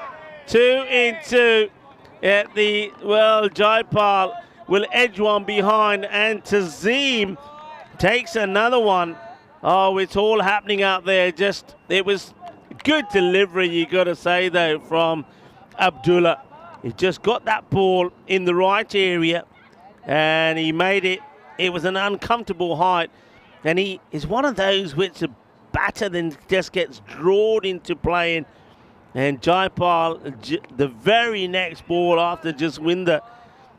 2 in 2 at the, well, Jaipal will edge one behind, and Tazeem takes another one. Oh, it's all happening out there. Just, it was good delivery, you got to say, though, from Abdullah. He just got that ball in the right area, and he made it. It was an uncomfortable height, and he is one of those which a batter then just gets drawn into playing And Jaipal, the very next ball after Jaswinder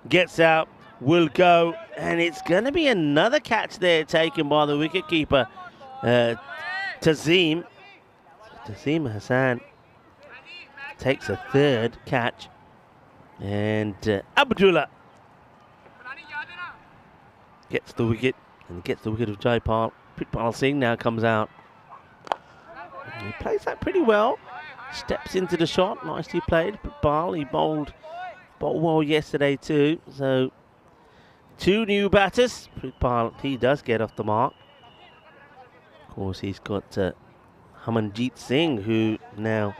gets out, will go. And it's going to be another catch there taken by the wicketkeeper, Tazeem. Tazeem Hassan takes a third catch. And Abdullah gets the wicket, and gets the wicket of Jaipal. Pritpal Singh now comes out. And he plays that pretty well. Steps into the shot, nicely played. Pritpal, he bowled well yesterday too. So 2 new batters. Pritpal, he does get off the mark. Of course, he's got Hamanjeet Singh, who now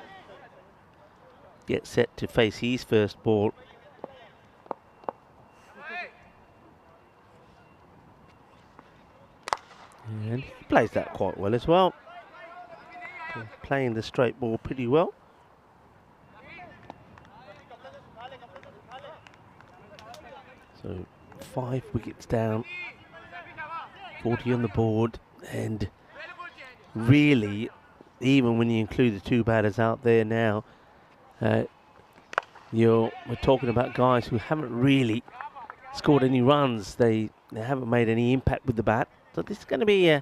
gets set to face his first ball. And he plays that quite well as well. Playing the straight ball pretty well. So 5 wickets down, 40 on the board, and really, even when you include the 2 batters out there now, we're talking about guys who haven't really scored any runs. They haven't made any impact with the bat. So this is going to be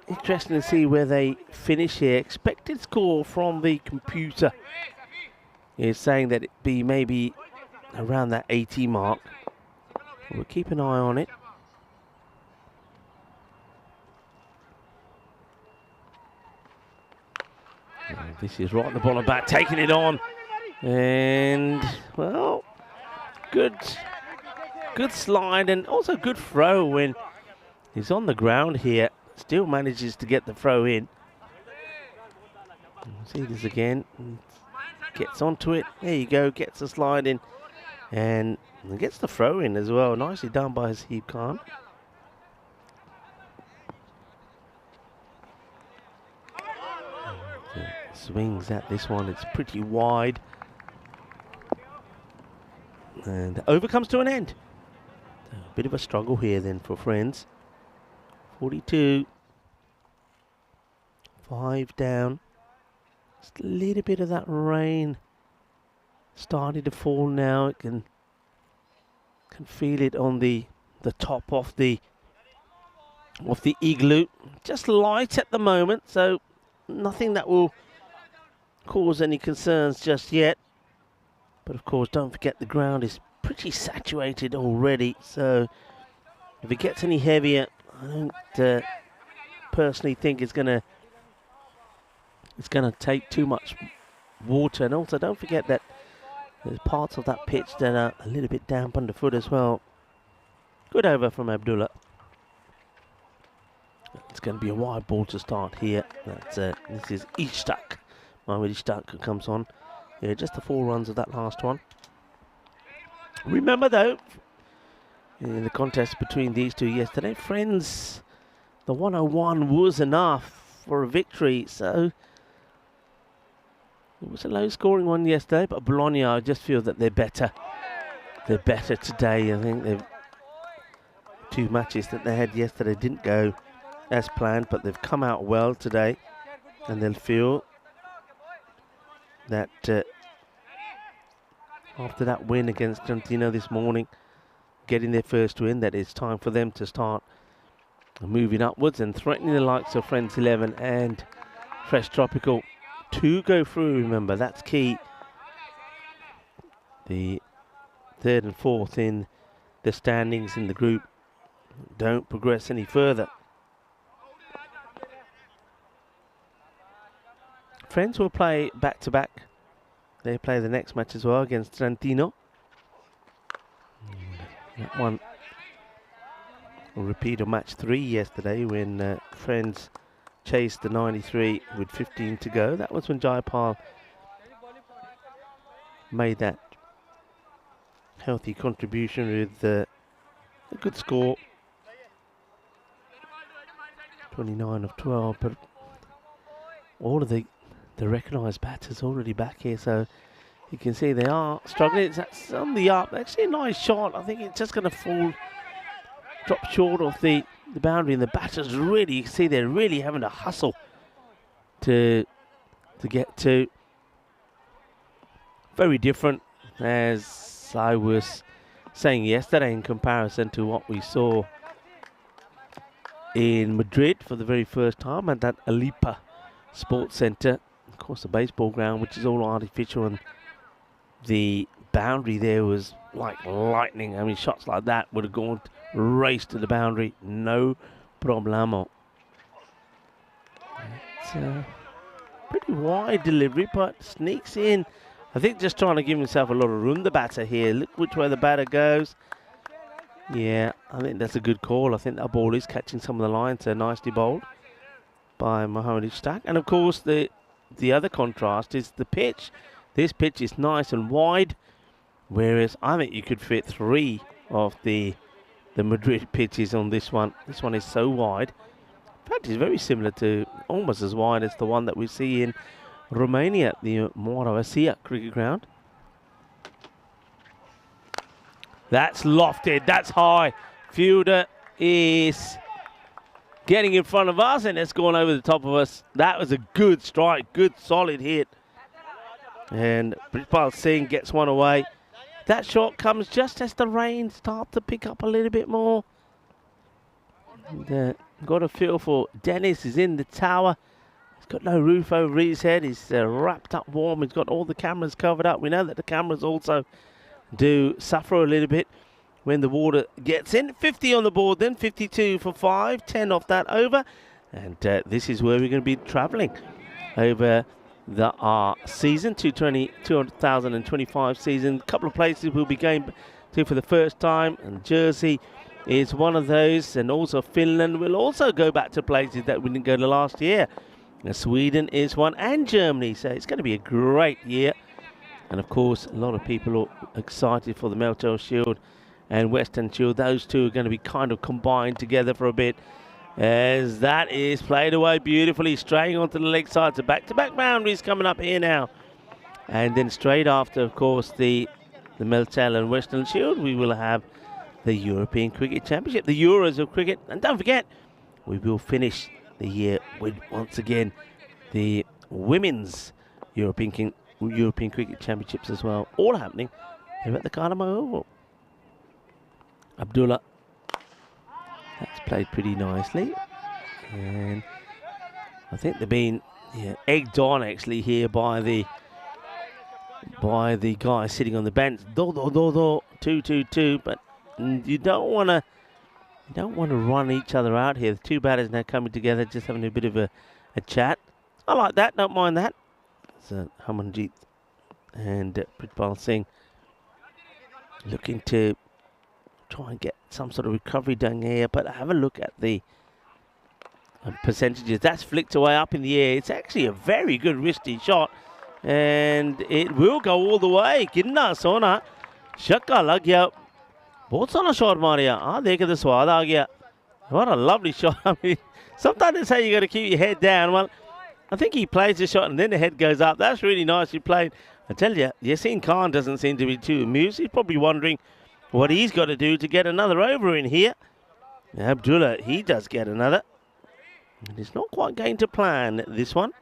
interesting to see where they finish here. Expected score from the computer is saying that it be maybe around that 80 mark. We'll keep an eye on it. This is right on the bottom bat, taking it on. And, well, good slide and also good throw when he's on the ground here. Still manages to get the throw in. See this again. Gets onto it. There you go. Gets the slide in. And gets the throw in as well. Nicely done by Haseeb Khan. Swings at this one. It's pretty wide. And the over comes to an end. A bit of a struggle here then for Friends. 42. 5 down. Just a little bit of that rain starting to fall now. It can feel it on the top of the igloo. Just light at the moment, so nothing that will cause any concerns just yet. But of course, don't forget the ground is pretty saturated already, so if it gets any heavier, I don't personally think it's gonna take too much water. And also, don't forget that there's parts of that pitch that are a little bit damp underfoot as well. Good over from Abdullah. It's going to be a wide ball to start here. This is Ishtaq. Mohamed Ishtaq who comes on. Yeah, just the 4 runs of that last one. Remember though, in the contest between these two yesterday, Friends, the 101 was enough for a victory. So it was a low-scoring one yesterday, but Bologna, I just feel that they're better. They're better today. I think they've 2 matches that they had yesterday didn't go as planned, but they've come out well today, and they'll feel that after that win against Trentino this morning, getting their first win, that it's time for them to start moving upwards and threatening the likes of Friends 11 and Fresh Tropical to go through. Remember, that's key. The 3rd and 4th in the standings in the group don't progress any further. Friends will play back-to-back. They play the next match as well against Trentino. That one will repeat of match 3 yesterday when Friends chased the 93 with 15 to go. That was when Jaipal made that healthy contribution with a good score. 29 of 12, but all of the recognised batters already back here, so you can see they are struggling. It's on the up. Actually a nice shot. I think it's just going to drop short of the boundary, and the batters really, you can see they're really having to hustle to to get to. Very different, as I was saying yesterday, in comparison to what we saw in Madrid for the very first time at that Alipa Sports Centre. Of course, the baseball ground, which is all artificial, and the boundary there was like lightning. I mean, shots like that would have gone race to the boundary, no problemo. It's a pretty wide delivery, but sneaks in. I think just trying to give himself a lot of room, the batter here. Look which way the batter goes. Yeah, I think that's a good call. I think that ball is catching some of the lines there, nicely bowled by Mohamed Ishtaq. And of course, the other contrast is the pitch. This pitch is nice and wide, whereas I think you could fit 3 of the Madrid pitches on this one. This one is so wide. In fact, it's very similar to, almost as wide as the one that we see in Romania, the Moravia cricket ground. That's lofted, that's high. Fielder is getting in front of us, and it's gone over the top of us. That was a good strike, good solid hit. And Britpal Singh gets one away. That shot comes just as the rain starts to pick up a little bit more. And, got a feel for Dennis is in the tower. He's got no roof over his head. He's wrapped up warm. He's got all the cameras covered up. We know that the cameras also do suffer a little bit when the water gets in. 50 on the board then, 52 for 5, 10 off that over. And this is where we're going to be travelling over our season, 2025 season. A couple of places we'll be going to for the first time, and Jersey is one of those, and also Finland will also go back to places that we didn't go to last year. Now, Sweden is one, and Germany, so it's going to be a great year. And of course, a lot of people are excited for the Meltel Shield and Western Shield. Those two are going to be kind of combined together for a bit, as that is played away beautifully, straying onto the leg side. So back-to-back boundaries coming up here now. And then straight after, of course, the Meltel and Western Shield, we will have the European Cricket Championship, the Euros of cricket. And don't forget, we will finish the year with, once again, the Women's European Cricket Championships as well, all happening here at the Carlamo Oval. Abdullah, that's played pretty nicely, and I think they've been egged on actually here by the guy sitting on the bench. 2-2-2, but you don't want to run each other out here. The two batters now coming together, just having a bit of a chat. I like that, don't mind that. So Hamanjit and Pritpal Singh looking to try and get some sort of recovery done here, but have a look at the percentages. That's flicked away up in the air. It's actually a very good wristy shot, and it will go all the way. Kinna sona shakka lag gaya. Bahut sona shot mariya. Dekhe the swad aa gaya. What a lovely shot. I mean, sometimes they say you got to keep your head down. Well, I think he plays the shot and then the head goes up. That's really nicely played. I tell you, Yasin Khan doesn't seem to be too amused. He's probably wondering what he's got to do to get another over in here. Abdullah, he does get another. And it's not quite going to plan, this one.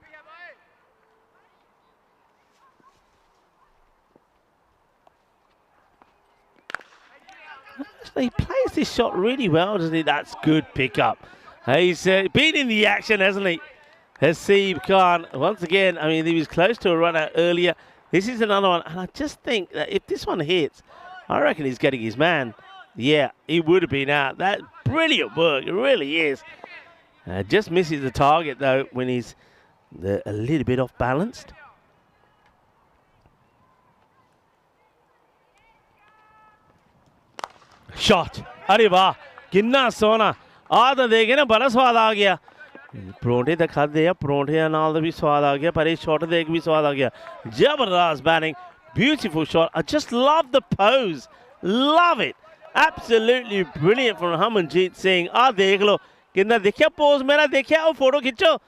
He plays this shot really well, doesn't he? That's good pickup. He's been in the action, hasn't he? Haseeb Khan, once again, I mean, he was close to a run out earlier. This is another one, and I just think that if this one hits, I reckon he's getting his man. Yeah, he would have been out. That's brilliant work, it really is. Just misses the target, though, when he's a little bit off-balanced. Shot. अरे वाह कितना सोना आधा देखे ना बड़ा स्वाद आ गया परोंठे तो खाते हैं परोंठे नाल भी स्वाद आ गया पर ये शॉट देख भी स्वाद आ गया जबरदस्त batting beautiful shot I just love the pose love it absolutely brilliant from Hamanjit Singh आ देख लो कितना देखिए pose मेरा देखिए वो photo खींचो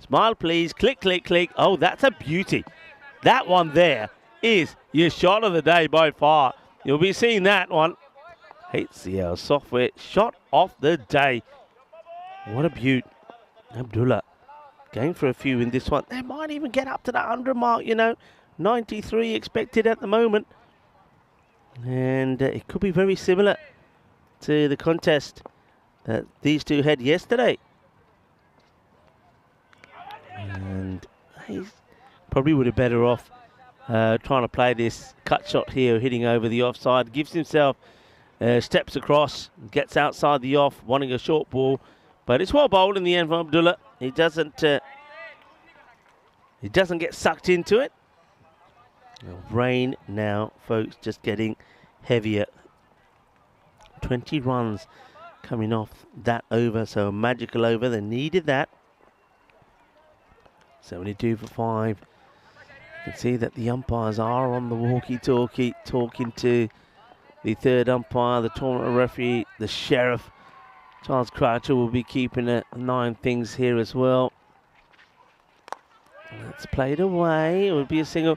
smile please click click click oh that's a beauty that one there is your shot of the day by far you'll be seeing that one HCL software shot of the day. What a beaut. Abdullah going for a few in this one. They might even get up to that 100 mark, you know. 93 expected at the moment. And it could be very similar to the contest that these two had yesterday. And he's probably would have better off trying to play this cut shot here, hitting over the offside. Gives himself steps across, gets outside the off, wanting a short ball. But it's well bowled in the end from Abdullah. He doesn't get sucked into it. Rain now, folks, just getting heavier. 20 runs coming off that over, so a magical over. They needed that. 72 for 5. You can see that the umpires are on the walkie-talkie, talking to the third umpire, the tournament referee, the sheriff. Charles Croucher will be keeping an eye on things here as well. Let's play it away. It would be a single.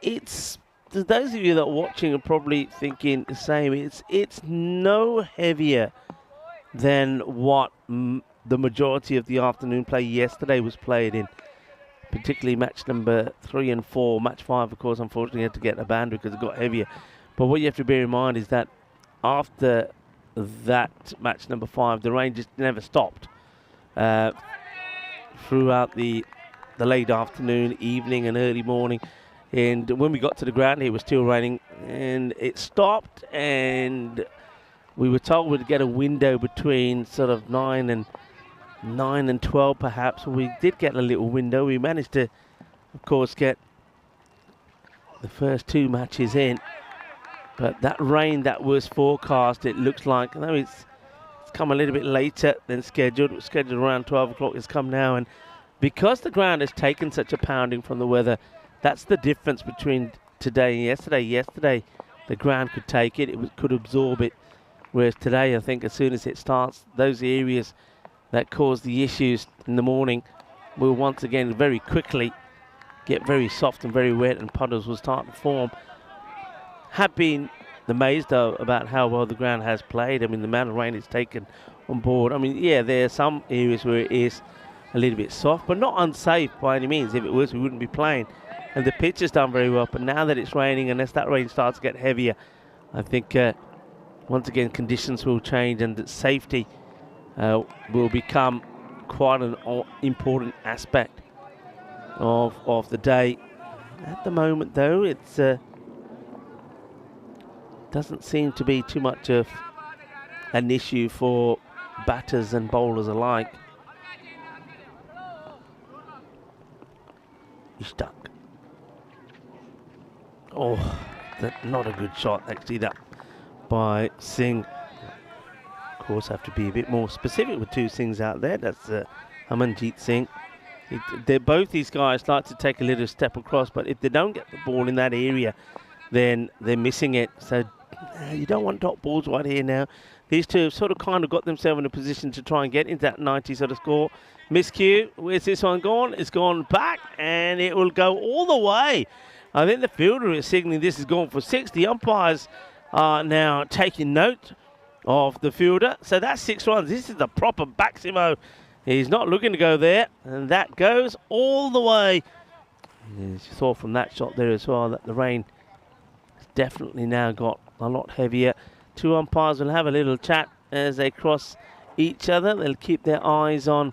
It's, those of you that are watching are probably thinking the same. It's no heavier than what the majority of the afternoon play yesterday was played in, particularly match number 3 and 4. Match 5, of course, unfortunately had to get a ban because it got heavier. But what you have to bear in mind is that after that match number 5, the rain just never stopped throughout the late afternoon, evening and early morning. And when we got to the ground, it was still raining, and it stopped, and we were told we'd get a window between sort of 9 and 12 perhaps. We did get a little window. We managed to, of course, get the first 2 matches in. But that rain that was forecast, it looks like, though it's come a little bit later than scheduled. It was scheduled around 12 o'clock. It's come now. And because the ground has taken such a pounding from the weather, that's the difference between today and yesterday. Yesterday, the ground could take it. It could absorb it. Whereas today, I think as soon as it starts, those areas that cause the issues in the morning will once again very quickly get very soft and very wet, and puddles will start to form. Have been amazed, though, about how well the ground has played. I mean, the amount of rain it's taken on board. I mean, yeah, there are some areas where it is a little bit soft, but not unsafe by any means. If it was, we wouldn't be playing. And the pitch has done very well, but now that it's raining, and as that rain starts to get heavier, I think once again conditions will change, and that safety will become quite an important aspect of the day. At the moment, though, it's doesn't seem to be too much of an issue for batters and bowlers alike. He's stuck. Oh, not a good shot, actually, that by Singh. Of course, have to be a bit more specific with 2 Singhs out there. That's Amanjeet Singh. Both these guys like to take a little step across, but if they don't get the ball in that area, then they're missing it. So you don't want dot balls right here now. These two have sort of kind of got themselves in a position to try and get into that 90 sort of score. Miscue, where's this one gone? It's gone back, and it will go all the way. I think the fielder is signaling this is gone for 6. The umpires are now taking note of the fielder. So that's 6 runs. This is the proper Baximo. He's not looking to go there, and that goes all the way. And you saw from that shot there as well that the rain has definitely now got a lot heavier. 2 umpires will have a little chat as they cross each other. They'll keep their eyes on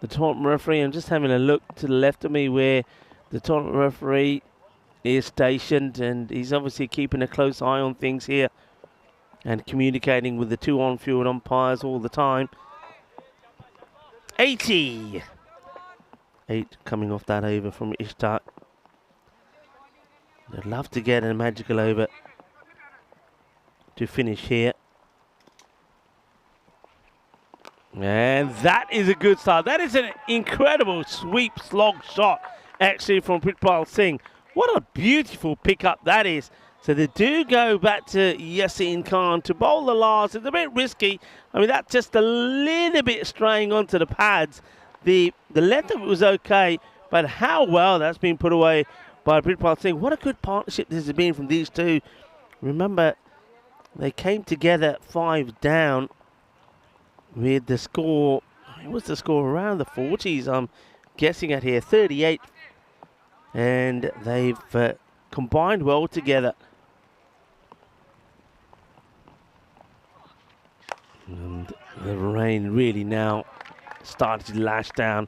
the tournament referee. I'm just having a look to the left of me where the tournament referee is stationed, and he's obviously keeping a close eye on things here and communicating with the 2 on-field umpires all the time. 80! 8 coming off that over from Ishtar. I'd love to get a magical over to finish here. And that is a good start. That is an incredible sweep slog shot, actually, from Pritpal Singh. What a beautiful pickup that is. So they do go back to Yasin Khan to bowl the last. It's a bit risky. I mean, that's just a little bit straying onto the pads. The length of it was okay, but how well that's been put away by Pritpal Singh. What a good partnership this has been from these two. Remember, they came together 5 down with the score It was the score around the 40s, I'm guessing at here, 38. And they've combined well together. And the rain really now started to lash down.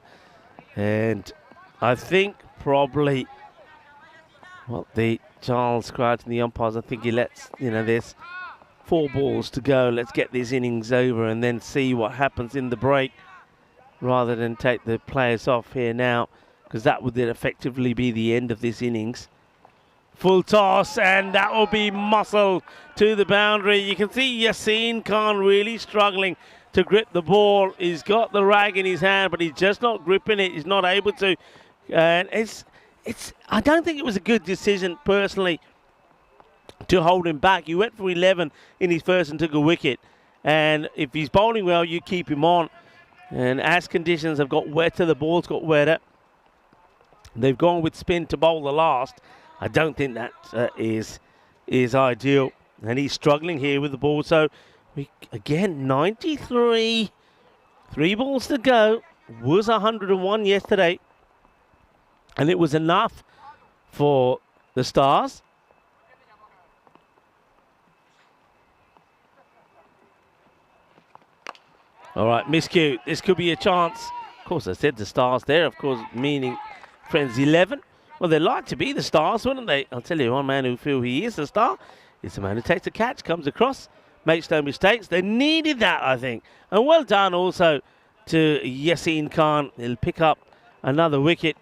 And I think probably, well, the Charles Crouch and the umpires, I think he lets, there's 4 balls to go. Let's get this innings over and then see what happens in the break rather than take the players off here now, because that would then effectively be the end of this innings. Full toss, and that will be muscle to the boundary. You can see Yassine Khan really struggling to grip the ball. He's got the rag in his hand, but he's just not gripping it. He's not able to. And I don't think it was a good decision, personally, to hold him back. He went for 11 in his first and took a wicket. And if he's bowling well, you keep him on. And as conditions have got wetter, the ball's got wetter, they've gone with spin to bowl the last. I don't think that is ideal. And he's struggling here with the ball. So, again, 93. 3 balls to go. Was 101 yesterday. And it was enough for the Stars. All right, miscue. This could be a chance. Of course, I said the Stars there, of course, meaning Friends 11. Well, they'd like to be the Stars, wouldn't they? I'll tell you, one man who feels he is a star is the man who takes the catch, comes across, makes no mistakes. They needed that, I think. And well done also to Yassine Khan. He'll pick up another wicket.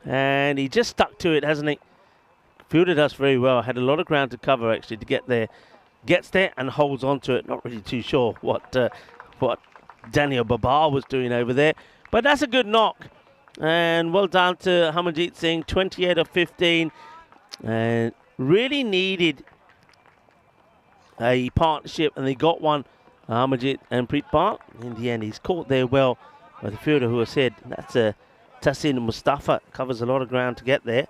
And he just stuck to it, hasn't he? Fielded us very well. Had a lot of ground to cover, actually, to get there. Gets there and holds on to it. Not really too sure what Daniel Babar was doing over there. But that's a good knock. And well done to Harmanjeet Singh, 28 of 15. And really needed a partnership, and they got one, Harmanjeet and Preet Bhatt. In the end, he's caught there well by the fielder who has said, that's a Tahsin Mustafa, covers a lot of ground to get there.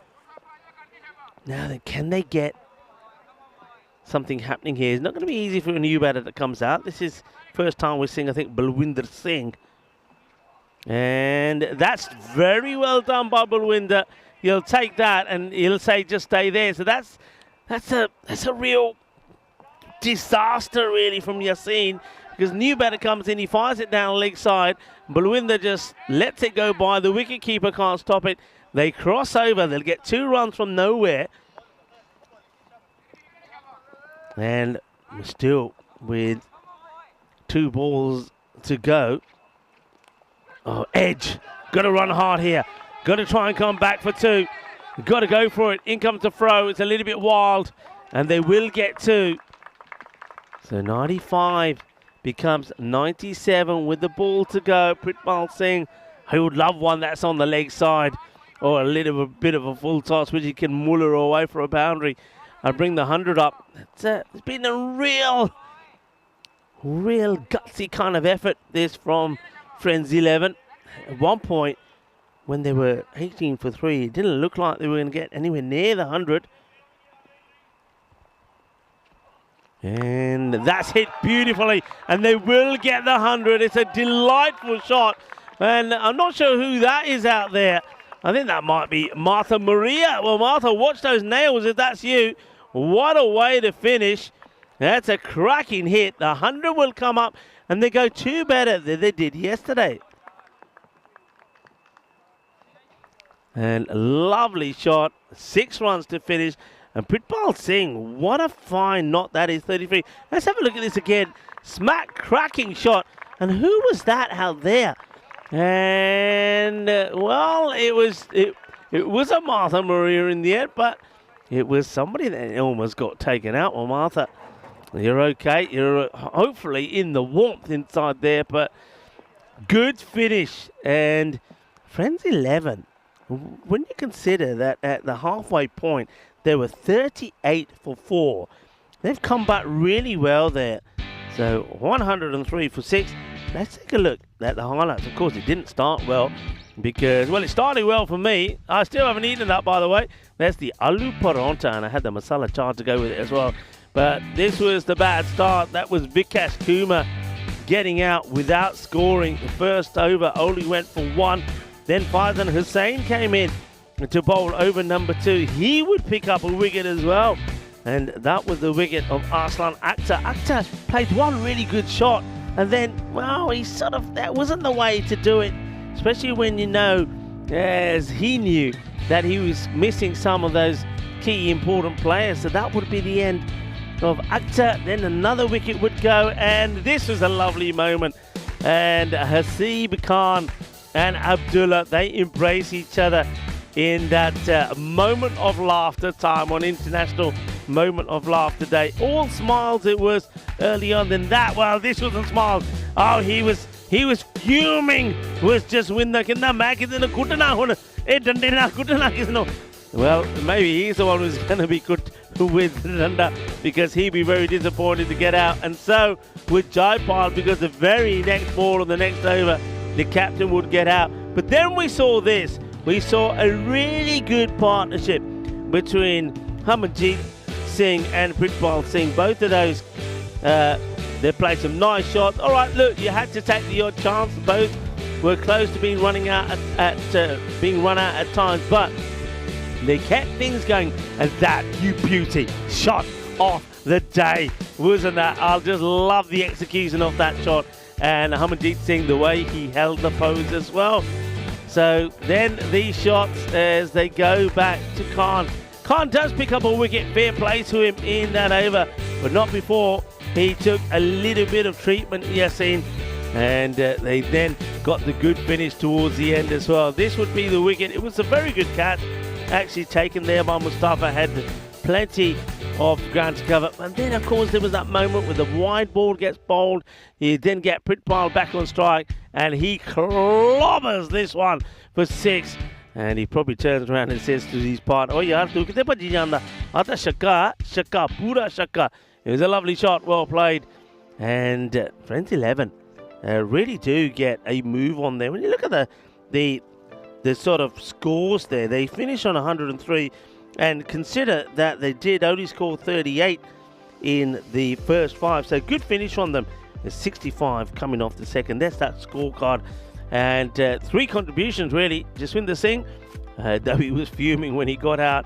Now then, can they get something happening here? It's not going to be easy for a new batter that comes out. This is first time we're seeing, I think, Balwinder Singh. And that's very well done by Balwinder. He'll take that and he'll say, just stay there. So that's a real disaster, really, from Yassine, because new batter comes in, he fires it down leg side. Balwinder just lets it go by. The wicketkeeper can't stop it. They cross over. They'll get 2 runs from nowhere. And still with 2 balls to go. Oh, Edge. Got to run hard here. Got to try and come back for 2. Got to go for it. In comes the throw. It's a little bit wild. And they will get 2. So 95 becomes 97 with the ball to go. Pritpal Singh, who would love one that's on the leg side, or a little bit of a full toss which he can muller away for a boundary and bring the 100 up. It's been a real gutsy kind of effort, this from Friends 11. At one point, when they were 18 for 3, it didn't look like they were going to get anywhere near the 100. And that's hit beautifully, and they will get the 100. It's a delightful shot, and I'm not sure who that is out there. I think that might be Martha Maria. Well, Martha, watch those nails if that's you. What a way to finish. That's a cracking hit. The 100 will come up, and they go 2 better than they did yesterday. And a lovely shot. 6 runs to finish. And Pritpal Singh, what a fine knot that is, 33. Let's have a look at this again. Smack cracking shot. And who was that out there? And, well, it was a Martha Maria in the end, but it was somebody that almost got taken out. Well, Martha, you're okay. You're hopefully in the warmth inside there, but good finish. And Friends 11, when you consider that at the halfway point, they were 38 for 4. They've come back really well there. So 103 for 6. Let's take a look at the highlights. Of course, it didn't start well because, well, it started well for me. I still haven't eaten that, by the way. That's the aloo paratha, and I had the masala chaat to go with it as well. But this was the bad start. That was Vikash Kumar getting out without scoring. The first over only went for 1. Then Faizan Hussain came in to bowl over number 2. He would pick up a wicket as well. And that was the wicket of Arslan Akhtar. Akhtar played one really good shot. And then, well, that wasn't the way to do it. Especially when you know, as he knew, that he was missing some of those key important players. So that would be the end of Akhtar. Then another wicket would go. And this was a lovely moment. And Hasib Khan and Abdullah, they embrace each other in that moment of laughter time on International Moment of Laughter Day. All smiles it was early on. Then that, well, this wasn't smiles. Oh, he was fuming. Was just win the well, maybe he's the one who's going to be good with Nanda, because he'd be very disappointed to get out. And so would Jaipal, because the very next ball of the next over, the captain would get out. But then we saw this. We saw a really good partnership between Harmanjeet Singh and Pritpal Singh. Both of those, they played some nice shots. All right, look, you had to take the odd chance. Both were close to being run out at times, but they kept things going. And that, you beauty, shot off the day, wasn't that? I'll just love the execution of that shot. And Harmanjeet Singh, the way he held the pose as well. So then these shots as they go back to Khan. Khan does pick up a wicket, fair play to him in that over, but not before he took a little bit of treatment, Yasin, and they then got the good finish towards the end as well. This would be the wicket. It was a very good catch, actually taken there by Mustafa, had plenty of ground to cover. And then, of course, there was that moment where the wide ball gets bowled. You then get Pritpal back on strike, and he clobbers this one for 6. And he probably turns around and says to his partner, "Oh, yaar, tu kite bhaji janda? Aata shakka, pura shakka." It was a lovely shot, well played. And Friends 11 really do get a move on there. When you look at the sort of scores there, they finish on 103. And consider that they did only score 38 in the first 5. So good finish on them. There's 65 coming off the second. That's that scorecard. And 3 contributions, really. Jaswinder Singh, though he was fuming when he got out.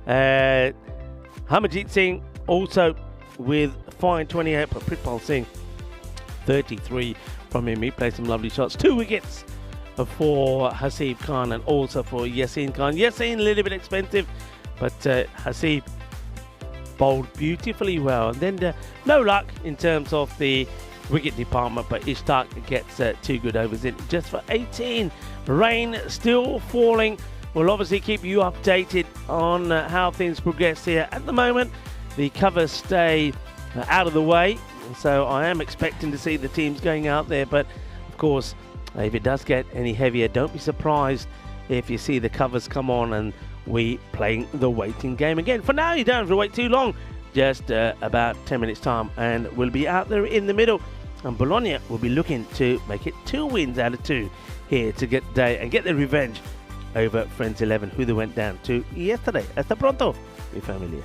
Harmanjeet Singh also with fine 28. But Pritpal Singh, 33 from him. He played some lovely shots. 2 wickets for Hasib Khan and also for Yasin Khan. Yasin, a little bit expensive, but Hasib bowled beautifully well. And then no luck in terms of the wicket department, but Ishtaq gets 2 good overs in just for 18. Rain still falling. We'll obviously keep you updated on how things progress here. At the moment, the covers stay out of the way, so I am expecting to see the teams going out there. But of course, if it does get any heavier, don't be surprised if you see the covers come on and we playing the waiting game again. For now, you don't have to wait too long. Just about 10 minutes time, and we'll be out there in the middle. And Bologna will be looking to make it 2 wins out of 2 here to get the day and get their revenge over Friends 11, who they went down to yesterday. Hasta pronto, mi familia.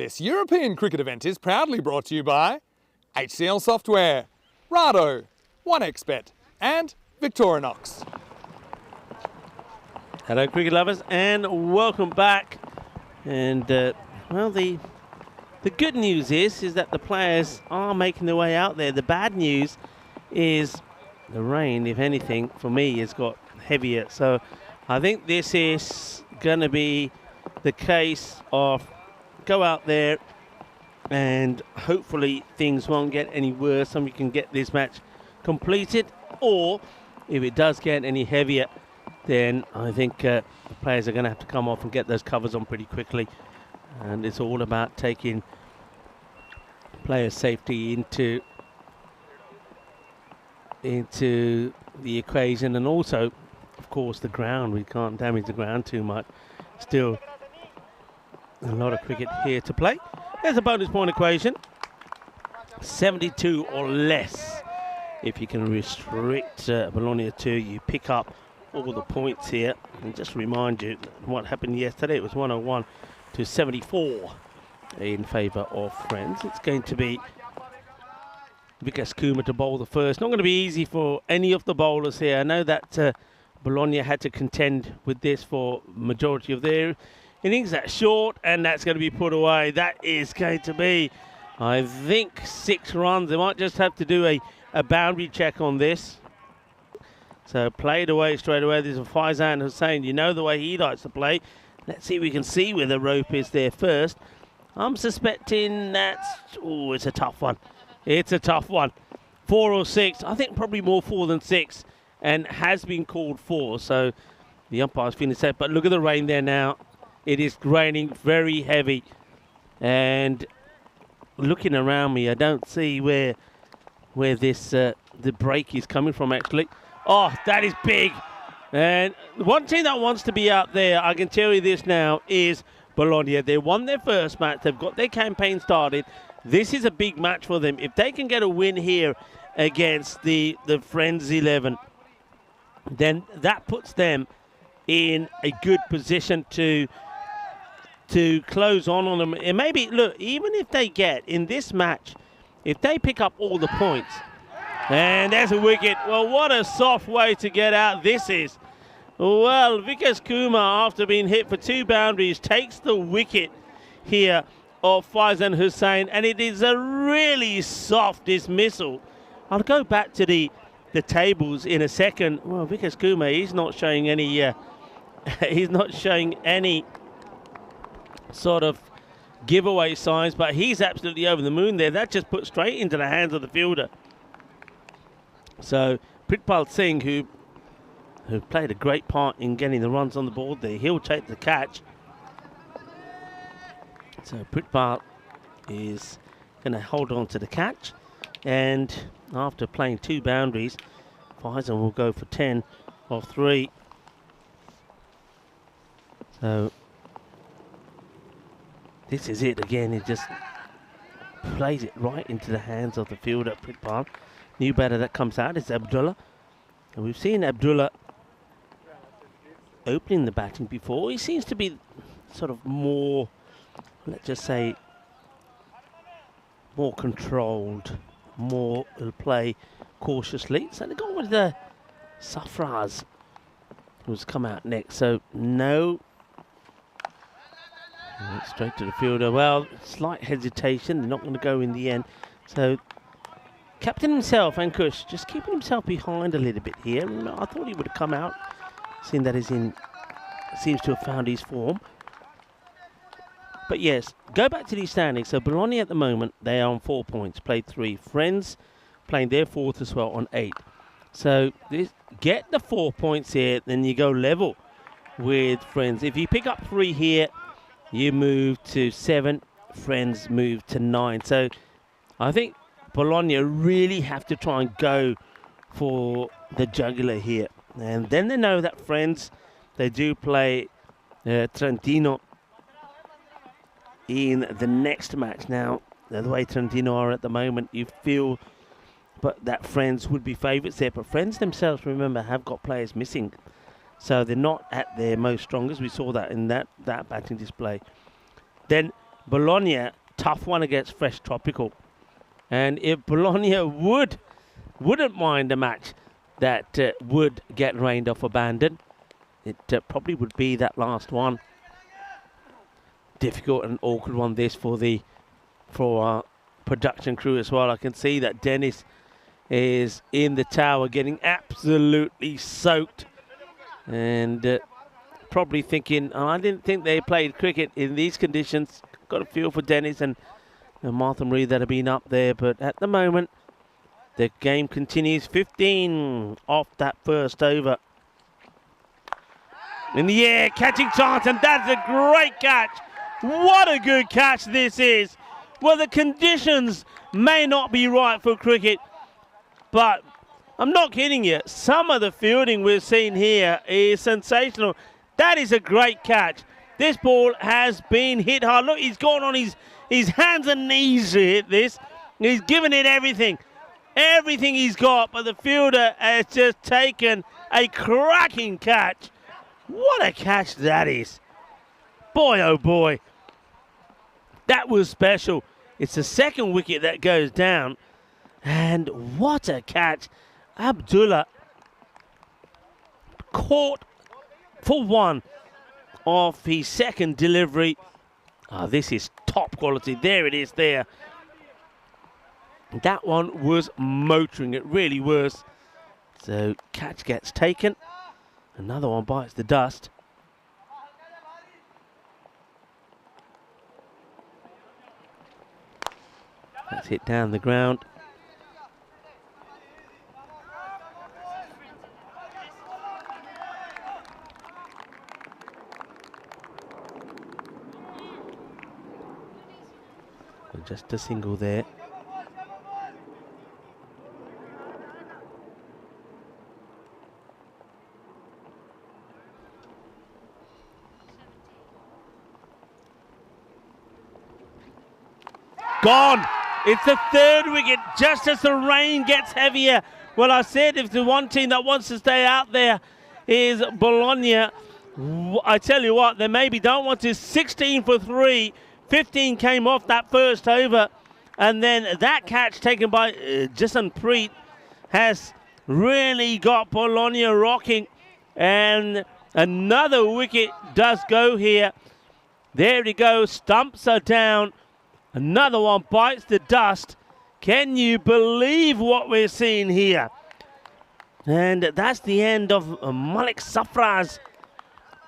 This European cricket event is proudly brought to you by HCL Software, Rado, 1xBet and Victorinox. Hello cricket lovers and welcome back. And well, the good news is that the players are making their way out there. The bad news is the rain, if anything, for me has got heavier. So I think this is going to be the case of go out there and hopefully things won't get any worse and we can get this match completed. Or if it does get any heavier, then I think the players are going to have to come off and get those covers on pretty quickly. And it's all about taking player safety into the equation, and also, of course, the ground. We can't damage the ground too much. Still a lot of cricket here to play. There's a bonus point equation. 72 or less. If you can restrict Bologna to, you pick up all the points here. And just to remind you what happened yesterday, it was 101 to 74 in favour of Friends. It's going to be Vikas Kumar to bowl the first. Not going to be easy for any of the bowlers here. I know that Bologna had to contend with this for majority of their innings. That's short and that's going to be put away. That is going to be, I think, 6 runs. They might just have to do a boundary check on this. So played away straight away. There's a Faizan Hussain. You know the way he likes to play. Let's see if we can see where the rope is there first. I'm suspecting that's... Oh, it's a tough one. It's a tough one. 4 or 6. I think probably more 4 than 6. And has been called 4. So the umpire's feeling safe. But look at the rain there now. It is raining very heavy. And looking around me, I don't see where this the break is coming from, actually. Oh, that is big. And one team that wants to be out there, I can tell you this now, is Bologna. They won their first match. They've got their campaign started. This is a big match for them. If they can get a win here against the Friends 11, then that puts them in a good position to close on them. And maybe, look, even if they get in this match, if they pick up all the points, and there's a wicket. Well, what a soft way to get out this is. Well, Vikas Kumar, after being hit for 2 boundaries, takes the wicket here of Faizan Hussain, and it is a really soft dismissal. I'll go back to the tables in a second. Well, Vikas Kumar, he's not showing any he's not showing any sort of giveaway signs, but he's absolutely over the moon there. That just put straight into the hands of the fielder. So Pritpal Singh, who played a great part in getting the runs on the board there, he'll take the catch. So Pritpal is going to hold on to the catch, and after playing 2 boundaries, Faizan will go for 10 off 3. So this is it again. He just plays it right into the hands of the fielder, Pritpal. New batter that comes out is Abdullah. And we've seen Abdullah opening the batting before. He seems to be sort of more, let's just say, more controlled, more he'll play cautiously. So they've gone with the Safraz, who's come out next. So no. Straight to the fielder. Well, slight hesitation. They're not going to go in the end. So captain himself, Ankush, just keeping himself behind a little bit here. I thought he would have come out, seeing that he's seems to have found his form. But yes, go back to these standings. So Bologna at the moment, they are on 4 points, played 3. Friends playing their 4th as well on 8. So get the 4 points here, then you go level with Friends. If you pick up 3 here, you move to 7. Friends move to 9. So I think Bologna really have to try and go for the jugular here. And then they know that Friends, they do play Trentino in the next match. Now, the way Trentino are at the moment, you feel but that Friends would be favourites there. But Friends themselves, remember, have got players missing. So they're not at their most strongest. We saw that in that batting display. Then Bologna, tough one against Fresh Tropical. And if Bologna wouldn't mind a match that would get rained off abandoned, it probably would be that last one. Difficult and awkward one this for our production crew as well. I can see that Dennis is in the tower getting absolutely soaked and probably thinking, oh, I didn't think they played cricket in these conditions. Got a feel for Dennis and Martha Marie that have been up there, but at the moment the game continues. 15 off that first over. In the air, catching chance, and that's a great catch. What a good catch this is. Well, the conditions may not be right for cricket, but I'm not kidding you. Some of the fielding we've seen here is sensational. That is a great catch. This ball has been hit hard. Look, he's gone on his hands and knees to hit this. He's given it everything he's got, but the fielder has just taken a cracking catch. What a catch that is. Boy, oh boy. That was special. It's the second wicket that goes down. And what a catch. Abdullah caught for one off his second delivery. Oh, this is top quality. There it is there. That one was motoring. It really was. So catch gets taken. Another one bites the dust. Let's hit down the ground. Just a single there. Gone! It's the third wicket just as the rain gets heavier. Well, I said if the one team that wants to stay out there is Bologna, I tell you what, they maybe don't want to. 16 for 3. 15 came off that first over. And then that catch taken by Jasanpreet has really got Bologna rocking. And another wicket does go here. There he goes. Stumps are down. Another one bites the dust. Can you believe what we're seeing here? And that's the end of Malik Safraz.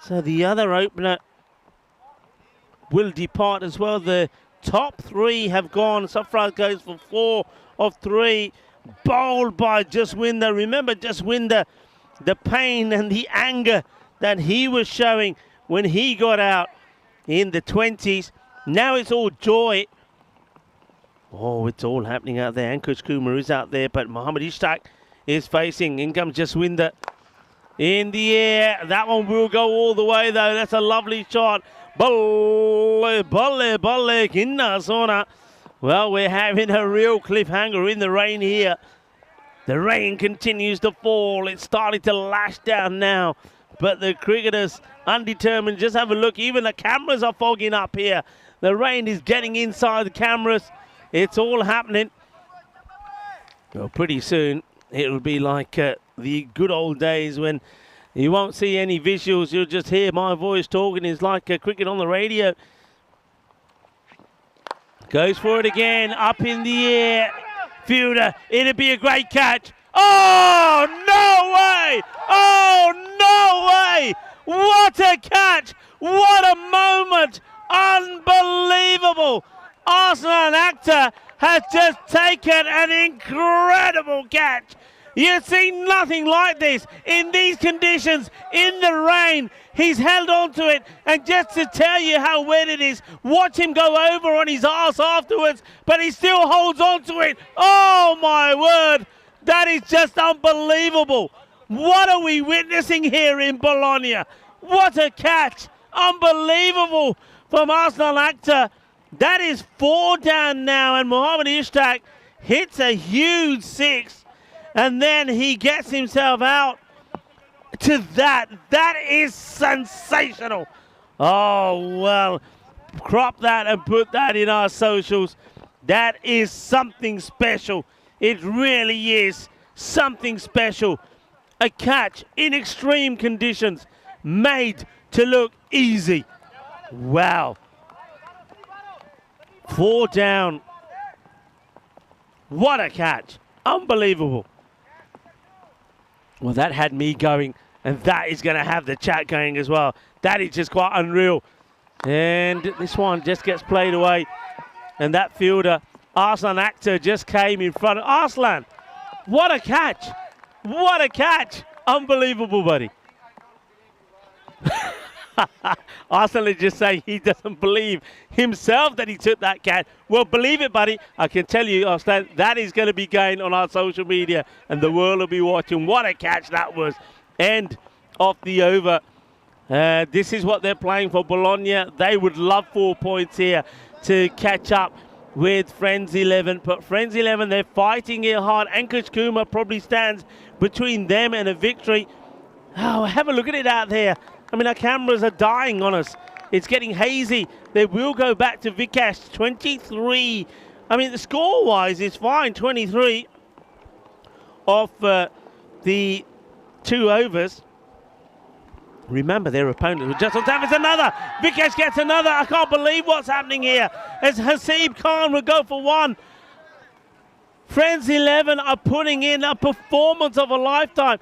So the other opener will depart as well. The top three have gone. Safraz goes for 4 of 3. Bowled by Jaswinder. Remember Jaswinder, the pain and the anger that he was showing when he got out in the 20s. Now it's all joy. Oh, it's all happening out there. Ankush Kumar is out there, but Mohammad Ishtaq is facing. In comes Jaswinder. In the air. That one will go all the way, though. That's a lovely shot. Balle, balle, balle, kinna sona. Well, we're having a real cliffhanger in the rain here. The rain continues to fall. It's starting to lash down now. But the cricketers undetermined. Just have a look. Even the cameras are fogging up here. The rain is getting inside the cameras. It's all happening. Well, pretty soon it'll be like the good old days when you won't see any visuals. You'll just hear my voice talking. It's like cricket on the radio. Goes for it again. Up in the air. Fielder. It'll be a great catch. Oh, no way! Oh, no way! What a catch! What a moment! Unbelievable! Arsenal Akhtar has just taken an incredible catch. You've seen nothing like this in these conditions, in the rain. He's held on to it, and just to tell you how wet it is, watch him go over on his arse afterwards, but he still holds on to it. Oh my word, that is just unbelievable. What are we witnessing here in Bologna? What a catch, unbelievable from Arsenal Akhtar. That is 4 down now, and Mohammad Ishtaq hits a huge 6, and then he gets himself out to that. That is sensational. Oh, well, crop that and put that in our socials. That is something special. It really is something special. A catch in extreme conditions, made to look easy. Wow. 4 down. What a catch. Unbelievable. Well, that had me going, and that is going to have the chat going as well. That is just quite unreal. And this one just gets played away. And that fielder, Arslan Akhtar, just came in front of Arslan. What a catch. What a catch. Unbelievable, buddy. Arslan is just saying he doesn't believe himself that he took that catch. Well, believe it, buddy. I can tell you, Arslan, that is going to be going on our social media and the world will be watching. What a catch that was. End of the over. This is what they're playing for Bologna. They would love 4 points here to catch up with Friends 11. But Friends 11, they're fighting here hard. Ankush Kumar probably stands between them and a victory. Oh, have a look at it out there. I mean, our cameras are dying on us. It's getting hazy. They will go back to Vikash, 23. I mean, the score-wise is fine, 23 off the 2 overs. Remember, their opponent was just on time. It's another. Vikash gets another. I can't believe what's happening here. As Hasib Khan will go for 1. Friends 11 are putting in a performance of a lifetime.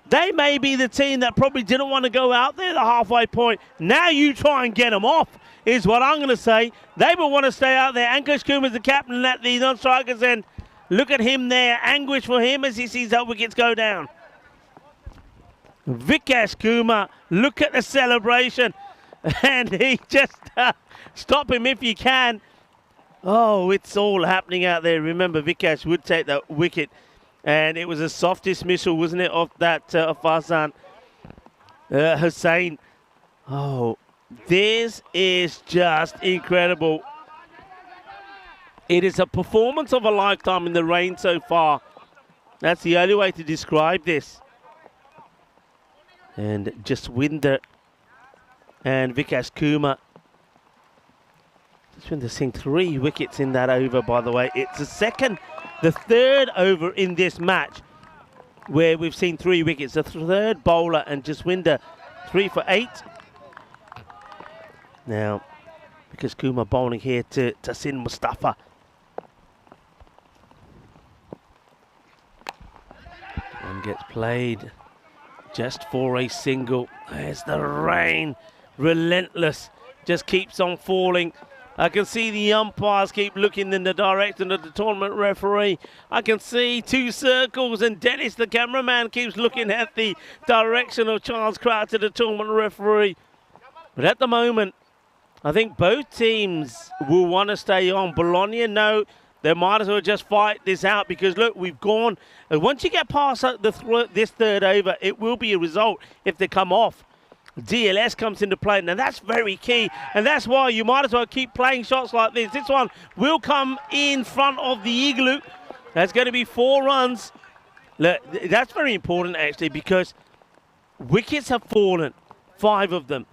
They may be the team that probably didn't want to go out there the halfway point. Now you try and get them off, is what I'm going to say. They will want to stay out there. Ankush Kumar is the captain at the non-strikers end. Look at him there. Anguish for him as he sees that wickets go down. Vikash Kumar, look at the celebration. And he just, stop him if you can. Oh, it's all happening out there. Remember, Vikash would take that wicket. And it was a soft dismissal, wasn't it, of that Farzan Hussain. Oh, this is just incredible. It is a performance of a lifetime in the rain so far. That's the only way to describe this. And Jaswinder and Vikash Kumar. Jaswinder Singh, 3 wickets in that over, by the way. It's the third over in this match where we've seen 3 wickets. The third bowler, and Jaswinder 3 for 8. Now, because Kumar bowling here to Tahsin Mustafa. And gets played just for a single. There's the rain, relentless, just keeps on falling. I can see the umpires keep looking in the direction of the tournament referee. I can see 2 circles, and Dennis, the cameraman, keeps looking at the direction of Charles Croucher, the tournament referee. But at the moment, I think both teams will want to stay on. Bologna, no, they might as well just fight this out because, look, we've gone. Once you get past this third over, it will be a result if they come off. DLS comes into play. Now, that's very key, and that's why you might as well keep playing shots like this. This one will come in front of the Igloo. That's going to be 4 runs. Look, that's very important, actually, because wickets have fallen, 5 of them.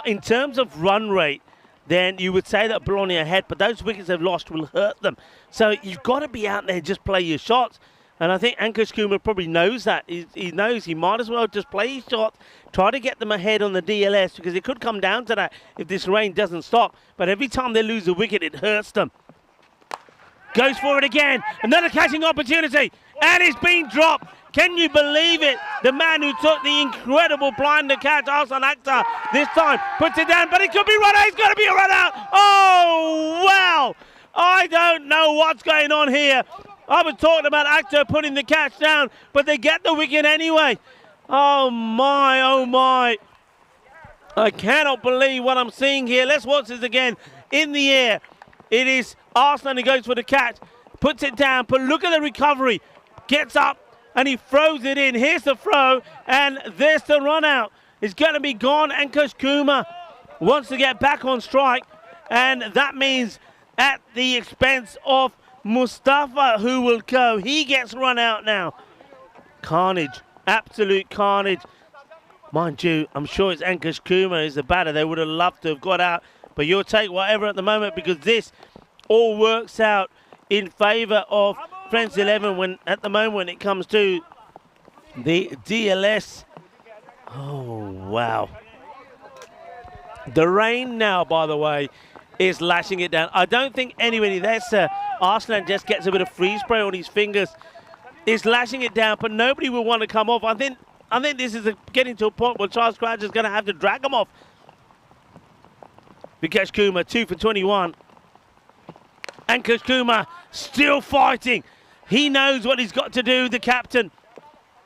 In terms of run rate, then you would say that Bologna ahead, but those wickets they've lost will hurt them. So you've got to be out there and just play your shots. And I think Ankush Kumar probably knows that. He knows he might as well just play his shots, try to get them ahead on the DLS, because it could come down to that if this rain doesn't stop. But every time they lose a wicket, it hurts them. Goes for it again. Another catching opportunity. And it's been dropped. Can you believe it? The man who took the incredible blinder catch, Arslan Akhtar, this time puts it down. But it could be run out. It's got to be a run out. Oh, wow. I don't know what's going on here. I was talking about Akhtar putting the catch down, but they get the wicket anyway. Oh, my, oh, my. I cannot believe what I'm seeing here. Let's watch this again. In the air, it is Arslan who goes for the catch, puts it down, but look at the recovery. Gets up, and he throws it in. Here's the throw, and there's the run out. It's going to be gone. Ankush Kumar wants to get back on strike, and that means at the expense of Mustafa, who will go. He gets run out now. Carnage, absolute carnage. Mind you, I'm sure it's Ankush Kumar is the batter. They would have loved to have got out, but you'll take whatever at the moment because this all works out in favour of Friends 11 when at the moment when it comes to the DLS. Oh, wow. The rain now, by the way, is lashing it down. I don't think anybody, that's Arslan just gets a bit of freeze spray on his fingers, is lashing it down, but nobody will want to come off. I think this is getting to a point where Charles Crouch is going to have to drag him off. Vikesh Kumar, 2 for 21. And Kumar still fighting. He knows what he's got to do, the captain.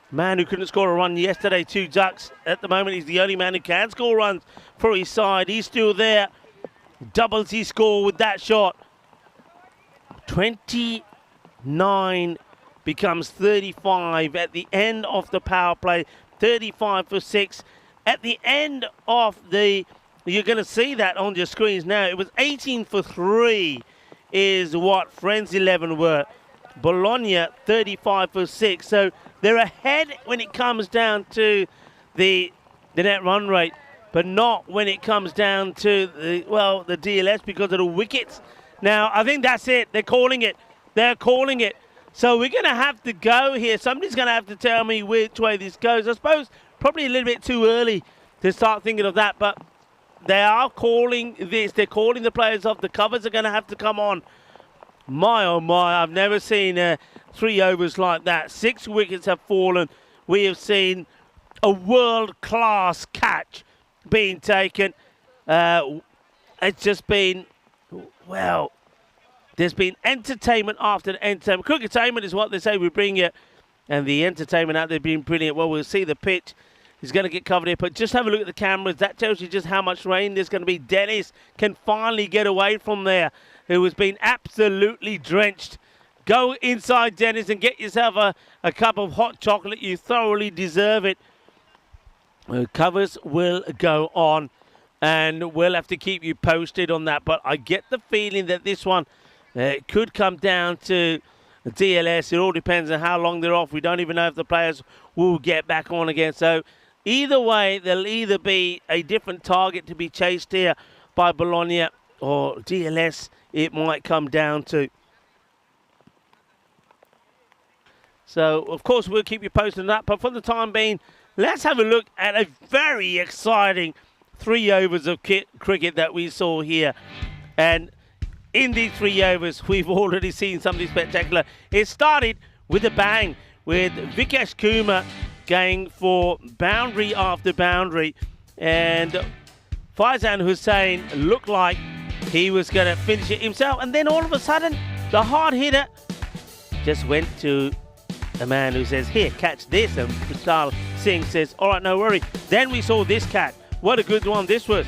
Man who couldn't score a run yesterday, 2 ducks. At the moment, he's the only man who can score runs for his side. He's still there. Doubles his score with that shot. 29 becomes 35 at the end of the power play. 35 for 6. At the end of the... You're going to see that on your screens now. It was 18 for 3 is what Friends 11 were. Bologna 35 for 6. So they're ahead when it comes down to the net run rate, but not when it comes down to the DLS because of the wickets. Now, I think that's it. They're calling it. They're calling it. So we're going to have to go here. Somebody's going to have to tell me which way this goes. I suppose probably a little bit too early to start thinking of that, but they are calling this. They're calling the players off. The covers are going to have to come on. My, oh my, I've never seen 3 overs like that. 6 wickets have fallen. We have seen a world-class catch being taken. It's just been, well, there's been entertainment after entertainment. Cricketainment is what they say we bring you. And the entertainment out there being brilliant. Well, we'll see the pitch. He's going to get covered here, but just have a look at the cameras. That tells you just how much rain there's going to be. Dennis can finally get away from there, who has been absolutely drenched. Go inside, Dennis, and get yourself a cup of hot chocolate. You thoroughly deserve it. Covers will go on, and we'll have to keep you posted on that. But I get the feeling that this one could come down to DLS. It all depends on how long they're off. We don't even know if the players will get back on again. So either way, there'll either be a different target to be chased here by Bologna or DLS. It might come down to. So, of course, we'll keep you posted on that. But for the time being, let's have a look at a very exciting 3 overs of cricket that we saw here. And in these 3 overs, we've already seen something spectacular. It started with a bang, with Vikesh Kumar going for boundary after boundary. And Faizan Hussain looked like he was going to finish it himself. And then all of a sudden, the hard hitter just went to a man who says, here, catch this. And Vishal Singh says, all right, no worry. Then we saw this catch. What a good one this was.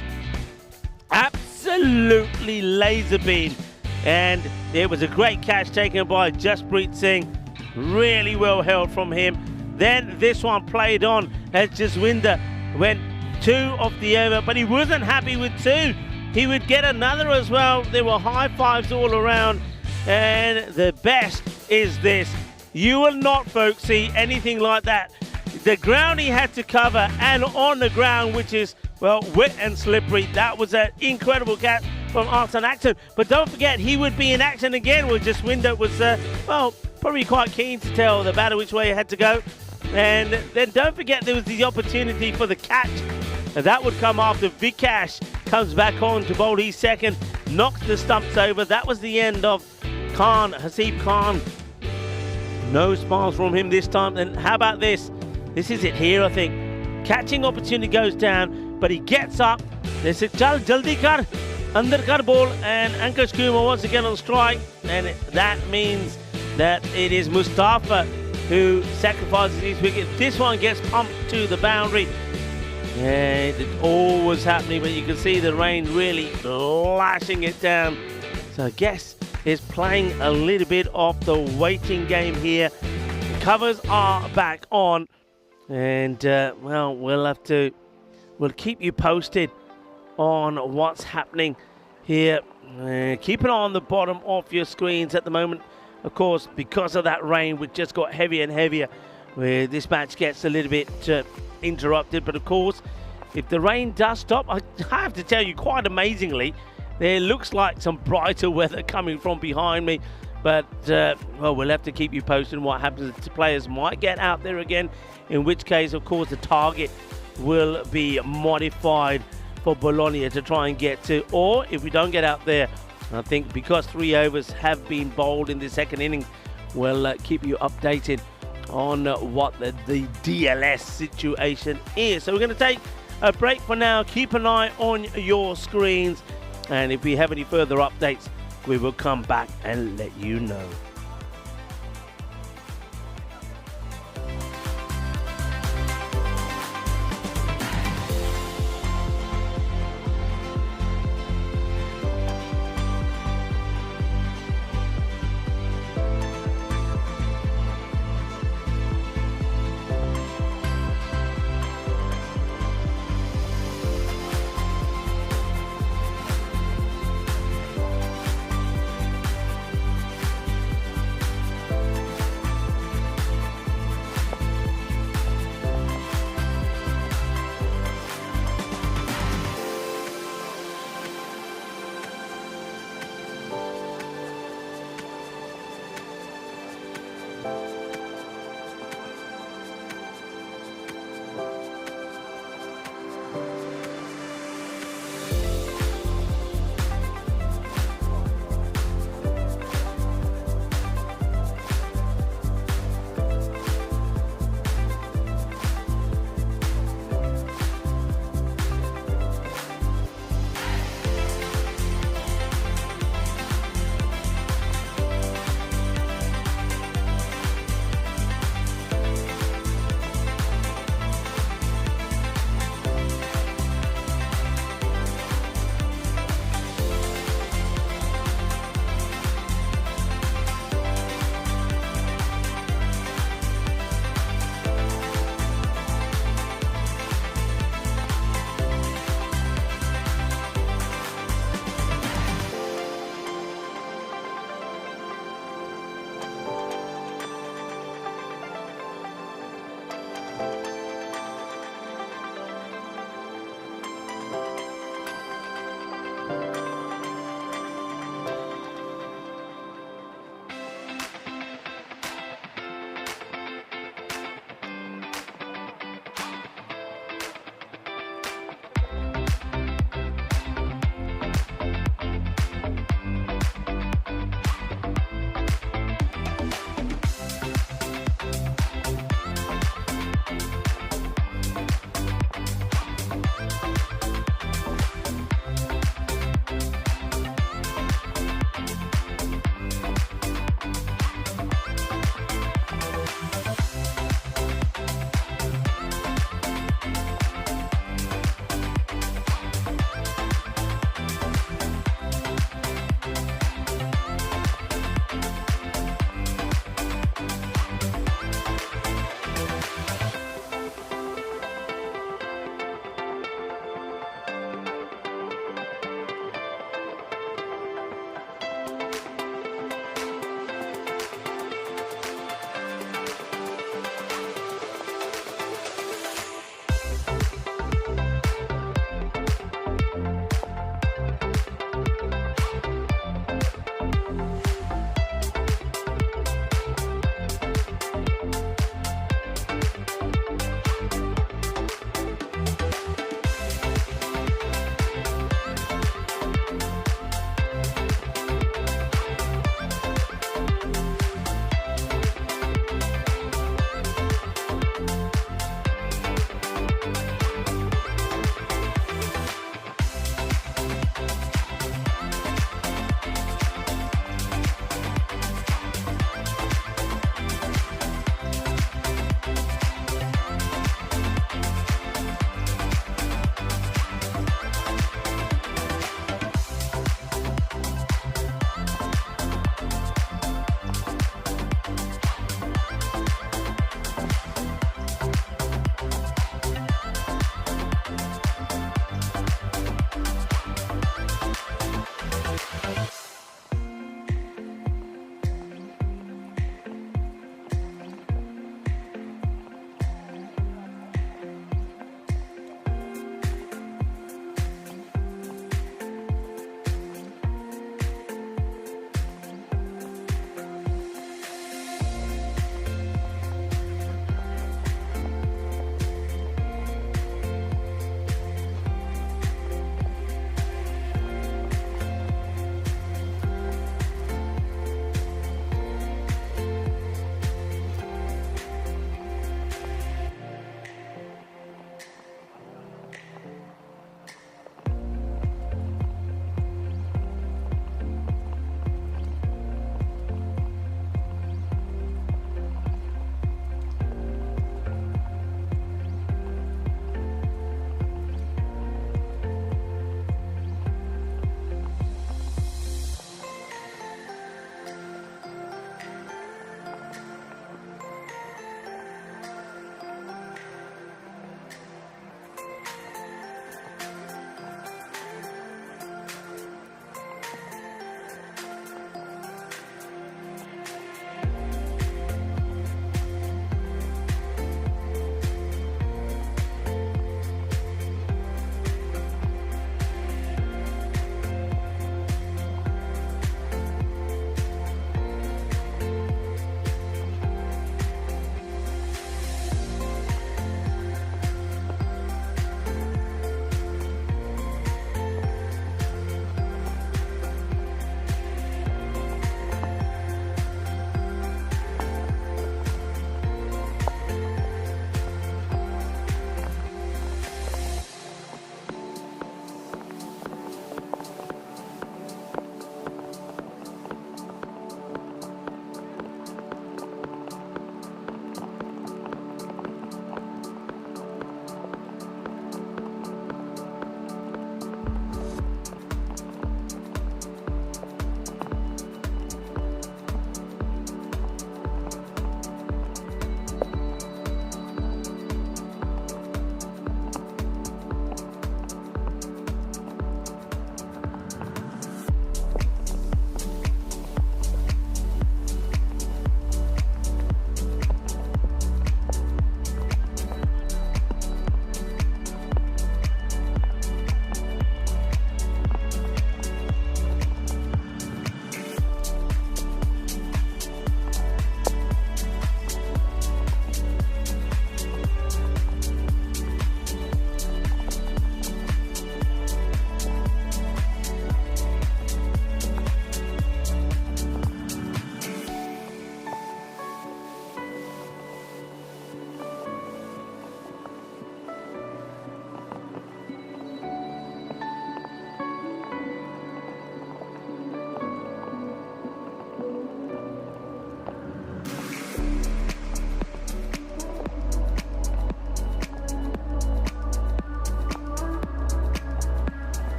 Absolutely laser beam. And it was a great catch taken by Jasprit Singh. Really well held from him. Then this one played on as Jaswinder went 2 off the over, but he wasn't happy with 2. He would get another as well. There were high fives all around. And the best is this. You will not, folks, see anything like that. The ground he had to cover, and on the ground, which is, well, wet and slippery. That was an incredible catch from Arslan Action. But don't forget, he would be in action again. Well, Jaswinder was, well, probably quite keen to tell the batter which way he had to go. And then don't forget there was the opportunity for the catch. And that would come after Vikesh comes back on to bowl his second, knocks the stumps over. That was the end of Hasib Khan. No smiles from him this time. And how about this? This is it here, I think. Catching opportunity goes down, but he gets up. They said, Chal, jaldi kar, andar kar ball. And Ankush Kumar once again on strike. And that means that it is Mustafa who sacrifices his wicket. This one gets pumped to the boundary. And it all was happening, but you can see the rain really lashing it down. So I guess it's playing a little bit of the waiting game here. Covers are back on. And, well, we'll keep you posted on what's happening here. Keep an eye on the bottom of your screens at the moment. Of course, because of that rain, which just got heavier and heavier, where this match gets a little bit interrupted. But of course, if the rain does stop, I have to tell you, quite amazingly, There looks like some brighter weather coming from behind me, but well, we'll have to keep you posted on what happens. The players might get out there again, in which case, of course, the target will be modified for Bologna to try and get to. Or if we don't get out there, I think because 3 overs have been bowled in the second innings, we'll keep you updated on what the DLS situation is. So we're going to take a break for now. Keep an eye on your screens, and if we have any further updates, we will come back and let you know.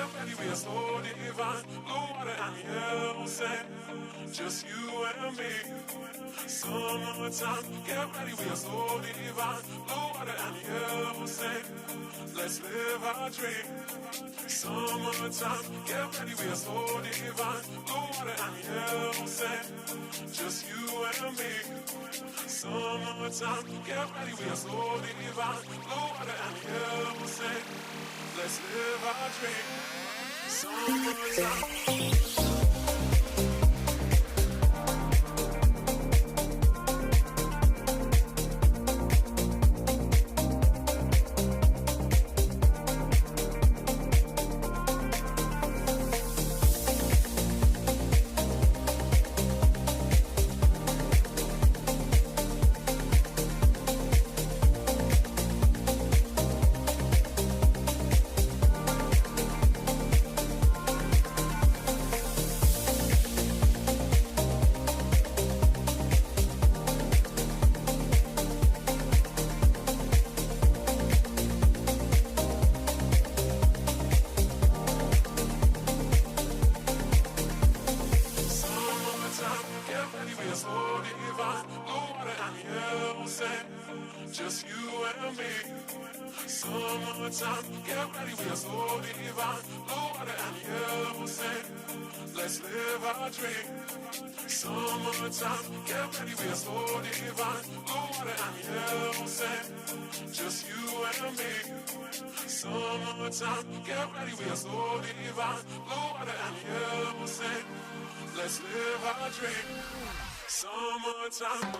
get ready, we are so divine. Blue water and yellow sand, just you and me. Summertime, get ready, we are so divine. Blue water and yellow sand, let's live our dream. Summertime, get ready, we are so divine. Blue water and yellow sand, just you and me. Summertime, get ready, we are so divine. Blue water and yellow sand, let's live our dream. Summertime. Just you and me. Summertime, get ready, we are so divine. Blue water and yellow sand, let's live our dream. Summertime, get ready, we are so divine. Blue water and yellow sand, just you and me. Summertime, get ready, we are so divine. Blue water and yellow sand, let's live our dream. Summertime.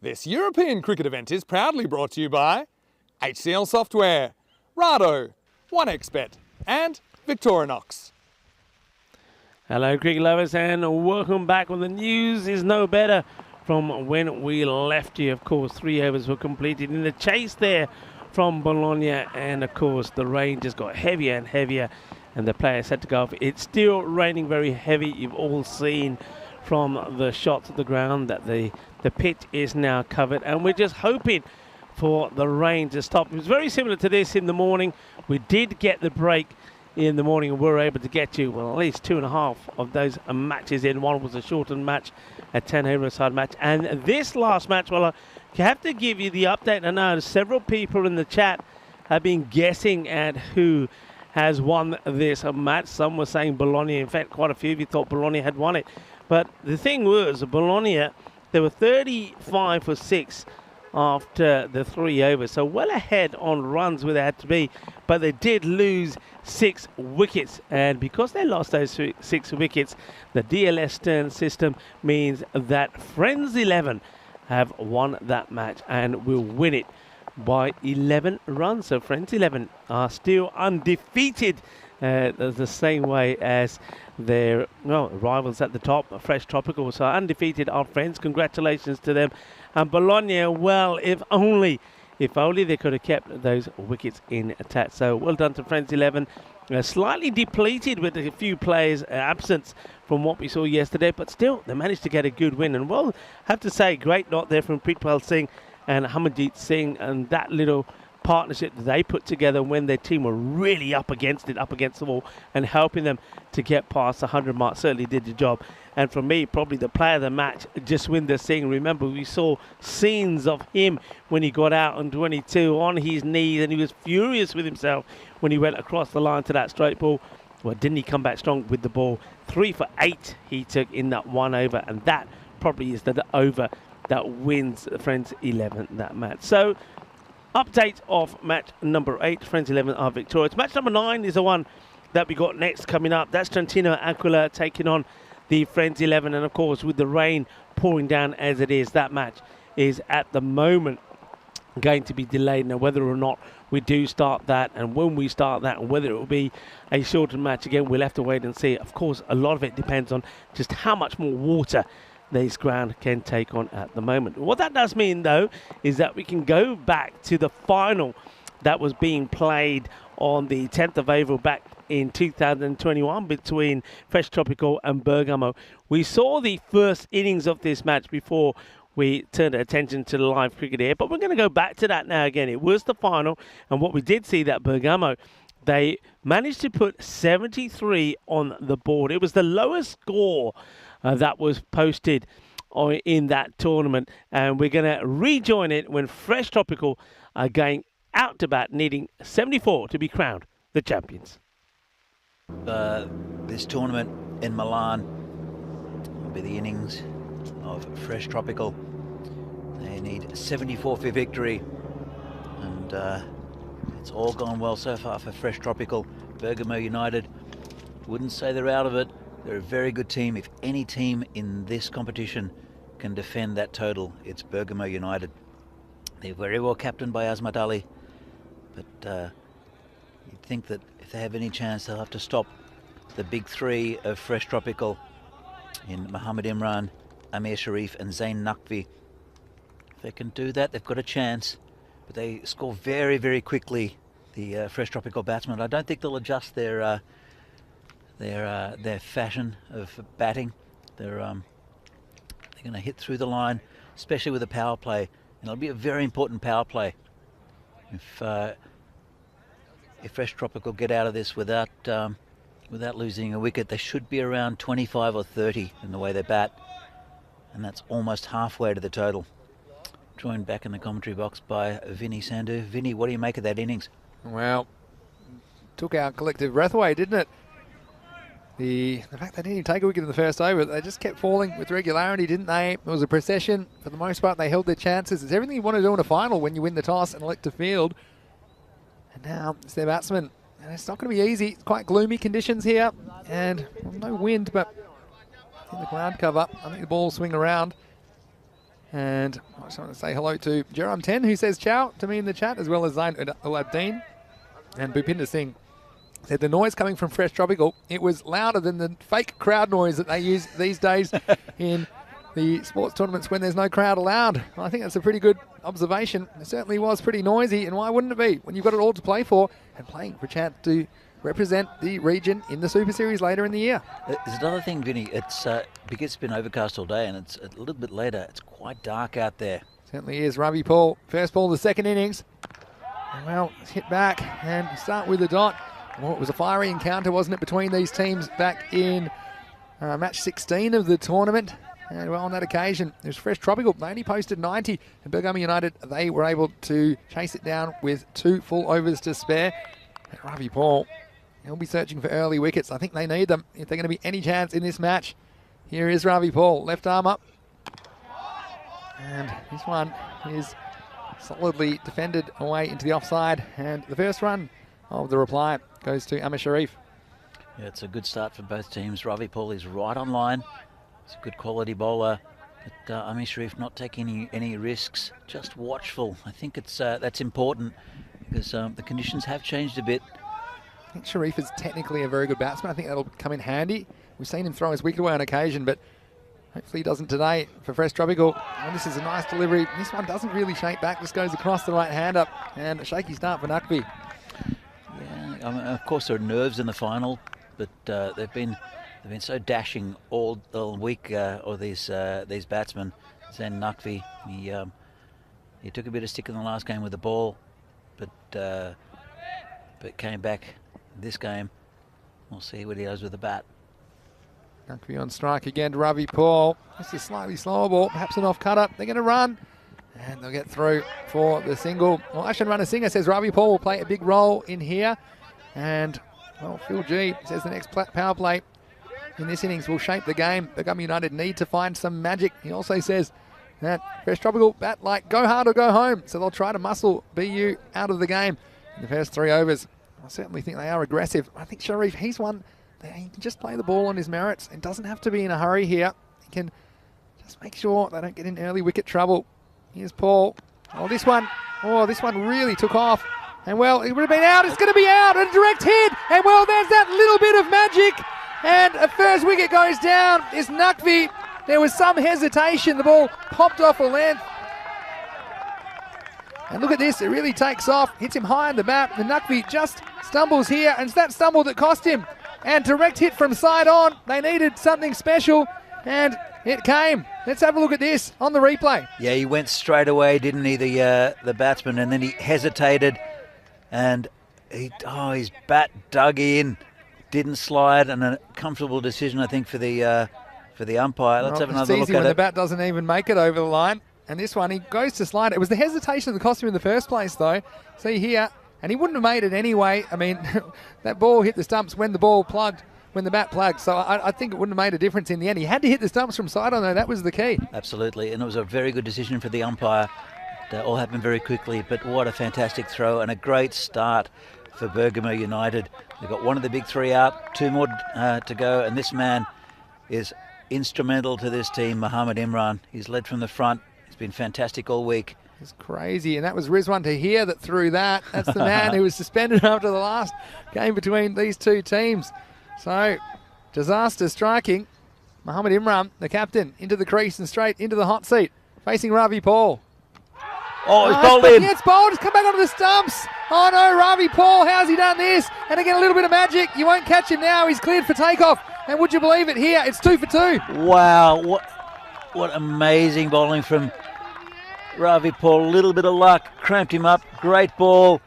This European cricket event is proudly brought to you by HCL Software, Rado, 1xBet and Victorinox. Hello cricket lovers and welcome back. Well, the news is no better from when we left you. Of course, 3 overs were completed in the chase there from Bologna, and of course the rain just got heavier and heavier and the players had to go off. It's still raining very heavy. You've all seen from the shots of the ground that the pitch is now covered, and we're just hoping for the rain to stop. It was very similar to this in the morning. We did get the break in the morning and we were able to get you, well, at least 2.5 of those matches in. One was a shortened match, a 10-over-side match, and this last match, well, I have to give you the update. I know several people in the chat have been guessing at who has won this match. Some were saying Bologna. In fact, quite a few of you thought Bologna had won it. But the thing was, Bologna, they were 35 for 6 after the 3 overs, so well ahead on runs where they had to be, but they did lose 6 wickets, and because they lost those 6 wickets, the DLS Stern system means that Friends 11 have won that match and will win it by 11 runs. So Friends 11 are still undefeated the same way as their rivals at the top, Fresh Tropical. So undefeated are Friends. Congratulations to them. And Bologna, well, if only they could have kept those wickets intact. So well done to Friends 11. Slightly depleted with a few players' absence from what we saw yesterday, but still they managed to get a good win. And well, have to say, great knock there from Pritpal Singh and Hamanjeet Singh, and that little partnership that they put together when their team were really up against the wall, and helping them to get past the 100 mark certainly did the job. And for me, probably the player of the match, Jaswinder Singh. Remember, we saw scenes of him when he got out on 22 on his knees, and he was furious with himself when he went across the line to that straight ball. Well, didn't he come back strong with the ball? 3 for 8 he took in that 1 over, and that probably is the over that wins Friends 11 that match. So, update of match number 8. Friends 11 are victorious. Match number 9 is the one that we got next coming up. That's Trentino Aquila taking on the Friends 11, and of course with the rain pouring down as it is, that match is at the moment going to be delayed. Now, whether or not we do start that, and when we start that, and whether it will be a shortened match again, we'll have to wait and see. Of course, a lot of it depends on just how much more water this ground can take on at the moment. What that does mean, though, is that we can go back to the final that was being played on the 10th of April back in 2021 between Fresh Tropical and Bergamo. We saw the first innings of this match before we turned attention to the live cricket here, but we're going to go back to that now again. It was the final, and what we did see that Bergamo, they managed to put 73 on the board. It was the lowest score that was posted in that tournament, and we're going to rejoin it when Fresh Tropical are going out to bat, needing 74 to be crowned the champions. This tournament in Milan will be the innings of Fresh Tropical. They need 74 for victory, and it's all gone well so far for Fresh Tropical. Bergamo United, wouldn't say they're out of it. They're a very good team. If any team in this competition can defend that total, it's Bergamo United. They're very well captained by Azmat Ali, but you'd think that if they have any chance, they'll have to stop the big 3 of Fresh Tropical in Mohammed Imran, Amir Sharif and Zain Naqvi. If they can do that, they've got a chance, but they score very, very quickly, the Fresh Tropical batsmen. I don't think they'll adjust their fashion of batting. They're going to hit through the line, especially with a power play, and it'll be a very important power play. If Fresh Tropical get out of this without losing a wicket, they should be around 25 or 30 in the way they bat, and that's almost halfway to the total. Joined back in the commentary box by Vinny Sandhu. Vinny, what do you make of that innings? Well, took our collective breath away, didn't it? The fact they didn't even take a wicket in the first over, they just kept falling with regularity, didn't they? It was a procession. For the most part, they held their chances. It's everything you want to do in a final when you win the toss and elect to field. And now it's their batsmen. And it's not going to be easy. It's quite gloomy conditions here. And well, no wind, but I think the ground cover. I think the ball will swing around. And I just want to say hello to Jerome 10, who says ciao to me in the chat, as well as Zain Ul-Abdeen. And Bhupinder Singh said the noise coming from Fresh Tropical, it was louder than the fake crowd noise that they use these days in the sports tournaments when there's no crowd allowed. I think that's a pretty good observation. It certainly was pretty noisy, and why wouldn't it be when you've got it all to play for and playing for a chance to represent the region in the Super Series later in the year. There's another thing, Vinny. It's because it's been overcast all day and it's a little bit later. It's quite dark out there. Certainly is. Ravi Paul, first ball of the second innings. And well, it's hit back and start with a dot. Well, it was a fiery encounter, wasn't it, between these teams back in match 16 of the tournament. And well, on that occasion, it was Fresh Tropical. They only posted 90, and Bergamo United, they were able to chase it down with 2 full overs to spare. And Ravi Paul, he'll be searching for early wickets. I think they need them if they're going to be any chance in this match. Here is Ravi Paul, left arm up. And this one is solidly defended away into the offside. And the first run of the reply goes to Amir Sharif. Yeah, it's a good start for both teams. Ravi Paul is right on line. He's a good quality bowler. But Amir Sharif not taking any risks, just watchful. I think it's that's important because the conditions have changed a bit. I think Sharif is technically a very good batsman. I think that'll come in handy. We've seen him throw his wicket away on occasion, but hopefully he doesn't today for Fresh Tropical. And this is a nice delivery. This one doesn't really shake back, just goes across the right hand up. And a shaky start for Naqvi. Yeah, I mean, of course there are nerves in the final, but they've been so dashing all week. Or these batsmen. Zain Naqvi, he took a bit of stick in the last game with the ball, but came back this game. We'll see what he does with the bat. Naqvi on strike again to Ravi Paul. This is a slightly slower ball, perhaps an off cutter. They're going to run, and they'll get through for the single. Well, Ashan Ranasinger says Ravi Paul will play a big role in here. And, well, Phil G says the next power play in this innings will shape the game. Bergamo United need to find some magic. He also says that Fresh Tropical bat like go hard or go home. So they'll try to muscle BU out of the game in the first 3 overs. I certainly think they are aggressive. I think Sharif, he's one that he can just play the ball on his merits and doesn't have to be in a hurry here. He can just make sure they don't get in early wicket trouble. Here's Paul. Oh, this one really took off. And well, it would have been out. It's going to be out. A direct hit. And well, there's that little bit of magic. And a first wicket goes down. It's Naqvi. There was some hesitation. The ball popped off a length. And look at this. It really takes off. Hits him high on the bat. The Naqvi just stumbles here. And it's that stumble that cost him. And direct hit from side on. They needed something special. And it came. Let's have a look at this on the replay. Yeah, he went straight away, didn't he, the batsman, and then he hesitated, and his bat dug in, didn't slide, and a comfortable decision, I think, for the umpire. Let's have another look at it. It's easy when the bat doesn't even make it over the line. And this one, he goes to slide. It was the hesitation that cost him in the first place, though. See here, and he wouldn't have made it anyway. I mean, that ball hit the stumps when the bat plugged. So I think it wouldn't have made a difference in the end. He had to hit the stumps from side on, though. That was the key. Absolutely, and it was a very good decision for the umpire. It all happened very quickly, but what a fantastic throw and a great start for Bergamo United. They've got one of the big 3 out, 2 more to go, and this man is instrumental to this team, Mohamed Imran. He's led from the front. He's been fantastic all week. It's crazy, and that was Rizwan Tahir that threw that. That's the man who was suspended after the last game between these 2 teams. So, disaster striking. Mohamed Imran, the captain, into the crease and straight into the hot seat, facing Ravi Paul. Oh, he's bowled in. Yeah, it's bowled. It's come back onto the stumps. Oh, no, Ravi Paul, how's he done this? And again, a little bit of magic. You won't catch him now. He's cleared for takeoff. And would you believe it? Here, it's 2 for 2. Wow, what amazing bowling from Ravi Paul. A little bit of luck, cramped him up. Great ball.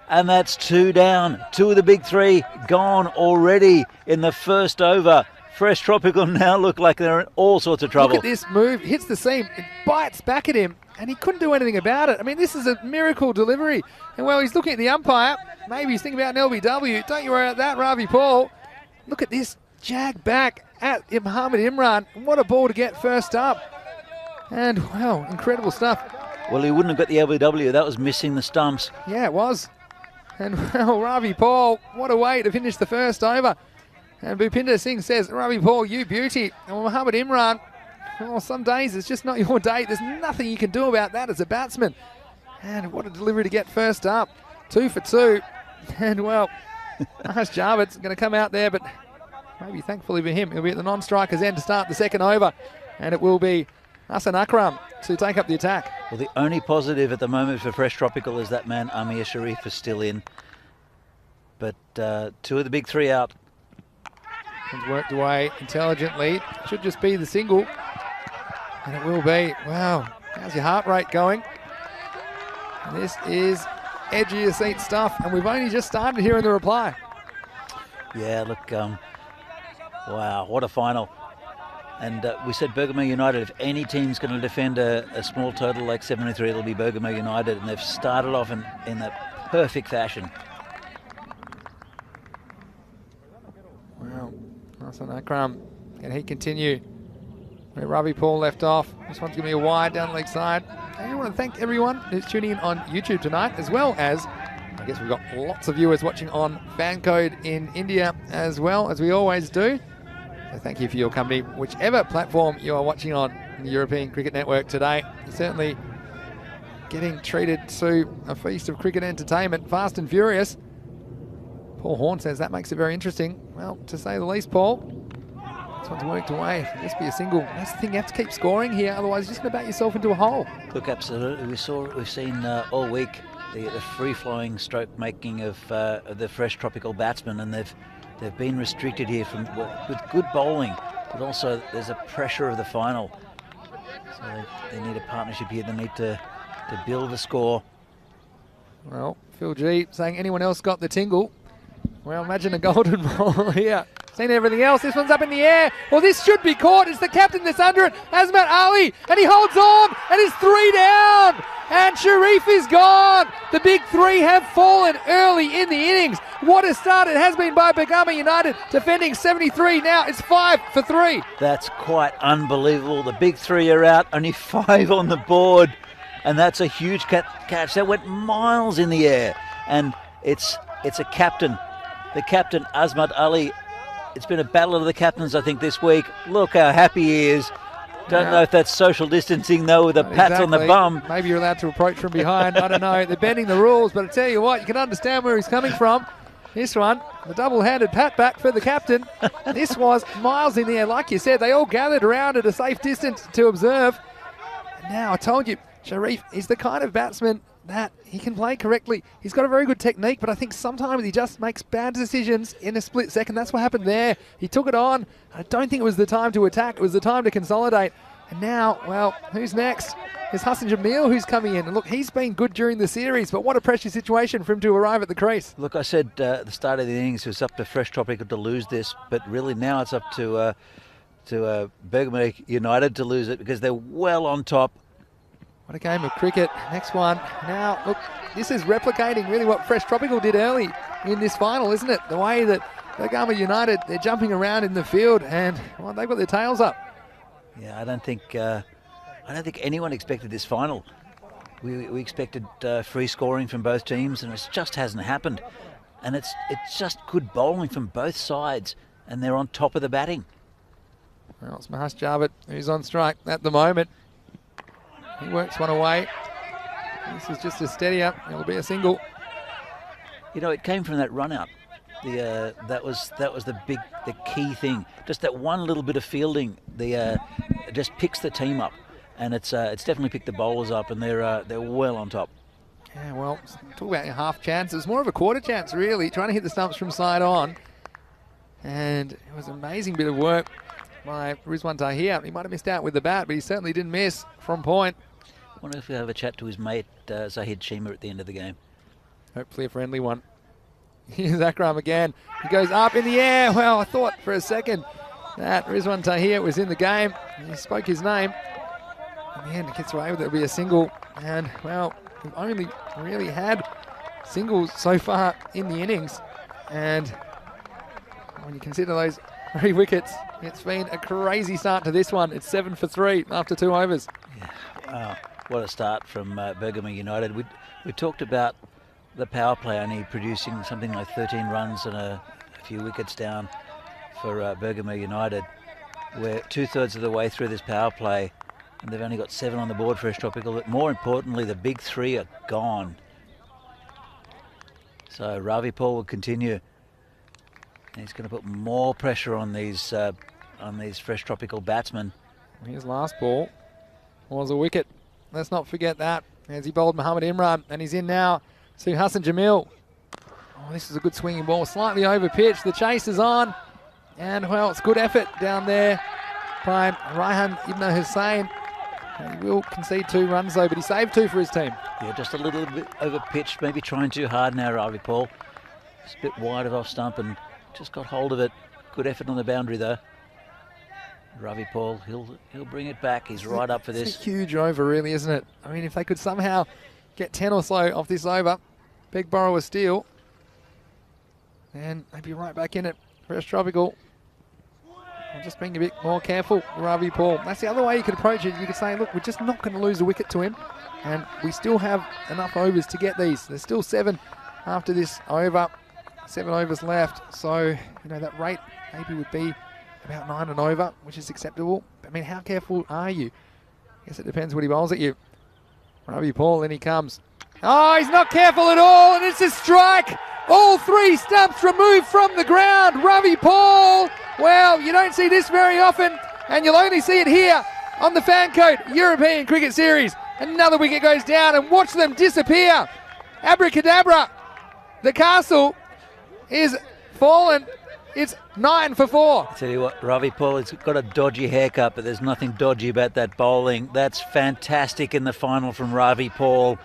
And that's 2 down. 2 of the big 3 gone already in the first over. Fresh Tropical now look like they're in all sorts of trouble. Look at this move. Hits the seam. It bites back at him. And he couldn't do anything about it. I mean, this is a miracle delivery. And well, he's looking at the umpire. Maybe he's thinking about an LBW. Don't you worry about that, Ravi Paul. Look at this jag back at Mohamed Imran. What a ball to get first up. And, well, incredible stuff. Well, he wouldn't have got the LBW. That was missing the stumps. Yeah, it was. And, well, Ravi Paul, what a way to finish the first over. And Bhupinder Singh says, Ravi Paul, you beauty. And Mohamed Imran, well, some days it's just not your day. There's nothing you can do about that as a batsman. And what a delivery to get first up. 2 for 2. And, well, Mahesh Javad's going to come out there, but maybe thankfully for him, he'll be at the non-striker's end to start the second over. And it will be Hassan Akram to take up the attack. Well, the only positive at the moment for Fresh Tropical is that man Amir Sharif is still in. But 2 of the big 3 out. He's worked away intelligently. Should just be the single. And it will be. Wow, how's your heart rate going? This is edge of your seat stuff, and we've only just started here in the reply. Yeah, look, wow, what a final. And we said Bergamo United, if any team's going to defend a small total like 73, it'll be Bergamo United, and they've started off in that perfect fashion. Wow, Hassan Akram, can he continue where Ravi Paul left off? This one's going to be a wide down the leg side. And I want to thank everyone who's tuning in on YouTube tonight, as well as, I guess we've got lots of viewers watching on Fancode in India as well, as we always do. So thank you for your company, whichever platform you are watching on in the European Cricket Network today. You're certainly getting treated to a feast of cricket entertainment, fast and furious. Paul Horn says that makes it very interesting. Well, to say the least, Paul. This one's worked away. It'll just be a single. That's the thing, you have to keep scoring here, otherwise you're just going to back yourself into a hole. Look, absolutely. We've seen all week the free-flowing stroke making of the Fresh Tropical batsmen, and they've been restricted here with good bowling, but also there's a pressure of the final. So they need a partnership here. They need to build the score. Well, Phil G saying anyone else got the tingle. Well, imagine a golden ball here. Seen everything else. This one's up in the air. Well, this should be caught. It's the captain that's under it, Azmat Ali, and he holds on, and it's 3 down. And Sharif is gone. The big 3 have fallen early in the innings. What a start it has been by Bergamo United, defending 73. Now it's 5 for 3. That's quite unbelievable. The big 3 are out, only 5 on the board, and that's a huge catch. That went miles in the air, and it's a captain. The captain, Azmat Ali. It's been a battle of the captains, I think, this week. Look how happy he is. Don't know if that's social distancing, though, with a pat on the bum. Maybe you're allowed to approach from behind. I don't know. They're bending the rules, but I tell you what, you can understand where he's coming from. This one, the double-handed pat back for the captain. This was miles in the air. Like you said, they all gathered around at a safe distance to observe. And now, I told you, Sharif is the kind of batsman that he can play correctly. He's got a very good technique, but I think sometimes he just makes bad decisions in a split second. That's what happened there. He took it on. I don't think it was the time to attack. It was the time to consolidate. And now, well, who's next? There's Hassan Jamil who's coming in. And look, he's been good during the series, but what a pressure situation for him to arrive at the crease. Look, I said at the start of the innings it was up to Fresh Tropical to lose this, but really now it's up to Bergamo United to lose it because they're well on top. What a game of cricket. Next one. Now, look, this is replicating really what Fresh Tropical did early in this final, isn't it? The way that Bergamo United, they're jumping around in the field and, well, they've got their tails up. Yeah, I don't think anyone expected this final. We expected free scoring from both teams, and it just hasn't happened. And it's just good bowling from both sides, and they're on top of the batting. Well, it's Mahesh Javed who's on strike at the moment. He works one away. This is just a steady up. It'll be a single. You know, it came from that run out. That was the key thing. Just that one little bit of fielding. Just picks the team up, and it's definitely picked the bowlers up, and they're well on top. Yeah, well, talk about your half chance. It was more of a quarter chance, really, trying to hit the stumps from side on, and it was an amazing bit of work by Rizwan Tahir. He might have missed out with the bat, but he certainly didn't miss from point. I wonder if he'll have a chat to his mate Zahid Shima at the end of the game. Hopefully a friendly one. Here's Akram again. He goes up in the air. Well, I thought for a second that Rizwan Tahir was in the game. He spoke his name. In the end, it gets away with it. It'll be a single. And, well, we've only really had singles so far in the innings. And when you consider those 3 wickets, it's been a crazy start to this one. It's 7 for 3 after 2 overs. Yeah, what a start from Bergamo United. We talked about the power play only producing something like 13 runs and a few wickets down for Bergamo United. We're 2/3 of the way through this power play, and they've only got 7 on the board for Fresh Tropical. But more importantly, the big 3 are gone. So Ravi Paul will continue. He's going to put more pressure on these Fresh Tropical batsmen. His last ball was a wicket. Let's not forget that. As he bowled Mohammad Imran, and he's in now to Hassan Jamil. Oh, this is a good swinging ball, slightly over pitch. The chase is on, and well, it's good effort down there by Raihan Ibn Hussain. And he will concede 2 runs though, but he saved 2 for his team. Yeah, just a little bit over pitch, maybe trying too hard now, Ravi Paul. Just a bit wide of off stump and just got hold of it. Good effort on the boundary though. Ravi Paul, he'll bring it back. He's right up for this. It's a huge over, really, isn't it? I mean, if they could somehow get 10 or so off this over, beg, borrow, or steal, and they'd be right back in it. Fresh Tropical. I'm just being a bit more careful, Ravi Paul. That's the other way you could approach it. You could say, look, we're just not going to lose a wicket to him, and we still have enough overs to get these. There's still 7 after this over. 7 overs left, so you know that rate maybe would be about 9 and over, which is acceptable. I mean, how careful are you? I guess it depends what he bowls at you. Ravi Paul, in he comes. Oh, he's not careful at all, and it's a strike. All 3 stumps removed from the ground. Ravi Paul, well, you don't see this very often, and you'll only see it here on the Fancoat European Cricket Series. Another wicket goes down, and watch them disappear. Abracadabra. The castle is fallen. It's 9 for 4. I tell you what, Ravi Paul has got a dodgy haircut, but there's nothing dodgy about that bowling. That's fantastic in the final from Ravi Paul.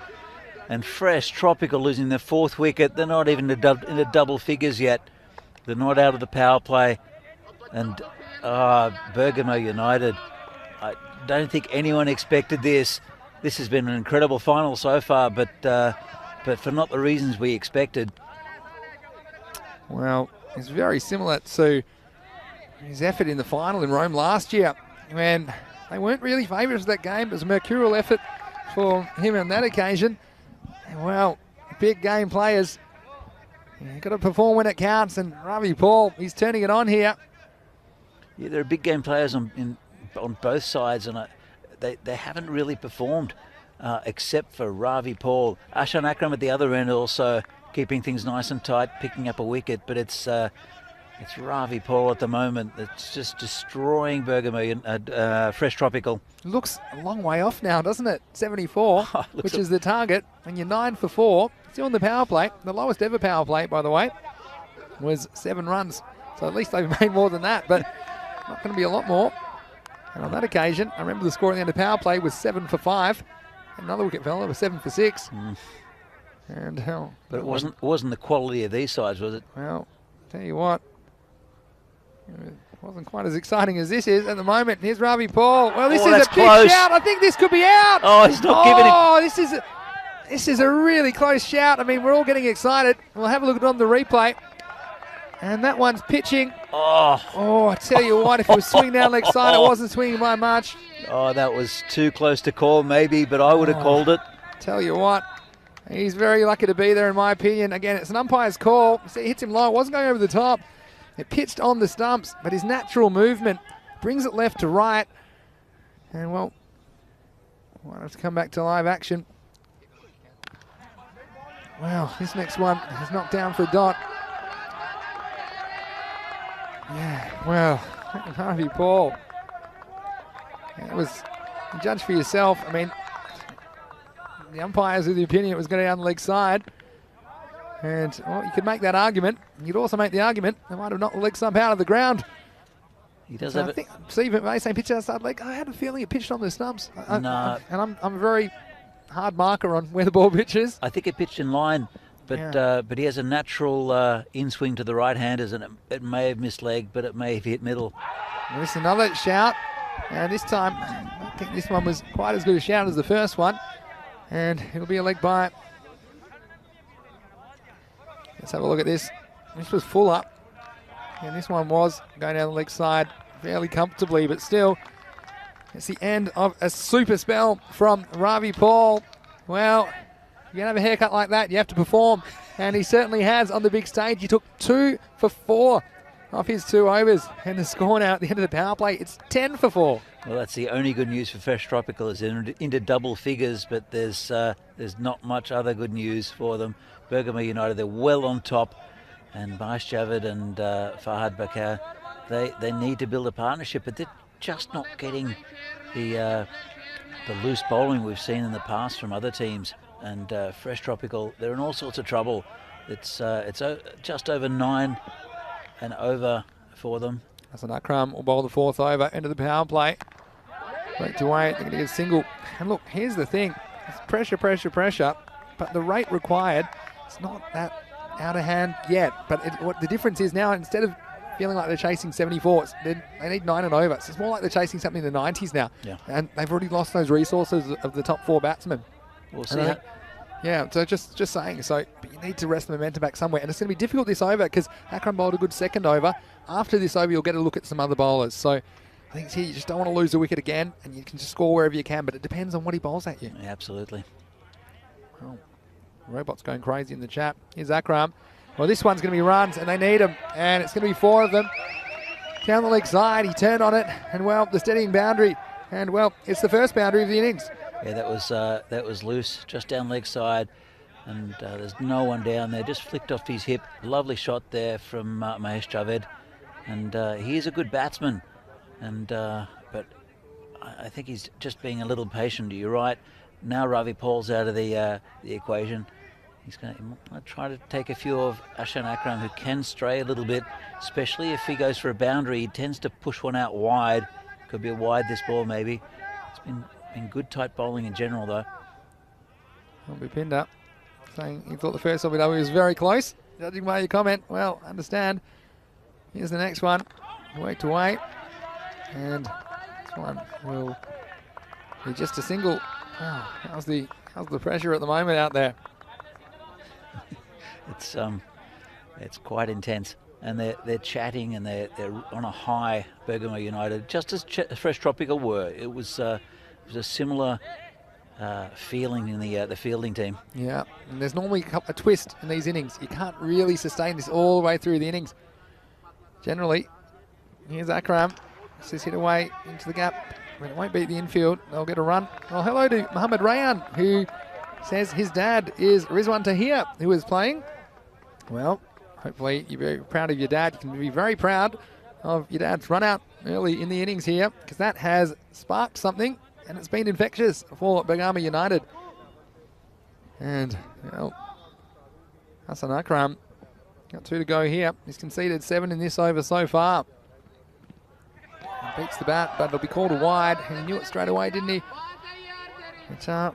And Fresh Tropical losing their 4th wicket. They're not even in the double figures yet. They're not out of the power play. And Bergamo United, I don't think anyone expected this. This has been an incredible final so far, but for not the reasons we expected. Well, it's very similar to his effort in the final in Rome last year, when they weren't really favourites of that game. It was a mercurial effort for him on that occasion. And well, big game players, you've got to perform when it counts, and Ravi Paul, he's turning it on here. Yeah, there are big game players on both sides, and they haven't really performed except for Ravi Paul. Ashan Akram at the other end also keeping things nice and tight, picking up a wicket, but it's Ravi Paul at the moment that's just destroying Bergamo, Fresh Tropical. Looks a long way off now, doesn't it? 74, which is the target, and you're 9 for 4. Still on the power play. The lowest ever power play, by the way, was 7 runs. So at least they've made more than that, but not going to be a lot more. And on that occasion, I remember the score at the end of power play was 7 for 5. And another wicket fell, it was 7 for 6. And hell, but it wasn't the quality of these sides, was it? Well, tell you what, it wasn't quite as exciting as this is at the moment. Here's Ravi Paul. Well, this is a big shout. I think this could be out. Oh, he's not giving it. Oh, this is a really close shout. I mean, we're all getting excited. We'll have a look at it on the replay. And that one's pitching. Oh, I tell you what, if it was swinging down leg side, it wasn't swinging by much. Oh, that was too close to call, maybe, but I would have called it. Tell you what. He's very lucky to be there, in my opinion. Again, it's an umpire's call. See, it hits him low. It wasn't going over the top. It pitched on the stumps, but his natural movement brings it left to right. And, well, might have to come back to live action. Wow, this next one is knocked down for a dot. Yeah, well, Harvey Paul. It was, judge for yourself. I mean, the umpires with the opinion it was going down the leg side. And, well, you could make that argument. You'd also make the argument they might have knocked the leg stump out of the ground. He does so have I think Steve McVeigh saying pitch outside leg. I had a feeling it pitched on the stumps. No. And I'm a very hard marker on where the ball pitches. I think it pitched in line, but he has a natural in-swing to the right-handers, and it may have missed leg, but it may have hit middle. Well, this is another shout. And this time, I think this one was quite as good a shout as the first one. And it'll be a leg by. Let's have a look at this. This was full up. And this one was going down the leg side fairly comfortably, but still, it's the end of a super spell from Ravi Paul. Well, you can have a haircut like that, you have to perform. And he certainly has on the big stage. He took 2 for 4 off his 2 overs. And the score now at the end of the power play, it's 10 for 4. Well, that's the only good news for Fresh Tropical. Is into double figures, but there's not much other good news for them. Bergamo United, they're well on top, and Baish Javid and Fahad Bakar, they need to build a partnership, but they're just not getting the loose bowling we've seen in the past from other teams. And Fresh Tropical, they're in all sorts of trouble. It's just over 9 and over for them. Hassan Akram will bowl the 4th over into the power play. Break to 8, they're going to get a single. And look, here's the thing. It's pressure, pressure, pressure, but the rate required, it's not that out of hand yet. But what the difference is now, instead of feeling like they're chasing 74s, they need 9 and over. So it's more like they're chasing something in the 90s now. Yeah. And they've already lost those resources of the top 4 batsmen. We'll see. Yeah, so just saying. So but you need to rest the momentum back somewhere. And it's going to be difficult this over because Akram bowled a good 2nd over. After this over, you'll get a look at some other bowlers. So I think it's here, you just don't want to lose a wicket again, and you can just score wherever you can, but it depends on what he bowls at you. Yeah, absolutely. Well, Robot's going crazy in the chat. Here's Akram. Well, this one's going to be runs, and they need them, and it's going to be 4 of them. Down the leg side, he turned on it, and well, the steadying boundary, and well, it's the first boundary of the innings. Yeah, that was loose, just down leg side, and there's no one down there. Just flicked off his hip. Lovely shot there from Mahesh Javed, and he is a good batsman, and but I think he's just being a little patient. You're right. Now Ravi Paul's out of the equation. He's going to try to take a few of Hassan Akram, who can stray a little bit, especially if he goes for a boundary. He tends to push one out wide. Could be a wide this ball maybe. It's been good tight bowling in general though. I'll be pinned up, saying he thought the first LBW was very close. Judging by your comment, well, understand. Here's the next one. Wait to wait. And this one will be just a single. Oh, how's the pressure at the moment out there? It's quite intense, and they're chatting, and they're on a high. Bergamo United, just as Fresh Tropical were. It was a similar feeling in the fielding team. Yeah, and there's normally a twist in these innings. You can't really sustain this all the way through the innings. Generally, here's Akram. This hit away into the gap. I mean, it won't beat the infield. They'll get a run. Well, hello to Muhammad Rayan, who says his dad is Rizwan Tahir, who is playing. Well, hopefully you're very proud of your dad. You can be very proud of your dad's run out early in the innings here, because that has sparked something, and it's been infectious for Bergamo United. And, well, Hassan Akram got 2 to go here. He's conceded 7 in this over so far. He beats the bat, but it'll be called a wide, and he knew it straight away, didn't he? But, I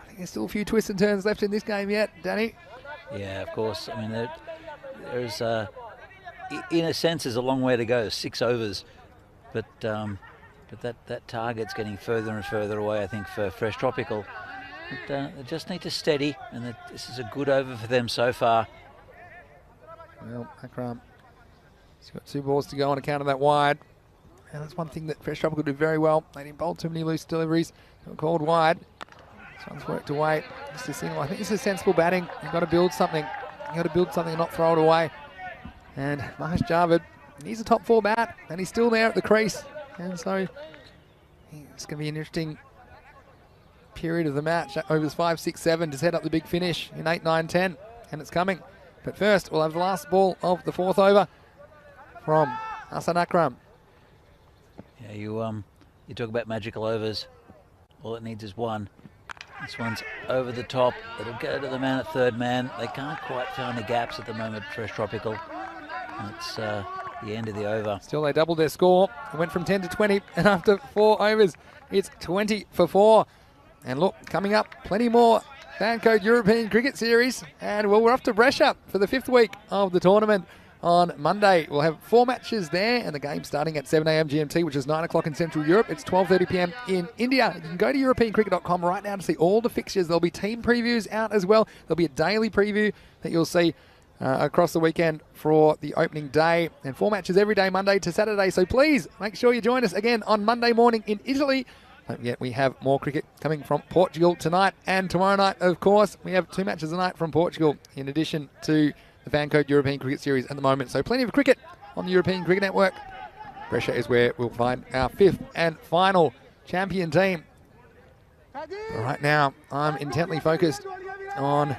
think there's still a few twists and turns left in this game yet, Danny. Yeah, of course. I mean, there's in a sense, there's a long way to go. 6 overs, but that target's getting further and further away, I think, for Fresh Tropical. But, they just need to steady, and this is a good over for them so far. Well, Akram, he's got 2 balls to go on account of that wide. And that's one thing that Fresh Tropical do very well. They didn't bowl too many loose deliveries. They were called wide. This one's worked away. Just a single. I think this is sensible batting. You've got to build something. You've got to build something and not throw it away. And Mahesh Javed, he's a top 4 bat, and he's still there at the crease. And so it's going to be an interesting period of the match. Overs 5, 6, 7 to set up the big finish in 8, 9, 10. And it's coming. But first, we'll have the last ball of the 4th over from Hassan Akram. Yeah, you talk about magical overs. All it needs is 1. This one's over the top. It'll go to the man at 3rd man. They can't quite find the gaps at the moment, Fresh Tropical. And it's the end of the over. Still, they doubled their score. It went from 10 to 20, and after 4 overs, it's 20 for 4. And look, coming up, plenty more Fan Code European Cricket Series. And well, we're off to Brescia for the 5th week of the tournament. On Monday, we'll have 4 matches there, and the game starting at 7 a.m. GMT, which is 9 o'clock in Central Europe. It's 12:30 p.m. in India. You can go to EuropeanCricket.com right now to see all the fixtures. There'll be team previews out as well. There'll be a daily preview that you'll see across the weekend for the opening day, and 4 matches every day, Monday to Saturday. So please make sure you join us again on Monday morning in Italy. Don't forget, we have more cricket coming from Portugal tonight and tomorrow night, of course. We have 2 matches a night from Portugal in addition to the Fan Code European Cricket Series at the moment. So plenty of cricket on the European Cricket Network. Pressure is where we'll find our 5th and final champion team. But right now, I'm intently focused on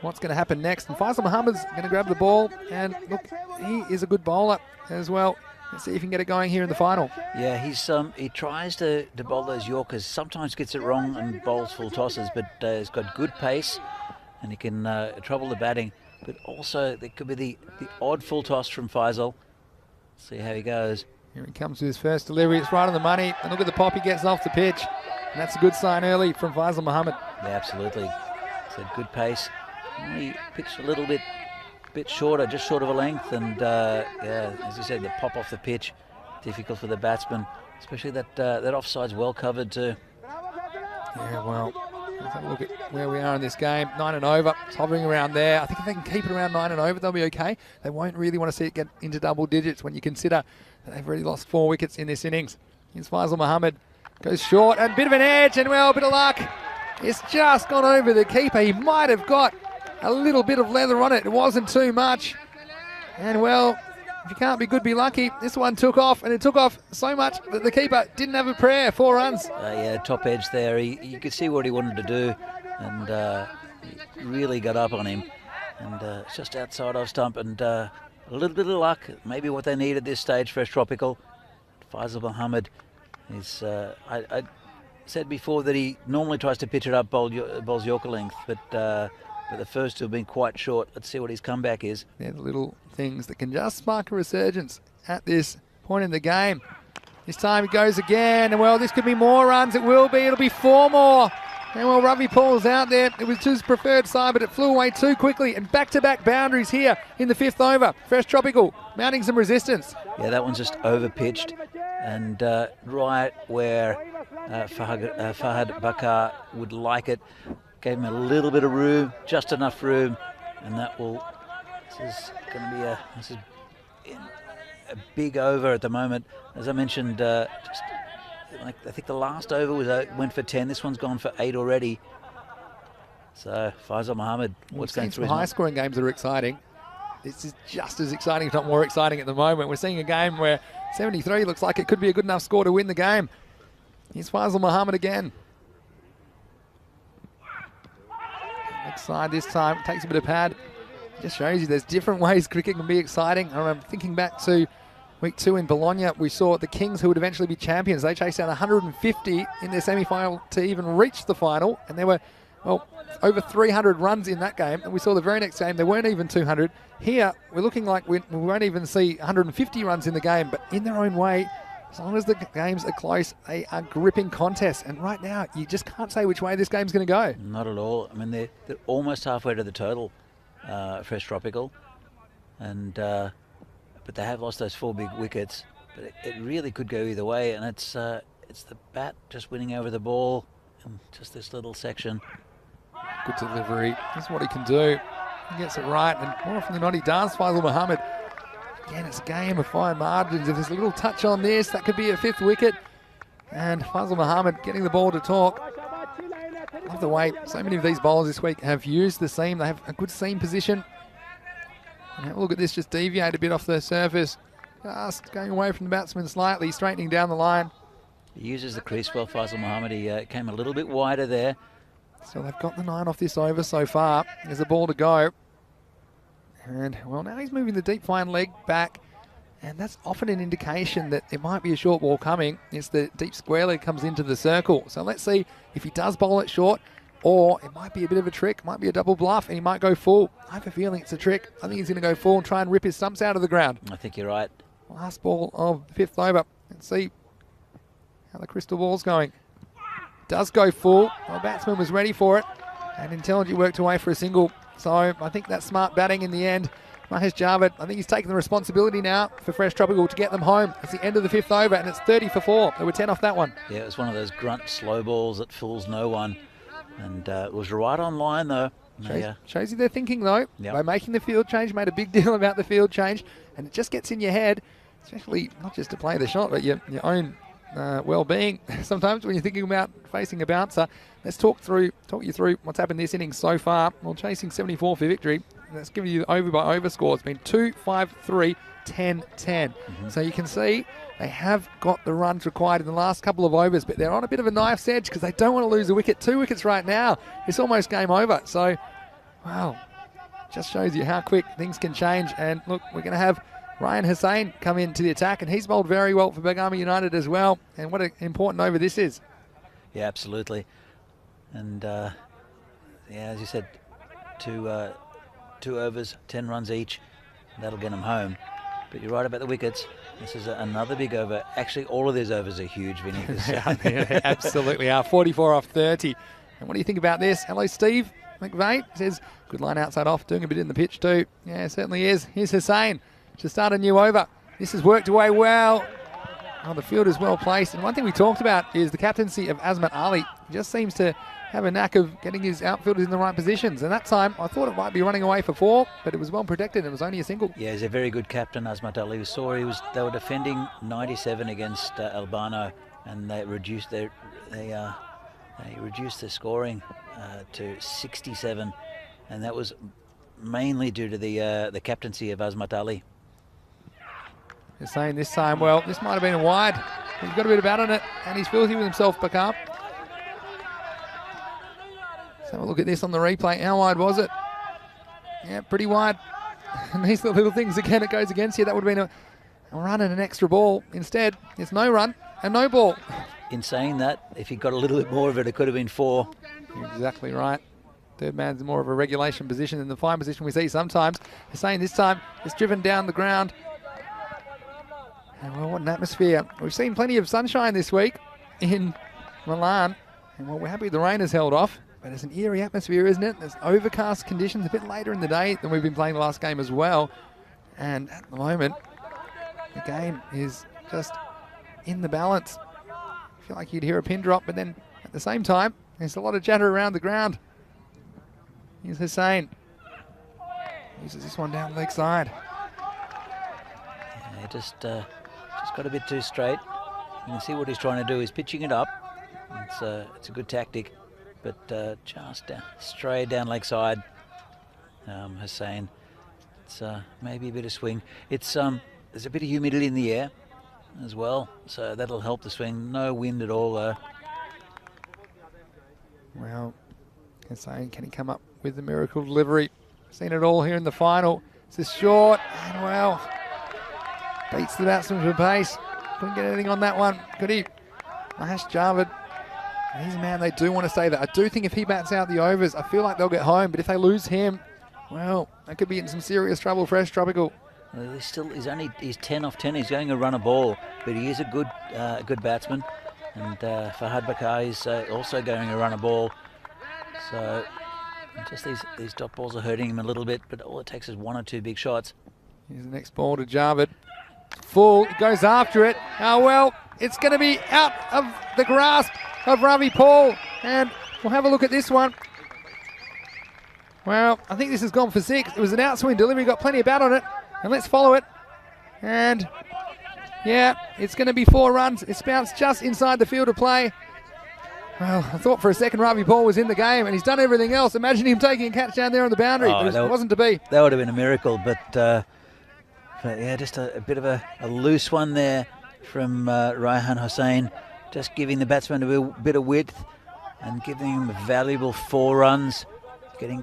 what's going to happen next. And Faisal Mohammed's going to grab the ball. And look, he is a good bowler as well. Let's see if he can get it going here in the final. Yeah, he tries to bowl those Yorkers. Sometimes gets it wrong and bowls full tosses, but he's got good pace and he can trouble the batting. But also there could be the odd full toss from Faisal. See how he goes. Here he comes with his first delivery. It's right on the money. And look at the pop he gets off the pitch. And that's a good sign early from Faisal Mohammed. Yeah, absolutely. It's a good pace. He pitched a little bit shorter, just short of a length, and yeah, as you said, the pop off the pitch, difficult for the batsman, especially that offside's well covered too. Yeah, well, let's have a look at where we are in this game. 9 and over, it's hovering around there. I think if they can keep it around 9 and over, they'll be okay. They won't really want to see it get into double digits when you consider that they've already lost 4 wickets in this innings. Here's Faisal Mohammed, goes short, and bit of an edge, and well, a bit of luck. It's just gone over the keeper. He might have got a little bit of leather on it. It wasn't too much. And well, if you can't be good, be lucky. This one took off, and it took off so much that the keeper didn't have a prayer. 4 runs. Yeah, top edge there. You could see what he wanted to do, and he really got up on him. And it's just outside off stump, and a little bit of luck. Maybe what they need at this stage, fresh tropical. Faisal Mohammed is, I said before that he normally tries to pitch it up, bowls Yorker length, but the first 2 have been quite short. Let's see what his comeback is. They're the little things that can just spark a resurgence at this point in the game. This time it goes again, and well, this could be more runs. It will be. It'll be 4 more. And well, Ravi Paul's out there. It was his preferred side, but it flew away too quickly. And back-to-back boundaries here in the 5th over. Fresh tropical, mounting some resistance. Yeah, that one's just over-pitched. And right where Fahad Bakar would like it. Gave him a little bit of room, just enough room, and this is going to be a big over at the moment. As I mentioned, I think the last over went for 10. This one's gone for 8 already. So Faisal Mohammed, what's going through his mind? High-scoring games that are exciting. This is just as exciting, if not more exciting at the moment. We're seeing a game where 73 looks like it could be a good enough score to win the game. Here's Faisal Mohammed again. Next side this time, takes a bit of pad. Just shows you there's different ways cricket can be exciting. I remember thinking back to week 2 in Bologna, we saw the Kings, who would eventually be champions. They chased down 150 in their semi-final to even reach the final, and there were, well, over 300 runs in that game. And we saw the very next game, there weren't even 200. Here, we're looking like we won't even see 150 runs in the game, but in their own way, as long as the games are close, they are gripping contests. And right now, you just can't say which way this game's going to go. Not at all. I mean, they're almost halfway to the total, fresh tropical. And but they have lost those 4 big wickets. But it really could go either way. And it's the bat just winning over the ball. And just this little section. Good delivery. This is what he can do. He gets it right. And more often than not, he does. Faisal Mohammed. Again, it's a game of fine margins. If there's a little touch on this, that could be a 5th wicket. And Faisal Mohammed getting the ball to talk. Love the way so many of these bowlers this week have used the seam. They have a good seam position. And have a look at this, just deviate a bit off the surface. Just going away from the batsman slightly, straightening down the line. He uses the crease well, Faisal Mohammed. He came a little bit wider there. So they've got the 9 off this over so far. There's a ball to go. And, well, now he's moving the deep fine leg back, and that's often an indication that it might be a short ball coming. It's the deep square leg comes into the circle. So let's see if he does bowl it short, or it might be a bit of a trick, might be a double bluff, and he might go full. I have a feeling it's a trick. I think he's going to go full and try and rip his stumps out of the ground. I think you're right. Last ball of the 5th over. Let's see how the crystal ball's going. Does go full. The batsman was ready for it, and intelligently worked away for a single. So I think that's smart batting in the end. Mahesh Javed, I think he's taking the responsibility now for Fresh Tropical to get them home. It's the end of the 5th over, and it's 30 for 4. There were 10 off that one. Yeah, it was one of those grunt slow balls that fools no one. And it was right on line, though. Shows you they're thinking, though. Yep. By making the field change, made a big deal about the field change, and it just gets in your head, especially not just to play the shot, but your own well-being. Sometimes when you're thinking about facing a bouncer, let's talk you through what's happened this innings so far. Well, chasing 74 for victory. That's giving you the over by over score. It's been 2-5-3, 10-10. So you can see they have got the runs required in the last couple of overs, but they're on a bit of a knife's edge because they don't want to lose a wicket. 2 wickets right now. It's almost game over. So, wow, just shows you how quick things can change. And look, we're going to have Ryan Hussain come into the attack, and he's bowled very well for Bergamo United as well. And what an important over this is. Yeah, absolutely. And yeah, as you said, two overs, 10 runs each. That'll get them home. But you're right about the wickets. This is another big over. Actually, all of these overs are huge, Vinny. They absolutely are. 44 off 30. And what do you think about this? Hello, Steve McVeigh says, good line outside off, doing a bit in the pitch too. Yeah, it certainly is. Here's Hussain to start a new over. This has worked away well. Oh, the field is well placed. And one thing we talked about is the captaincy of Azmat Ali. He just seems to have a knack of getting his outfielders in the right positions. And that time, I thought it might be running away for 4, but it was well protected. It was only a single. Yeah, he's a very good captain, Azmat Ali. We saw they were defending 97 against Albano, and they reduced their scoring to 67, and that was mainly due to the captaincy of Azmat Ali. They're saying this time, well, this might have been a wide. He's got a bit of bat on it, and he's filthy with himself, Bakar. Let's have a look at this on the replay. How wide was it? Yeah, pretty wide. And these are the little things again, it goes against you. That would have been a run and an extra ball. Instead, it's no run and no ball. In saying that, if he got a little bit more of it, it could have been 4. You're exactly right. Third man's more of a regulation position than the fine position we see sometimes. They're saying this time it's driven down the ground. And well, what an atmosphere. We've seen plenty of sunshine this week in Milan. And well, we're happy the rain has held off. But it's an eerie atmosphere, isn't it? There's overcast conditions a bit later in the day than we've been playing the last game as well. And at the moment, the game is just in the balance. I feel like you'd hear a pin drop, but then at the same time, there's a lot of chatter around the ground. Here's Hussain. Uses this one down the leg side. Yeah, just got a bit too straight. You can see what he's trying to do. He's pitching it up. It's a good tactic. But just straight down leg side, Hussain. It's maybe a bit of swing. It's there's a bit of humidity in the air as well, so that'll help the swing. No wind at all though. Well, Hussain, can he come up with the miracle delivery? Seen it all here in the final. This is short, and well, beats the batsman for pace. Couldn't get anything on that one, could he? Mahesh Javed. He's a man they do want to stay there. I do think if he bats out the overs, I feel like they'll get home. But if they lose him, well, they could be in some serious trouble. Fresh Tropical. He's 10 off 10. He's going to run a ball, but he is a good batsman. And Fahad Bakar is also going to run a ball. So just these dot balls are hurting him a little bit. But all it takes is 1 or 2 big shots. Here's the next ball to Javed. Full, goes after it. Oh well, it's going to be out of the grasp of Ravi Paul, and we'll have a look at this one. Well, I think this has gone for 6. It was an outswing delivery, got plenty of bat on it, and let's follow it. And yeah, it's going to be 4 runs. It's bounced just inside the field of play. Well, I thought for a second Ravi Paul was in the game, and he's done everything else. Imagine him taking a catch down there on the boundary, but it wasn't to be. That would have been a miracle, but yeah, just a bit of a loose one there from Raihan Hussain. Just giving the batsman a bit of width and giving him a valuable 4 runs. Getting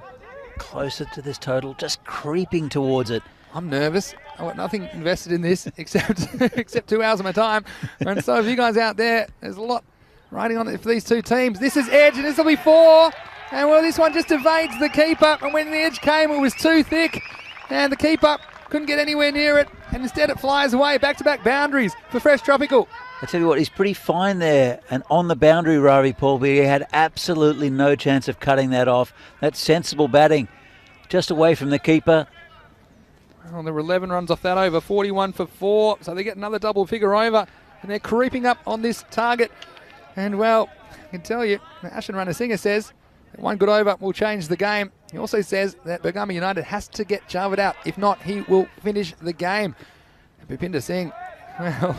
closer to this total, just creeping towards it. I'm nervous. I've got nothing invested in this except 2 hours of my time. And so if you guys out there, there's a lot riding on it for these two teams. This is edge, and this will be 4. And well, this one just evades the keeper. And when the edge came, it was too thick. And the keeper couldn't get anywhere near it. And instead it flies away. Back-to-back boundaries for Fresh Tropical. I tell you what, he's pretty fine there and on the boundary, Ravi Paul, but he had absolutely no chance of cutting that off. That's sensible batting. Just away from the keeper. Well, there were 11 runs off that over, 41 for 4. So they get another double figure over, and they're creeping up on this target. And well, I can tell you, Ashan Ranasinghe says that 1 good over will change the game. He also says that Bergamo United has to get Javed out. If not, he will finish the game. Bhupinder Singh, well,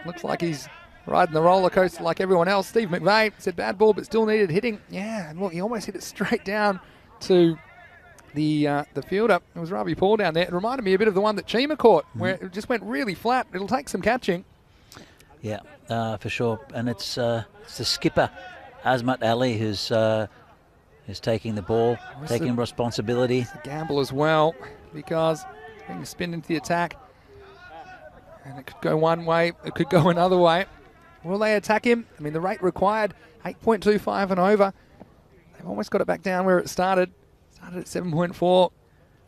looks like he's riding the roller coaster like everyone else. Steve McVeigh said bad ball but still needed hitting. Yeah, and look, he almost hit it straight down to the fielder. It was Ravi Paul down there. It reminded me a bit of the one that Chima caught, where it just went really flat. It'll take some catching. Yeah, for sure. And it's the skipper, Azmat Ali, who's taking the ball, taking responsibility. It's a gamble as well, because being spin into the attack, and it could go one way, it could go another way. Will they attack him? I mean, the rate required, 8.25 and over. They've almost got it back down where it started. Started at 7.4.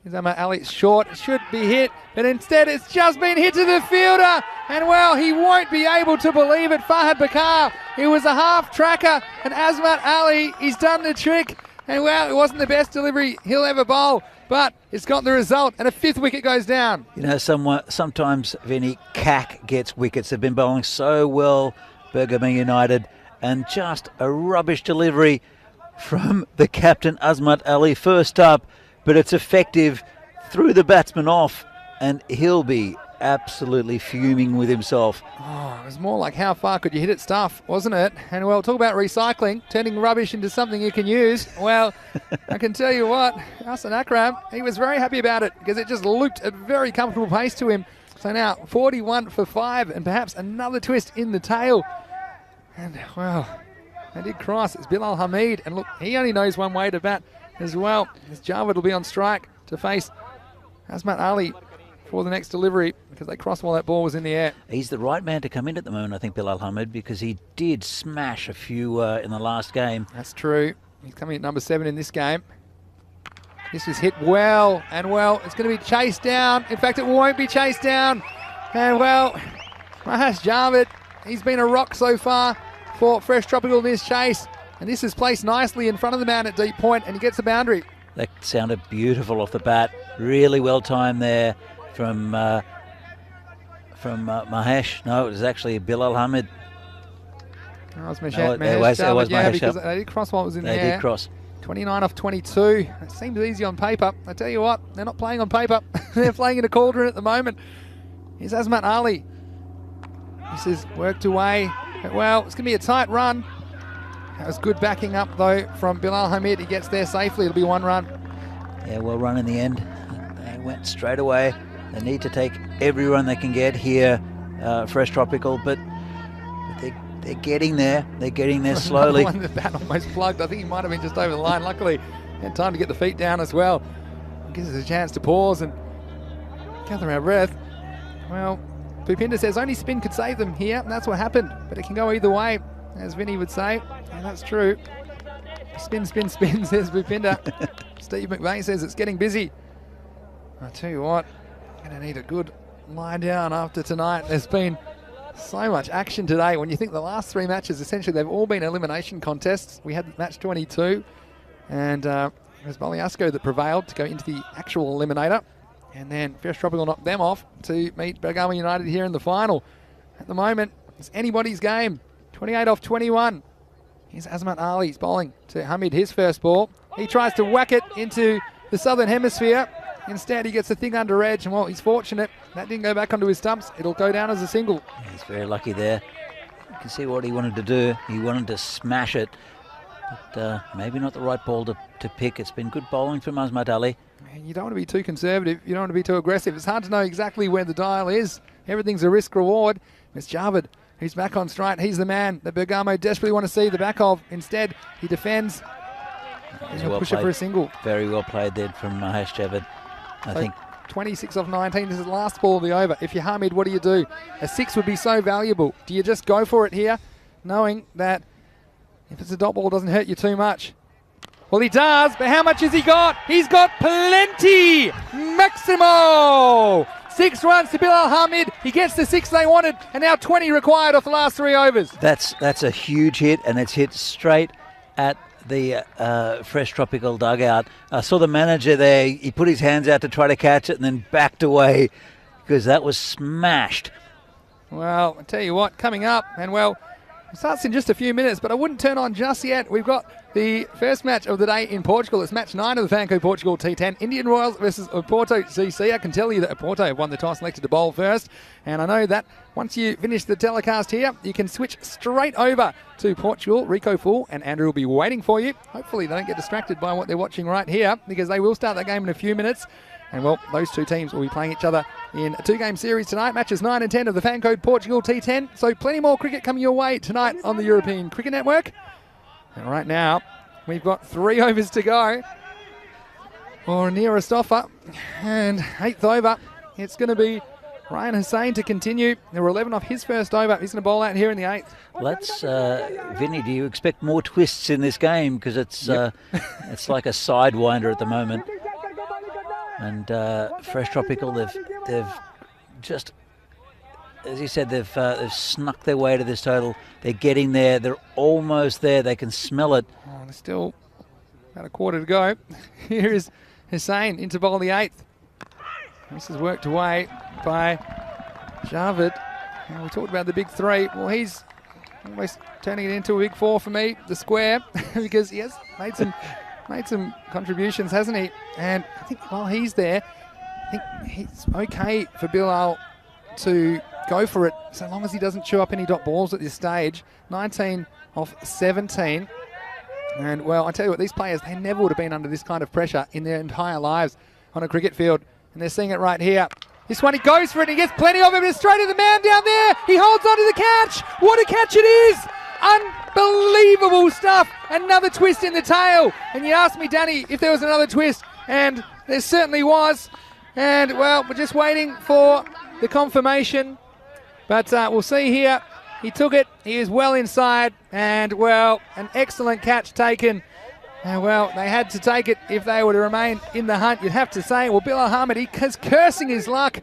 Azmat Ali, it's short, it should be hit, but instead it's just been hit to the fielder. And well, he won't be able to believe it. Fahad Bakar, it was a half tracker, and Azmat Ali, he's done the trick. And well, it wasn't the best delivery he'll ever bowl, but it's got the result, and a 5th wicket goes down. You know, sometimes, Vinny, CAC gets wickets. They've been bowling so well, Bergamo United, and just a rubbish delivery from the captain, Azmat Ali, first up, but it's effective, threw the batsman off, and he'll be absolutely fuming with himself. Oh, it was more like how far could you hit it stuff, wasn't it? And well, talk about recycling, turning rubbish into something you can use. Well, I can tell you what, Hassan Akram, he was very happy about it because it just looped at very comfortable pace to him. So now 41 for 5 and perhaps another twist in the tail. And well, they did cross. It's Bilal Hamid, and look, he only knows one way to bat as well. As Javed will be on strike to face Azmat Ali for the next delivery, because they crossed while that ball was in the air. He's the right man to come in at the moment, I think, Bilal Hamid, because he did smash a few in the last game. That's true. He's coming at number 7 in this game. This is hit well, and well, it's going to be chased down. In fact, it won't be chased down. And well, Mahesh Javed, he's been a rock so far for Fresh Tropical in this chase. And this is placed nicely in front of the man at deep point, and he gets the boundary. That sounded beautiful off the bat. Really well timed there from Mahesh. No, it was actually Bilal Hamid. Oh, it was Mahesh, No, it was Mahesh. because they did cross while it was in the air. They did cross. 29 off 22. It seems easy on paper. I tell you what, they're not playing on paper. They're playing in a cauldron at the moment. Here's Azmat Ali. This is worked away. Well, it's going to be a tight run. That was good backing up, though, from Bilal Hamid. He gets there safely. It'll be 1 run. Yeah, well run in the end. They went straight away. They need to take every run they can get here, Fresh Tropical, but they're getting there. They're getting there slowly. One, the bat almost plugged. I think he might have been just over the line. Luckily, he had time to get the feet down as well. It gives us a chance to pause and gather our breath. Well, Bhupinder says only spin could save them here, and that's what happened. But it can go either way, as Vinny would say, and that's true. Spin, spin, spin, says Bhupinder. Steve McVeigh says it's getting busy. I tell you what, going to need a good lie down after tonight. There's been so much action today. When you think the last 3 matches, essentially they've all been elimination contests. We had match 22, and it was Baliasco that prevailed to go into the actual eliminator. And then Fresh Tropical knocked them off to meet Bergamo United here in the final. At the moment, it's anybody's game. 28 off 21. Here's Azmat Ali. He's bowling to Hamid, his first ball. He tries to whack it into the southern hemisphere. Instead, he gets the thing under edge, and well, he's fortunate. That didn't go back onto his stumps. It'll go down as a single. Yeah, he's very lucky there. You can see what he wanted to do. He wanted to smash it, but maybe not the right ball to pick. It's been good bowling from Azmat Ali. You don't want to be too conservative. You don't want to be too aggressive. It's hard to know exactly where the dial is. Everything's a risk-reward. It's Javed, who's back on strike. He's the man that Bergamo desperately want to see the back of. Instead, he defends. He'll Well push played. it for a single. Very well played there from Mahesh Javed. I think 26 off 19. This is the last ball of the over. If you're Hamid, what do? A 6 would be so valuable. Do you just go for it here, knowing that if it's a dot ball, it doesn't hurt you too much? Well, he does, but how much has he got? He's got plenty! Maximo! 6 runs to Bilal Hamid. He gets the 6 they wanted, and now 20 required off the last 3 overs. that's a huge hit, and it's hit straight at the Fresh Tropical dugout. I saw the manager there. He put his hands out to try to catch it and then backed away because that was smashed. Well, I tell you what, coming up, and well, It starts in just a few minutes, but I wouldn't turn on just yet. We've got the first match of the day in Portugal. It's match 9 of the Fanco Portugal T10. Indian Royals versus Oporto CC. I can tell you that Oporto have won the toss, elected to bowl first. And I know that once you finish the telecast here, you can switch straight over to Portugal. Rico Fool and Andrew will be waiting for you. Hopefully they don't get distracted by what they're watching right here, because they will start that game in a few minutes. And, well, those two teams will be playing each other in a 2-game series tonight. Matches 9 and 10 of the Fanco Portugal T10. So plenty more cricket coming your way tonight on the European Cricket Network. And right now, we've got 3 overs to go. Or nearest offer. And 8th over, it's going to be Ryan Hussain to continue. There were 11 off his first over. He's going to bowl out here in the 8th. Well, that's Vinny. Do you expect more twists in this game? Because it's it's like a sidewinder at the moment. And Fresh Tropical, they've just, as you said, they've snuck their way to this total. They're getting there. They're almost there. They can smell it. Oh, there's still about a quarter to go. Here is Hussain into bowl the 8th. This is worked away by Javed. We talked about the big 3. Well, he's almost turning it into a big 4 for me, the square, because he has made some contributions, hasn't he? And I think while he's there, I think it's okay for Bilal to go for it, so long as he doesn't chew up any dot balls at this stage. 19 off 17. And, well, I tell you what, these players, they never would have been under this kind of pressure in their entire lives on a cricket field. And they're seeing it right here. This one, he goes for it, and he gets plenty of it, but straight to the man down there. He holds on to the catch. What a catch it is! Unbelievable stuff. Another twist in the tail. And you asked me, Danny, if there was another twist, and there certainly was. And, well, we're just waiting for the confirmation. But we'll see here. He took it. He is well inside. And, well, an excellent catch taken. And, well, they had to take it if they were to remain in the hunt, you'd have to say. Well, Bill Ahmed, he's cursing his luck.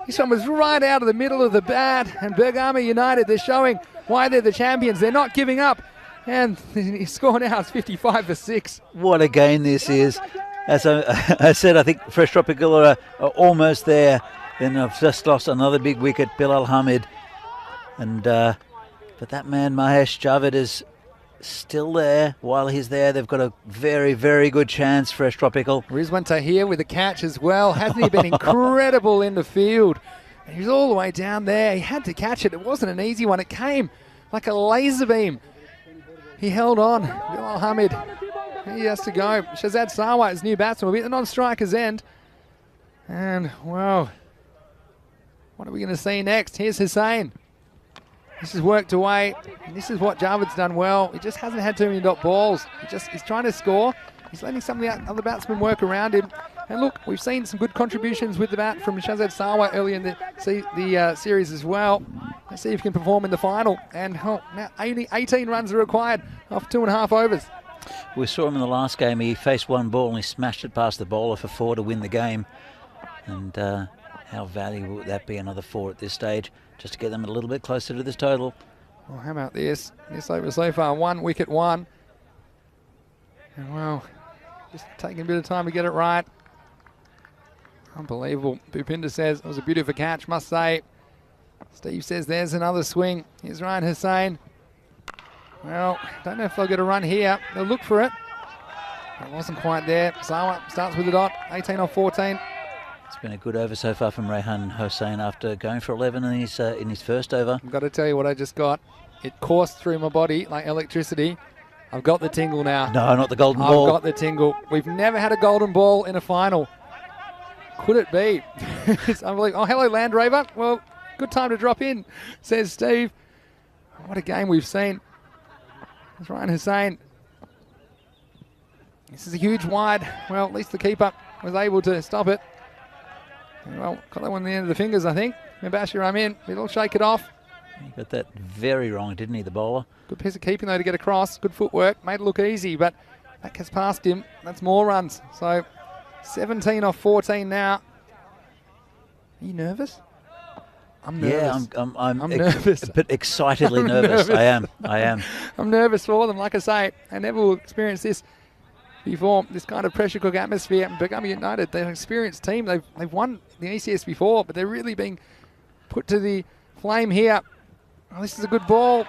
This one was right out of the middle of the bat. And Bergamo United, they're showing why they're the champions. They're not giving up. And his score now is 55 for 6. What a game this is. As I said, I think Fresh Tropical are almost there. Then I've just lost another big wicket, Bilal Hamid. And but that man, Mahesh Javed, is still there. While he's there, they've got a very, very good chance, Fresh Tropical. Rizwan Tahir with the catch as well. Hasn't he been incredible in the field? And he's all the way down there. He had to catch it. It wasn't an easy one. It came like a laser beam. He held on. Bilal Hamid, he has to go. Shazad Sawa, his new batsman, will be at the non-striker's end. And, well, what are we going to see next? Here's Hussain. This is worked away, and this is what Javed's done well. He just hasn't had too many dot balls. He's trying to score. He's letting some of the other batsmen work around him. And look, we've seen some good contributions with the bat from Shazad Sawa early in the series as well. Let's see if he can perform in the final. And now only 18 runs are required off 2.5 overs. We saw him in the last game. He faced one ball and he smashed it past the bowler for 4 to win the game. And how valuable would that be, another 4 at this stage, just to get them a little bit closer to this total. Well, how about this? This over so far, 1 wicket, 1. And, well, just taking a bit of time to get it right. Unbelievable. Bhupinder says it was a beautiful catch, must say. Steve says there's another swing. Here's Ryan Hussain. Well, don't know if they'll get a run here. They'll look for it. It wasn't quite there. Sawa starts with the dot, 18 off 14. It's been a good over so far from Rehan Hossain after going for 11 in his first over. I've got to tell you what I just got. It coursed through my body like electricity. I've got the tingle now. No, not the golden ball. I've got the tingle. We've never had a golden ball in a final. Could it be? It's unbelievable. Oh, hello, Land Rover. Well, good time to drop in, says Steve. What a game we've seen. That's Ryan Hussain. This is a huge wide. Well, at least the keeper was able to stop it. Well, got that one at the end of the fingers, I think. Mubashir Amin, he'll shake it off. He got that very wrong, didn't he, the bowler? Good piece of keeping, though, to get across. Good footwork. Made it look easy, but that gets past him. That's more runs. So 17 off 14 now. Are you nervous? I'm nervous. Yeah, I'm nervous. But excitedly nervous. I am. I'm nervous for them. Like I say, I never will experience this before, this kind of pressure cook atmosphere. And Bergamo United, they're an experienced team. They've won the ECS before, but they're really being put to the flame here. Oh, this is a good ball.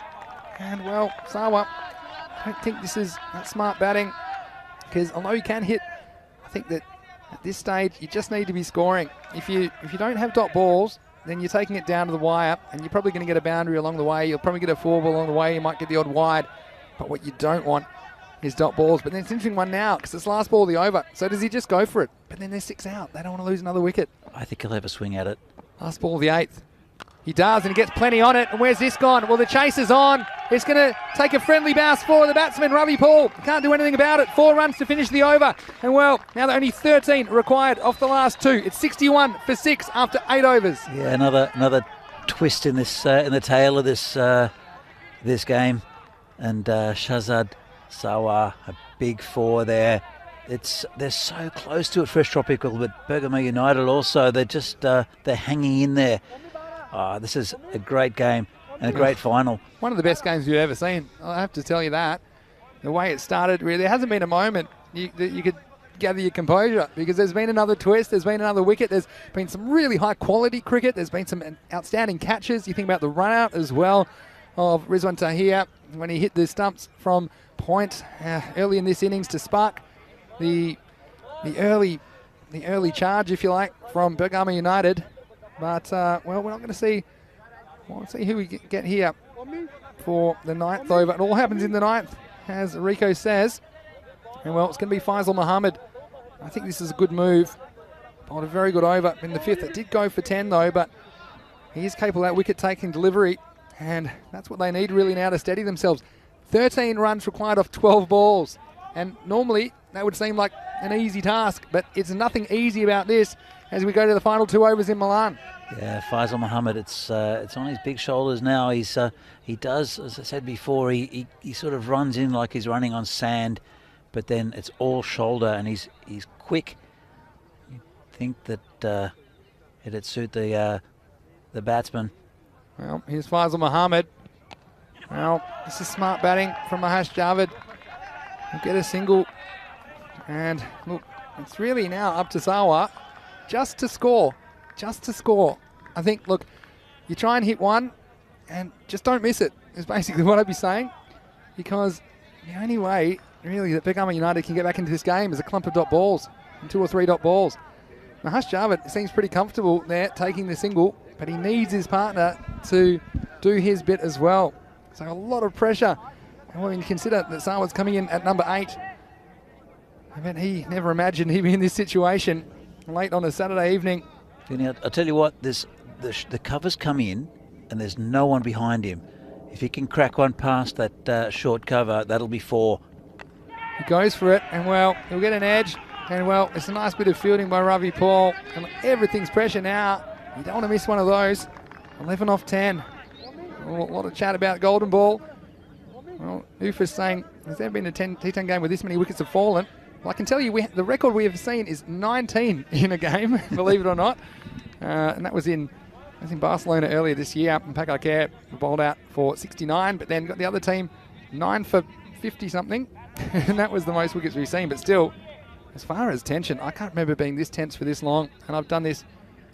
And well, Sawa, I don't think this is that smart batting, because although you can hit, I think that at this stage you just need to be scoring. If you don't have dot balls, then you're taking it down to the wire, and you're probably going to get a boundary along the way. You'll probably get a 4-ball along the way. You might get the odd wide, but what you don't want is dot balls. But then it's an interesting one now, because it's last ball of the over. So does he just go for it? But then there's 6 out. They don't want to lose another wicket. I think he'll have a swing at it. Last ball of the 8th. He does, and he gets plenty on it. And where's this gone? Well, the chase is on. It's going to take a friendly bounce for the batsman, Ravi Paul. Can't do anything about it. 4 runs to finish the over. And well, now there are only 13 required off the last 2. It's 61 for 6 after 8 overs. Yeah, another twist in this in the tail of this game. And Shahzad Sawa, a big 4 there. They're so close to it, Fresh Tropical, but Bergamo United also, they're just they're hanging in there. This is a great game and a great final. One of the best games you've ever seen, I have to tell you that. The way it started, really, there hasn't been a moment that you could gather your composure, because there's been another twist, there's been another wicket, there's been some really high quality cricket, there's been some outstanding catches. You think about the run out as well of Rizwan Tahir when he hit the stumps from point early in this innings to spark the early charge, if you like, from Bergamo United. But well, we're not going to see. We'll see who we get here for the 9th over. It all happens in the 9th, as Rico says. And well, it's going to be Faisal Muhammad. I think this is a good move. Bowled a very good over in the 5th. It did go for 10 though, but he is capable of that wicket-taking delivery, and that's what they need really now to steady themselves. 13 runs required off 12 balls, and normally that would seem like an easy task, but it's nothing easy about this as we go to the final 2 overs in Milan. Yeah, Faisal Muhammad, it's on his big shoulders now. He does, as I said before, he sort of runs in like he's running on sand, but then it's all shoulder, and he's quick. You think that it'd suit the batsman. Well, here's Faisal Muhammad. Well, this is smart batting from Mahesh Javed. He'll get a single, and look, it's really now up to Sawa just to score. I think, look, you try and hit one and just don't miss it, is basically what I'd be saying, because the only way really that Bergamo United can get back into this game is a clump of dot balls and 2 or 3 dot balls. Mahesh Javed seems pretty comfortable there taking the single, but he needs his partner to do his bit as well. So a lot of pressure. And when you consider that Sawa's coming in at number 8, I bet he never imagined he'd be in this situation late on a Saturday evening. I'll tell you what, the covers come in and there's no one behind him. If he can crack one past that short cover, that'll be 4. He goes for it, and well, he'll get an edge. And well, it's a nice bit of fielding by Ravi Paul. And everything's pressure now. You don't want to miss one of those. 11 off 10. A lot of chat about golden ball. Well, Ufa's saying, has there been a T10 game where this many wickets have fallen? Well, I can tell you the record we have seen is 19 in a game, believe it or not. And that was in Barcelona earlier this year. And Pakar bowled out for 69, but then got the other team 9 for 50-something. And that was the most wickets we've seen. But still, as far as tension, I can't remember being this tense for this long. And I've done this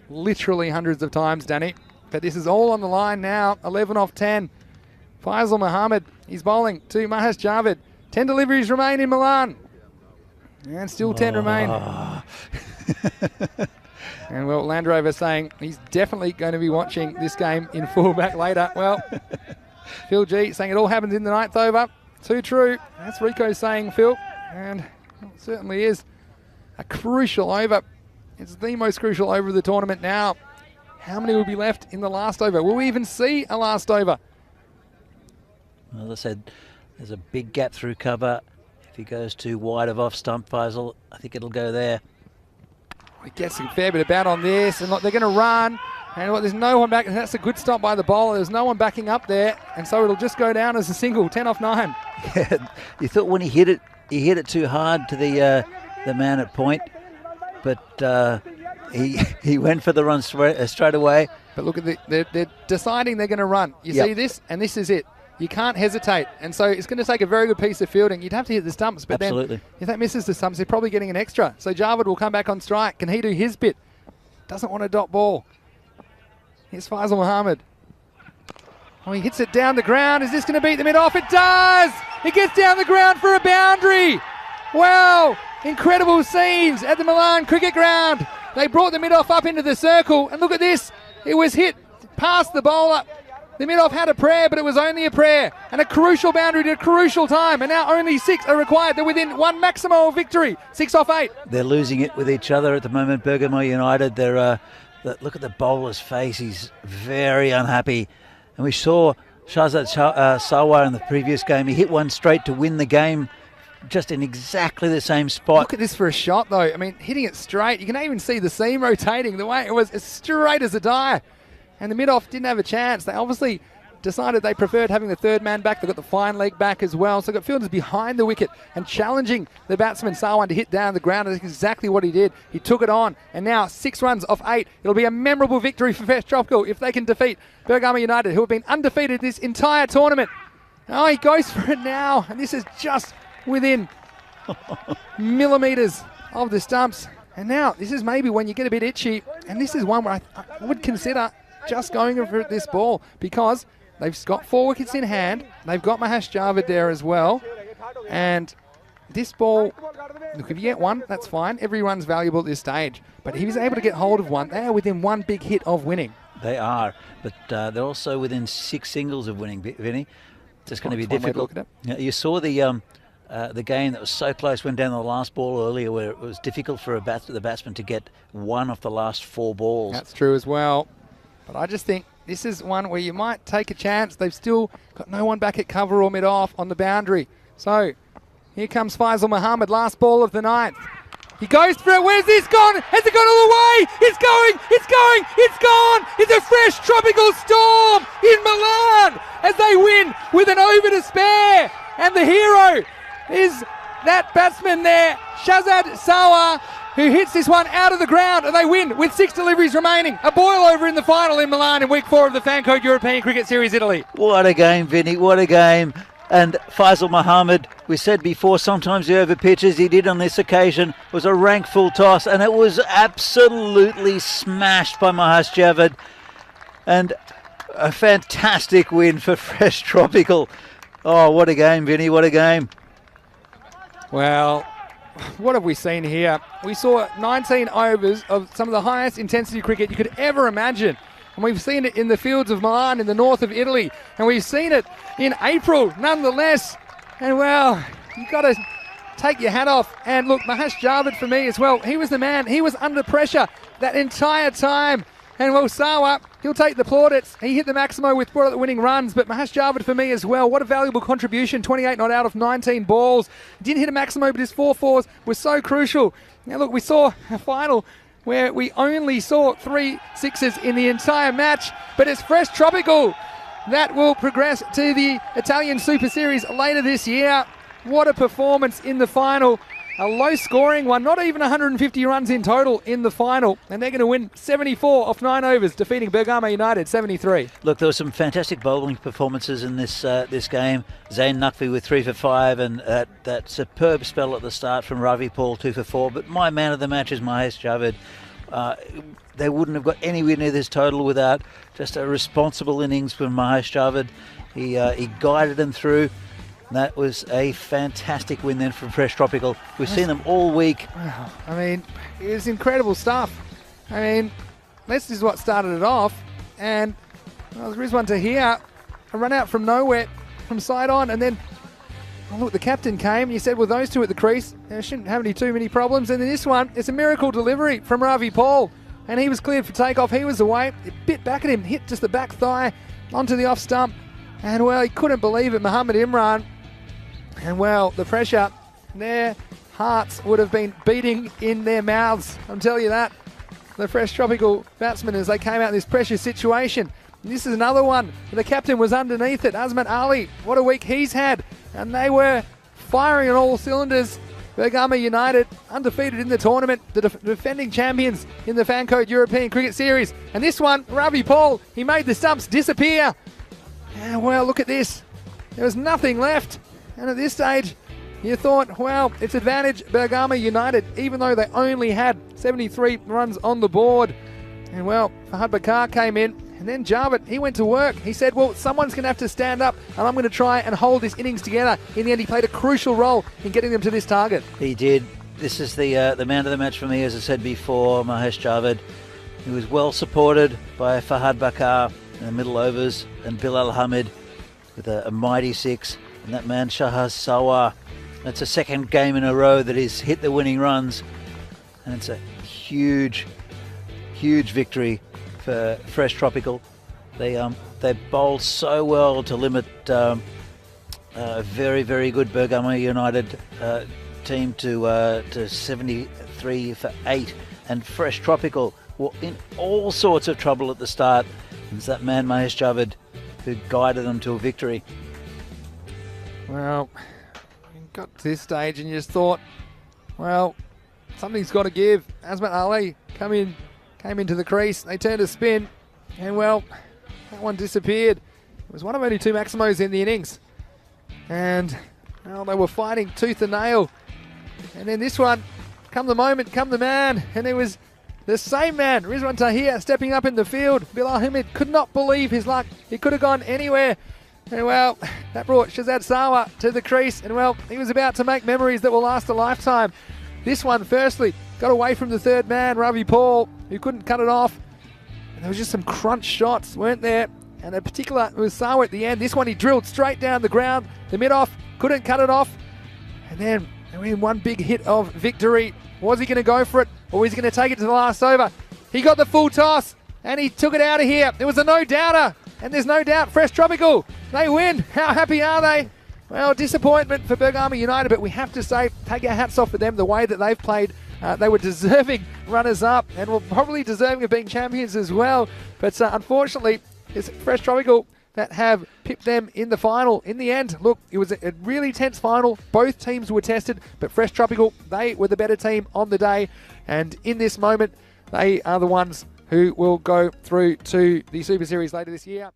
literally hundreds of times, Danny. But this is all on the line now. 11 off 10. Faisal Muhammad, he's bowling to Mahesh Javed. 10 deliveries remain in Milan. And still 10 remain. And well, Land Rover saying he's definitely going to be watching this game in full back later. Well, Phil G saying it all happens in the 9th over. Too true. That's Rico saying, Phil. And it certainly is a crucial over. It's the most crucial over of the tournament now. How many will be left in the last over? Will we even see a last over? Well, as I said, there's a big gap through cover. If he goes too wide of off stump, Faisal, I think it'll go there. He gets a fair bit of bat on this, and look, they're going to run. And there's no one back. And that's a good stop by the bowler. There's no one backing up there, and so it'll just go down as a single. 10 off 9. Yeah, you thought when he hit it too hard to the man at point, but he went for the run straight away. But look at they're deciding they're going to run. You see this, and this is it. You can't hesitate, and so it's going to take a very good piece of fielding. You'd have to hit the stumps, but Absolutely. Then if that misses the stumps, they're probably getting an extra. So Javed will come back on strike. Can he do his bit? Doesn't want a dot ball. Here's Faisal Muhammad. Oh, he hits it down the ground. Is this going to beat the mid-off? It does! It gets down the ground for a boundary. Wow! Incredible scenes at the Milan cricket ground. They brought the mid-off up into the circle, and look at this. It was hit past the bowler. The mid-off had a prayer, but it was only a prayer. And a crucial boundary at a crucial time. And now only 6 are required. They're within one maximum of victory. 6 off 8. They're losing it with each other at the moment. Bergamo United, look at the bowler's face. He's very unhappy. And we saw Shahzad Sawar in the previous game. He hit one straight to win the game, just in exactly the same spot. Look at this for a shot, though. I mean, hitting it straight. You can even see the seam rotating the way it was as straight as a die. And the mid-off didn't have a chance. They obviously decided they preferred having the third man back. They got the fine leg back as well. So they've got fielders behind the wicket and challenging the batsman Sarwan to hit down the ground. That's exactly what he did. He took it on. And now 6 runs off 8. It'll be a memorable victory for Fresh Tropical if they can defeat Bergamo United, who have been undefeated this entire tournament. Oh, he goes for it now. And this is just within millimetres of the stumps. And now this is maybe when you get a bit itchy. And this is one where I would consider just going for this ball, because they've got 4 wickets in hand. They've got Mahesh Javed there as well. And this ball, look, if you get one, that's fine. Every run's valuable at this stage. But he was able to get hold of one. They are within one big hit of winning. They are, but they're also within 6 singles of winning, Vinny. It's going to be difficult. You saw the game that was so close, went down the last ball earlier, where it was difficult for the batsman to get one off the last 4 balls. That's true as well. But I just think this is one where you might take a chance. They've still got no one back at cover or mid-off on the boundary. So here comes Faisal Muhammad, last ball of the 9th. He goes for it. Where's this gone? Has it gone all the way? It's going, it's going, it's gone. It's a fresh tropical storm in Milan as they win with an over to spare. And the hero is that batsman there, Shahzad Sawar, who hits this one out of the ground, and they win with 6 deliveries remaining. A boil over in the final in Milan in week 4 of the Fancode European Cricket Series Italy. What a game, Vinny, what a game. And Faisal Muhammad, we said before, sometimes he over pitches. He did on this occasion. It was a rank full toss, and it was absolutely smashed by Mahesh Javed. And a fantastic win for Fresh Tropical. Oh, what a game, Vinny, what a game. Well, what have we seen here? We saw 19 overs of some of the highest intensity cricket you could ever imagine. And we've seen it in the fields of Milan in the north of Italy. And we've seen it in April, nonetheless. And well, you've got to take your hat off. And look, Mahesh Javed for me as well. He was the man. He was under pressure that entire time. And well, Sawa, he'll take the plaudits. He hit the maximo with the winning runs, but Mahesh Javed for me as well. What a valuable contribution, 28 not out of 19 balls. Didn't hit a maximo, but his 4-4s were so crucial. Now look, we saw a final where we only saw 3 sixes in the entire match, but it's Fresh Tropical that will progress to the Italian Super Series later this year. What a performance in the final. A low-scoring one, not even 150 runs in total in the final. And they're going to win 74 off 9 overs, defeating Bergamo United 73. Look, there were some fantastic bowling performances in this game. Zain Naqvi with 3 for 5, and that superb spell at the start from Ravi Paul, 2 for 4. But my man of the match is Mahesh Javed. They wouldn't have got anywhere near this total without just a responsible innings from Mahesh Javed. He guided them through. That was a fantastic win then from Fresh Tropical. We've seen them all week. Wow. I mean, it was incredible stuff. I mean, this is what started it off. And well, there is one to here. A run out from nowhere, from side on. And then, oh, look, the captain came. And you said, well, those two at the crease, they shouldn't have too many problems. And then this one, it's a miracle delivery from Ravi Paul. And he was cleared for takeoff. He was away. It bit back at him, hit just the back thigh onto the off stump. And, well, he couldn't believe it. Muhammad Imran. And well, the pressure, their hearts would have been beating in their mouths. I'm telling you that. The Fresh Tropical batsmen as they came out in this pressure situation. And this is another one. The captain was underneath it. Azmat Ali, what a week he's had. And they were firing on all cylinders. Bergamo United, undefeated in the tournament. The defending champions in the Fancode European Cricket Series. And this one, Ravi Paul, he made the stumps disappear. And well, look at this. There was nothing left. And at this stage, you thought, well, it's advantage Bergamo United, even though they only had 73 runs on the board. And well, Fahad Bakar came in, And then Jarvett, he went to work. He said, well, someone's going to have to stand up and I'm going to try and hold this innings together. In the end, he played a crucial role in getting them to this target. He did. This is the man of the match for me, as I said before, Mahesh Javed. He was well supported by Fahad Bakar in the middle overs and Bilal Hamid with a mighty 6. And that man, Shahaz Sawar, that's a second game in a row that he's hit the winning runs. And it's a huge, huge victory for Fresh Tropical. They bowled so well to limit a very, very good Bergamo United team to 73 for 8. And Fresh Tropical were in all sorts of trouble at the start. It's that man, Mahesh Javed, who guided them to a victory. Well, we got to this stage and you just thought, well, something's got to give. Azmat Ali came into the crease. They turned a spin, and well, that one disappeared. It was one of only 2 Maximos in the innings, and well, they were fighting tooth and nail. And then this one, come the moment, come the man, and it was the same man, Rizwan Tahir, stepping up in the field. Bilal Hamid could not believe his luck. He could have gone anywhere. And well, that brought Shahzad Sawa to the crease, and well, he was about to make memories that will last a lifetime. This one, firstly, got away from the third man, Ravi Paul, who couldn't cut it off. And there was just some crunch shots, weren't there? And in particular, it was Sawa at the end. This one, he drilled straight down the ground. The mid-off, couldn't cut it off. And then, in one big hit of victory. Was he going to go for it, or was he going to take it to the last over? He got the full toss, and he took it out of here. There was a no-doubter, and there's no doubt Fresh Tropical, they win. How happy are they? Well, disappointment for Bergamo United, but we have to say, take our hats off for them, the way that they've played. They were deserving runners-up and were probably deserving of being champions as well. But unfortunately, it's Fresh Tropical that have pipped them in the final. In the end, look, it was a really tense final. Both teams were tested, but Fresh Tropical, they were the better team on the day. And in this moment, they are the ones who will go through to the Super Series later this year.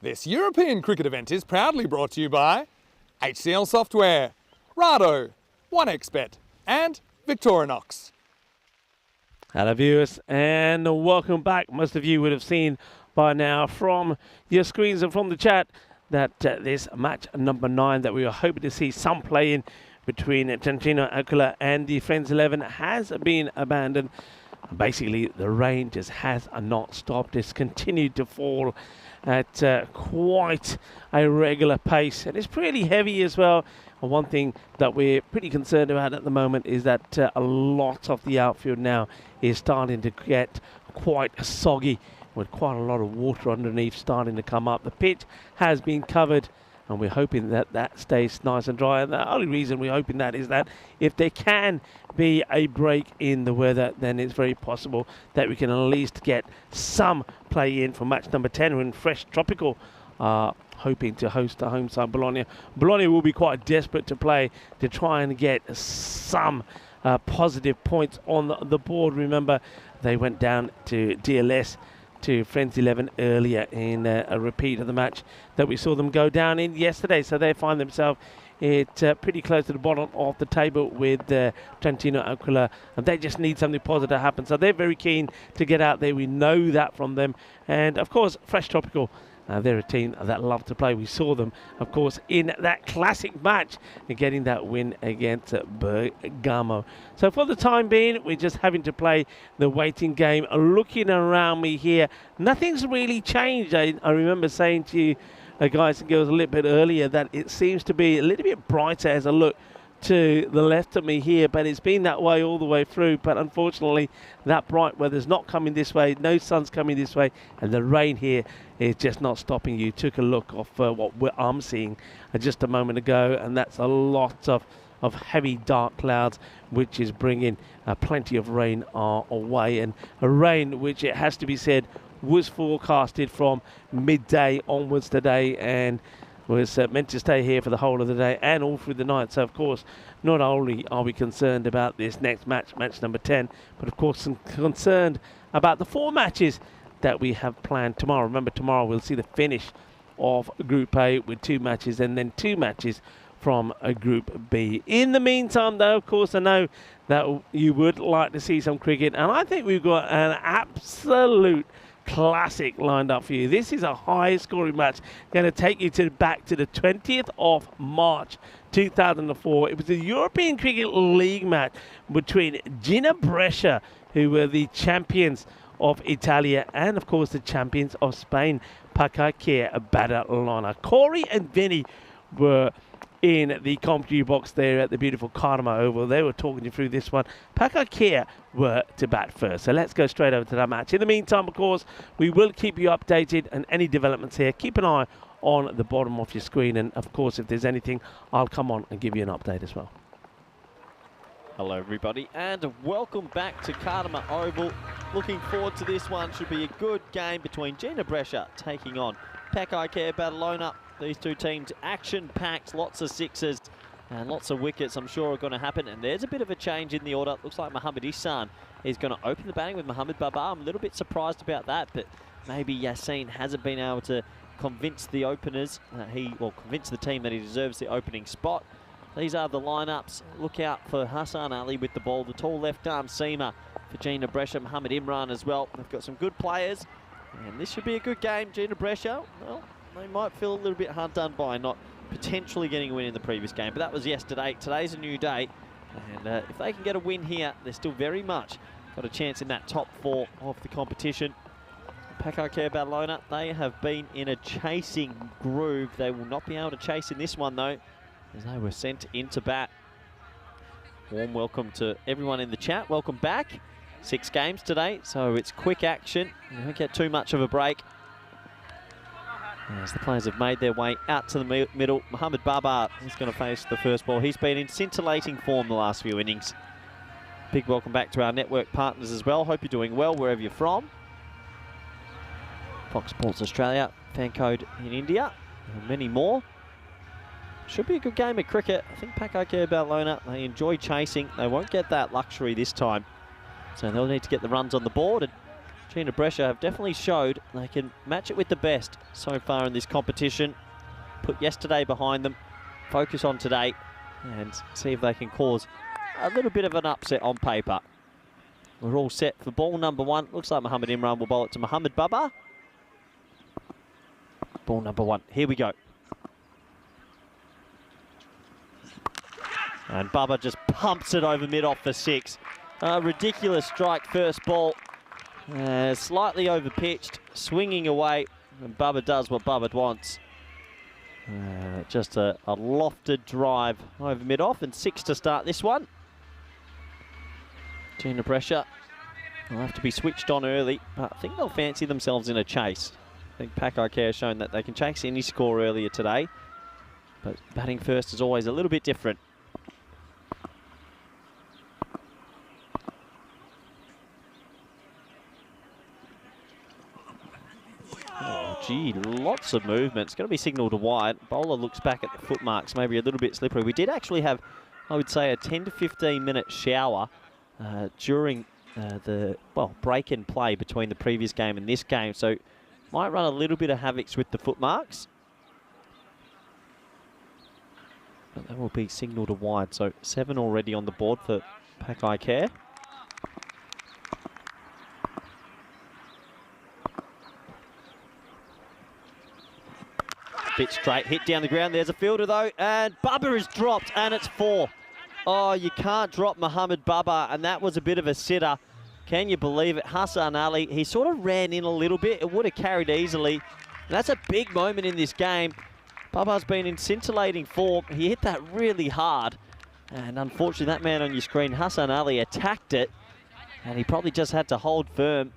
This European cricket event is proudly brought to you by HCL Software, Rado, 1xBet and Victorinox. Hello viewers and welcome back. Most of you would have seen by now from your screens and from the chat that this match number 9 that we were hoping to see some play in between Trentino Aquila and the Friends 11 has been abandoned. Basically the rain just has not stopped. It's continued to fall at quite a regular pace, and it's pretty heavy as well. And one thing that we're pretty concerned about at the moment is that a lot of the outfield now is starting to get quite soggy, with quite a lot of water underneath starting to come up. The pitch has been covered, and we're hoping that that stays nice and dry. And the only reason we're hoping that is that if there can be a break in the weather, then it's very possible that we can at least get some play in for match number 10 when Fresh Tropical are hoping to host the home side Bologna. Bologna will be quite desperate to play to try and get some positive points on the board. Remember, they went down to DLS to Friends 11 earlier in a repeat of the match that we saw them go down in yesterday. So they find themselves pretty close to the bottom of the table with Trentino Aquila, and they just need something positive to happen. So they're very keen to get out there. We know that from them. And of course, Fresh Tropical, they're a team that love to play. We saw them, of course, in that classic match and getting that win against Bergamo. So for the time being, we're just having to play the waiting game. Looking around me here, nothing's really changed. I remember saying to you, guys and girls, a little bit earlier that it seems to be a little bit brighter as I look to the left of me here, but it's been that way all the way through. But unfortunately, that bright weather's not coming this way, no sun's coming this way, and the rain here is just not stopping you. Took a look of what I'm seeing just a moment ago, and that's a lot of heavy dark clouds, which is bringing plenty of rain our way, and a rain which, it has to be said, was forecasted from midday onwards today, and was meant to stay here for the whole of the day and all through the night. So of course, not only are we concerned about this next match, match number 10, but of course concerned about the 4 matches that we have planned tomorrow. Remember, tomorrow we'll see the finish of Group A with 2 matches and then 2 matches from a Group B. In the meantime, though, of course, I know that you would like to see some cricket, and I think we've got an absolute classic lined up for you. This is a high scoring match, going to take you back to the 20th of March 2004. It was a European Cricket League match between Gina Brescia, who were the champions of Italia, and of course the champions of Spain, Pacaquea Badalona. Corey and Vinny were in the commentary box there at the beautiful Karma Oval. They were talking you through this one. Pacaquea were to bat first. So let's go straight over to that match. In the meantime, of course, we will keep you updated on any developments here. Keep an eye on the bottom of your screen, and of course, if there's anything, I'll come on and give you an update as well. Hello everybody, and welcome back to Karma Oval. Looking forward to this one. Should be a good game between Gina Brescia taking on Pacaquea Badalona. These two teams action-packed, lots of sixes and lots of wickets I'm sure are going to happen. And there's a bit of a change in the order. Looks like Mohammad Ihsan is going to open the batting with Mohammad Baba. I'm a little bit surprised about that, but maybe Yassine hasn't been able to convince the openers, convince the team that he deserves the opening spot. These are the lineups. Look out for Hassan Ali with the ball, the tall left-arm seamer for Gina Brescia, Mohammad Imran as well. They've got some good players, and this should be a good game. Gina Brescia, well, they might feel a little bit hard done by not potentially getting a win in the previous game, but that was yesterday. Today's a new day, and if they can get a win here, they're still very much got a chance in that top 4 of the competition. Pacaquea Badalona, they have been in a chasing groove. They will not be able to chase in this one, though, as they were sent into bat. Warm welcome to everyone in the chat. Welcome back. 6 games today, so it's quick action. You don't get too much of a break. As the players have made their way out to the middle, Mohammad Baba is going to face the first ball. He's been in scintillating form the last few innings. Big welcome back to our network partners as well. Hope you're doing well wherever you're from. Fox Sports Australia, fan code in India, and many more. Should be a good game of cricket. I think Pacaquea Badalona, they enjoy chasing. They won't get that luxury this time. So they'll need to get the runs on the board. And Gina Brescia have definitely showed they can match it with the best so far in this competition. Put yesterday behind them, focus on today, and see if they can cause a little bit of an upset on paper. We're all set for ball number 1. Looks like Mohammed Imran will bowl it to Mohammed Baba. Ball number 1. Here we go. And Baba just pumps it over mid-off for 6. Ridiculous strike first ball. Slightly over-pitched, swinging away. And Baba does what Baba wants. Just a lofted drive over mid-off, and 6 to start this one. Gina Brescia will have to be switched on early, but I think they'll fancy themselves in a chase. I think Pack Care has shown that they can chase any score earlier today, but batting first is always a little bit different. Oh, gee, lots of movement. It's going to be signalled to wide. Bowler looks back at the foot marks, maybe a little bit slippery. We did actually have, I would say, a 10 to 15 minute shower during the break and play between the previous game and this game, so might run a little bit of havoc with the foot marks, but that will be signalled to wide. So 7 already on the board for Pack Care. Bit straight, hit down the ground. There's a fielder though, and Baba is dropped, and it's 4. Oh, you can't drop Mohammed Baba, and that was a bit of a sitter. Can you believe it? Hassan Ali, he sort of ran in a little bit. It would have carried easily. And that's a big moment in this game. Baba's been in scintillating form. He hit that really hard. And unfortunately, that man on your screen, Hassan Ali, attacked it. And he probably just had to hold firm.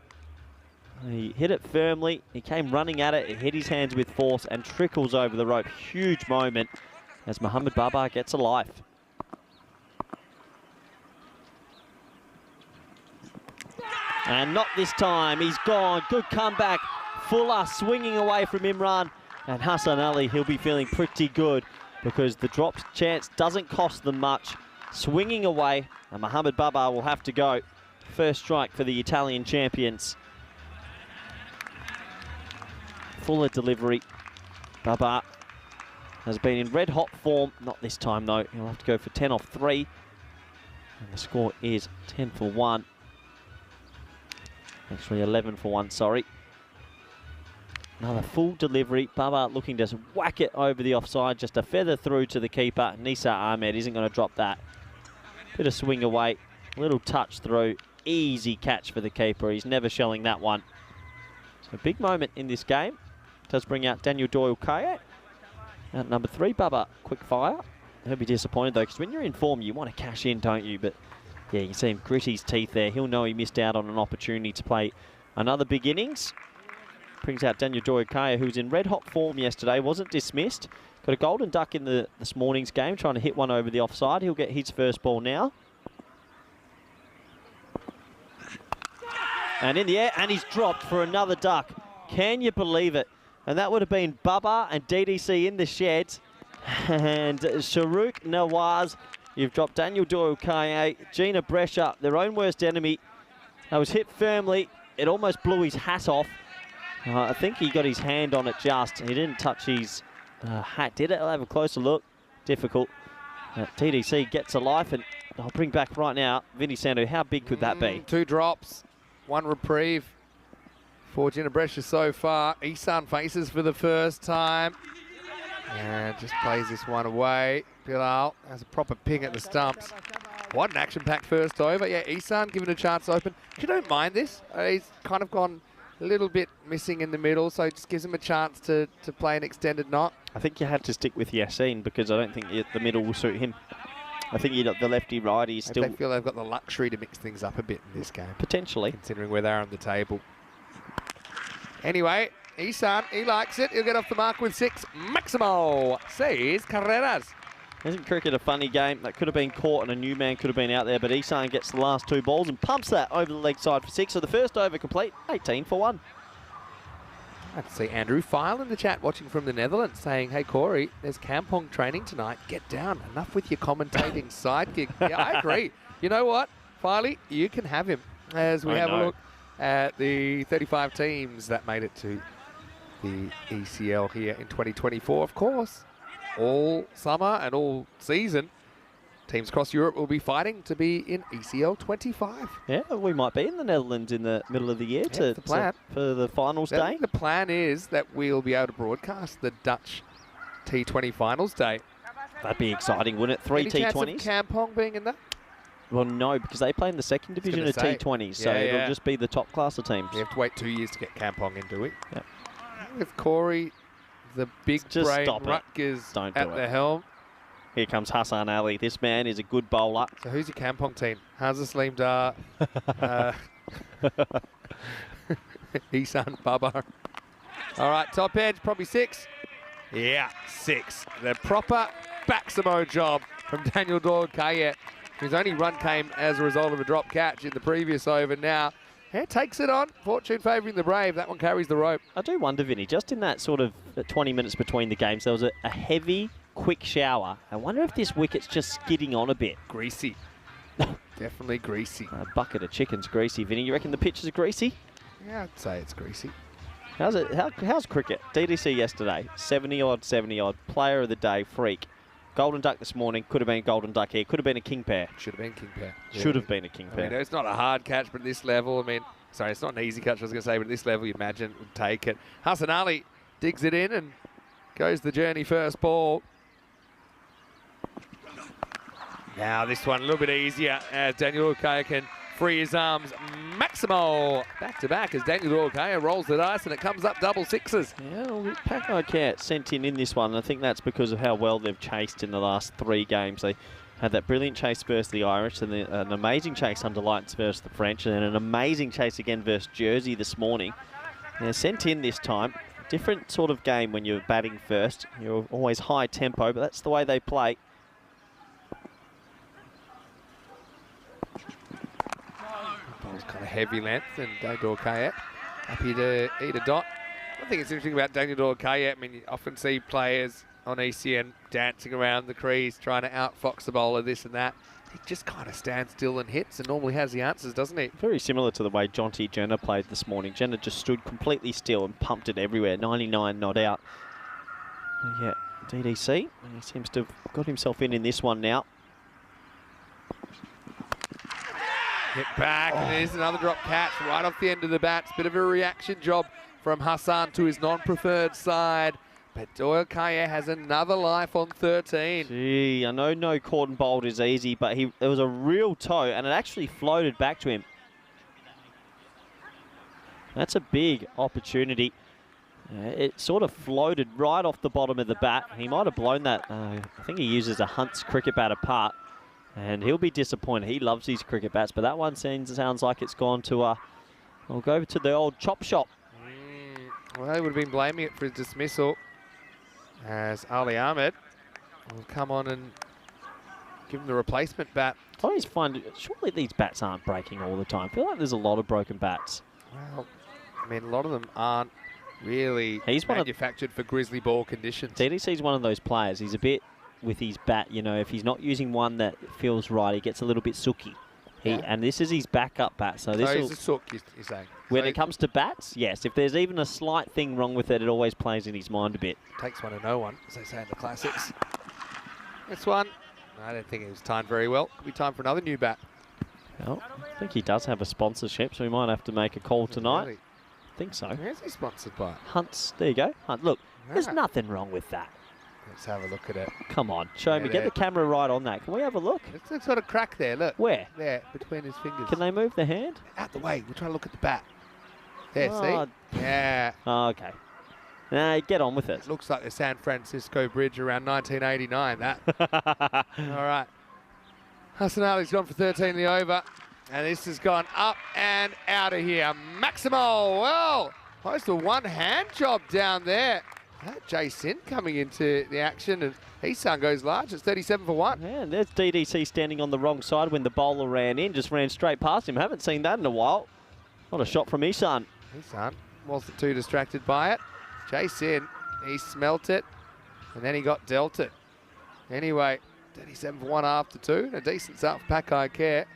He hit it firmly. He came running at it. It hit his hands with force and trickles over the rope. Huge moment as Mohammed Baba gets a life. And not this time, he's gone. Good comeback. Fuller swinging away from Imran. And Hassan Ali, he'll be feeling pretty good because the drop chance doesn't cost them much. Swinging away, and Mohammed Baba will have to go. First strike for the Italian champions. Fuller delivery. Baba has been in red hot form. Not this time though. He'll have to go for 10 off 3. And the score is 10 for 1. Actually 11 for 1, sorry. Another full delivery. Baba looking to whack it over the offside. Just a feather through to the keeper. Nisa Ahmed isn't going to drop that. Bit of swing away. Little touch through. Easy catch for the keeper. He's never shelling that one. So big moment in this game. Does bring out Daniel Doyle-Kaya. At number 3, Baba, quick fire. He'll be disappointed though, because when you're in form, you want to cash in, don't you? But yeah, you can see him grit his teeth there. He'll know he missed out on an opportunity to play another big innings. Brings out Daniel Doyle-Kaya, who's in red hot form yesterday, wasn't dismissed. Got a golden duck in this morning's game, trying to hit one over the offside. He'll get his first ball now. And in the air, and he's dropped for another duck. Can you believe it? And that would have been Baba and DDC in the sheds. And Shahrukh Nawaz, you've dropped Daniel Doyle-Kaya, Gina Brescia, their own worst enemy. That was hit firmly. It almost blew his hat off. I think he got his hand on it just. He didn't touch his hat, did it? I'll have a closer look. Difficult. TDC gets a life, and I'll bring back right now Vinny Sandu. How big could that be? 2 drops, 1 reprieve for Gina Brescia so far. Isan faces for the first time. And just plays this one away. Bilal has a proper ping at the stumps. What an action-packed first over. Yeah, Isan given a chance to open. You don't mind this. He's kind of gone a little bit missing in the middle, so it just gives him a chance to play an extended knot. I think you had to stick with Yassine because I don't think the middle will suit him. I think the lefty-righty is still... They feel they've got the luxury to mix things up a bit in this game. Potentially. Considering where they're on the table. Anyway, Isan, he likes it. He'll get off the mark with 6. Maximo says Carreras. Isn't cricket a funny game? That could have been caught and a new man could have been out there, but Isan gets the last 2 balls and pumps that over the leg side for 6. So the first over complete, 18 for 1. I can see Andrew File in the chat watching from the Netherlands saying, hey Corey, there's Kampong training tonight. Get down. Enough with your commentating sidekick. Yeah, I agree. You know what, Filey, you can have him as we have a look at the 35 teams that made it to the ECL here in 2024. Of course, all summer and all season, teams across Europe will be fighting to be in ECL 25. Yeah, we might be in the Netherlands in the middle of the year The plan. for the finals day. The plan is that we'll be able to broadcast the Dutch T20 finals day. That'd be exciting, wouldn't it? 3 Any chance of T20s. Kampong being in that? Well, no, because they play in the second division of say. T20s, so Yeah, it'll yeah. just be the top class of teams. We have to wait 2 years to get Kampong in, do we? Yep. With Corey, the big Just brain stop it. Rutgers Don't at do the it. helm. Here comes Hassan Ali. This man is a good bowler. So who's your Kampong team? Hazasleem Dar, Isan Babar. All right, top edge, probably 6. Yeah, 6. The proper Baximo job from Daniel Dorkaye, whose only run came as a result of a drop catch in the previous over. Now, he takes it on. Fortune favouring the Brave. That one carries the rope. I do wonder, Vinny, just in that sort of 20 minutes between the games, there was a heavy, quick shower. I wonder if this wicket's just skidding on a bit. Greasy. Definitely greasy. A bucket of chicken's greasy, Vinny. You reckon the pitch is greasy? Yeah, I'd say it's greasy. How's it? How's cricket? DDC yesterday, 70-odd, 70-odd. Player of the day, freak. Golden Duck this morning, could have been Golden Duck here, could have been a king pair. Should have been king pair. Should have been a king I pair. mean, it's not a hard catch, but at this level, I mean, sorry, it's not an easy catch, I was going to say, but at this level, you imagine would take it. Hassan Ali digs it in and goes the journey first ball. Now this one a little bit easier as Daniel Dorkaye can free his arms. Maximo back to back as Daniel Dorkaye rolls the dice and it comes up double sixes. Yeah, well, Paco Cat sent in this one, and I think that's because of how well they've chased in the last 3 games. They had that brilliant chase versus the Irish, and an amazing chase under lights versus the French, and then an amazing chase again versus Jersey this morning. They're sent in this time. Different sort of game when you're batting first. You're always high tempo, but that's the way they play. Ball's kind of heavy length and Daniel Dorkaye happy to eat a dot. I think it's interesting about Daniel Dorkaye. I mean, you often see players on ECN dancing around the crease, trying to outfox the bowler, this and that. He just kind of stands still and hits and normally has the answers, doesn't he? Very similar to the way Jonty Jenner played this morning. Jenner just stood completely still and pumped it everywhere. 99 not out. Yeah, DDC. And he seems to have got himself in this one now. Hit back, and there's another drop catch right off the end of the bats. Bit of a reaction job from Hassan to his non-preferred side. But Dorkaye has another life on 13. Gee, I know no caught and bowled is easy, but there was a real toe, and it actually floated back to him. That's a big opportunity. It sort of floated right off the bottom of the bat. He might have blown that. I think he uses a Hunt's cricket bat apart, and he'll be disappointed. He loves these cricket bats, but that one sounds like it's gone to, we'll go to the old chop shop. Well, they would have been blaming it for his dismissal, as Ali Ahmed will come on and give him the replacement bat. I always find, surely these bats aren't breaking all the time. I feel like there's a lot of broken bats. Well, I mean, a lot of them aren't really He's manufactured for grizzly ball conditions. DDC's one of those players. He's a bit with his bat, you know, if he's not using one that feels right, he gets a little bit sooky. And this is his backup bat. So this he's a sook, you're saying. When it comes to bats, yes. If there's even a slight thing wrong with it, it always plays in his mind a bit. Takes one to no one, as they say in the classics. This one, I don't think it was timed very well. Could be time for another new bat. Well, I think he does have a sponsorship, so we might have to make a call tonight. Really? I think so. Where's he sponsored by? Hunt's. There you go. Hunt. Look, there's nothing wrong with that. Let's have a look at it. Come on, show me. Get the camera right on that. Can we have a look? It's a sort of crack there, look. Where? There, between his fingers. Can they move the hand? Out the way. We're trying to look at the bat. There, Oh. see? Yeah. Oh, okay. Nah, get on with it. It looks like the San Francisco Bridge around 1989, that. All right. Hassan Ali's gone for 13 in the over. And this has gone up and out of here. Maximo, well, close to one hand job down there. That Jason coming into the action, and his son goes large. It's 37 for 1. Man, there's DDC standing on the wrong side when the bowler ran in, just ran straight past him. Haven't seen that in a while. What a shot from Isan. Isan wasn't too distracted by it. Jason, he smelt it, and then he got dealt it. Anyway, 37 for 1 after 2. A decent start for Pakai Care.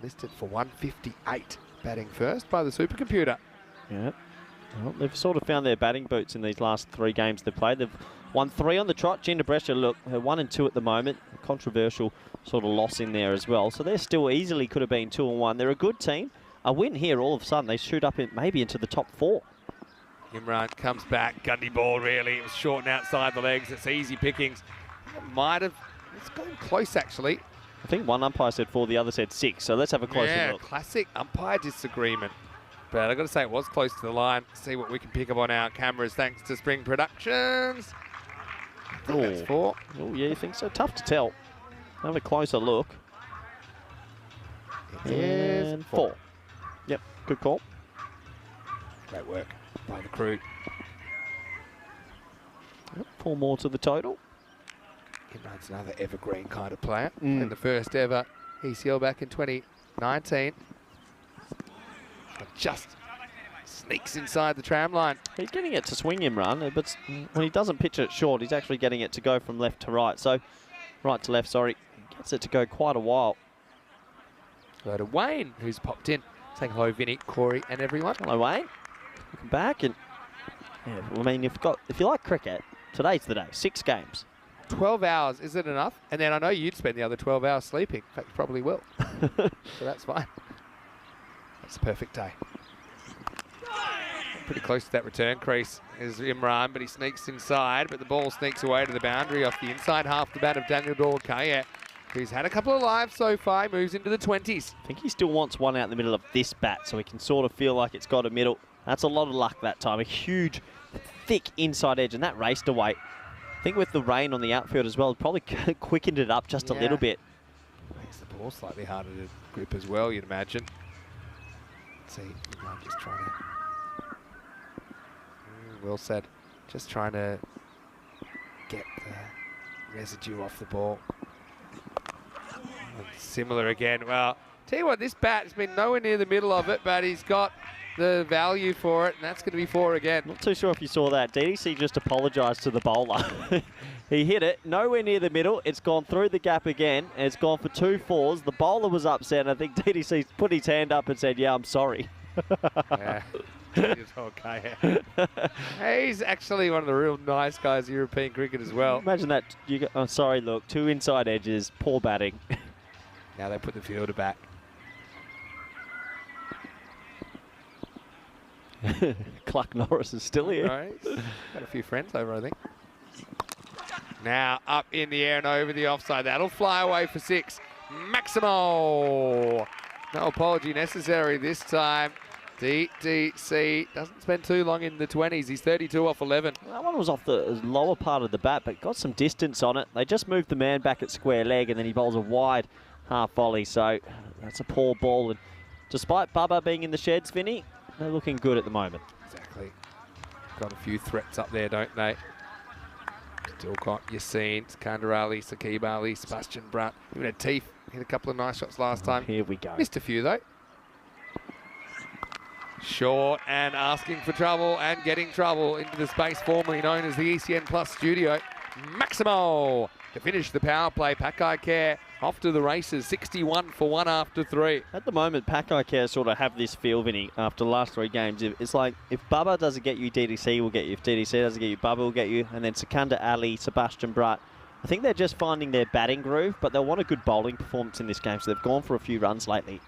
Listed for 158. Batting first by the supercomputer. Yeah. Well, they've sort of found their batting boots in these last 3 games they've played. They've won 3 on the trot. Gina Brescia, look, they're 1 and 2 at the moment. A controversial sort of loss in there as well. So they're still easily could have been 2 and 1. They're a good team. A win here, all of a sudden, they shoot up maybe into the top 4. Imran comes back. Gundy ball, really. It was short and outside the legs. It's easy pickings. It's going close, actually. I think one umpire said 4, the other said 6. So let's have a closer look. Classic umpire disagreement. But I've got to say, it was close to the line. See what we can pick up on our cameras thanks to Spring Productions. I think that's 4. Oh, yeah, you think so? Tough to tell. Have a closer look. It is And 4. Yep, good call. Great work by the crew. Yep, 4 more to the total. Imran's another evergreen kind of player. And the first ever ECL back in 2019. Just sneaks inside the tram line. He's getting it to swing him run, but when he doesn't pitch it short, he's actually getting it to go from left to right. So, right to left, sorry. Gets it to go quite a while. Go to Wayne, who's popped in. Saying hello, Vinny, Corey, and everyone. Hello, Wayne. Welcome back. And yeah, I mean, if you like cricket, today's the day. 6 games. 12 hours, is it enough? And then I know you'd spend the other 12 hours sleeping. In fact, you probably will. So that's fine. That's a perfect day. Pretty close to that return crease is Imran, but he sneaks inside, but the ball sneaks away to the boundary off the inside half the bat of Daniel Dorkaya, who's had a couple of lives so far. He moves into the 20s. I think he still wants one out in the middle of this bat so he can sort of feel like it's got a middle. That's a lot of luck that time. A huge, thick inside edge, and that raced away. I think with the rain on the outfield as well, it probably quickened it up just a little bit. Makes the ball slightly harder to grip as well, you'd imagine. Let's see, Imran just trying to... well said. Just trying to get the residue off the ball. And similar again. Well, tell you what, this bat has been nowhere near the middle of it, but he's got the value for it, and that's going to be 4 again. Not too sure if you saw that. DDC just apologised to the bowler. He hit it nowhere near the middle. It's gone through the gap again, and it's gone for 2 4s. The bowler was upset, and I think DDC put his hand up and said, yeah, I'm sorry. Yeah. It's okay. He's actually one of the real nice guys in European cricket as well. Imagine that. Oh, sorry, look, 2 inside edges, poor batting. Now they put the fielder back. Clark Norris is still here. Right. Got a few friends over, I think. Now up in the air and over the offside. That'll fly away for 6. Maximo. No apology necessary this time. DDC doesn't spend too long in the 20s. He's 32 off 11. That one was off the lower part of the bat, but got some distance on it. They just moved the man back at square leg, and then he bowls a wide half volley. So that's a poor ball. And despite Bubba being in the sheds, Vinny, they're looking good at the moment. Exactly. Got a few threats up there, don't they? Still got Yassine, Skandar Ali, Saqib Ali, Sebastian Brunt. Even a Teef hit a couple of nice shots last time. Here we go. Missed a few though. Short and asking for trouble and getting trouble into the space formerly known as the ECN Plus studio. Maximo to finish the power play. Pakai Care off to the races. 61 for 1 after 3. At the moment, Pakai Care sort of have this feel, Vinny, after the last 3 games. It's like if Bubba doesn't get you, DDC will get you. If DDC doesn't get you, Bubba will get you. And then Sikandar Ali, Sebastian Brunt. I think they're just finding their batting groove, but they'll want a good bowling performance in this game, so they've gone for a few runs lately.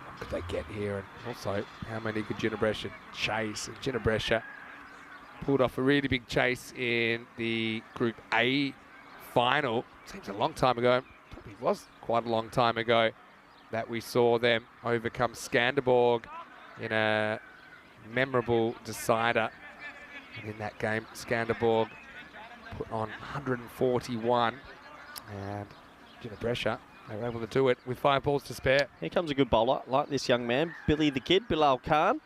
What could they get here? And also, how many could Gina Brescia chase? And Gina Brescia pulled off a really big chase in the Group A final. Seems a long time ago. Probably was quite a long time ago that we saw them overcome Skanderborg in a memorable decider. And in that game, Skanderborg put on 141. And Gina Brescia, they were able to do it with 5 balls to spare. Here comes a good bowler, like this young man, Billy the Kid, Bilal Khan.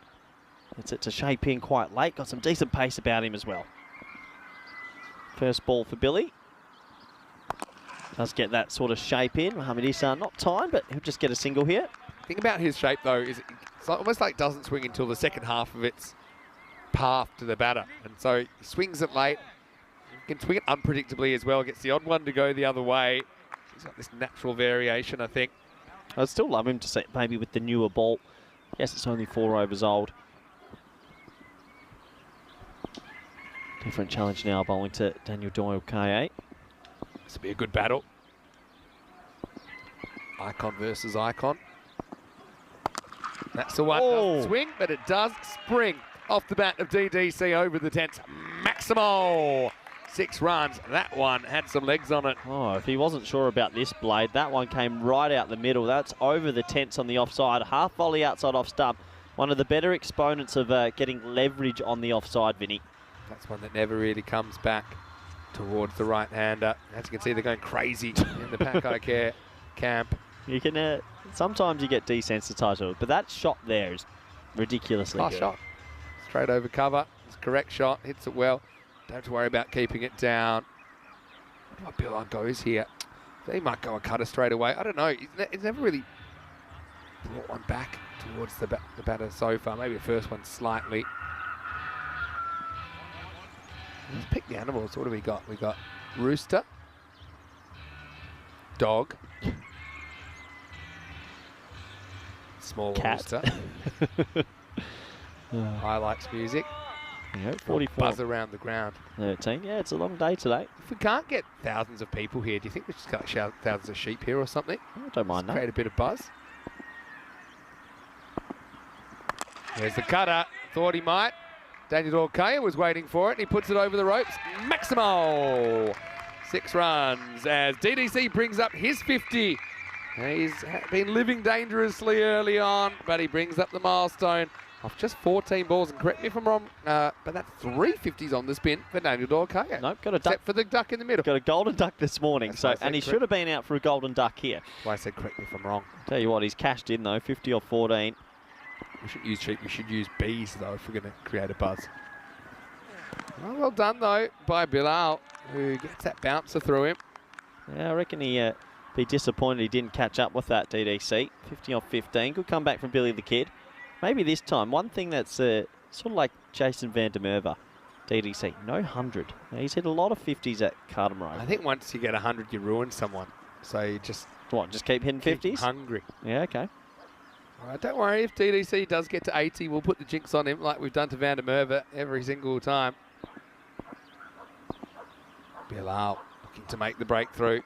Gets it to shape in quite late, got some decent pace about him as well. First ball for Billy. Does get that sort of shape in. Mohamed Issa not timed, but he'll just get a single here. The thing about his shape, though, is it's almost like doesn't swing until the second half of its path to the batter. And so he swings it late. He can swing it unpredictably as well. Gets the odd one to go the other way. He's got this natural variation, I think. I'd still love him to see maybe with the newer ball. Yes, it's only 4 overs old. Different challenge now, bowling to Daniel Doyle, K8. This will be a good battle. Icon versus Icon. That's the one. Doesn't swing, but it does spring off the bat of DDC over the 10th. Maximal. 6 runs. That one had some legs on it. Oh, if he wasn't sure about this blade, that one came right out the middle. That's over the 10s on the offside. Half volley outside off stump. One of the better exponents of getting leverage on the offside, Vinny. That's one that never really comes back towards the right-hander. As you can see, they're going crazy in the Pack Care camp. You can sometimes you get desensitized to it, but that shot there is ridiculously good. Shot. Straight over cover. It's a correct shot. Hits it well. Don't have to worry about keeping it down. What Bill goes here? He might go a cutter straight away. I don't know. He's never really brought one back towards the batter so far. Maybe the first one slightly. Let's pick the animals. What do we got? We got rooster, dog, small cat. rooster. Highlights music. Yeah, 44. Buzz around the ground. 13. Yeah, it's a long day today. If we can't get thousands of people here, do you think we just got thousands of sheep here or something? I don't mind that. Create a bit of buzz. There's the cutter. Thought he might. Daniel Dorkaya was waiting for it, and he puts it over the ropes. Maximal! 6 runs as DDC brings up his 50. He's been living dangerously early on, but he brings up the milestone of just 14 balls. And correct me if I'm wrong, but that's 3 50s on the spin for Daniel Dorkaya. Nope, got a duck. Except for the duck in the middle. Got a golden duck this morning, and he should have been out for a golden duck here. That's why I said correct me if I'm wrong. Tell you what, he's cashed in though, 50 or 14. We shouldn't use sheep, we should use bees though if we're going to create a buzz. Well done though by Bilal, who gets that bouncer through him. Yeah, I reckon he be disappointed he didn't catch up with that DDC. 50 off 15. Good comeback from Billy the Kid. Maybe this time. One thing that's sort of like Jason van der Merwe, DDC, no 100. Now, he's hit a lot of 50s at Cardamom. I think once you get 100, you ruin someone. So you just... What, just keep hitting 50s? Hungry. Yeah, okay. All right, don't worry, if DDC does get to 80, we'll put the jinx on him like we've done to van der Merwe every single time. Bilal looking to make the breakthrough.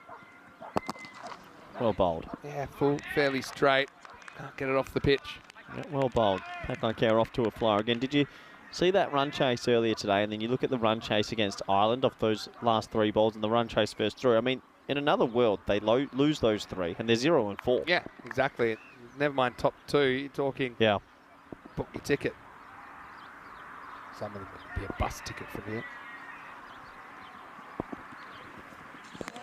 Well bowled. Yeah, full, fairly straight. Can't get it off the pitch. Yeah, well bowled. Pack Care off to a flyer again. Did you see that run chase earlier today? And then you look at the run chase against Ireland off those last 3 balls and the run chase first through. I mean, in another world, they lose those 3 and they're 0 and 4. Yeah, exactly. Never mind top 2. You're talking. Yeah. Book your ticket. Some of them would be a bus ticket from here.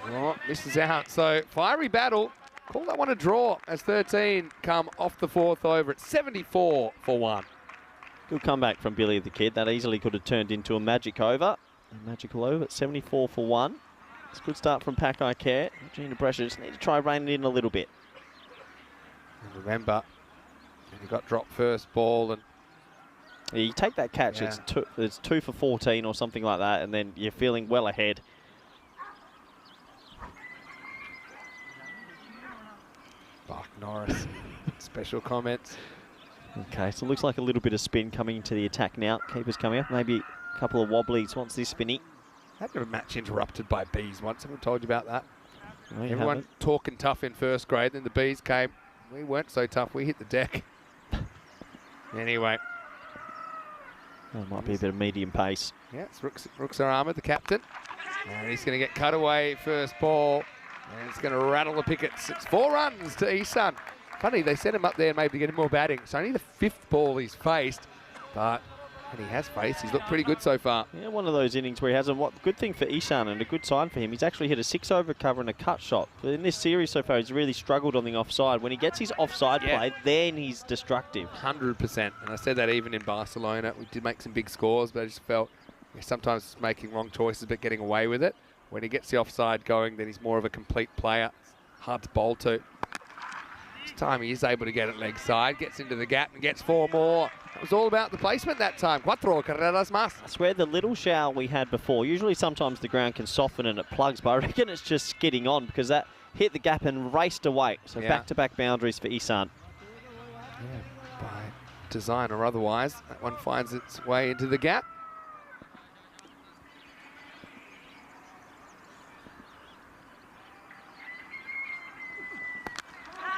Oh, misses out. So fiery battle. Call that one a draw as 13 come off the 4th over at 74 for 1. Good comeback from Billy the Kid. That easily could have turned into a magic over. A magical over at 74 for 1. It's a good start from Pack Care. Gina Brescia just need to try reining it in a little bit. And remember, when you got dropped first ball and you take that catch, yeah. it's 2 for 14 or something like that, and then you're feeling well ahead. Bach Norris, special comments. Okay, so it looks like a little bit of spin coming into the attack now. Keeper's coming up, maybe a couple of wobblies once this spinny. Had a match interrupted by bees once. Haven't told you about that? No, everyone talking tough in first grade, then the bees came. We weren't so tough. We hit the deck. Anyway. That might be a bit of medium pace. Yeah, it's Ruxarama, the captain. And he's going to get cut away first ball. And it's going to rattle the pickets. It's 4 runs to Isan. Funny, they set him up there maybe to get him more batting. It's only the 5th ball he's faced. But when he has faced, he's looked pretty good so far. Yeah, one of those innings where he hasn't. What good thing for Isan and a good sign for him. He's actually hit a 6 over cover and a cut shot. But in this series so far, he's really struggled on the offside. When he gets his offside play, then he's destructive. 100%. And I said that even in Barcelona. We did make some big scores, but I just felt sometimes making wrong choices but getting away with it. When he gets the offside going, then he's more of a complete player. It's hard to bowl to. This time he is able to get it leg side, gets into the gap and gets 4 more. It was all about the placement that time. Cuatro carreras más. I swear the little shower we had before, usually sometimes the ground can soften and it plugs, but I reckon it's just skidding on because that hit the gap and raced away. So back-to-back boundaries for Isan. Yeah, by design or otherwise, that one finds its way into the gap.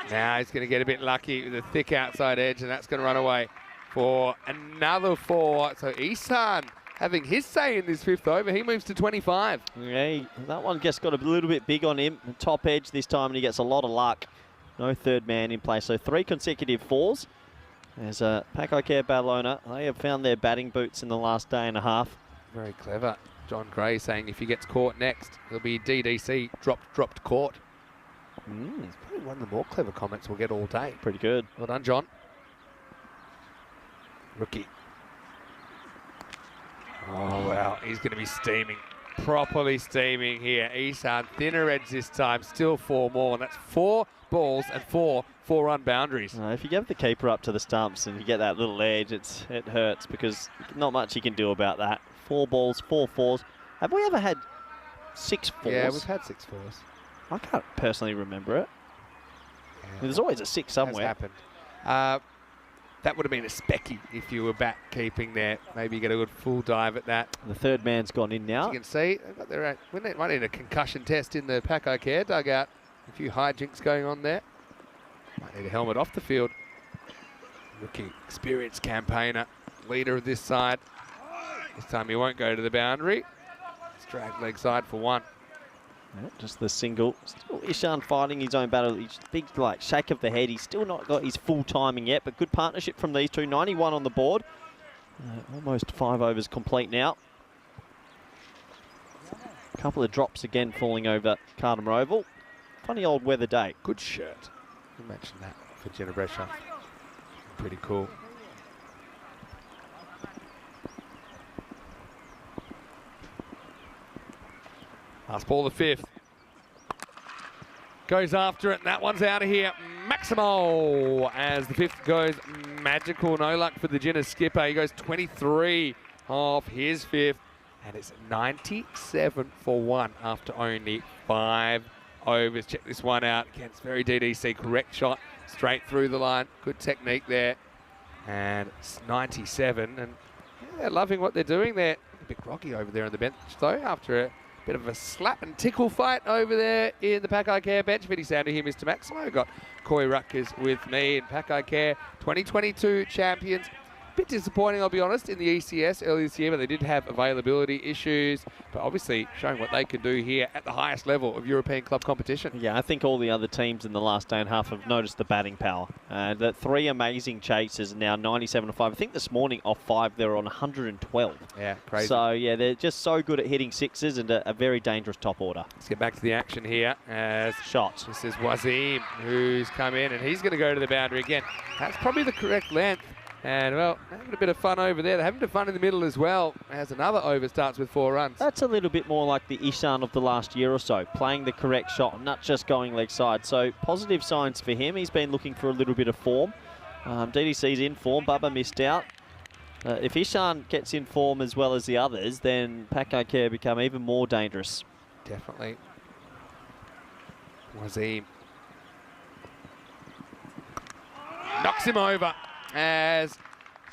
Now he's going to get a bit lucky with a thick outside edge, and that's going to run away for another 4. So Isan having his say in this 5th over. He moves to 25. Yeah, that one just got a little bit big on him. Top edge this time, and he gets a lot of luck. No third man in play, so 3 consecutive 4s. As Paco Care Bologna, they have found their batting boots in the last day and a half. Very clever. John Gray saying if he gets caught next, he'll be DDC, dropped caught. It's probably one of the more clever comments we'll get all day. Pretty good. Well done, John. Rookie. Oh, wow. He's going to be steaming. Properly steaming here. Isan, thinner edge this time. Still 4 more. And that's 4 balls and 4 4-run boundaries. If you give the keeper up to the stumps and you get that little edge, it hurts because not much you can do about that. 4 balls, 4 4s. Have we ever had 6 4s? Yeah, we've had 6 4s. I can't personally remember it. Yeah, there's always a 6 somewhere. Has happened. That would have been a specky if you were back keeping there. Maybe you get a good full dive at that. The third man's gone in now. As you can see, they've got their own, might need a concussion test in the Paco Care dugout. A few hijinks going on there. Might need a helmet off the field. Rookie, experienced campaigner, leader of this side. This time he won't go to the boundary. It's dragged leg side for 1. Yeah, just the single. Still Isan fighting his own battle. He's big, like, shake of the head. He's still not got his full timing yet, but good partnership from these two. 91 on the board. Almost 5 overs complete now. A couple of drops again falling over Cardamar Oval. Funny old weather day. Good shirt. You mentioned that for Gina Brescia. Pretty cool. Last ball, the 5th. Goes after it, and that one's out of here. Maximo, as the 5th goes magical. No luck for the Gina skipper. He goes 23 off his 5th, and it's 97 for 1 after only 5 overs. Check this one out. Again, it's very DDC. Correct shot, straight through the line. Good technique there. And it's 97, and they're loving what they're doing there. A bit groggy over there on the bench, though, after a bit of a slap and tickle fight over there in the Paco Care bench. Pretty sound to hear Mr. Maximo. Got Corey Ruckers with me in Paco Care 2022 champions. Bit disappointing, I'll be honest, in the ECS earlier this year, but they did have availability issues. But obviously showing what they can do here at the highest level of European club competition. Yeah, I think all the other teams in the last day and a half have noticed the batting power. The 3 amazing chases, now 97 to 5. I think this morning off 5 they were on 112. Yeah, crazy. So yeah, they're just so good at hitting 6s and a very dangerous top order. Let's get back to the action here as shots. This is Wazim who's come in, and he's going to go to the boundary again. That's probably the correct length. And, well, having a bit of fun over there. They're having a bit of fun in the middle as well, as another over starts with 4 runs. That's a little bit more like the Isan of the last year or so, playing the correct shot, not just going leg side. So positive signs for him. He's been looking for a little bit of form. DDC's in form. Bubba missed out. If Isan gets in form as well as the others, then Paco Care become even more dangerous. Definitely. Wazim knocks him over. As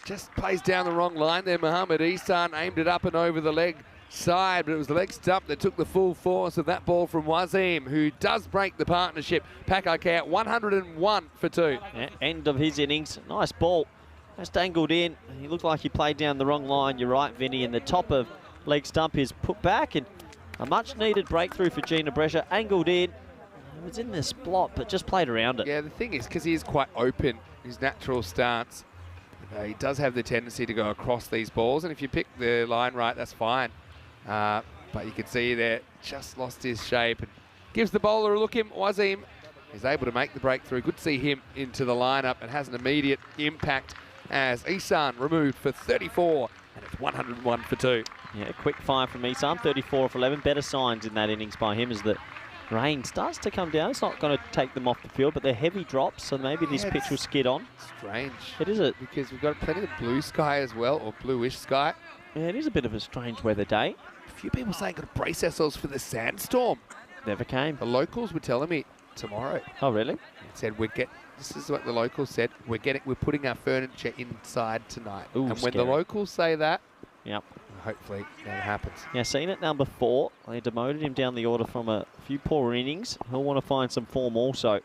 just plays down the wrong line there. Mohammed Isan aimed it up and over the leg side, but it was the leg stump that took the full force of that ball from Wazim, who does break the partnership. Paco Care 101 for 2. Yeah, end of his innings. Nice ball. Just angled in. He looked like he played down the wrong line. You're right, Vinny. And the top of leg stump is put back, and a much needed breakthrough for Gina Brescia. Angled in. It was in the spot, but just played around it. Yeah, the thing is, because he is quite open, his natural stance, he does have the tendency to go across these balls, and if you pick the line right, that's fine. But you can see there, just lost his shape, and gives the bowler a look in. Wazim is able to make the breakthrough. Good to see him into the lineup, and has an immediate impact as Isan removed for 34, and it's 101 for 2. Yeah, a quick 5 from Isan, 34 off 11. Better signs in that innings by him as that Rain starts to come down. It's not going to take them off the field, but they're heavy drops, so maybe this pitch will skid on. Strange. It is a Because we've got plenty of blue sky as well, or bluish sky. Yeah, it is a bit of a strange weather day. A few people saying got to brace ourselves for the sandstorm. Never came. The locals were telling me tomorrow. Oh, really? It said this is what the locals said. We're putting our furniture inside tonight. Ooh, and when scary. the locals say that, Yep. hopefully that happens. Yeah, seen it number 4. They demoted him down the order from a few poor innings. He'll want to find some form also.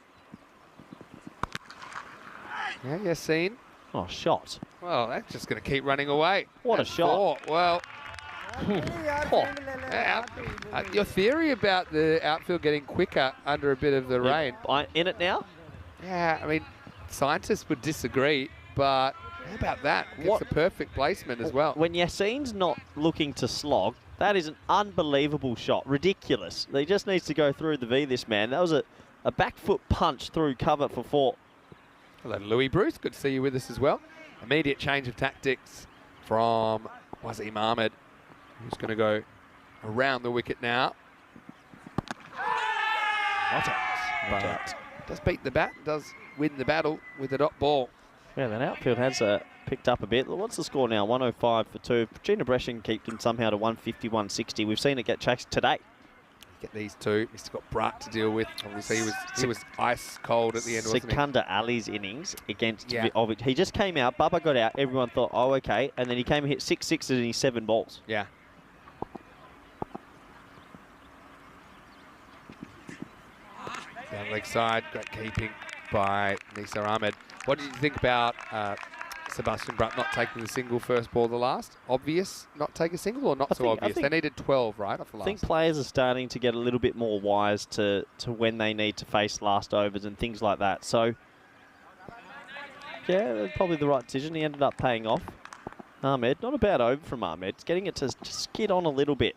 Yeah, Yassine. Oh, shot. Well, that's just going to keep running away. What That's a shot. 4. Well, your theory about the outfield getting quicker under a bit of the rain. In it now? Yeah, I mean, scientists would disagree, but how about that? It's a perfect placement as well. When Yassine's not looking to slog, that is an unbelievable shot. Ridiculous. He just needs to go through the V, this man. That was a back foot punch through cover for 4. Hello, Louis Bruce. Good to see you with us as well. Immediate change of tactics from Wasim Ahmed, who's going to go around the wicket now. Not out. Does beat the bat, does win the battle with a dot ball. Yeah, that outfield has picked up a bit. What's the score now? 105 for 2. Gina Brescian keep them somehow to 150, 160. We've seen it get chased today. Get these two. He's got Brat to deal with. Obviously, he was ice cold at the end, wasn't he? Sikandar Ali's innings against Vitovic. He just came out. Bubba got out. Everyone thought, oh, okay. And then he came and hit 6 sixes in his 7 balls. Yeah. Down leg side. Great keeping by Nisa Ahmed. What did you think about Sebastian Brutt not taking the single first ball the last? Obvious not take a single or not so obvious? They needed 12, right, off the last. I think players are starting to get a little bit more wise to when they need to face last overs and things like that. So, yeah, probably the right decision. He ended up paying off. Ahmed, not a bad over from Ahmed. It's getting it to skid on a little bit.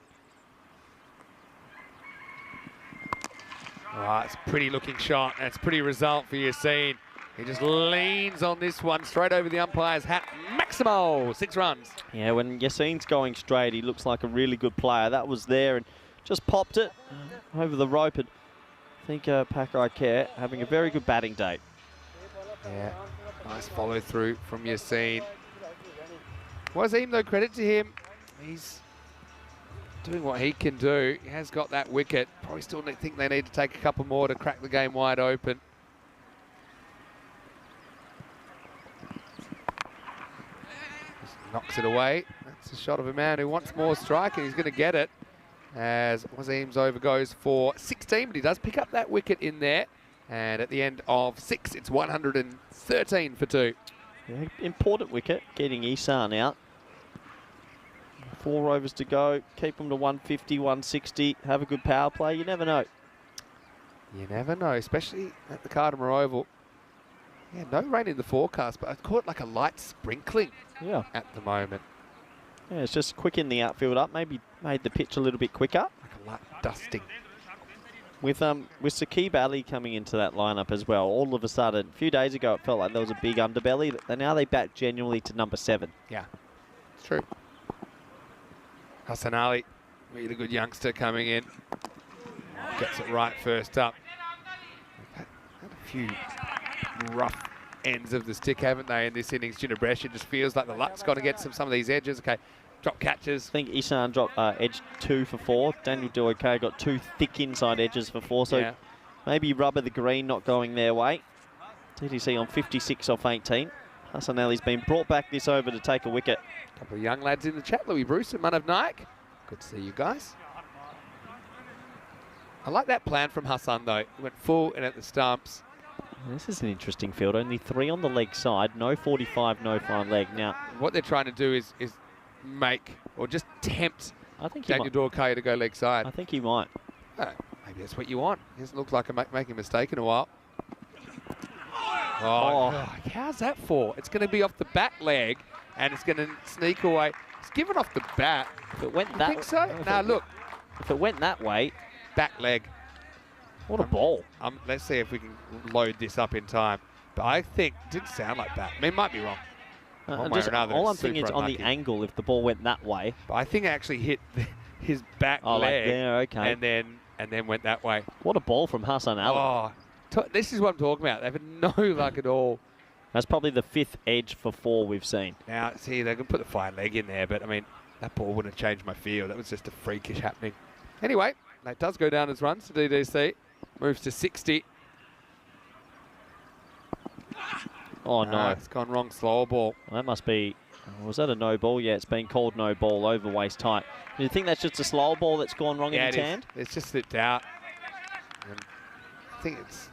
Oh, it's a pretty looking shot. That's a pretty result for Yassine. He just leans on this one straight over the umpire's hat. Maximo, 6 runs. Yeah, when Yassine's going straight, he looks like a really good player. That was there and just popped it over the rope. And I think Pakai Care having a very good batting day. Yeah, nice follow through from Yassine. Wasim, though, credit to him. He's doing what he can do. He has got that wicket. Probably still think they need to take a couple more to crack the game wide open. Just knocks it away. That's a shot of a man who wants more strike, and he's going to get it as Wasim's over goes for 16, but he does pick up that wicket in there. And at the end of 6, it's 113 for 2. Yeah, important wicket, getting Isan out. 4 overs to go. Keep them to 150, 160. Have a good power play. You never know. You never know, especially at the Cardamar Oval. Yeah, no rain in the forecast, but I caught like a light sprinkling at the moment. Yeah, it's just quicken the outfield up. Maybe made the pitch a little bit quicker. Like a light dusting. With Saqib Ali coming into that lineup as well, all of a sudden, a few days ago, it felt like there was a big underbelly. Now they bat genuinely to number 7. Yeah, it's true. Hassan Ali, really good youngster coming in. Gets it right first up. Had a few rough ends of the stick, haven't they, in this innings? Gina Brescian just feels like the luck's got to get some of these edges. Okay, drop catches. I think Isan dropped edge 2 for 4. Daniel Duokay got 2 thick inside edges for 4. So maybe rubber the green not going their way. TTC on 56 off 18. Hassan Ali's been brought back this over to take a wicket. A couple of young lads in the chat. Louis Bruce and Manav Naik. Good to see you guys. I like that plan from Hassan, though. He went full and at the stumps. This is an interesting field. Only 3 on the leg side. No 45, no fine leg. Now, what they're trying to do is make or just tempt Daniel Duokay to go leg side. I think he might. Oh, maybe that's what you want. He doesn't look like making a mistake in a while. Oh, how's that for? It's going to be off the back leg, and it's going to sneak away. It's given off the bat. If it went you that think so? Now look. If it went that way, back leg. What a ball. Let's see if we can load this up in time. But I think it didn't sound like that. I mean, it might be wrong. All I'm thinking is on the angle if the ball went that way. But I think it actually hit his back leg. Like there, okay. And then and then went that way. What a ball from Hassan Ali. Oh, this is what I'm talking about. They've had no luck at all. That's probably the 5th edge for 4 we've seen. Now, see, they can put the fine leg in there, but I mean, that ball wouldn't have changed my feel. That was just a freakish happening. Anyway, that does go down as runs to DDC. Moves to 60. Oh, no. It's gone wrong, slow ball. Well, that must be... Was that a no ball? Yeah, it's been called no ball over waist height. Do you think that's just a slow ball that's gone wrong in his hand? It's just slipped out. And I think it's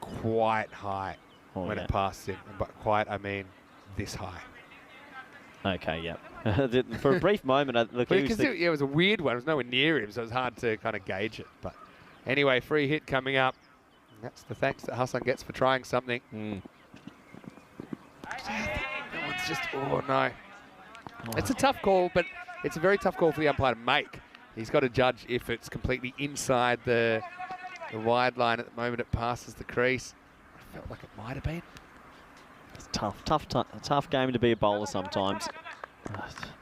quite high when it passed him. And by quite, I mean this high. Okay, yeah. For a brief moment, it was a weird one. It was nowhere near him, so it was hard to kind of gauge it. But anyway, free hit coming up. And that's the thanks that Hassan gets for trying something. That one's just, oh no. It's a tough call, but it's a very tough call for the umpire to make. He's got to judge if it's completely inside the wide line. At the moment it passes the crease. I felt like it might have been. It's tough game to be a bowler sometimes.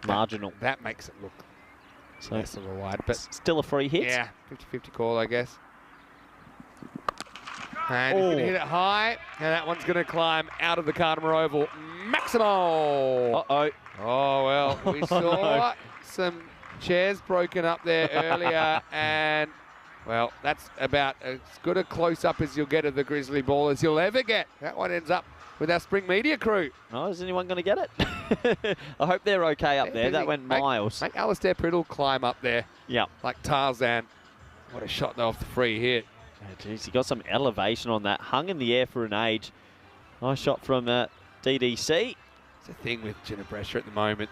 Marginal. That makes it look less of a wide, but still a free hit. Yeah, 50-50 call, I guess. And he's going to hit it high, and that one's going to climb out of the Kardimer Oval. Maximo! Uh-oh. Oh, well, we saw some chairs broken up there earlier, and, well, that's about as good a close-up as you'll get of the Grizzly ball as you'll ever get. That one ends up with our spring media crew. Oh, is anyone going to get it? I hope they're okay up there. That went miles. Make Alistair Priddle climb up there. Yeah. Like Tarzan. What a shot, though, off the free hit. Oh, geez, he got some elevation on that. Hung in the air for an age. Nice shot from DDC. It's the thing with Gina Brescia at the moment.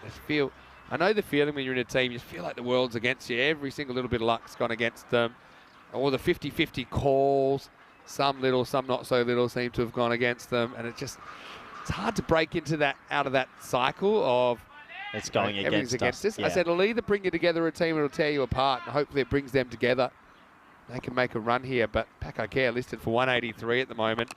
I know the feeling when you're in a team, you feel like the world's against you. Every single little bit of luck's gone against them. All the 50-50 calls, some little, some not so little, seem to have gone against them. And it's hard to break out of that cycle of it's going against us. Yeah. I said, it'll either bring you together a team or it'll tear you apart. And hopefully it brings them together. They can make a run here, but Paco Care listed for 183 at the moment.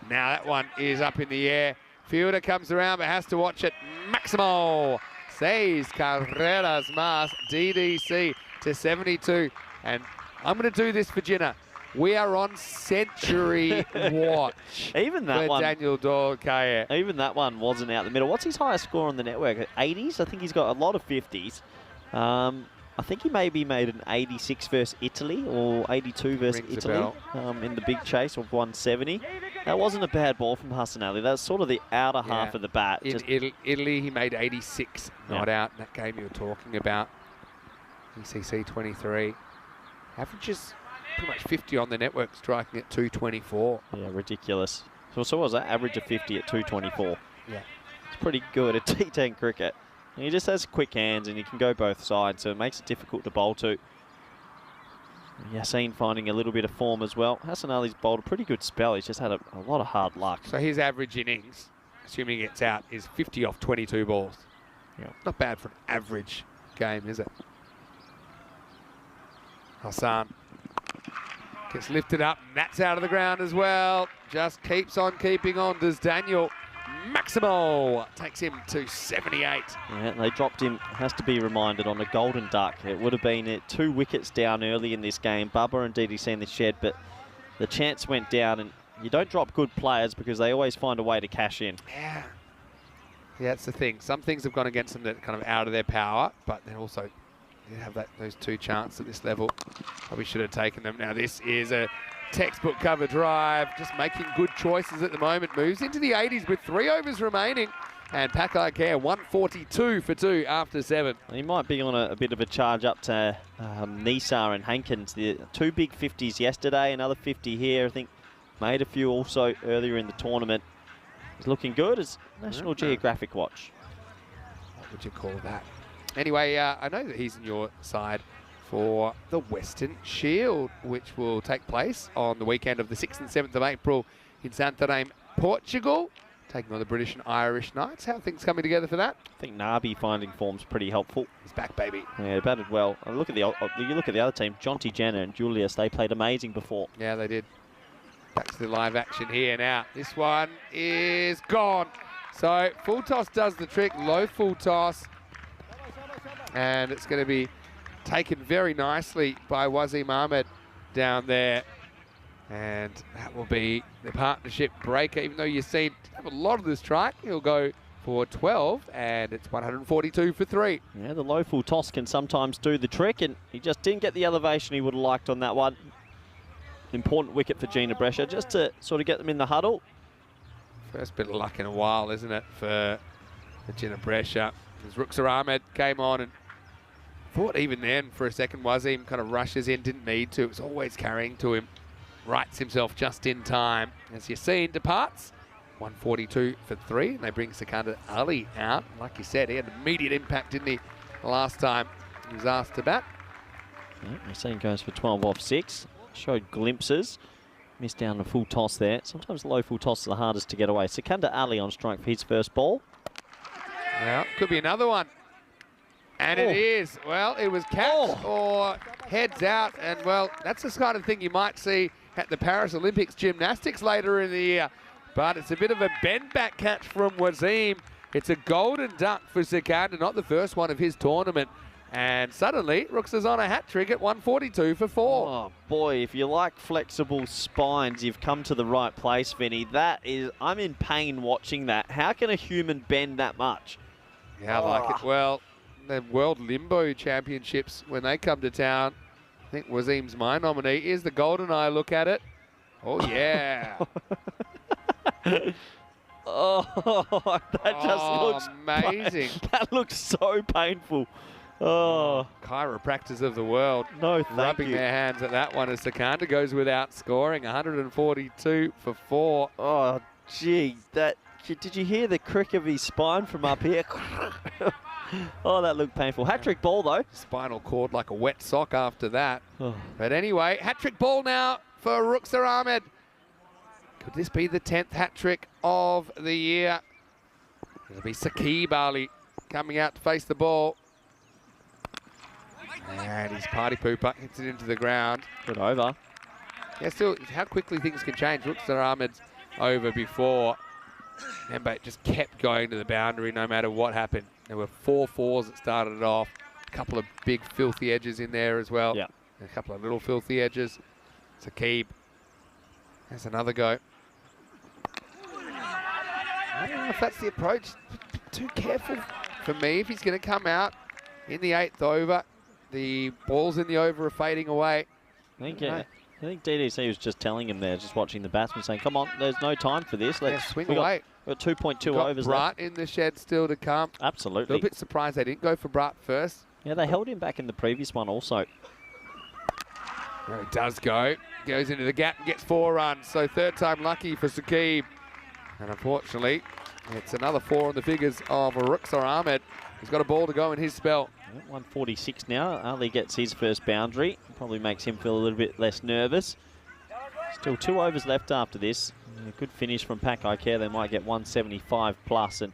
Now that one is up in the air. Fielder comes around, but has to watch it. Maximo says Carreras Mas, DDC to 72. And I'm going to do this for Gina. We are on century watch. Even that one, Daniel Dorcaye. Even that one wasn't out the middle. What's his highest score on the network? 80s? I think he's got a lot of 50s. I think he maybe made an 86 versus Italy or 82 versus Italy in the big chase of 170. That wasn't a bad ball from Hassan Ali. That was sort of the outer half of the bat. In Italy, he made 86 not out in that game you were talking about. ECC 23. Averages pretty much 50 on the network, striking at 224. Yeah, ridiculous. So what was that? Average of 50 at 224. Yeah. It's pretty good at T10 cricket. And he just has quick hands and he can go both sides, so it makes it difficult to bowl to. Yassine finding a little bit of form as well. Hassan Ali's bowled a pretty good spell. He's just had a lot of hard luck. So his average innings, assuming he gets out, is 50 off 22 balls. Yeah. Not bad for an average game, is it? Hassan gets lifted up, and that's out of the ground as well. Just keeps on keeping on, does Daniel. Maximo takes him to 78. Yeah, they dropped him, has to be reminded, on a golden duck. It would have been 2 wickets down early in this game. Bubba and DDC in the shed, but the chance went down, and you don't drop good players because they always find a way to cash in. Yeah, that's the thing. Some things have gone against them that are kind of out of their power, but then also you have those 2 chances at this level. Probably should have taken them. Now this is a textbook cover drive, just making good choices at the moment. Moves into the 80s with 3 overs remaining. And Paco Care 142 for 2 after 7. He might be on a bit of a charge up to Nisar and Hankins. The 2 big 50s yesterday, another 50 here. I think made a few also earlier in the tournament. He's looking good as National Geographic watch. What would you call that? Anyway, I know that he's in your side for the Western Shield, which will take place on the weekend of the 6th and 7th of April in Santarém, Portugal, taking on the British and Irish Knights. How are things coming together for that? I think Nabi finding form's pretty helpful. He's back, baby. Yeah, batted well. You look at the other team, Jonty Jenner and Julius, they played amazing before. Yeah, they did. Back to the live action here now. This one is gone. So full toss does the trick, low full toss. And it's going to be taken very nicely by Wasim Ahmed down there. And that will be the partnership breaker. Even though you've seen have a lot of the strike, he'll go for 12, and it's 142 for 3. Yeah, the low full toss can sometimes do the trick, and he just didn't get the elevation he would have liked on that one. Important wicket for Gina Brescia, just to sort of get them in the huddle. First bit of luck in a while, isn't it, for Gina Brescia? As Ruxar Ahmed came on and thought even then for a second Wasim kind of rushes in, didn't need to. It was always carrying to him. Rights himself just in time. As you've seen, departs 142 for 3, and they bring Sikandar Ali out. Like you said, he had an immediate impact, didn't he, last time he was asked to bat. Yeah, you're seeing goes for 12 off 6. Showed glimpses. Missed down the full toss there. Sometimes the low full toss is the hardest to get away. Sikandar Ali on strike for his first ball. Well, could be another one. And it is. Well, it was catch or heads out. And, well, that's the kind of thing you might see at the Paris Olympics gymnastics later in the year. But it's a bit of a bend-back catch from Wasim. It's a golden duck for Sikandar, not the first one of his tournament. And suddenly, Rooks is on a hat-trick at 142 for 4. Oh, boy, if you like flexible spines, you've come to the right place, Vinny. That is, I'm in pain watching that. How can a human bend that much? Yeah, I like it. Well, the World Limbo Championships, when they come to town, I think Wasim's my nominee. Here's the golden eye look at it. Oh, yeah. Oh, that just looks amazing. That looks so painful. Oh, chiropractors of the world. No, thank rubbing you. their hands at that one as Sikandar goes without scoring. 142 for 4. Oh, gee, did you hear the crick of his spine from up here? Oh, that looked painful. Hat-trick ball, though. Spinal cord like a wet sock after that. Oh. But anyway, hat-trick ball now for Ruxar Ahmed. Could this be the 10th hat-trick of the year? It'll be Saqib Ali coming out to face the ball. And his party pooper hits it into the ground. Good over. Yeah, still, how quickly things can change. Ruxar Ahmed's over before. Remember, it just kept going to the boundary no matter what happened. There were 4 fours that started it off. A couple of big filthy edges in there as well. Yeah. And a couple of little filthy edges. Saqib. There's another go. I don't know if that's the approach. Too careful for me if he's going to come out in the 8th over. The balls in the over are fading away. I think DDC was just telling him there, just watching the batsman, saying, come on, there's no time for this. Let's swing away. We've got 2.2 overs Brat left. in the shed still to come. Absolutely. A little bit surprised they didn't go for Brat first. Yeah, they held him back in the previous one also. There it does go. Goes into the gap and gets 4 runs. So 3rd time lucky for Saqib. And unfortunately, it's another 4 on the figures of Ruxar Ahmed. He's got a ball to go in his spell. 146 now. Ali gets his first boundary. Probably makes him feel a little bit less nervous. Still 2 overs left after this. A good finish from Pakai Care. They might get 175 plus. And,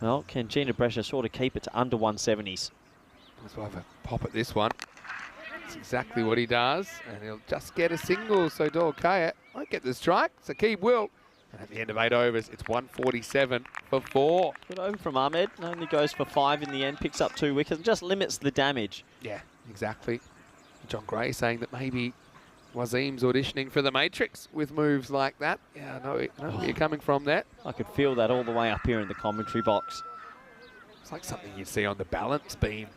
well, can Gina Brescia sort of keep it to under 170s? Let's have a pop at this one. That's exactly what he does. And he'll just get a single. So Dorkaya won't get the strike. Saqib will. And at the end of 8 overs, it's 147 for 4. Good over from Ahmed. Only goes for 5 in the end. Picks up 2 wickets. And just limits the damage. Yeah, exactly. John Gray saying that maybe Wasim's auditioning for the Matrix with moves like that. Yeah, I know where you're coming from there. I could feel that all the way up here in the commentary box. It's like something you'd see on the balance beam.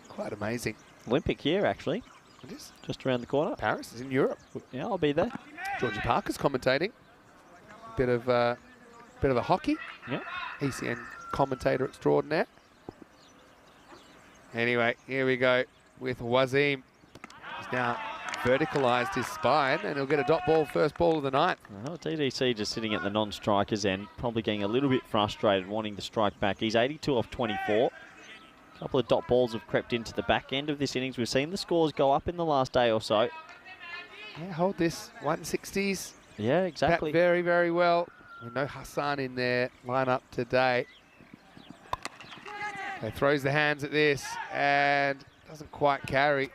Quite amazing. Olympic here, actually. It is. Just around the corner. Paris is in Europe. Yeah, I'll be there. Georgie Parker's commentating. Bit of a hockey. Yeah. ECN commentator extraordinaire. Anyway, here we go with Wasim. He's now verticalised his spine and he'll get a dot ball, first ball of the night. Well, DDC just sitting at the non-strikers end, probably getting a little bit frustrated, wanting to strike back. He's 82 off 24. A couple of dot balls have crept into the back end of this innings. We've seen the scores go up in the last day or so. Yeah, hold this. 160s. Yeah, exactly. Bat very, very well. With no Hassan in their lineup today. He throws the hands at this and doesn't quite carry.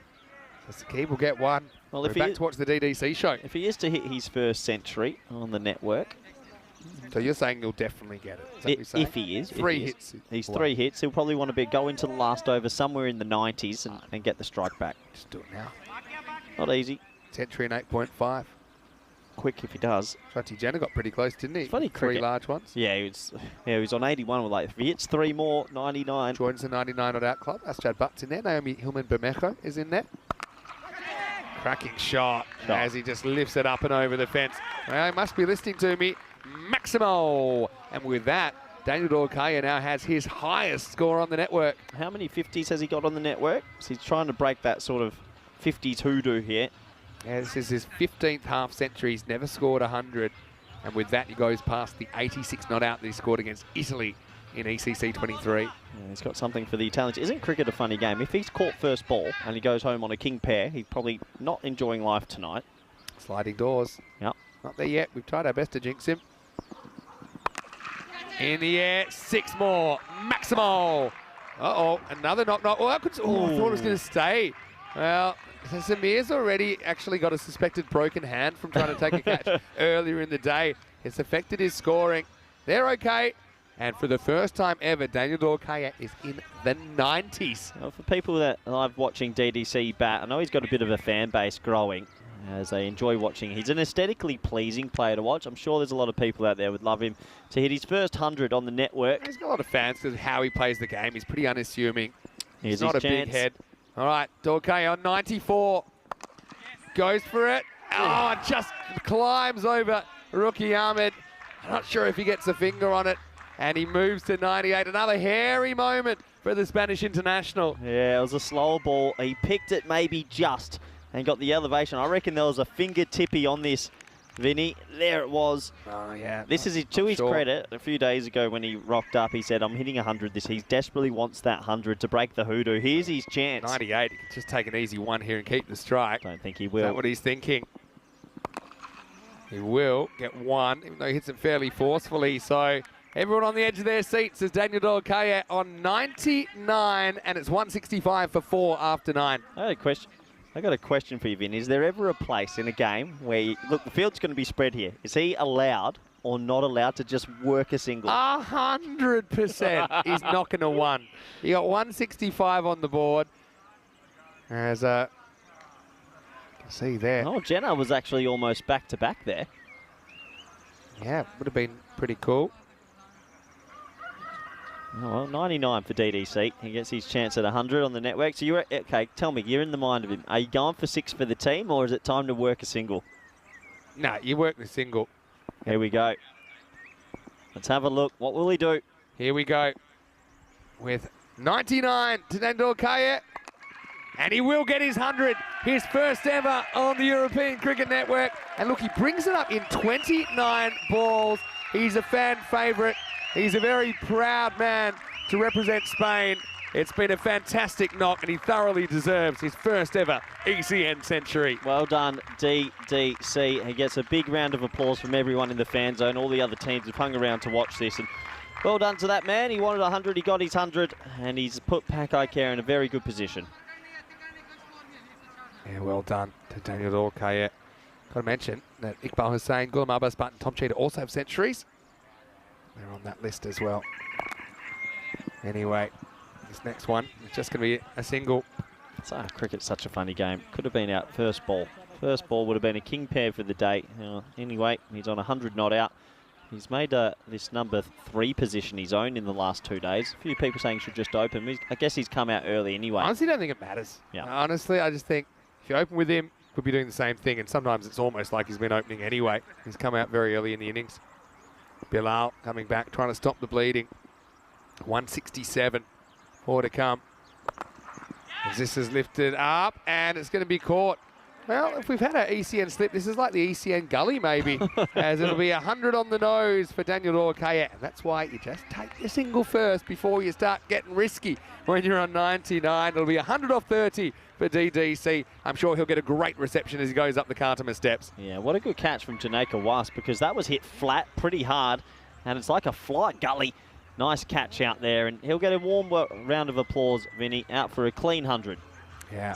So Saqib will get 1. Well, We're back to watch the DDC show. If he is to hit his first century on the network, So you're saying he'll definitely get it? Is that what you're saying? If he is. Three hits. He's away. 3 hits. He'll probably want to go into the last over somewhere in the 90s and get the strike back. Just do it now. Not easy. Century and 8.5. Quick if he does. Jenna got pretty close, didn't he? It's funny, 3 cricket. large ones. Yeah, he was on 81 with if he hits 3 more, 99. Joins the 99 not out club. Astrad Butt's in there. Naomi Hillman-Bermejo is in there. Cracking shot as he just lifts it up and over the fence. Well, he must be listening to me. Maximo. And with that, Daniel Dorkaya now has his highest score on the network. How many 50s has he got on the network? So he's trying to break that sort of 50s hoodoo here. Yeah, this is his 15th half century. He's never scored 100. And with that, he goes past the 86 not out that he scored against Italy in ECC 23. Yeah, he's got something for the Italians. Isn't cricket a funny game? If he's caught first ball and he goes home on a king pair, he's probably not enjoying life tonight. Sliding doors. Yep. Not there yet. We've tried our best to jinx him. In the air, 6 more. Maximo. Uh-oh, another knock-knock. Oh, I thought it was going to stay. Well, Samir's already actually got a suspected broken hand from trying to take a catch earlier in the day. It's affected his scoring. They're okay. And for the first time ever, Daniel Dorkaya is in the 90s. Well, for people that love watching DDC bat, I know he's got a bit of a fan base growing as they enjoy watching. He's an aesthetically pleasing player to watch. I'm sure there's a lot of people out there would love him to hit his first 100 on the network. He's got a lot of fans because of how he plays the game. He's pretty unassuming. Here's He's not a his big chance. head. All right, Dorkaya on 94. Goes for it. Oh, just climbs over Rookie Ahmed. I'm not sure if he gets a finger on it. And he moves to 98. Another hairy moment for the Spanish international. Yeah, it was a slower ball. He picked it maybe just and got the elevation. I reckon there was a fingertippy on this, Vinny. There it was. Oh, yeah. This is to his credit. A few days ago when he rocked up, he said, I'm hitting 100 this. He desperately wants that 100 to break the hoodoo. Here's his chance. 98. He can just take an easy one here and keep the strike. Don't think he Is will. that what he's thinking? He will get one, even though he hits it fairly forcefully. So everyone on the edge of their seats as Daniel Dorkaya on 99, and it's 165 for 4 after 9. I got a question for you, Vin. Is there ever a place in a game where, look, the field's going to be spread here. Is he allowed or not allowed to just work a single? 100% he's knocking a 1. He got 165 on the board. As you can see there. Oh, Jenna was actually almost back-to-back there. Yeah, would have been pretty cool. Oh, well, 99 for DDC. He gets his chance at 100 on the network. So you're okay. Tell me, you're in the mind of him. Are you going for 6 for the team, or is it time to work a single? No, you work the single. Here we go. Let's have a look. What will he do? Here we go. With 99 to Daniel Dorkaya. And he will get his 100. His first ever on the European Cricket Network. And look, he brings it up in 29 balls. He's a fan favourite. He's a very proud man to represent Spain. It's been a fantastic knock, and he thoroughly deserves his first ever ECN century. Well done, DDC. He gets a big round of applause from everyone in the fan zone. All the other teams have hung around to watch this. And well done to that man. He wanted 100, he got his 100, and he's put Pakai Care in a very good position. Yeah, well done to Daniel Dorkaya. Got to mention that Iqbal Hussain, Ghulam Abbas Butt and Tom Cheetah also have centuries. They're on that list as well. Anyway, this next one is just going to be a single. So, cricket's such a funny game. Could have been out first ball. First ball would have been a king pair for the day. Anyway, he's on 100 not out. He's made this number 3 position his own in the last 2 days. A few people saying he should just open. I guess he's come out early anyway. Honestly, I don't think it matters. Yeah. Honestly, I just think if you open with him, could be doing the same thing. And sometimes it's almost like he's been opening anyway. He's come out very early in the innings. Bilal coming back, trying to stop the bleeding. 167, 4 to come. As this is lifted up, and it's going to be caught. Well, if we've had an ECN slip, this is like the ECN gully maybe, as it'll be 100 on the nose for Daniel Dorkaya. And that's why you just take your single first before you start getting risky when you're on 99. It'll be 100 off 30 for DDC. I'm sure he'll get a great reception as he goes up the Khartoum steps. Yeah, what a good catch from Janeka Wasp, because that was hit flat pretty hard, and it's like a flight gully. Nice catch out there, and he'll get a warm round of applause, Vinny, out for a clean 100. Yeah.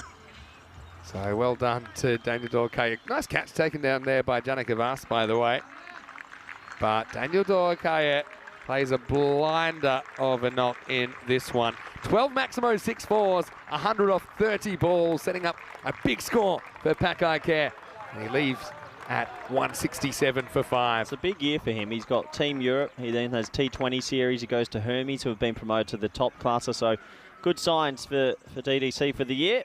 So well done to Daniel Dorkaya. Nice catch taken down there by Janeka Vas, by the way. But Daniel Dorkaya plays a blinder of a knock in this one. 12 Maximo 6 fours, 100 off 30 balls, setting up a big score for Pakai Care. And he leaves at 167 for 5. It's a big year for him. He's got Team Europe. He then has T20 series. He goes to Hermes, who have been promoted to the top classer. So good signs for DDC for the year.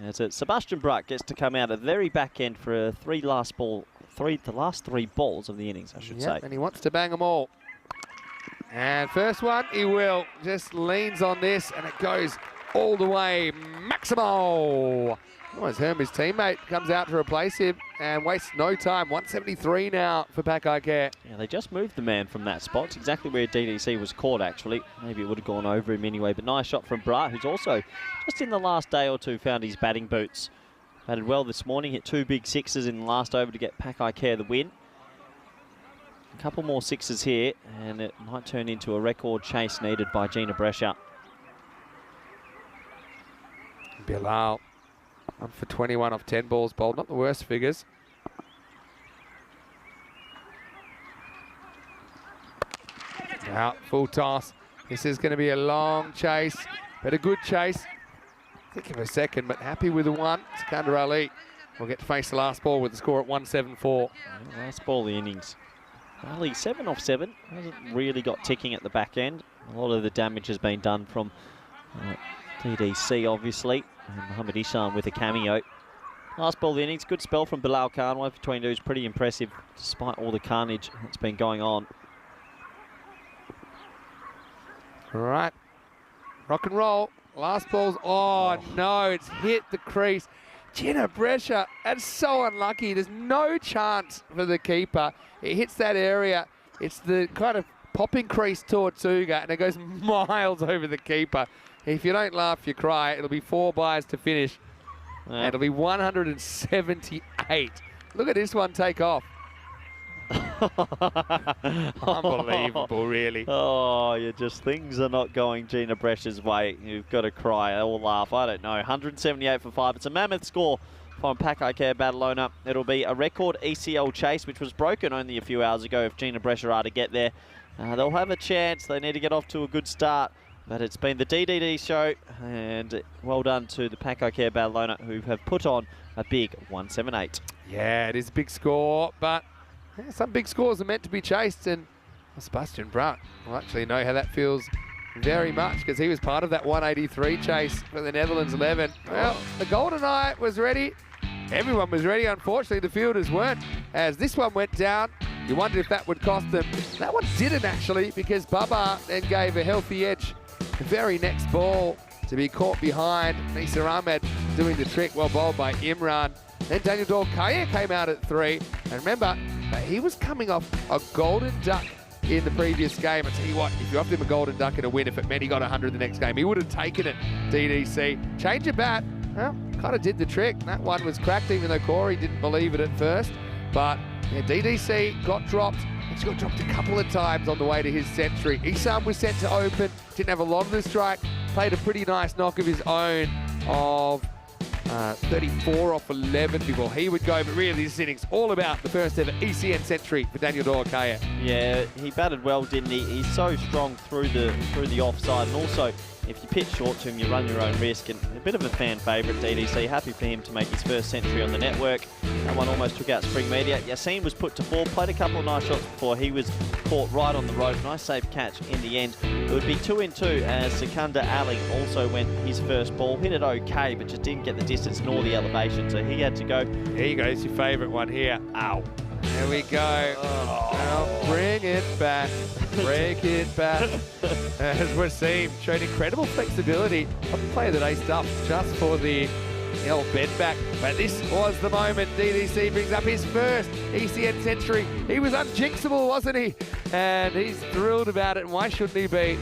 As Sebastian Bruck gets to come out at the very back end for the last three balls of the innings, I should say. And he wants to bang them all. And first one, he will. Just leans on this, and it goes all the way. Maximo! As Hermes' teammate comes out to replace him and wastes no time. 173 now for Pakai Care. Yeah, they just moved the man from that spot. It's exactly where DDC was caught, actually. Maybe it would have gone over him anyway, but nice shot from Brat, who's also, just in the last day or two, found his batting boots. Batted well this morning, hit 2 big sixes in the last over to get Pakai Care the win. A couple more sixes here, and it might turn into a record chase needed by Gina Brescia. Bilal, 1 for 21 off 10 balls bowled. Not the worst figures. Out, full toss. This is going to be a long chase, but a good chase. Think of a second, but happy with the one. Sikandar Ali will get to face the last ball with the score at 174. Yeah, last ball of the innings. Ali 7 off 7. Hasn't really got ticking at the back end. A lot of the damage has been done from DDC, obviously. And Mohamed Isham with a cameo. Last ball of the innings. Good spell from Bilal Khan. 1 for 22 is pretty impressive despite all the carnage that's been going on. All right. Rock and roll. Last ball's, oh no, it's hit the crease. Gina Brescia, that's so unlucky. There's no chance for the keeper. It hits that area. It's the kind of popping crease Tortuga, and it goes miles over the keeper. If you don't laugh, you cry. It'll be 4 byes to finish. And it'll be 178. Look at this one take off. Unbelievable, really. Oh, things are not going Gina Brescia's way. You've got to cry or laugh. I don't know. 178 for 5. It's a mammoth score from Pakai Care Badalona. It'll be a record ECL chase, which was broken only a few hours ago if Gina Brescia are to get there. They'll have a chance. They need to get off to a good start. But it's been the DDD show, and well done to the Pakai Care Badalona, who have put on a big 178. Yeah, it is a big score, but some big scores are meant to be chased, and Sebastian Bruck will actually know how that feels very much, because he was part of that 183 chase for the Netherlands 11. Well, the Golden Eye was ready. Everyone was ready. Unfortunately, the fielders weren't. As this one went down, you wondered if that would cost them. That one didn't, actually, because Baba then gave a healthy edge. The very next ball to be caught behind. Nisa Ahmed doing the trick, well bowled by Imran. Then Daniel Dorkaya came out at 3. And remember, he was coming off a golden duck in the previous game. I tell you what, if you offered him a golden duck and a win, if it meant he got 100 the next game, he would have taken it, DDC. Change of bat, well, kind of did the trick. That one was cracked, even though Corey didn't believe it at first. But yeah, DDC got dropped. He got dropped a couple of times on the way to his century. Isam was sent to open, didn't have a lot of the strike, played a pretty nice knock of his own of 34 off 11 before he would go. But really, this innings all about the first ever ECN century for Daniel Dorkaya. Yeah, he batted well, didn't he? He's so strong through the offside, and also if you pitch short to him, you run your own risk. And a bit of a fan favourite, DDC. Happy for him to make his first century on the network. That one almost took out Spring Media. Yassine was put to 4, played a couple of nice shots before he was caught right on the rope. Nice safe catch in the end. It would be 2-2 as Sikandar Ali also went his first ball. Hit it okay, but just didn't get the distance nor the elevation, so he had to go. Here you go, it's your favourite one here. Ow. There we go. Now bring it back. Break it back. As we're seeing, showed incredible flexibility. A player that aced up just for the old bed back. But this was the moment. DDC brings up his first ECN century. He was unjinxable, wasn't he? And he's thrilled about it. And why shouldn't he be?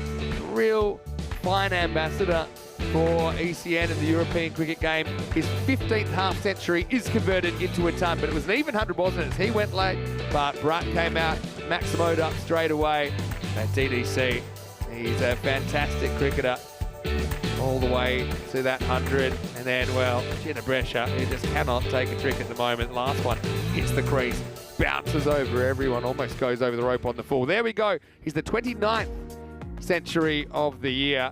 Real fine ambassador for ECN in the European cricket game. His 15th half century is converted into a ton, but it was an even 100, wasn't it, as he went late, but Brutt came out, Maximoed up straight away. At DDC, he's a fantastic cricketer all the way to that 100, and then, well, Gina Brescia, who just cannot take a trick at the moment. Last one hits the crease. bounces over everyone, almost goes over the rope on the full. There we go. He's the 29th century of the year,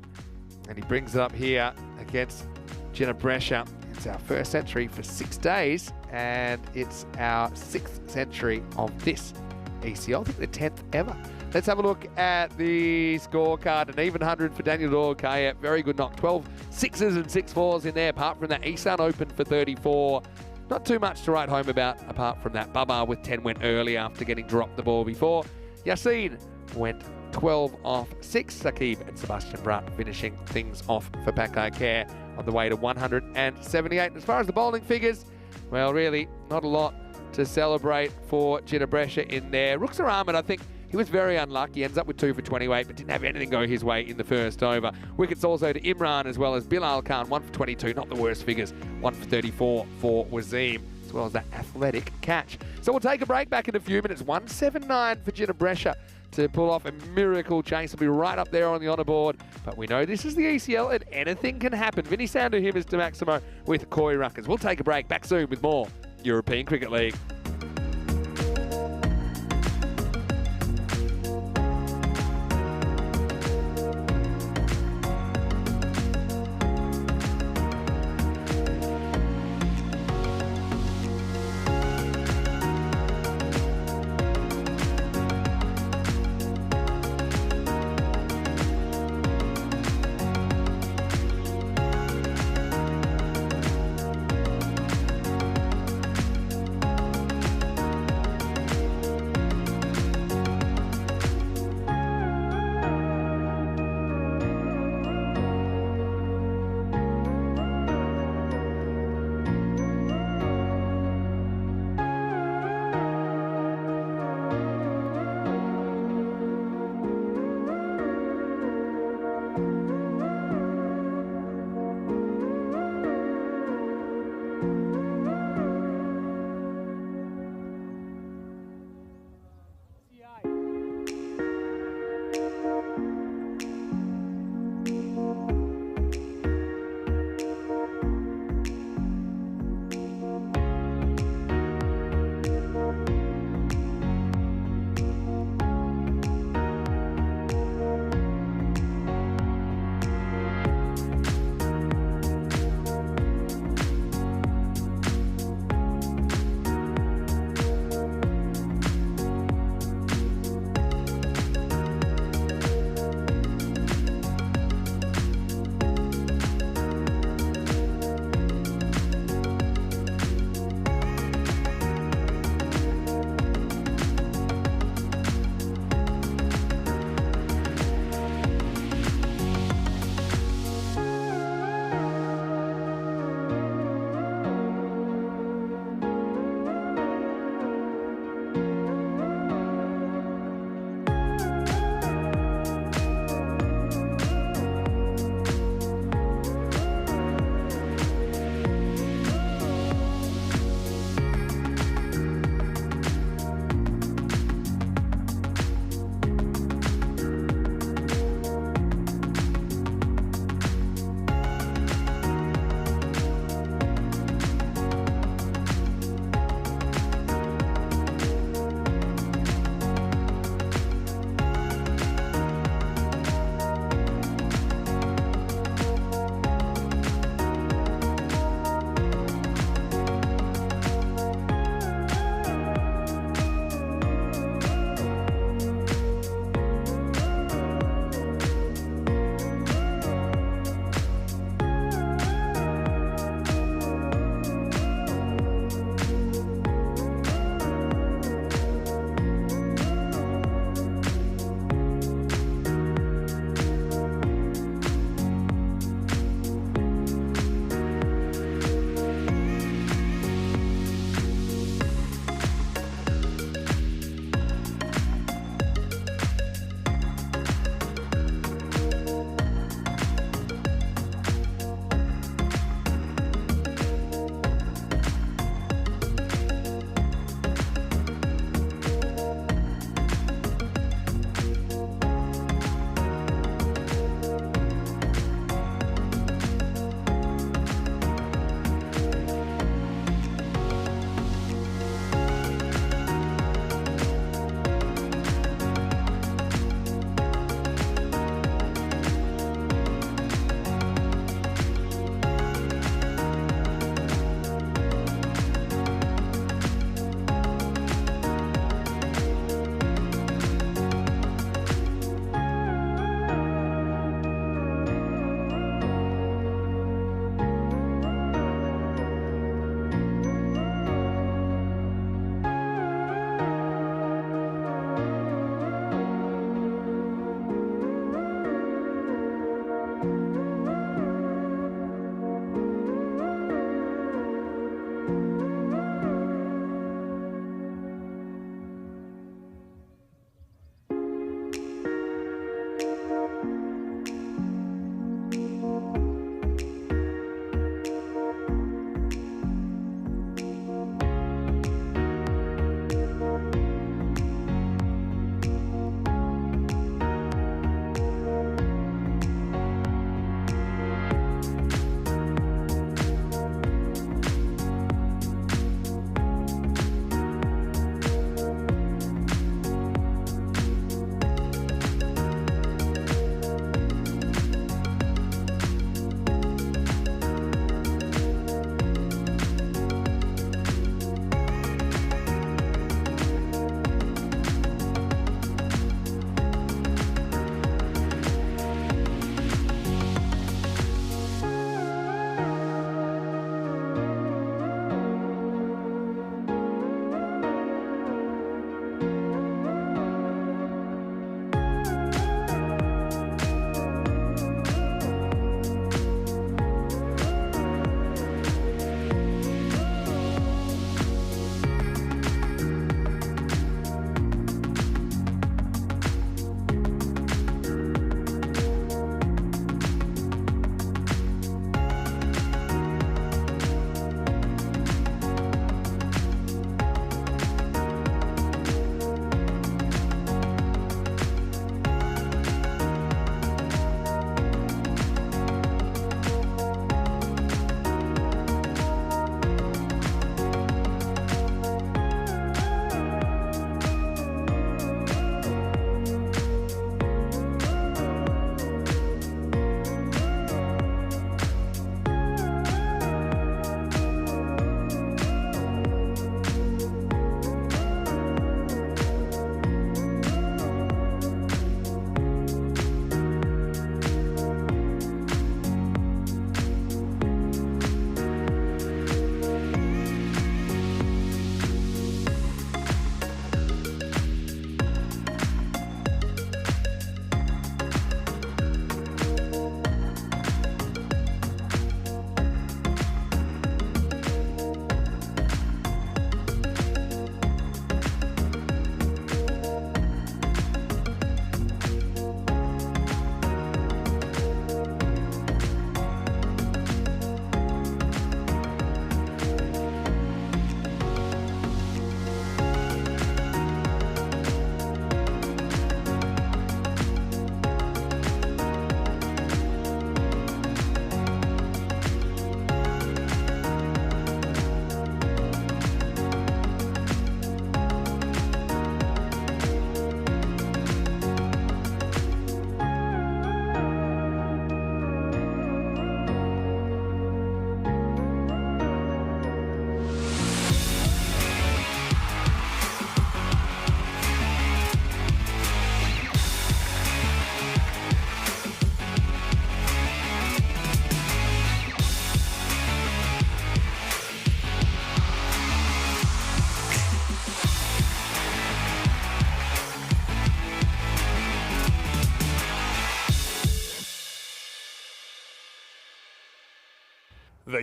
and he brings it up here against Jenna Brescia. It's our first century for 6 days, and it's our 6th century of this ECL. I think the 10th ever. Let's have a look at the scorecard. An even 100 for Daniel Dorkaya. Very good knock. 12 sixes and 6 fours in there. Apart from that, Isan opened for 34. Not too much to write home about apart from that. Baba with 10 went early after getting dropped the ball before. Yassine went 12 off 6. Sakib and Sebastian Bratt finishing things off for Pakai Care on the way to 178. And as far as the bowling figures, well, really not a lot to celebrate for Jenna Brescia in there. Ruxar Ahmed, I think, he was very unlucky. He ends up with 2 for 28, but didn't have anything go his way in the first over. Wickets also to Imran as well as Bilal Khan, 1 for 22, not the worst figures. 1 for 34 for Wazeem, as well as that athletic catch. So we'll take a break back in a few minutes. 179 for Jenna Brescia to pull off a miracle chase. Will be right up there on the honour board. But we know this is the ECL and anything can happen. Vinny Sando here, Mr. Maximo, with Corey Ruckers. We'll take a break. Back soon with more European Cricket League.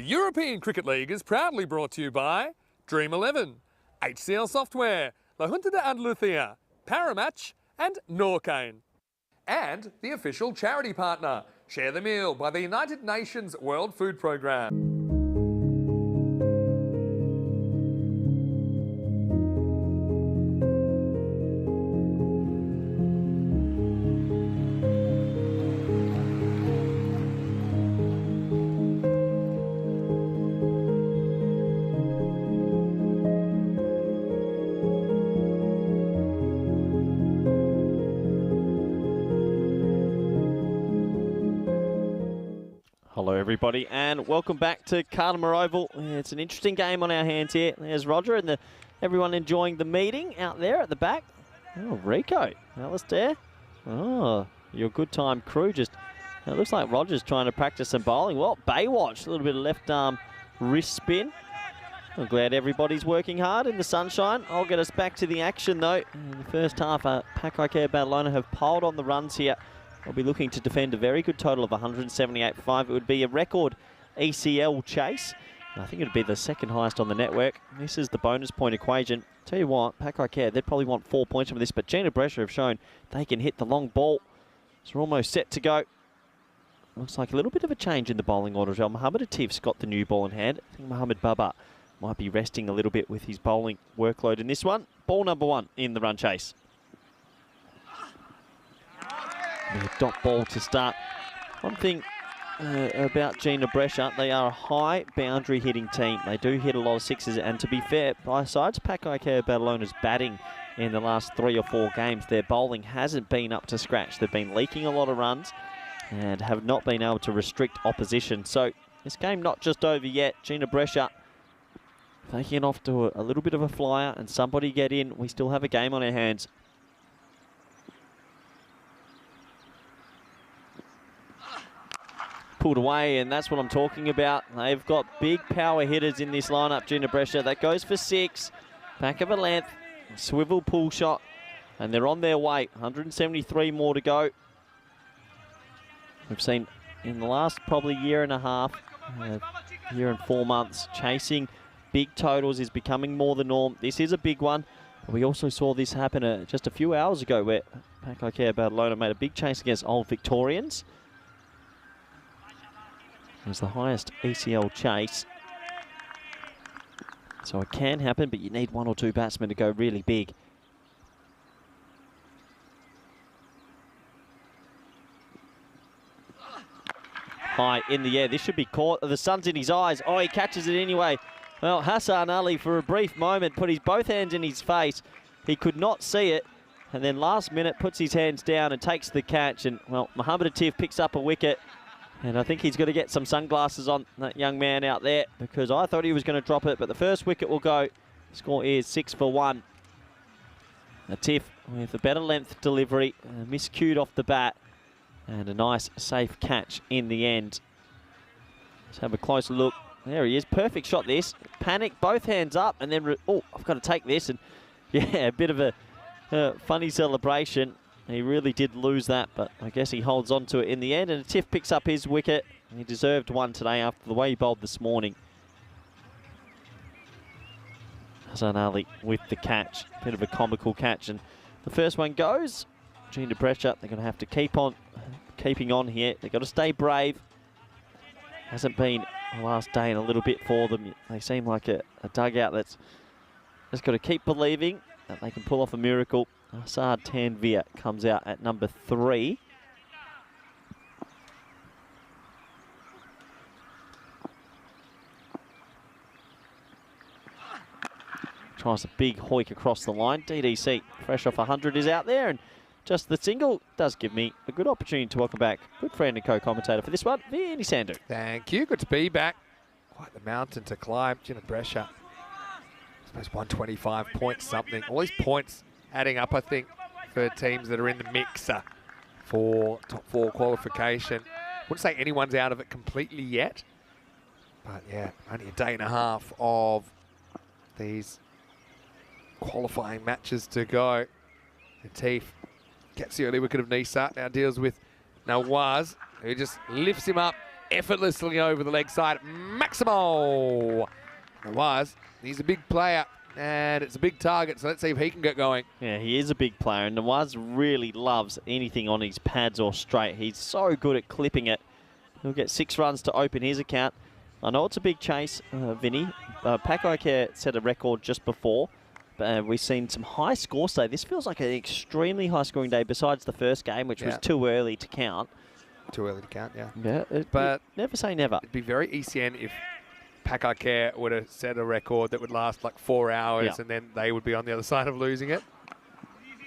The European Cricket League is proudly brought to you by Dream 11, HCL Software, La Junta de Andalucía, Paramatch and Norcane. And the official charity partner, Share the Meal by the United Nations World Food Programme. Hello everybody and welcome back to Cardimer Oval. It's an interesting game on our hands here. There's Roger and everyone enjoying the meeting out there at the back. Oh, Rico, Alistair. Oh, your good time crew just, it looks like Roger's trying to practice some bowling. Well, Baywatch, a little bit of left arm wrist spin. I'm glad everybody's working hard in the sunshine. I'll get us back to the action though. In the first half, Pack Ikea Barcelona have piled on the runs here. I'll be looking to defend a very good total of 178.5. It would be a record ECL chase. I think it would be the second highest on the network. This is the bonus point equation. Tell you what, Pack Ikea, they'd probably want 4 points from this, but Gina Brescia have shown they can hit the long ball. So we're almost set to go. Looks like a little bit of a change in the bowling order as well. Mohammed Atif's got the new ball in hand. I think Mohammed Baba might be resting a little bit with his bowling workload in this one. Ball number 1 in the run chase. The dot ball to start. One thing about Gina Brescia, they are a high boundary hitting team. They do hit a lot of sixes, and to be fair, besides Pack Ikea Barcelona's batting in the last 3 or 4 games, their bowling hasn't been up to scratch. They've been leaking a lot of runs and have not been able to restrict opposition. So this game not just over yet. Gina Brescia taking it off to a little bit of a flyer, and somebody get in. We still have a game on our hands. Pulled away, and that's what I'm talking about. They've got big power hitters in this lineup, Gina Brescia. That goes for 6. Back of a length. Swivel pull shot. And they're on their way. 173 more to go. We've seen in the last probably year and a half, year and 4 months, chasing big totals is becoming more the norm. This is a big one. But we also saw this happen just a few hours ago where Pack Ikea Barcelona made a big chase against Old Victorians. It was the highest ECL chase. So it can happen, but you need 1 or 2 batsmen to go really big. High in the air. This should be caught. The sun's in his eyes. Oh, he catches it anyway. Well, Hassan Ali, for a brief moment, put his both hands in his face. He could not see it. And then last minute puts his hands down and takes the catch. And, well, Mohammed Atif picks up a wicket. And I think he's got to get some sunglasses on, that young man out there, because I thought he was going to drop it, but the first wicket will go. The score is 6 for 1. Atif with a better length delivery, miscued off the bat, and a nice safe catch in the end. Let's have a closer look. There he is, perfect shot this. Panic, both hands up, and then, oh, I've got to take this. And yeah, a bit of a funny celebration. He really did lose that, but I guess he holds on to it in the end. And Atif picks up his wicket. He deserved one today after the way he bowled this morning. Hassan Ali with the catch. Bit of a comical catch. And the first one goes. Gina Brescia, they're going to have to keeping on here. They've got to stay brave. Hasn't been the last day in a little bit for them. They seem like a dugout that's just got to keep believing that they can pull off a miracle. Assad Tanvir comes out at number 3. Tries a big hoik across the line. DDC, fresh off 100, is out there. And just the single does give me a good opportunity to welcome back good friend and co-commentator for this one, Vinny Sandu. Thank you. Good to be back. Quite the mountain to climb. Gina Brescia. I suppose 125 points something. All these points adding up, I think, for teams that are in the mixer for top 4 qualification. Wouldn't say anyone's out of it completely yet. But yeah, only a day and a half of these qualifying matches to go. Atif gets the early wicket of Nisa, now deals with Nawaz, who just lifts him up effortlessly over the leg side. Maximo. It was. He's a big player, and it's a big target, so let's see if he can get going. Yeah, he is a big player, and Nawaz really loves anything on his pads or straight. He's so good at clipping it. He'll get 6 runs to open his account. I know it's a big chase, Vinny. Pakaiker set a record just before. We've seen some high scores today. This feels like an extremely high-scoring day besides the first game, which was too early to count. Too early to count, yeah. Yeah, but never say never. It'd be very ECN if Pakaiker would have set a record that would last like 4 hours and then they would be on the other side of losing it.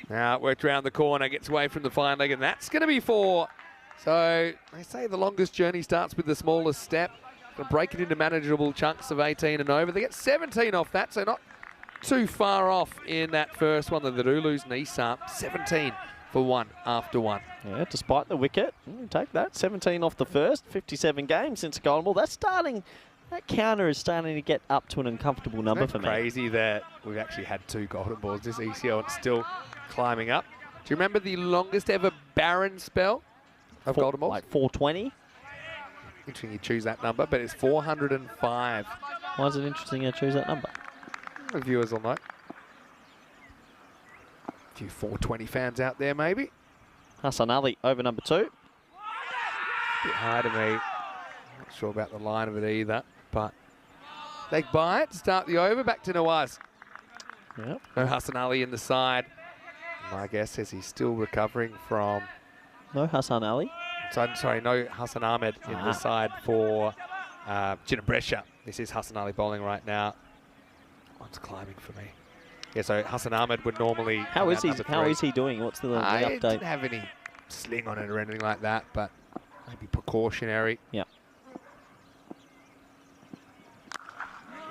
Now, it worked around the corner, gets away from the fine leg, and that's going to be 4. So they say the longest journey starts with the smallest step. Going to break it into manageable chunks of 18 and over. They get 17 off that, so not too far off in that first one. They do lose Nissan. 17 for 1 after 1. Yeah, despite the wicket. Take that. 17 off the first. 57 games since a golden ball. That's starting... That counter is starting to get up to an uncomfortable number for me. Crazy that we've actually had 2 golden balls this ECL and still climbing up. Do you remember the longest ever barren spell of golden balls? Like 420? Interesting you choose that number, but it's 405. Why is it interesting you choose that number? The viewers will know. A few 420 fans out there, maybe. Hassan Ali over number 2. Bit high to me. Not sure about the line of it either, but leg by it to start the over. Back to Nawaz. Yep. No Hassan Ali in the side. My guess says he's still recovering from... No Hassan Ali? Sorry, no Hassan Ahmed in the side for Ginebrescia. This is Hassan Ali bowling right now. One's climbing for me. Yeah, so Hassan Ahmed would normally... How is he doing? What's the update? I didn't have any sling on it or anything like that, but maybe precautionary. Yeah.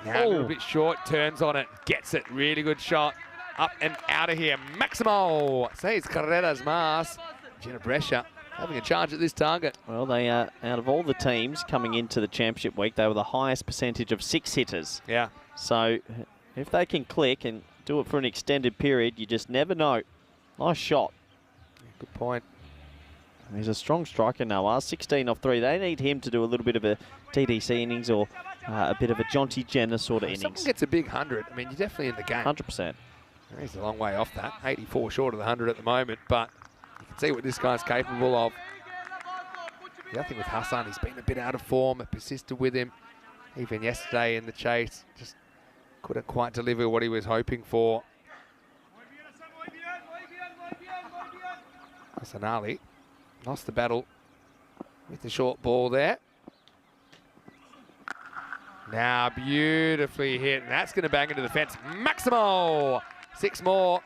Now a little bit short, turns on it, gets it. Really good shot. Up and out of here. Maximo. Says Carreras Mas. Ginebrescia having a charge at this target. Well, they out of all the teams coming into the championship week, they were the highest percentage of 6 hitters. Yeah. So if they can click and do it for an extended period, you just never know. Nice shot. Good point. He's a strong striker now. 16 off 3. They need him to do a little bit of a TDC innings or a bit of a Jonty Jenner sort of innings. Someone gets a big 100. I mean, you're definitely in the game. 100%. He's a long way off that. 84 short of the 100 at the moment, but you can see what this guy's capable of. The other thing with Hassan, he's been a bit out of form. It persisted with him even yesterday in the chase. Just couldn't quite deliver what he was hoping for. Hassan Ali lost the battle with the short ball there. Now beautifully hit, and that's going to bang into the fence. Maximo! 6 more.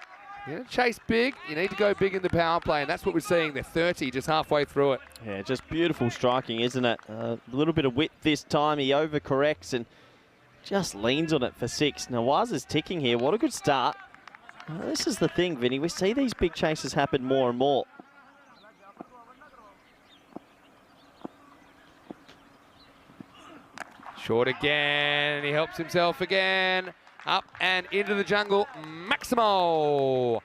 You chase big, you need to go big in the power play, and that's what we're seeing. They're 30, just halfway through it. Yeah, just beautiful striking, isn't it? A little bit of width this time. He overcorrects and just leans on it for 6. Nawaz is ticking here. What a good start. This is the thing, Vinny. We see these big chases happen more and more. Short again, he helps himself again. Up and into the jungle, Maximo.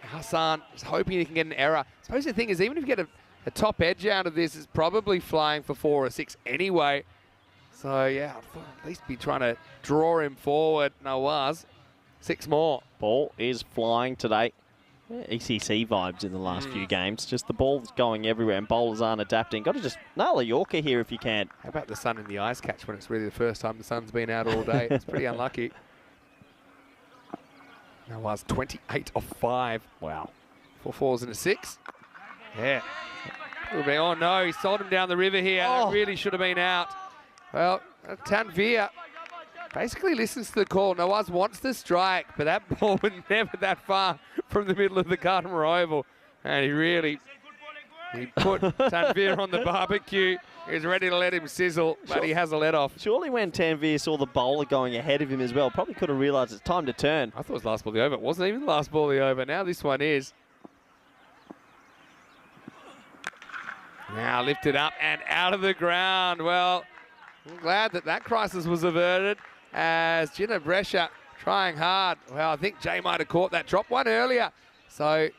Hassan is hoping he can get an error. I suppose the thing is, even if you get a top edge out of this, it's probably flying for 4 or 6 anyway. So yeah, I'd at least be trying to draw him forward. Nawaz, 6 more. Ball is flying today. Yeah, ECC vibes in the last few games. Just the ball's going everywhere and bowlers aren't adapting. Got to just nail a Yorker here if you can. How about the sun in the ice catch when it's really the first time the sun's been out all day? It's pretty unlucky. Nawaz 28 off 5. Wow. 4 4s and a 6. Yeah. Oh no, he sold him down the river here. That really should have been out. Well, Tanvir basically listens to the call. Nawaz wants the strike, but that ball was never that far from the middle of the Gardner Oval. And he put Tanvir on the barbecue. He's ready to let him sizzle, but he has a let off. Surely when Tanvir saw the bowler going ahead of him as well, probably could have realised it's time to turn. I thought it was last ball of the over. It wasn't even the last ball of the over. Now this one is. Now lifted up and out of the ground. Well, I'm glad that crisis was averted as Ginebrescia trying hard. Well, I think Jay might have caught that drop one earlier. So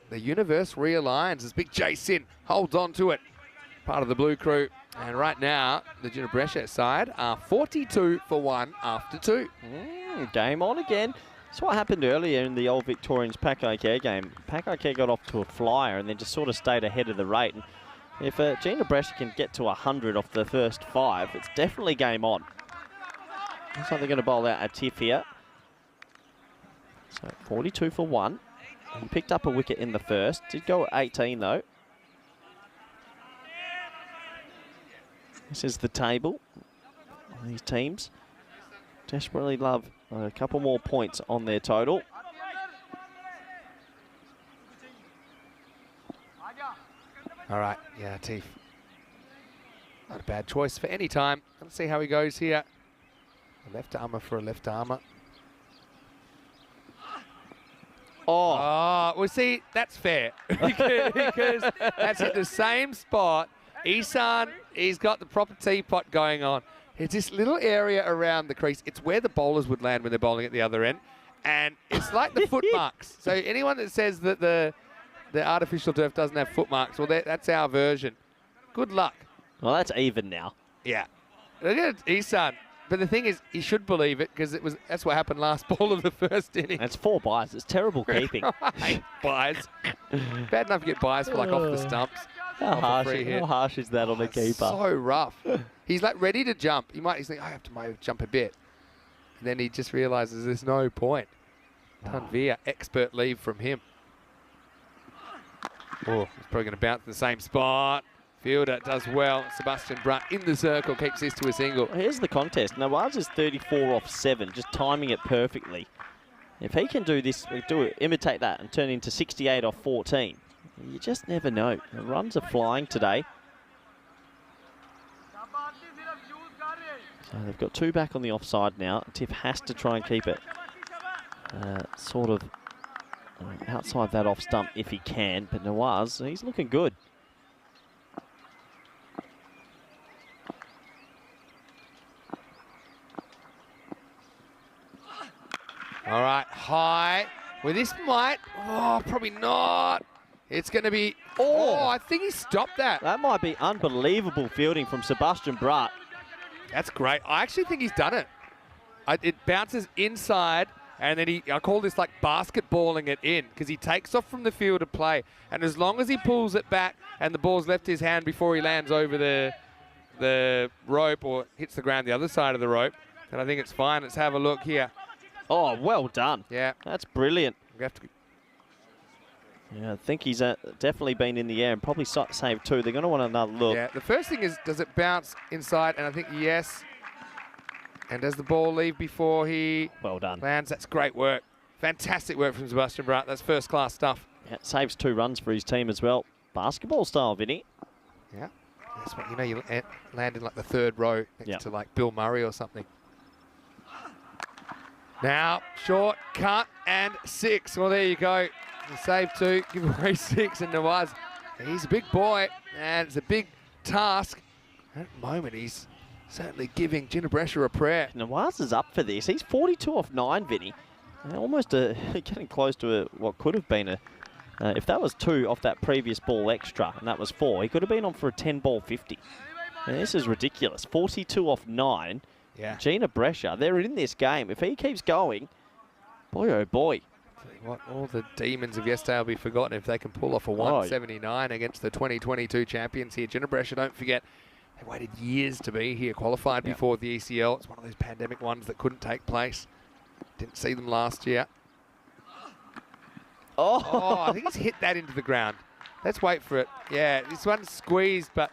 the universe realigns as Big Jay Sin holds on to it. Part of the blue crew And right now, the Ginebrecia side are 42 for 1 after 2. Game on again. That's what happened earlier in the old Victorians Paco Care game. Paco Care got off to a flyer and then just sort of stayed ahead of the rate. And if Ginebrecia can get to 100 off the first 5, it's definitely game on. Looks like they're going to bowl out a tiff here. So 42 for 1. He picked up a wicket in the first. Did go at 18 though. This is the table. These teams desperately love a couple more points on their total. All right, yeah, Teef. Not a bad choice for any time. Let's see how he goes here. A left armour for a left armour. Oh, well, see, that's fair because that's hit the same spot. Isan, he's got the proper teapot going on. It's this little area around the crease. It's where the bowlers would land when they're bowling at the other end. And it's like the foot marks. So anyone that says that the artificial turf doesn't have foot marks, well, that's our version. Good luck. Well, that's even now. Yeah. Look at Isan. But the thing is, he should believe it because that's what happened last ball of the first inning. That's 4 byes. It's terrible keeping. Right. Byes. Bad enough to get byes for like off the stumps. How harsh is that on a keeper? So rough. He's like ready to jump. He's like, I have to maybe jump a bit. And then he just realises there's no point. Tanvir, expert leave from him. Oh, he's probably going to bounce in the same spot. Fielder does well. Sebastian Brunt in the circle, keeps this to a single. Here's the contest. Nawaz is 34 off 7, just timing it perfectly. If he can do this, imitate that and turn into 68 off 14, you just never know. The runs are flying today. So they've got 2 back on the offside now. Tiff has to try and keep it sort of outside that off stump if he can. But Nawaz, he's looking good. All right, high. Well, this might, probably not. It's going to be, I think he stopped that. That might be unbelievable fielding from Sebastian Brunt. That's great. I actually think he's done it. It bounces inside, and then I call this like basketballing it in, because he takes off from the field of play, and as long as he pulls it back and the ball's left his hand before he lands over the rope or hits the ground the other side of the rope, then I think it's fine. Let's have a look here. Oh, well done. Yeah. That's brilliant. We have to. Yeah, I think he's definitely been in the air and probably saved 2. They're going to want another look. Yeah, the first thing is, does it bounce inside? And I think yes. And does the ball leave before he lands? That's great work. Fantastic work from Sebastian Brunt. That's first-class stuff. Yeah, it saves 2 runs for his team as well. Basketball style, Vinny. Yeah. That's what, you land in like the 3rd row next to like Bill Murray or something. Now, short, cut, and 6. Well, there you go. You save 2, give away 6, and Nawaz, he's a big boy, and it's a big task. At the moment, he's certainly giving Ginebrecia a prayer. Nawaz is up for this. He's 42 off 9, Vinny. Almost getting close to what could have been if that was 2 off that previous ball extra, and that was 4, he could have been on for a 10-ball 50. And this is ridiculous. 42 off 9. Yeah. Ginebrecia, they're in this game. If he keeps going, boy, oh boy. Tell you what, all the demons of yesterday will be forgotten if they can pull off a 179 against the 2022 champions here. Ginebrecia, don't forget, they waited years to be here, qualified before the ECL. It's one of those pandemic ones that couldn't take place. Didn't see them last year. I think he's hit that into the ground. Let's wait for it. Yeah, this one's squeezed, but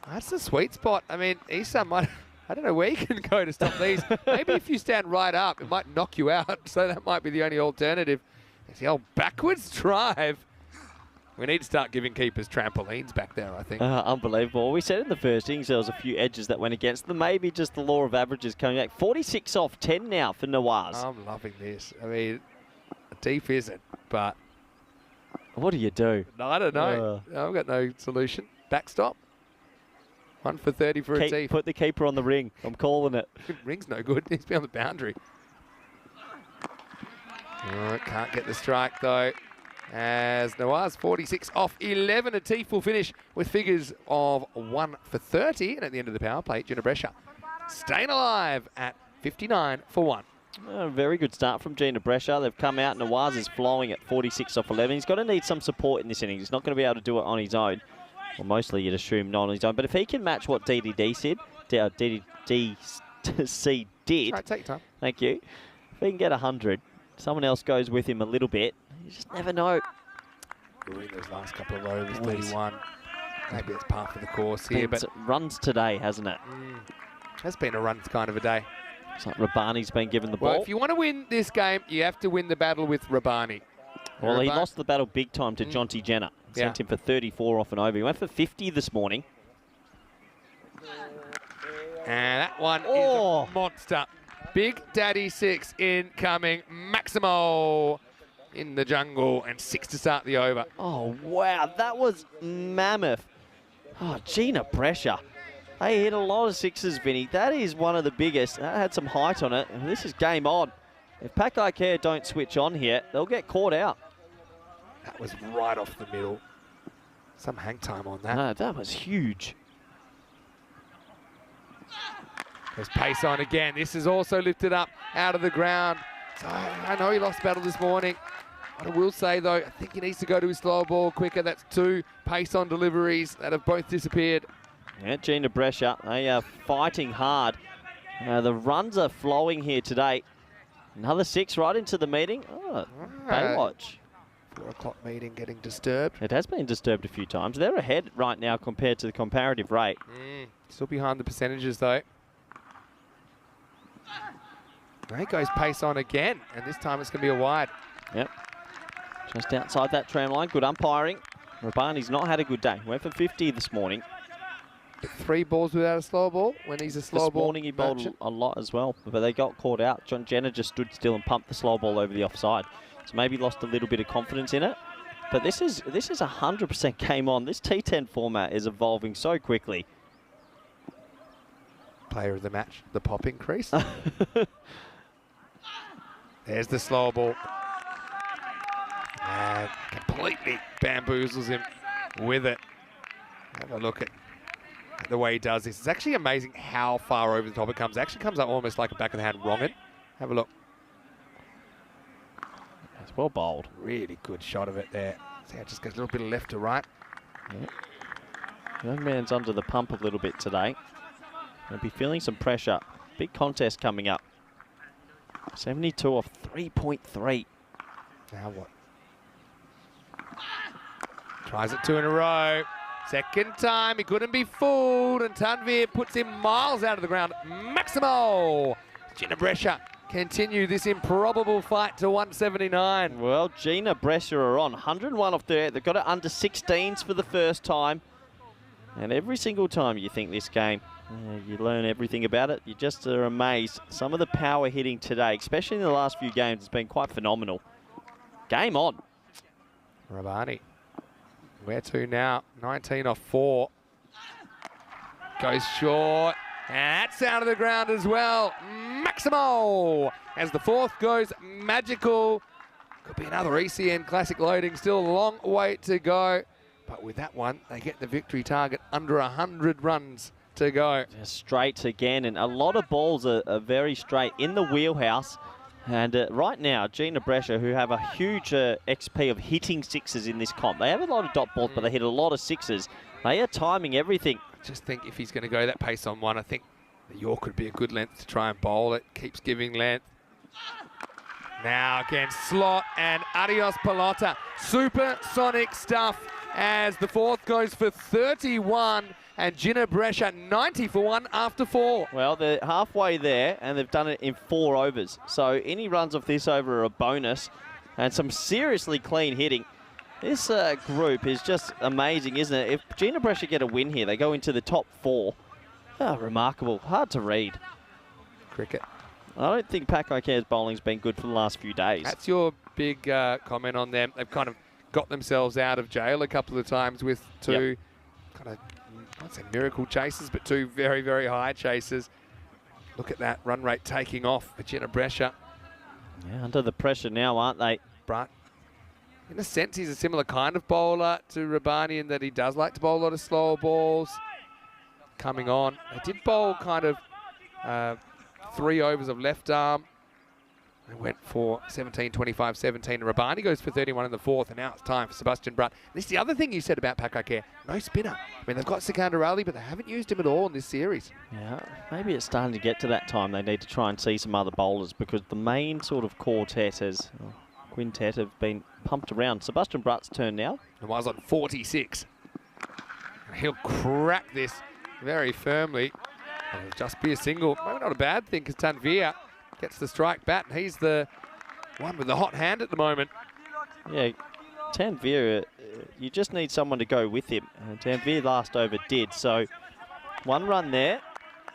that's the sweet spot. I mean, Isan might... I don't know where you can go to stop these. Maybe if you stand right up, it might knock you out. So that might be the only alternative. It's the old backwards drive. We need to start giving keepers trampolines back there, I think. Unbelievable. We said in the first innings there was a few edges that went against them. Maybe just the law of averages coming back. 46 off 10 now for Nawaz. I'm loving this. I mean, deep is it, but... What do you do? I don't know. I've got no solution. Backstop. 1 for 30 for a tee. Put the keeper on the ring. I'm calling it. Ring's no good. He's beyond the boundary. Oh, can't get the strike though. as Nawaz 46 off 11. A T-full finish with figures of 1 for 30. And at the end of the power play, Gina Brescia staying alive at 59 for 1. A very good start from Gina Brescia. They've come out. Nawaz is flowing at 46 off 11. He's got to need some support in this innings. He's not going to be able to do it on his own. Well, mostly you'd assume not on his own. But if he can match what DDC did, Right, take your time. thank you. If he can get 100, someone else goes with him a little bit. You just never know. Doing those last couple of overs, 31. Maybe it's par for the course here, but Runs today, hasn't it? has been a runs kind of a day. It's like Rabbani's been given the ball. Well, if you want to win this game, you have to win the battle with Rabbani. Well, he lost the battle big time to Jonty Jenner. Sent him for 34 off and over. He went for 50 this morning. And that one is a monster. Big Daddy 6 incoming. Maximo in the jungle and 6 to start the over. Oh, wow. That was mammoth. Oh, Gina Brescia. They hit a lot of sixes, Vinny. That is one of the biggest. That had some height on it. And this is game on. If Pack Ikea don't switch on here, they'll get caught out. That was right off the middle. Some hang time on that. No, that was huge. There's pace on again. This is also lifted up out of the ground. So I know he lost battle this morning. What I will say, though, I think he needs to go to his slow ball quicker. That's 2 pace on deliveries that have both disappeared. Yeah, Gina Brescia, they are fighting hard. The runs are flowing here today. Another 6 right into the meeting. Oh, Baywatch. 4 o'clock meeting getting disturbed. It has been disturbed a few times. They're ahead right now compared to the comparative rate. Still behind the percentages, though. There goes pace on again, and this time it's going to be a wide. Yep. Just outside that tram line. Good umpiring. Rabbani's not had a good day. Went for 50 this morning. 3 balls without a slow ball when he's a slow ball. This morning he bowled a lot as well, but they got caught out. John Jenner just stood still and pumped the slow ball over the offside. So maybe lost a little bit of confidence in it. But this is 100% game on. This T10 format is evolving so quickly. Player of the match, the pop increase. There's the slow ball. And completely bamboozles him with it. Have a look at the way he does this. It's actually amazing how far over the top it comes. It actually comes up almost like a back of the hand wrong'un. Have a look. It's well bowled. Really good shot of it there. See how it just goes a little bit of left to right. Yep. Young man's under the pump a little bit today. He'll be feeling some pressure. Big contest coming up. 72 off 3.3. Now what? Tries it 2 in a row. Second time, he couldn't be fooled, and Tanvir puts him miles out of the ground. Maximo! Gina Brescia continue this improbable fight to 179. Well, Gina Brescia are on 101 off 38. They've got it under 16s for the first time. And every single time you think this game, you learn everything about it. You just are amazed. Some of the power hitting today, especially in the last few games, has been quite phenomenal. Game on. Rabbani. Where to now? 19 off 4. Goes short. And that's out of the ground as well. Maximo! As the 4th goes magical. Could be another ECN classic loading. Still a long way to go. But with that one, they get the victory target under 100 runs to go. Straight again, and a lot of balls are very straight in the wheelhouse. And right now, Gina Brescia, who have a huge XP of hitting sixes in this comp. They have a lot of dot balls, but they hit a lot of sixes. They are timing everything. I just think if he's going to go that pace on one, I think the York could be a good length to try and bowl it. Keeps giving length. Now again, slot and adios pelota. Supersonic stuff as the 4th goes for 31. And Gina Brescia 90 for 1 after 4. Well, they're halfway there, and they've done it in 4 overs. So any runs off this over are a bonus, and some seriously clean hitting. This group is just amazing, isn't it? If Gina Brescia get a win here, they go into the top 4. Oh, remarkable. Hard to read. Cricket. I don't think Pack Ikea's bowling's been good for the last few days. That's your big comment on them. They've kind of got themselves out of jail a couple of times with 2 kind of, I won't say miracle chases, but 2 very, very high chases. Look at that run rate taking off for Gina Brescia. Yeah, under the pressure now, aren't they? But in a sense, he's a similar kind of bowler to Rabani in that he does like to bowl a lot of slower balls. Coming on, they did bowl kind of 3 overs of left arm. They went for 17, 25, 17. And Rabani goes for 31 in the 4th, and now it's time for Sebastian Brutt. This is the other thing you said about Pakakare. No spinner. I mean, they've got Sikandar Ali, but they haven't used him at all in this series. Yeah, maybe it's starting to get to that time. They need to try and see some other bowlers because the main sort of quartet quintet have been pumped around. Sebastian Brutt's turn now. Nawaz on 46. He'll crack this very firmly. It'll just be a single. Maybe not a bad thing because Tanvir gets the strike bat, and he's the one with the hot hand at the moment. Yeah, Tanvir, you just need someone to go with him. Tanvir last over did, so 1 run there.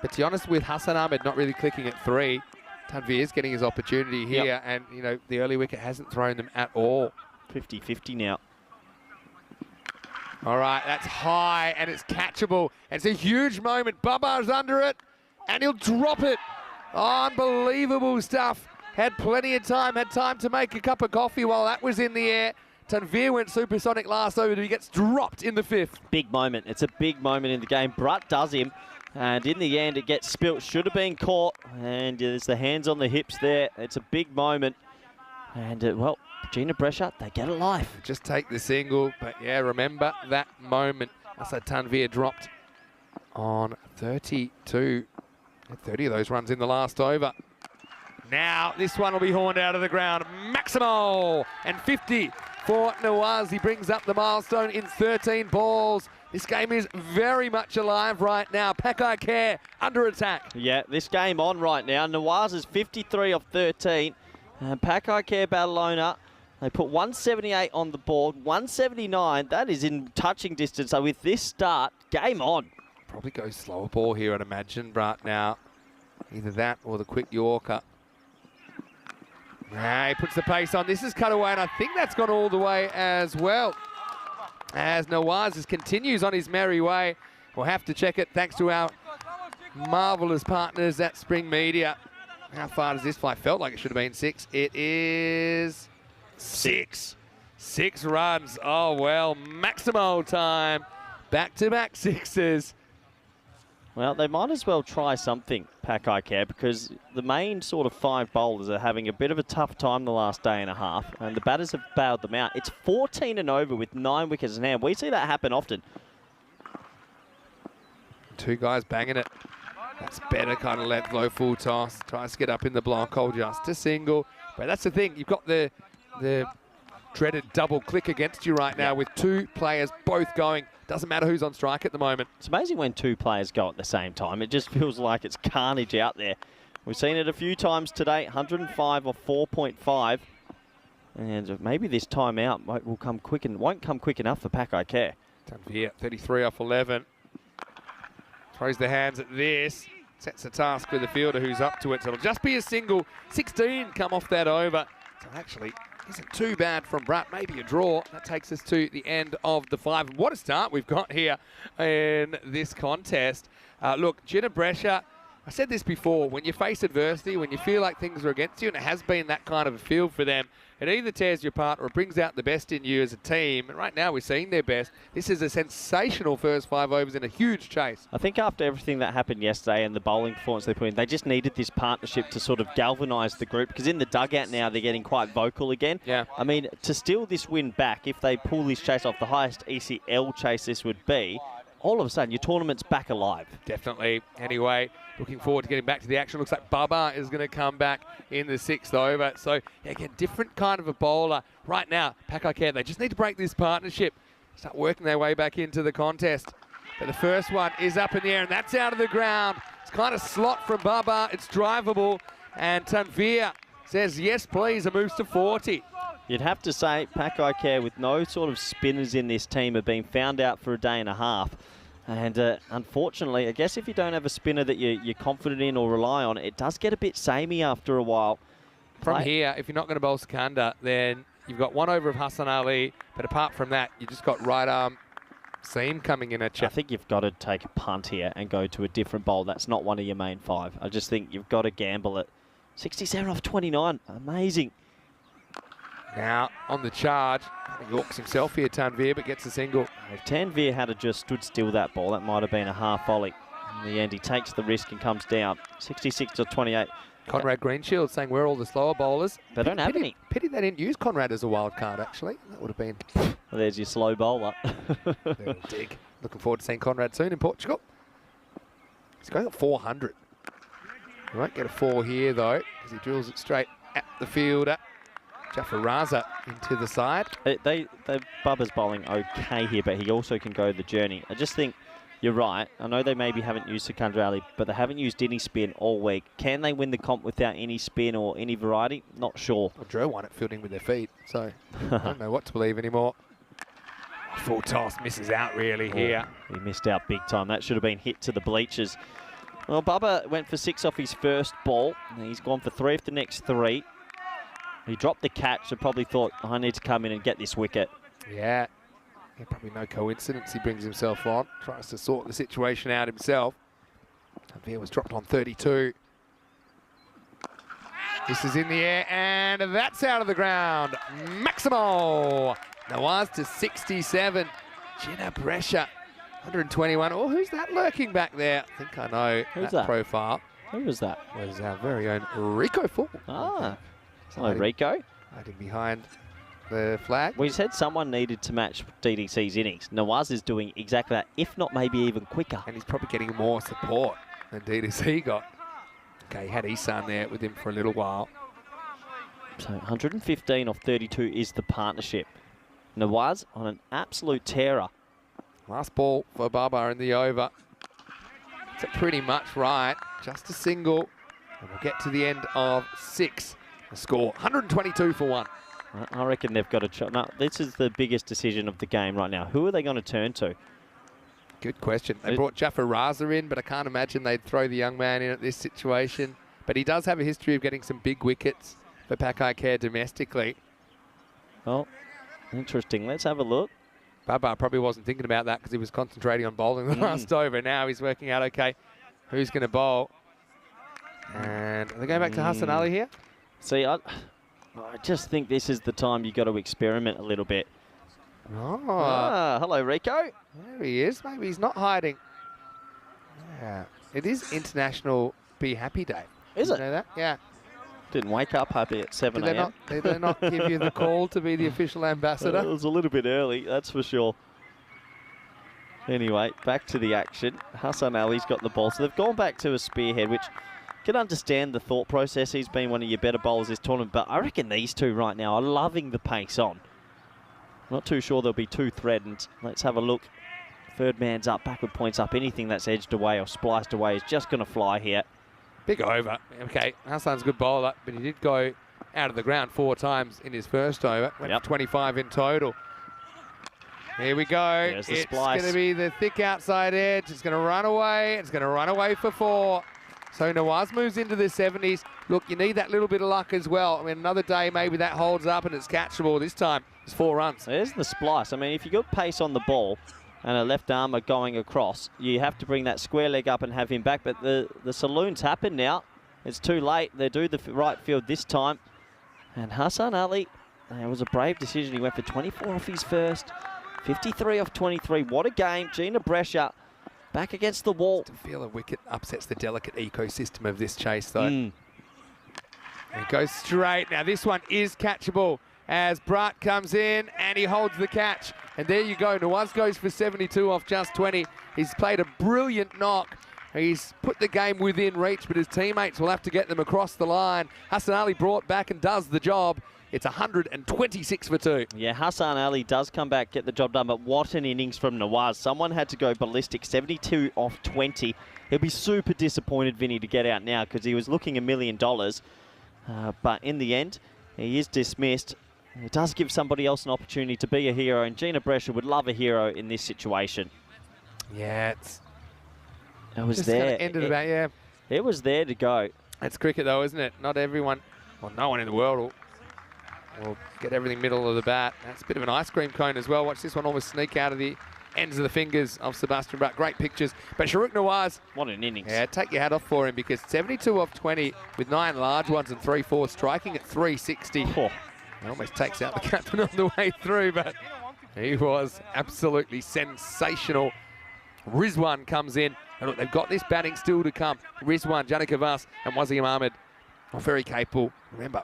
But to be honest, with Hassan Ahmed not really clicking at 3, Tanvir's getting his opportunity here, and you know the early wicket hasn't thrown them at all. 50-50 now. All right, that's high, and it's catchable. It's a huge moment. Babar's under it, and he'll drop it. Unbelievable stuff. Had plenty of time, had time to make a cup of coffee while that was in the air. Tanvir went supersonic last over, but he gets dropped in the 5th. Big moment. It's a big moment in the game. Brutt does him, and in the end, it gets spilt. Should have been caught, and there's the hands on the hips there. It's a big moment, and well, Gina Brescia, they get a life. Just take the single, but yeah, remember that moment. Also, Tanvir dropped on 32. 30 of those runs in the last over. Now, this one will be horned out of the ground. Maximal and 50 for Nawaz. He brings up the milestone in 13 balls. This game is very much alive right now. Pakai Care under attack. Yeah, this game on right now. Nawaz is 53 off 13. And Pakai Care Barcelona, they put 178 on the board, 179. That is in touching distance. So with this start, game on. Probably go slower ball here, I'd imagine, Brutt now. Either that or the quick Yorker. He puts the pace on. This is cut away, and I think that's gone all the way as well. As Nawaz continues on his merry way. We'll have to check it thanks to our marvellous partners at Spring Media. How far does this fly? Felt like it should have been 6. It is 6. 6 runs. Oh, well, maximal time. Back-to-back 6s. Well, they might as well try something, Pakai Care, because the main sort of 5 bowlers are having a bit of a tough time the last day and a half, and the batters have bailed them out. It's 14 and over with 9 wickets in hand. We see that happen often. 2 guys banging it. That's better, kind of let low full toss. Tries to get up in the block hole, just a single. But that's the thing, you've got the dreaded double click against you right now with 2 players both going. Doesn't matter who's on strike at the moment. It's amazing when 2 players go at the same time. It just feels like it's carnage out there. We've seen it a few times today, 105 or 4.5. And maybe this time out will come quick and won't come quick enough for Pakai Care. Tanvir, 33 off 11. Throws the hands at this. Sets a task with the fielder who's up to it. So it'll just be a single. 16 come off that over. So actually, isn't too bad from Brutt. Maybe a draw. That takes us to the end of the 5. And what a start we've got here in this contest. Look, Gina Brescia, I said this before, when you face adversity, when you feel like things are against you, and it has been that kind of a feel for them, it either tears you apart or it brings out the best in you as a team. And right now we're seeing their best. This is a sensational first 5 overs in a huge chase. I think after everything that happened yesterday and the bowling performance they put in, they just needed this partnership to sort of galvanise the group, because in the dugout now they're getting quite vocal again. Yeah. I mean, to steal this win back, if they pull this chase off, the highest ECL chase this would be, all of a sudden your tournament's back alive. Definitely. Anyway, looking forward to getting back to the action. Looks like Baba is going to come back in the 6th over. So, again, different kind of a bowler. Right now, Pakai Care, they just need to break this partnership, start working their way back into the contest. But the first one is up in the air, and that's out of the ground. It's kind of slot from Baba. It's drivable. And Tanvir says, yes, please, and moves to 40. You'd have to say Pakai Care, with no sort of spinners in this team, have been found out for a day and a half. And unfortunately, I guess if you don't have a spinner that you're confident in or rely on, it does get a bit samey after a while. From here, if you're not going to bowl Sikandar, then you've got 1 over of Hassan Ali. But apart from that, you just got right arm seam coming in at you. I think you've got to take a punt here and go to a different bowl. That's not one of your main 5. I just think you've got to gamble it. 67 off 29. Amazing. Now on the charge. He walks himself here, Tanvir, but gets a single. If Tanvir had just stood still that ball, that might have been a half volley. In the end, he takes the risk and comes down. 66-28. Conrad Greenshield saying we're all the slower bowlers. They don't have any. Pity they didn't use Conrad as a wild card, actually. That would have been... Well, there's your slow bowler. Little dig. Looking forward to seeing Conrad soon in Portugal. He's going at 400. He won't get a 4 here, though, because he drills it straight at the fielder. Jafaraza into the side. Bubba's bowling okay here, but he also can go the journey. I just think you're right. I know they maybe haven't used Secondra Ali, but they haven't used any spin all week. Can they win the comp without any spin or any variety? Not sure. Well, Drew won it fielding with their feet, so I don't know what to believe anymore. Full toss misses out really here. He missed out big time. That should have been hit to the bleachers. Well, Bubba went for 6 off his first ball. He's gone for 3 of the next 3. He dropped the catch, so probably thought, I need to come in and get this wicket. Yeah, probably no coincidence he brings himself on. Tries to sort the situation out himself. Tanvir was dropped on 32. This is in the air, and that's out of the ground. Maximo! Nawaz to 67. Gina Brescia, 121. Oh, who's that lurking back there? I think I know Who's that? profile. Who was that? Was our very own Rico Full. Ah, hello, Rico. Hiding behind the flag. We said someone needed to match DDC's innings. Nawaz is doing exactly that, if not maybe even quicker. And he's probably getting more support than DDC got. Okay, he had Isan there with him for a little while. So 115 off 32 is the partnership. Nawaz on an absolute terror. Last ball for Baba in the over. It's pretty much right. Just a single. And we'll get to the end of 6. The score, 122 for 1. I reckon they've got to... No, this is the biggest decision of the game right now. Who are they going to turn to? Good question. They brought Jafaraza in, but I can't imagine they'd throw the young man in at this situation. But he does have a history of getting some big wickets for Pakai Care domestically. Oh, interesting. Let's have a look. Baba probably wasn't thinking about that because he was concentrating on bowling the last over. Now he's working out, okay, who's going to bowl? And are they going back to Hassan Ali here? See, I just think this is the time you got to experiment a little bit. Oh. Hello, Rico. There he is. Maybe he's not hiding. Yeah. It is International Be Happy Day. Is it? You know that? Yeah. Didn't wake up happy at 7 a.m. Did they not give you the call to be the official ambassador? It was a little bit early, that's for sure. Anyway, back to the action. Hassan Ali's got the ball. So they've gone back to a spearhead, which can understand the thought process. He's been one of your better bowlers this tournament, but I reckon these two right now are loving the pace on. Not too sure they'll be too threatened. Let's have a look. Third man's up, backward points up. Anything that's edged away or spliced away is just going to fly here. Big over. Okay, Hassan's a good bowler, but he did go out of the ground 4 times in his first over. Went for 25 in total. Here we go. There's the it's splice. going to be the thick outside edge. It's going to run away. It's going to run away for 4. So Nawaz moves into the 70s. Look, you need that little bit of luck as well. I mean, another day, maybe that holds up and it's catchable. This time, it's 4 runs. There's the splice. I mean, if you got pace on the ball and a left armer going across, you have to bring that square leg up and have him back. But the saloon's happened now. It's too late. They do the right field this time. And Hassan Ali, it was a brave decision. He went for 24 off his first, 53 off 23. What a game. Gina Brescia back against the wall. To feel a wicket upsets the delicate ecosystem of this chase, though. It goes straight. Now, this one is catchable as Brat comes in and he holds the catch. And there you go. Nawaz goes for 72 off just 20. He's played a brilliant knock. He's put the game within reach, but his teammates will have to get them across the line. Hassan Ali brought back and does the job. It's 126 for 2. Yeah, Hassan Ali does come back, get the job done, but what an innings from Nawaz. Someone had to go ballistic, 72 off 20. He'll be super disappointed, Vinny, to get out now because he was looking $1 million. But in the end, he is dismissed. It does give somebody else an opportunity to be a hero, and Gina Brescia would love a hero in this situation. Yeah, it was just there. Ended about, yeah. It was there to go. It's cricket, though, isn't it? Not everyone, well, no one in the world will get everything middle of the bat. That's a bit of an ice cream cone as well. Watch this one almost sneak out of the ends of the fingers of Sebastian Bratt. Great pictures. But Shahrukh Nawaz, what an innings. Yeah, take your hat off for him because 72 off 20 with 9 large ones and 3 4, striking at 360. He almost takes out the captain on the way through, but he was absolutely sensational. Rizwan comes in, and look, they've got this batting still to come. Rizwan, Janik Abbas, and Wasim Ahmed are very capable. Remember,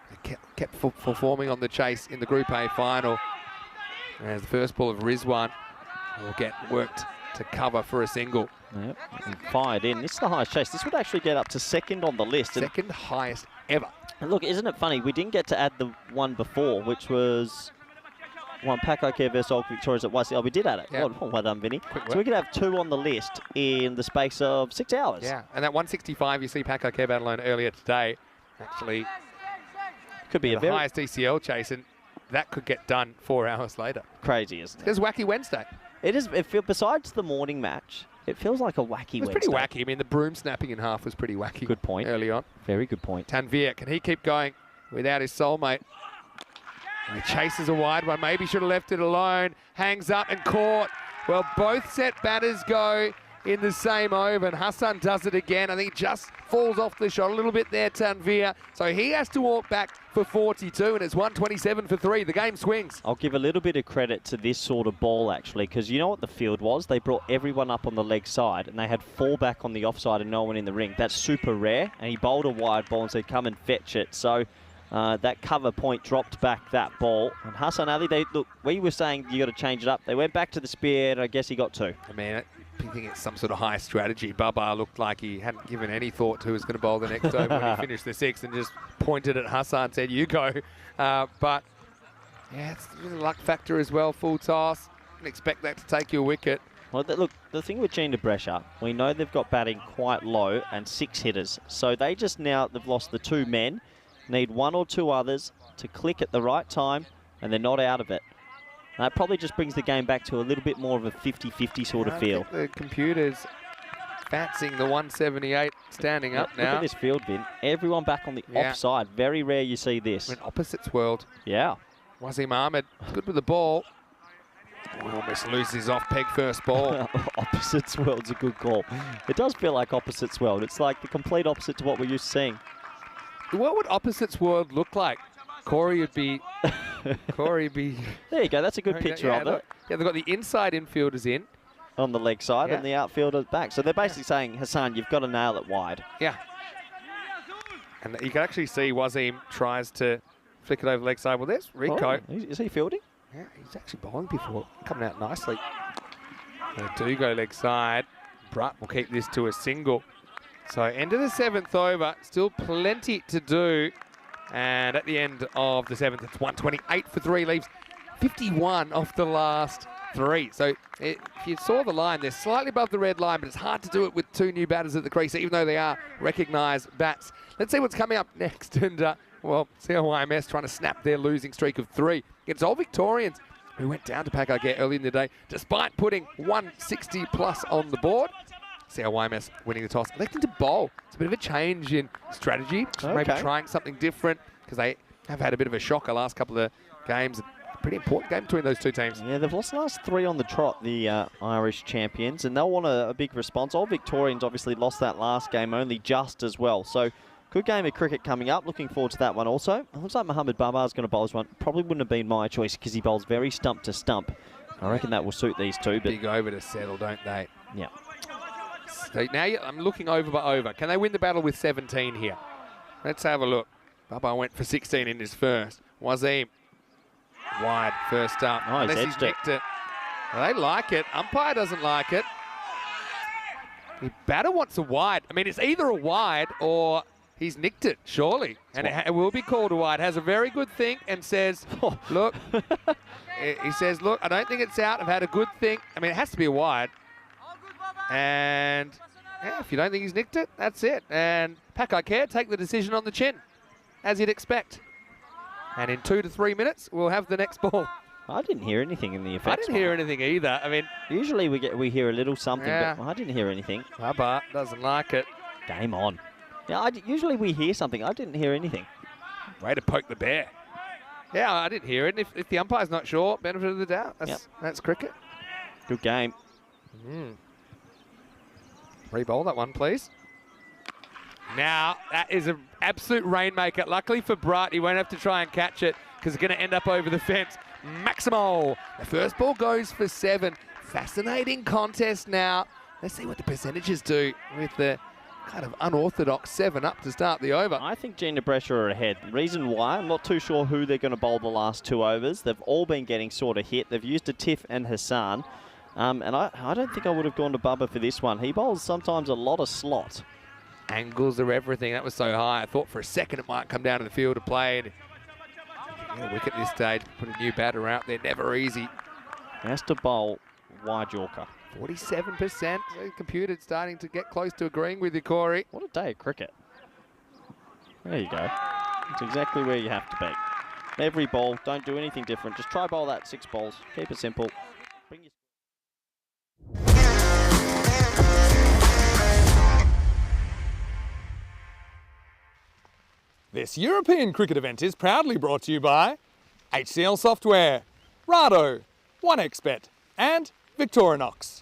they kept performing on the chase in the Group A final. As the first ball of Rizwan will get worked to cover for a single. Yep, and fired in. This is the highest chase. This would actually get up to second on the list. Second highest ever. And look, isn't it funny? We didn't get to add the one before, which was one Paco Care versus Old Victoria's at YC. Oh, we did add it. Yep. Well done, Vinny. So we could have 2 on the list in the space of 6 hours. Yeah, and that 165 you see Paco Care battle on earlier today, actually could be the highest ECL chase, and that could get done 4 hours later. Crazy, isn't it? It's Wacky Wednesday. It is. It feels, besides the morning match, it feels like a wacky Wednesday. It was pretty wacky. I mean, the broom snapping in half was pretty wacky. Good point. Early on. Very good point. Tanvir, can he keep going without his soulmate? And he chases a wide one. Maybe should have left it alone. Hangs up and caught. Well, both set batters go in the same over, and Hassan does it again. I think he just falls off the shot a little bit there, Tanvir. So he has to walk back for 42, and it's 127 for 3. The game swings. I'll give a little bit of credit to this sort of ball, actually, because you know what the field was? They brought everyone up on the leg side, and they had 4 back on the offside and no one in the ring. That's super rare, and he bowled a wide ball and said, come and fetch it. So that cover point dropped back that ball. And Hassan Ali, look, we were saying you got to change it up. They went back to the spear, and I guess he got 2. I mean, I think it's some sort of high strategy. Baba looked like he hadn't given any thought to who was going to bowl the next over when he finished the 6th, and just pointed at Hassan and said, you go. But, yeah, it's a luck factor as well, full toss. Didn't expect that to take you a wicket. Well, look, the thing with Gina Brescia, we know they've got batting quite low and 6 hitters. So they just now, they've lost the 2 men, need 1 or 2 others to click at the right time, and they're not out of it. That probably just brings the game back to a little bit more of a 50-50 sort of feel. The computer's fancying the 178 standing up now. Look at this field, Vin. Everyone back on the offside. Very rare you see this. An opposites world. Yeah. Wasim Ahmed, good with the ball. Almost loses off peg first ball. Opposites world's a good call. It does feel like opposites world. It's like the complete opposite to what we're used to seeing. What would opposites world look like? Corey would be... There you go. That's a good picture of it. Yeah, they've got the inside infielders in. On the leg side and the outfielders back. So they're basically saying, Hassan, you've got to nail it wide. Yeah. And you can actually see Wasim tries to flick it over the leg side. Well, there's Rico. Oh, is he fielding? Yeah, he's actually bowling before. Coming out nicely. They do go leg side. Brutt will keep this to a single. So end of the 7th over. Still plenty to do. And at the end of the 7th, it's 128 for 3. Leaves 51 off the last 3. So if you saw the line, they're slightly above the red line, but it's hard to do it with 2 new batters at the crease, even though they are recognised bats. Let's see what's coming up next. And, well, CLYMS trying to snap their losing streak of 3 against Old Victorians, who went down to Paco Care early in the day, despite putting 160 plus on the board. CLYMS winning the toss, electing to bowl. It's a bit of a change in strategy, maybe trying something different, because they have had a bit of a shocker last couple of games. Pretty important game between those 2 teams. Yeah, they've lost the last 3 on the trot, the Irish champions, and they'll want a big response. Old Victorians obviously lost that last game only just as well. So good game of cricket coming up. Looking forward to that one also. It looks like Mohamed Babar's going to bowl this one. Probably wouldn't have been my choice because he bowls very stump to stump. I reckon that will suit these 2. But big over to settle, don't they? Yeah. So now I'm looking over by over. Can they win the battle with 17 here? Let's have a look. Babar went for 16 in his first. Wasim wide first up. Oh, unless he's nicked it. Well, they like it. Umpire doesn't like it. The batter wants a wide. I mean, it's either a wide or he's nicked it, surely. And it will be called a wide. Has a very good think and says, look, he says, look, I don't think it's out. I've had a good think. I mean, it has to be a wide. And yeah, if you don't think he's nicked it, that's it. And Paco Care take the decision on the chin, as you'd expect. And in 2 to 3 minutes, we'll have the next ball. I didn't hear anything in the effects. I didn't hear anything either. I mean, usually we hear a little something, but I didn't hear anything. Baba doesn't like it. Game on. Yeah, usually we hear something. I didn't hear anything. Way to poke the bear. Yeah, I didn't hear it. If the umpire's not sure, benefit of the doubt. That's cricket. Good game. Re-bowl that one, please. Now, that is an absolute rainmaker. Luckily for Bright, he won't have to try and catch it because it's going to end up over the fence. Maximo. The first ball goes for 7. Fascinating contest now. Let's see what the percentages do with the kind of unorthodox 7 up to start the over. I think Gina Brescia are ahead. Reason why, I'm not too sure who they're going to bowl the last 2 overs. They've all been getting sort of hit. They've used a Tiff and Hassan. And I don't think I would have gone to Bubba for this one. He bowls sometimes a lot of slot. Angles are everything. That was so high. I thought for a second it might come down to the field to play. And get a wicket at this stage. Put a new batter out there. Never easy. Has to bowl wide Yorker. 47%. The computer's starting to get close to agreeing with you, Corey. What a day of cricket. There you go. It's exactly where you have to be. Every ball, don't do anything different. Just try bowl that 6 balls. Keep it simple. Bring your This European cricket event is proudly brought to you by HCL Software, Rado, 1xBet and Victorinox.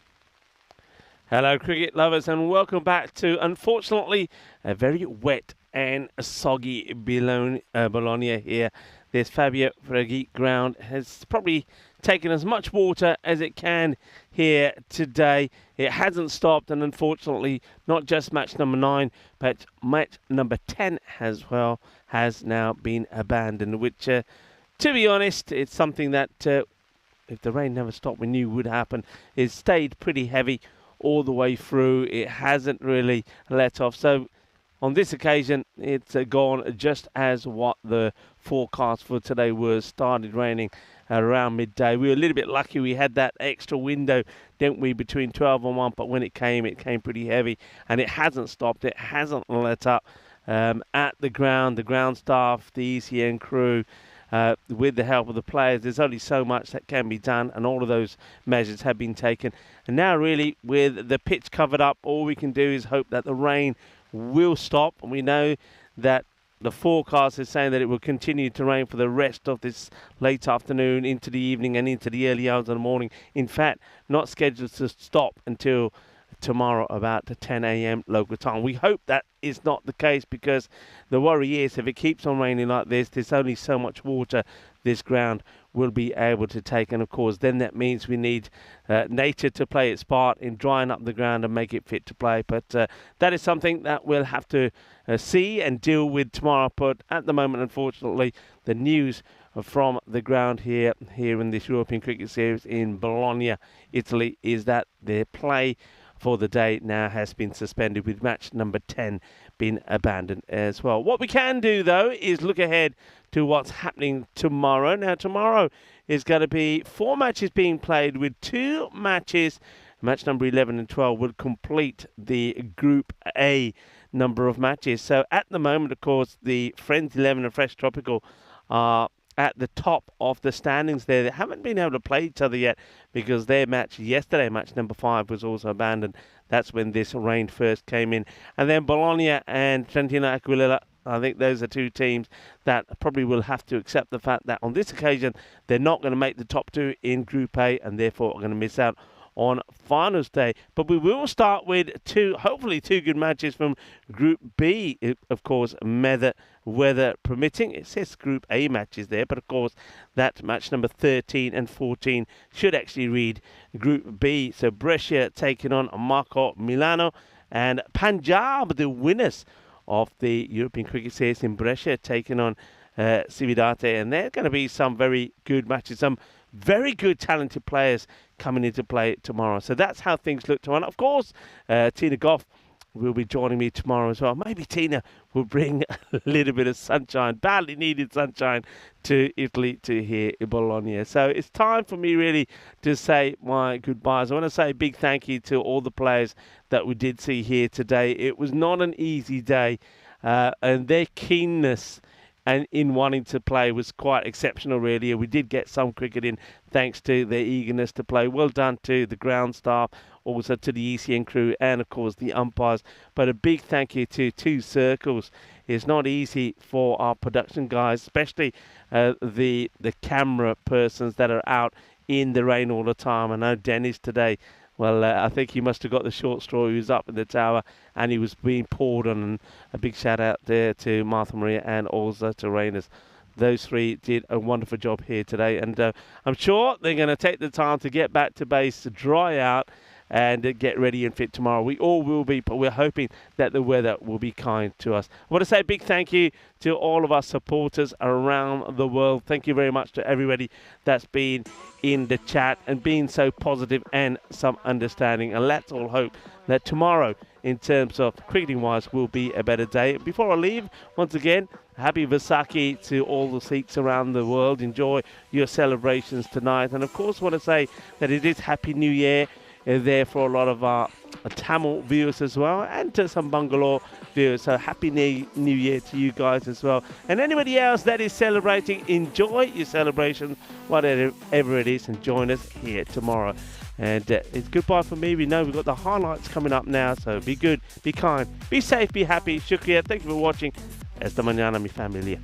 Hello cricket lovers and welcome back to, unfortunately, a very wet and soggy Bologna here. This Fabio Freghi ground has probably taken as much water as it can here today. It hasn't stopped, and unfortunately not just match number 9 but match number 10 as well has now been abandoned, which to be honest, it's something that if the rain never stopped we knew would happen. It stayed pretty heavy all the way through. It hasn't really let off, so on this occasion it's gone just as what the forecast for today was. Started raining around midday. We were a little bit lucky we had that extra window, didn't we, between 12 and 1, but when it came pretty heavy, and it hasn't stopped. It hasn't let up at the ground staff, the ECN crew, with the help of the players. There's only so much that can be done, and all of those measures have been taken. And now really, with the pitch covered up, all we can do is hope that the rain will stop. And we know that the forecast is saying that it will continue to rain for the rest of this late afternoon, into the evening and into the early hours of the morning. In fact, not scheduled to stop until tomorrow about 10 a.m. local time. We hope that is not the case, because the worry is if it keeps on raining like this, there's only so much water this ground will be able to take, and of course then that means we need nature to play its part in drying up the ground and make it fit to play. But that is something that we'll have to see and deal with tomorrow. But at the moment, unfortunately, the news from the ground here in this European Cricket Series in Bologna, Italy, is that their play for the day now has been suspended, with match number 10 being abandoned as well. What we can do, though, is look ahead to what's happening tomorrow. Now, tomorrow is going to be 4 matches being played, with 2 matches. Match number 11 and 12 will complete the Group A number of matches. So at the moment, of course, the Friends 11 and Fresh Tropical are at the top of the standings there. They haven't been able to play each other yet, because their match yesterday, match number 5, was also abandoned. That's when this rain first came in. And then Bologna and Trentino Aquilella, I think those are 2 teams that probably will have to accept the fact that on this occasion they're not going to make the top 2 in Group A, and therefore are going to miss out on finals day. But we will start with hopefully two good matches from Group B, of course, weather permitting. It says Group A matches there, but of course that match number 13 and 14 should actually read Group B. So Brescia taking on Marco Milano, and Punjab, the winners of the European Cricket Series in Brescia, taking on Cividate, and there are going to be some very good matches, some very good talented players coming into play tomorrow. So that's how things look tomorrow. And of course, Tina Goff will be joining me tomorrow as well. Maybe Tina will bring a little bit of sunshine, badly needed sunshine, to Italy, to here in Bologna. So it's time for me really to say my goodbyes. I want to say a big thank you to all the players that we did see here today. It was not an easy day, and their keenness and in wanting to play was quite exceptional, really. We did get some cricket in thanks to their eagerness to play. Well done to the ground staff, also to the ECN crew, and of course the umpires. But a big thank you to Two Circles. It's not easy for our production guys, especially the camera persons that are out in the rain all the time. I know Dennis today Well, I think he must have got the short straw. He was up in the tower and he was being poured on. And a big shout out there to Martha Maria and also to Rainers. Those three did a wonderful job here today. And I'm sure they're going to take the time to get back to base, to dry out and get ready and fit tomorrow. We all will be, but we're hoping that the weather will be kind to us. I want to say a big thank you to all of our supporters around the world. Thank you very much to everybody that's been in the chat and being so positive and some understanding. And let's all hope that tomorrow, in terms of cricketing wise, will be a better day. Before I leave, once again, happy Vaisakhi to all the Sikhs around the world. Enjoy your celebrations tonight. And of course, I want to say that it is Happy New Year there for a lot of our Tamil viewers as well, and to some Bangalore viewers. So happy New Year to you guys as well. And anybody else that is celebrating, enjoy your celebrations, whatever it is, and join us here tomorrow. And it's goodbye for me. We know we've got the highlights coming up now, so be good, be kind, be safe, be happy. Shukriya, thank you for watching. Esta mañana, mi familia.